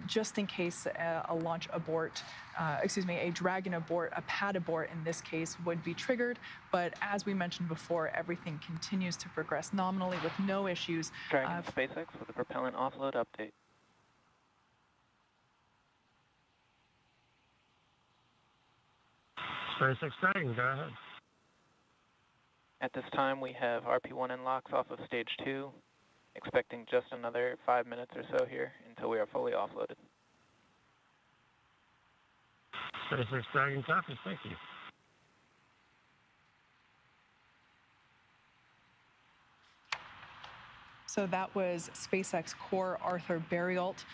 just in case a launch abort, a Dragon abort, a pad abort in this case, would be triggered. But as we mentioned before, everything continues to progress nominally with no issues. Dragon SpaceX with a propellant offload update. SpaceX Dragon, go ahead. At this time, we have RP1 locks off of stage 2, expecting just another 5 minutes or so here until we are fully offloaded. SpaceX Dragon copies, thank you. So that was SpaceX Core Arthur Barialt,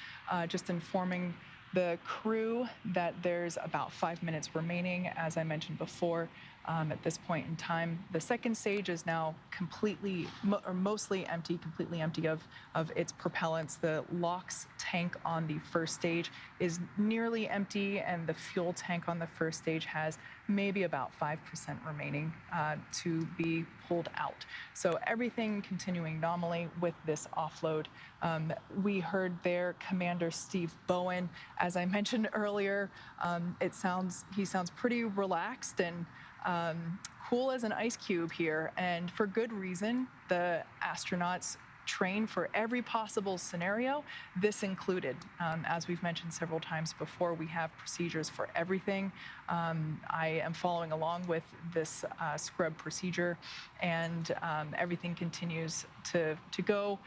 just informing the crew that there's about 5 minutes remaining, as I mentioned before. At this point in time, the second stage is now completely or mostly empty, completely empty of its propellants. The LOX tank on the first stage is nearly empty, and the fuel tank on the first stage has maybe about 5% remaining to be pulled out. So everything continuing nominally with this offload. We heard there Commander Steve Bowen. As I mentioned earlier, he sounds pretty relaxed and cool as an ice cube here, and for good reason. The astronauts train for every possible scenario, this included. As we've mentioned several times before, we have procedures for everything. I am following along with this scrub procedure, and everything continues to go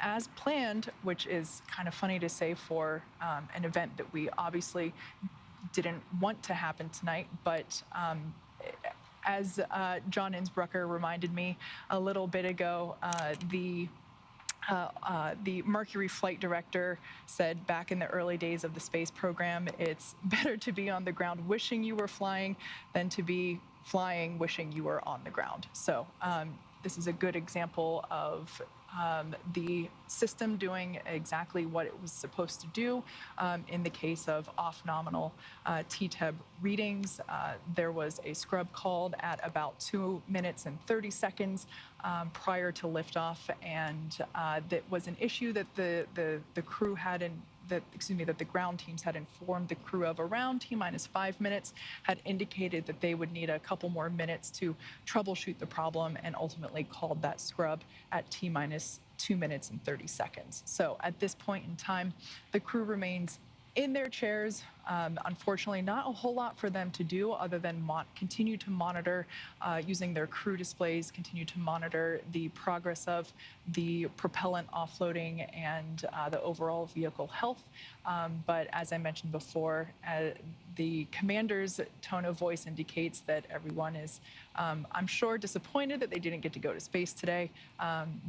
as planned, which is kind of funny to say for an event that we obviously didn't want to happen tonight, but as John Innsbrucker reminded me a little bit ago, the Mercury flight director said back in the early days of the space program, it's better to be on the ground wishing you were flying than to be flying wishing you were on the ground. So this is a good example of the system doing exactly what it was supposed to do. In the case of off-nominal TTEB readings, there was a scrub called at about 2 minutes and 30 seconds prior to liftoff, and that was an issue that the crew had that the ground teams had informed the crew of around T-minus 5 minutes, had indicated that they would need a couple more minutes to troubleshoot the problem, and ultimately called that scrub at T-minus 2 minutes and 30 seconds. So at this point in time, the crew remains in their chairs, Unfortunately, not a whole lot for them to do other than continue to monitor using their crew displays, continue to monitor the progress of the propellant offloading and the overall vehicle health. But as I mentioned before, the commander's tone of voice indicates that everyone is, I'm sure, disappointed that they didn't get to go to space today,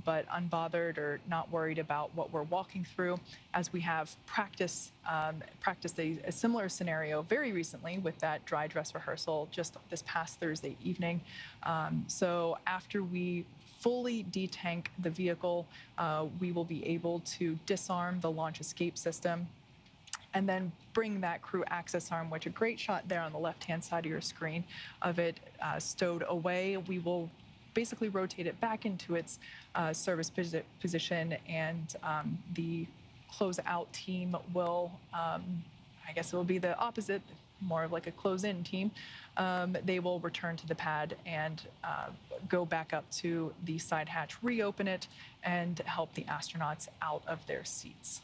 but unbothered or not worried about what we're walking through, as we have practiced a similar scenario very recently with that dry dress rehearsal just this past Thursday evening. So after we fully detank the vehicle, we will be able to disarm the launch escape system and then bring that crew access arm, which a great shot there on the left-hand side of your screen of it stowed away. We will basically rotate it back into its service position, and the close-out team will, I guess it will be the opposite, more of like a close-in team. They will return to the pad and go back up to the side hatch, reopen it, and help the astronauts out of their seats.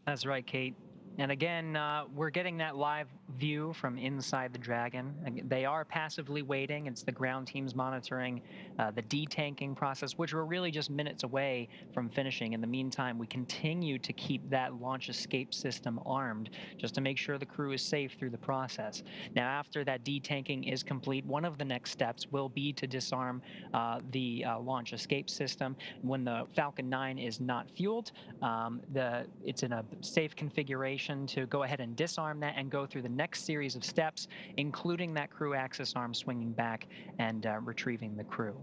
That's right, Kate. And again, we're getting that live view from inside the Dragon. They are passively waiting. It's the ground teams monitoring the detanking process, which we're really just minutes away from finishing. In the meantime, we continue to keep that launch escape system armed just to make sure the crew is safe through the process. Now, after that detanking is complete, one of the next steps will be to disarm the launch escape system. When the Falcon 9 is not fueled, it's in a safe configuration to go ahead and disarm that and go through the next series of steps, including that crew access arm swinging back and retrieving the crew.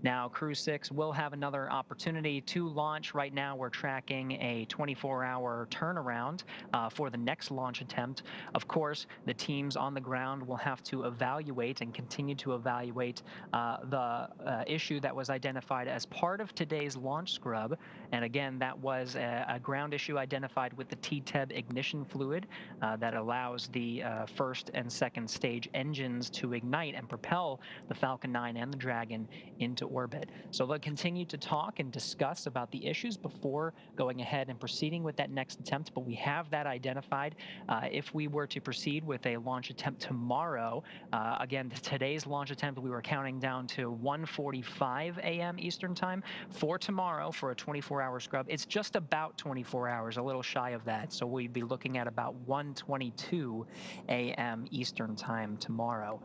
Now, Crew-6 will have another opportunity to launch. Right now, we're tracking a 24-hour turnaround for the next launch attempt. Of course, the teams on the ground will have to evaluate and continue to evaluate the issue that was identified as part of today's launch scrub. And again, that was a ground issue identified with the TTEB ignition fluid that allows the first and second stage engines to ignite and propel the Falcon 9 and the Dragon into orbit. So they'll continue to talk and discuss about the issues before going ahead and proceeding with that next attempt, but we have that identified. If we were to proceed with a launch attempt tomorrow, again, today's launch attempt, we were counting down to 1:45 a.m. Eastern time. For tomorrow, for a 24-hour scrub, it's just about 24 hours, a little shy of that. So we'd be looking at about 1:22 a.m. Eastern time tomorrow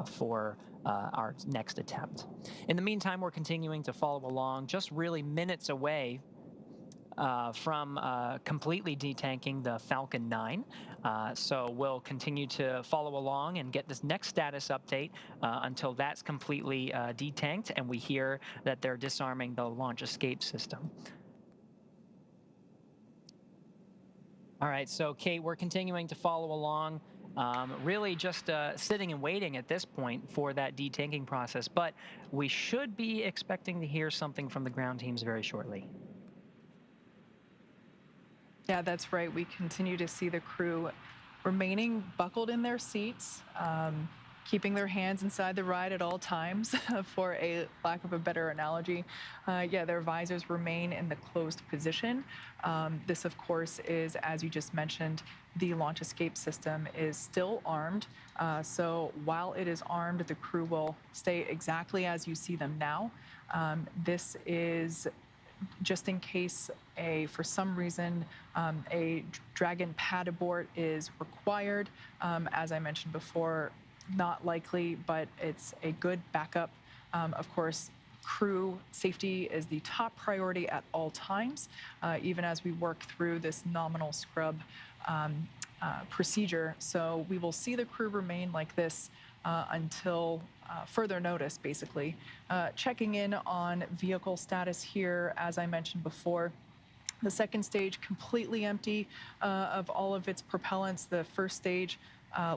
for our next attempt. In the meantime, we're continuing to follow along, just really minutes away from completely detanking the Falcon 9. So we'll continue to follow along and get this next status update until that's completely detanked and we hear that they're disarming the launch escape system. All right, so Kate, we're continuing to follow along. Really just sitting and waiting at this point for that detanking process, but we should be expecting to hear something from the ground teams very shortly. Yeah, that's right. We continue to see the crew remaining buckled in their seats, keeping their hands inside the ride at all times, for a lack of a better analogy. Yeah, their visors remain in the closed position. This, of course, is, as you just mentioned, the launch escape system is still armed. So while it is armed, the crew will stay exactly as you see them now. This is just in case for some reason, a Dragon pad abort is required. As I mentioned before, not likely, but it's a good backup. Of course, crew safety is the top priority at all times, even as we work through this nominal scrub procedure. So we will see the crew remain like this until further notice, basically. Checking in on vehicle status here, as I mentioned before. The second stage completely empty of all of its propellants. The first stage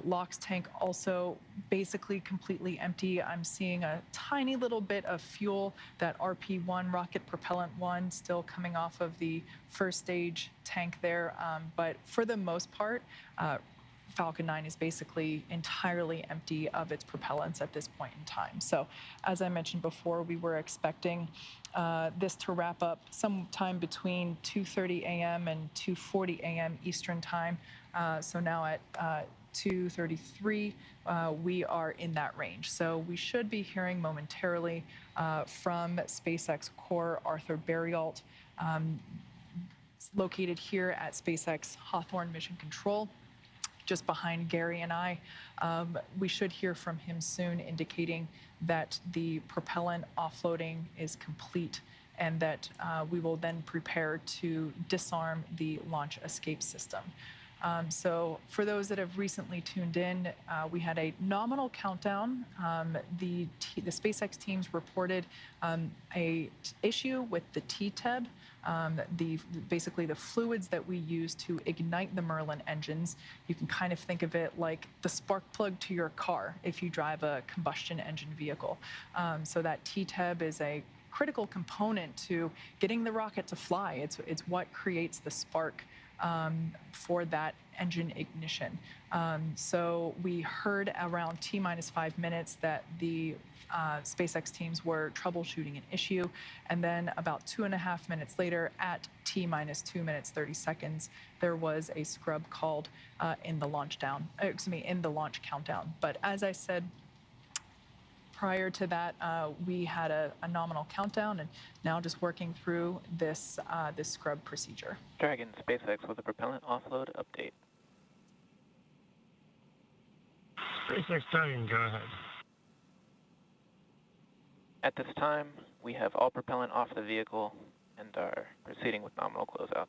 LOX tank also basically completely empty. I'm seeing a tiny little bit of fuel, that RP1, rocket propellant 1, still coming off of the first stage tank there. But for the most part, Falcon 9 is basically entirely empty of its propellants at this point in time. So as I mentioned before, we were expecting this to wrap up sometime between 2:30 a.m. and 2:40 a.m. Eastern time. So now at 2:33, we are in that range. So we should be hearing momentarily from SpaceX core Arthur Berrialt, located here at SpaceX Hawthorne Mission Control, just behind Gary and I. We should hear from him soon, indicating that the propellant offloading is complete and that we will then prepare to disarm the launch escape system. So for those that have recently tuned in, we had a nominal countdown. The SpaceX teams reported a issue with the TTEB, basically the fluids that we use to ignite the Merlin engines. You can kind of think of it like the spark plug to your car if you drive a combustion engine vehicle. So that TTEB is a critical component to getting the rocket to fly. It's what creates the spark for that engine ignition. So we heard around T-minus 5 minutes that the SpaceX teams were troubleshooting an issue, and then about 2.5 minutes later, at T-minus 2 minutes 30 seconds, there was a scrub called in the launch countdown. But as I said, prior to that, we had a nominal countdown, and now just working through this scrub procedure. Dragon, SpaceX with a propellant offload update. SpaceX Dragon, go ahead. At this time, we have all propellant off the vehicle and are proceeding with nominal closeouts.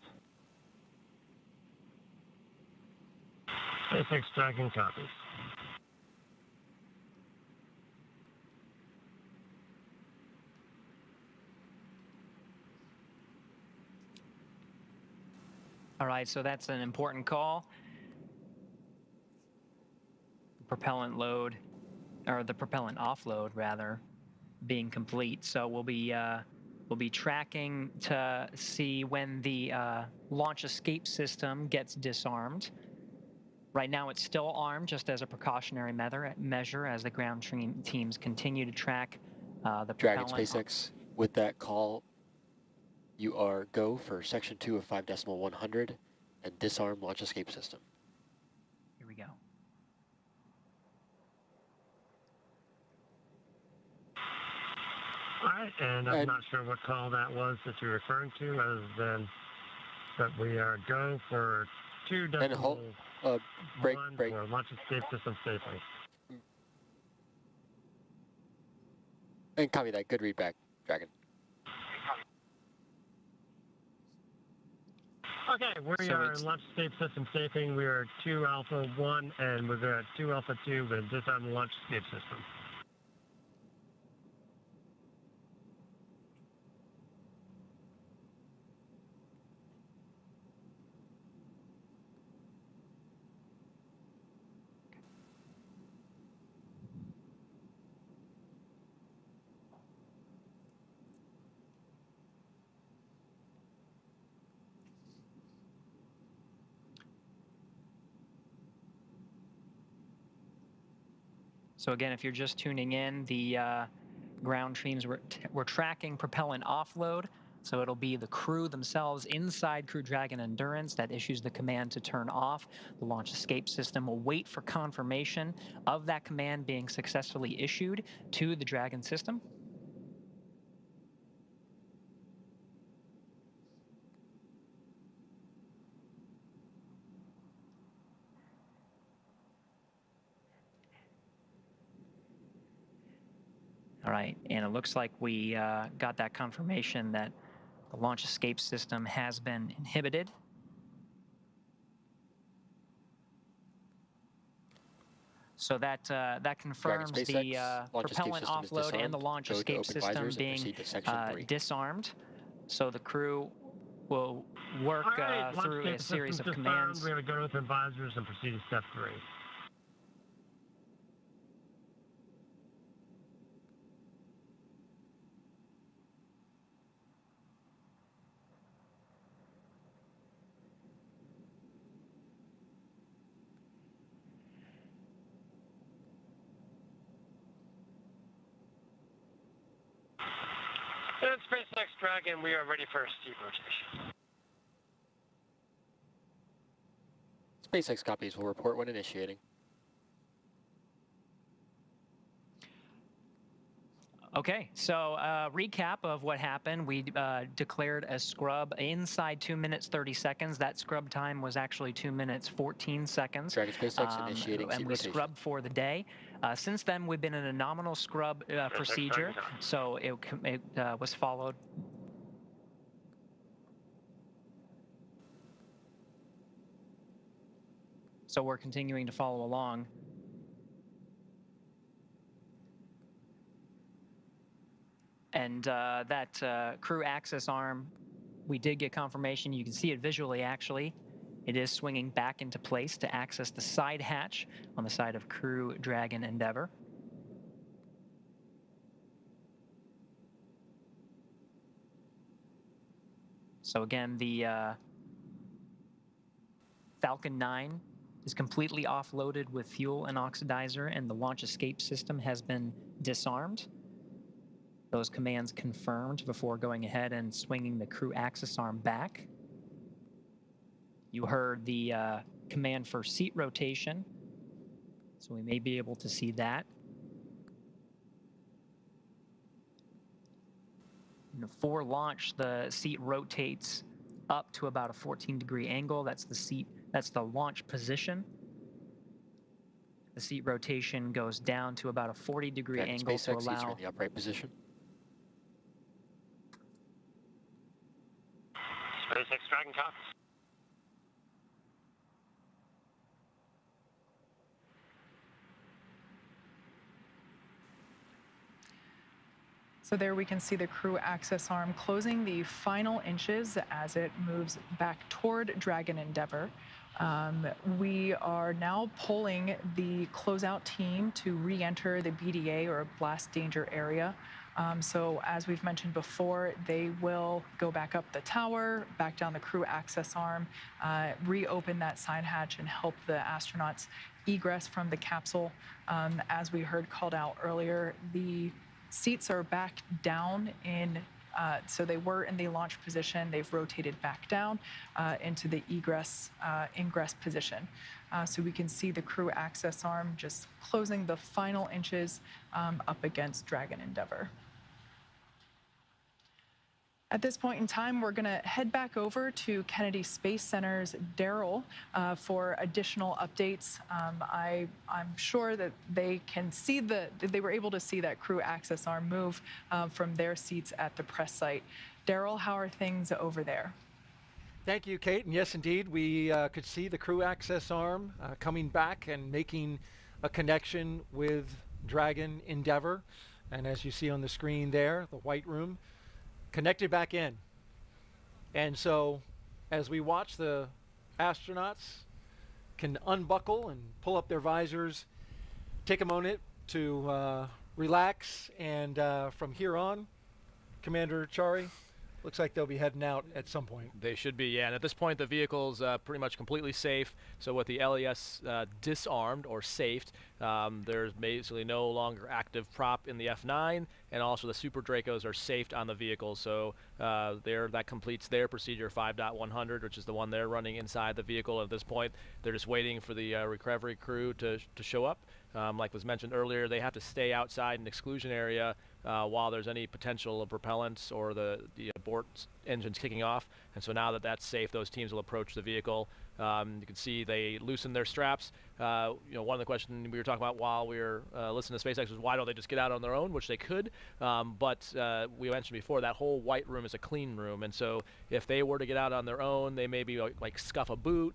SpaceX Dragon copies. All right, so that's an important call. Propellant load, or the propellant offload rather, being complete. So we'll be tracking to see when the launch escape system gets disarmed. Right now it's still armed, just as a precautionary measure as the ground teams continue to track the Dragon propellant. SpaceX, with that call, you are go for section 2 of 5.100 and disarm launch escape system. Here we go. All right, and I'm not sure what call that was that you're referring to, other than that we are go for 2.1 for launch escape system safely. And copy that. Good read back, Dragon. Okay, we are in launch escape system safing. We are 2 Alpha 1, and we're at 2 Alpha 2 with disarm the launch escape system. So again, if you're just tuning in, the ground teams we're tracking propellant offload. So it'll be the crew themselves inside Crew Dragon Endurance that issues the command to turn off. The launch escape system will wait for confirmation of that command being successfully issued to the Dragon system. All right, and it looks like we got that confirmation that the launch escape system has been inhibited. So that confirms the propellant offload and the launch escape system being disarmed. So the crew will work through a series of commands. We're going to go with advisors and proceed to step 3. And SpaceX Dragon, we are ready for a steep rotation. SpaceX copies will report when initiating. Okay, so recap of what happened. We declared a scrub inside 2 minutes 30 seconds. That scrub time was actually 2 minutes 14 seconds. Dragon SpaceX initiating and seat we rotation. scrubbed for the day. Since then, we've been in a nominal scrub procedure, so it was followed. So we're continuing to follow along. And that crew access arm, we did get confirmation. You can see it visually, actually. It is swinging back into place to access the side hatch on the side of Crew Dragon Endeavour. So again, the Falcon 9 is completely offloaded with fuel and oxidizer, and the launch escape system has been disarmed. Those commands confirmed before going ahead and swinging the crew access arm back. You heard the command for seat rotation, so we may be able to see that. And for launch, the seat rotates up to about a 14-degree angle. That's the seat. That's the launch position. The seat rotation goes down to about a 40-degree angle SpaceX to allow. seats are in the upright position. SpaceX Dragon copies. So there we can see the crew access arm closing the final inches as it moves back toward Dragon Endeavour. We are now pulling the closeout team to re-enter the BDA, or blast danger area. So as we've mentioned before, they will go back up the tower, back down the crew access arm, reopen that side hatch and help the astronauts egress from the capsule. As we heard called out earlier, the seats are back down in, so they were in the launch position. They've rotated back down into the ingress position. So we can see the crew access arm just closing the final inches up against Dragon Endeavour. At this point in time, we're going to head back over to Kennedy Space Center's Daryl for additional updates. I'm sure that they can see they were able to see that crew access arm move from their seats at the press site. Daryl, how are things over there? Thank you, Kate. And yes, indeed, we could see the crew access arm coming back and making a connection with Dragon Endeavour. And as you see on the screen there, the white room connected back in. And so as we watch, the astronauts can unbuckle and pull up their visors, take a moment to relax, and from here on, Commander Chari, looks like they'll be heading out at some point. They should be, yeah. And at this point, the vehicle's pretty much completely safe. So with the LES disarmed or safed, there's basically no longer active prop in the F9, and also the Super Dracos are safed on the vehicle. So that completes their procedure 5.100, which is the one they're running inside the vehicle at this point. They're just waiting for the recovery crew to show up. Like was mentioned earlier, they have to stay outside an exclusion area while there's any potential of propellants or the abort engines kicking off. And so now that that's safe, those teams will approach the vehicle. You can see they loosen their straps. One of the questions we were talking about while we were listening to SpaceX was why don't they just get out on their own, which they could. But we mentioned before that whole white room is a clean room, and so if they were to get out on their own, they maybe like scuff a boot,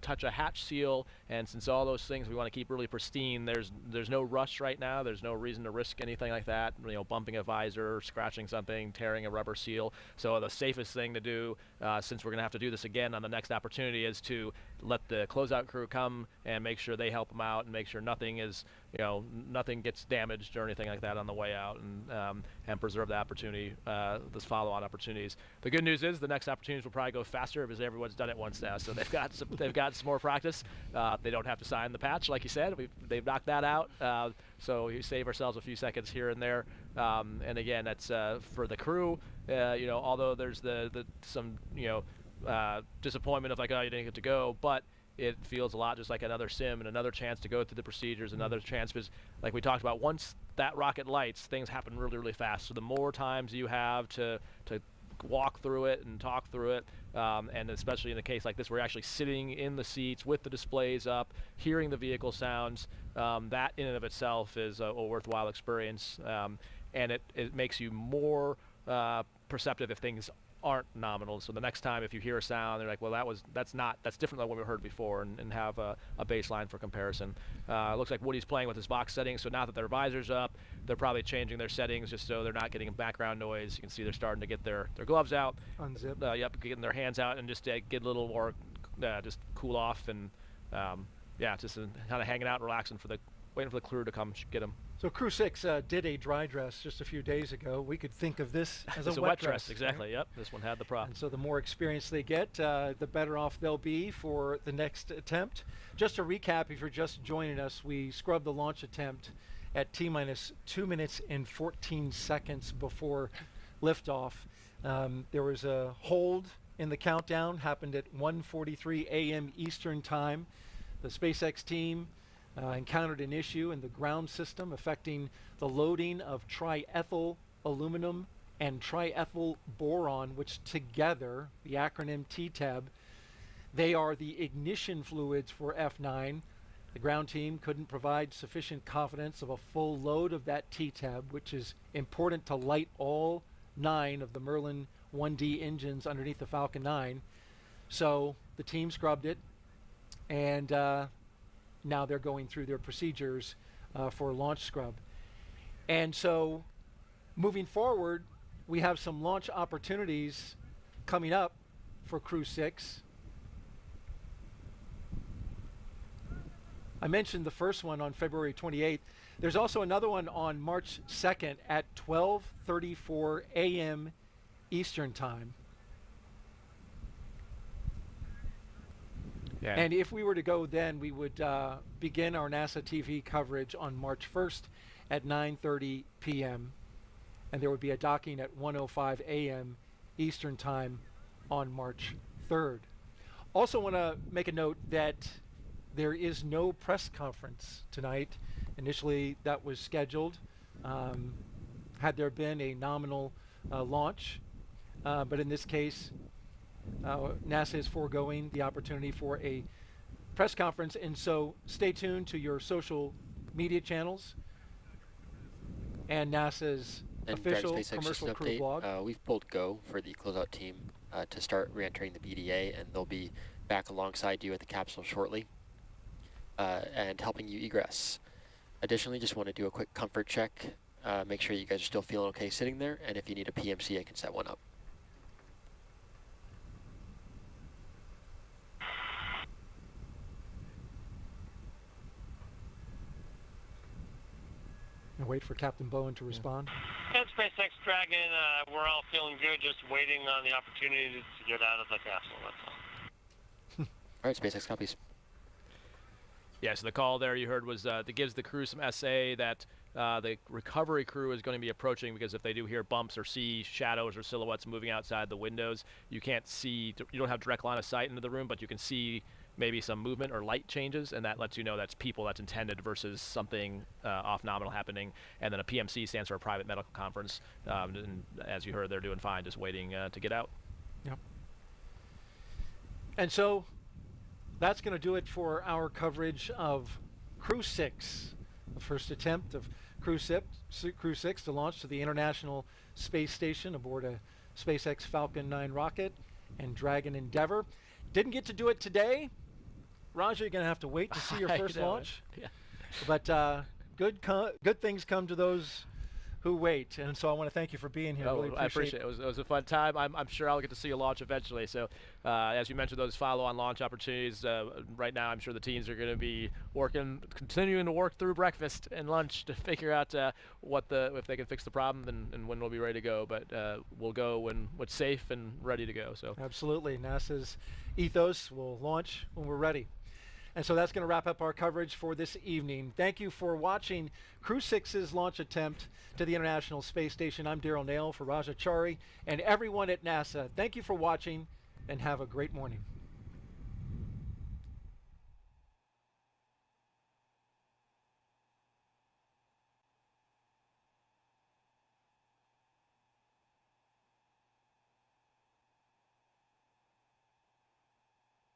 touch a hatch seal, and since all those things we want to keep really pristine, there's no rush right now. There's no reason to risk anything like that. Bumping a visor, scratching something, tearing a rubber seal. So the safest thing to do, since we're going to have to do this again on the next opportunity, is to let the closeout crew come and make sure they help them out and make sure nothing is nothing gets damaged or anything like that on the way out, and preserve the opportunity, those follow-on opportunities. The good news is the next opportunities will probably go faster because everyone's done it once now, so they've got some more practice. They don't have to sign the patch, like you said. They've knocked that out, so we save ourselves a few seconds here and there. And again, that's for the crew. Although there's some disappointment of like, oh, you didn't get to go, but it feels a lot just like another sim and another chance to go through the procedures, another chance, because like we talked about, once that rocket lights, things happen really, really fast. So the more times you have to walk through it and talk through it, and especially in a case like this, we're actually sitting in the seats with the displays up, hearing the vehicle sounds, that in and of itself is a worthwhile experience, and it makes you more perceptive if things aren't nominal. So the next time if you hear a sound, they're like, well, that's different than what we heard before, and have a baseline for comparison. It looks like Woody's playing with his box settings, so now that their visor's up, they're probably changing their settings just so they're not getting background noise. You can see they're starting to get their gloves out, unzip, getting their hands out, and just get a little more just cool off, and just kind of hanging out and relaxing, waiting for the crew to come get them. So Crew-6 did a dry dress just a few days ago. We could think of this as it's a wet dress. Exactly, right? Yep. This one had the prop. And so the more experience they get, the better off they'll be for the next attempt. Just to recap, if you're just joining us, we scrubbed the launch attempt at T-minus 2 minutes and 14 seconds before liftoff. There was a hold in the countdown, happened at 1:43 a.m. Eastern Time. The SpaceX team encountered an issue in the ground system affecting the loading of triethyl aluminum and triethyl boron, which together, the acronym TTAB, they are the ignition fluids for F9. The ground team couldn't provide sufficient confidence of a full load of that TTAB, which is important to light all 9 of the Merlin 1D engines underneath the Falcon 9. So the team scrubbed it, and now they're going through their procedures for launch scrub. And so moving forward, we have some launch opportunities coming up for Crew-6. I mentioned the first one on February 28th. There's also another one on March 2nd at 12:34 a.m. Eastern Time. Yeah. And if we were to go then, we would begin our NASA TV coverage on March 1st at 9:30 p.m. And there would be a docking at 1:05 a.m. Eastern Time on March 3rd. Also want to make a note that there is no press conference tonight. Initially, that was scheduled. Had there been a nominal launch, but in this case, NASA is foregoing the opportunity for a press conference, and so stay tuned to your social media channels and NASA's official commercial crew blog. We've pulled go for the closeout team to start re-entering the BDA, and they'll be back alongside you at the capsule shortly and helping you egress. Additionally, just want to do a quick comfort check, make sure you guys are still feeling okay sitting there, and if you need a PMC, I can set one up. And wait for Captain Bowen to respond. At SpaceX Dragon, we're all feeling good, just waiting on the opportunity to get out of the capsule, that's all. All right, SpaceX copies. Yeah, so the call there you heard was that gives the crew some SA that the recovery crew is going to be approaching, because if they do hear bumps or see shadows or silhouettes moving outside the windows, you can't see, you don't have direct line of sight into the room, but you can see maybe some movement or light changes, and that lets you know that's people that's intended versus something off nominal happening. And then a PMC stands for a private medical conference, and as you heard, they're doing fine, just waiting to get out. Yep. And so that's going to do it for our coverage of Crew-6, the first attempt of Crew-6 to launch to the International Space Station aboard a SpaceX Falcon 9 rocket and Dragon Endeavour. Didn't get to do it today. Roger, you're going to have to wait to see your first launch. Yeah. But good things come to those who wait. And so I want to thank you for being here. Oh, really I appreciate it. It was a fun time. I'm sure I'll get to see a launch eventually. So as you mentioned, those follow-on launch opportunities, right now I'm sure the teams are going to be continuing to work through breakfast and lunch to figure out if they can fix the problem and when we'll be ready to go. But we'll go when it's safe and ready to go. So absolutely. NASA's ethos will launch when we're ready. And so that's going to wrap up our coverage for this evening. Thank you for watching Crew-6's launch attempt to the International Space Station. I'm Daryl Nail for Raja Chari and everyone at NASA. Thank you for watching and have a great morning.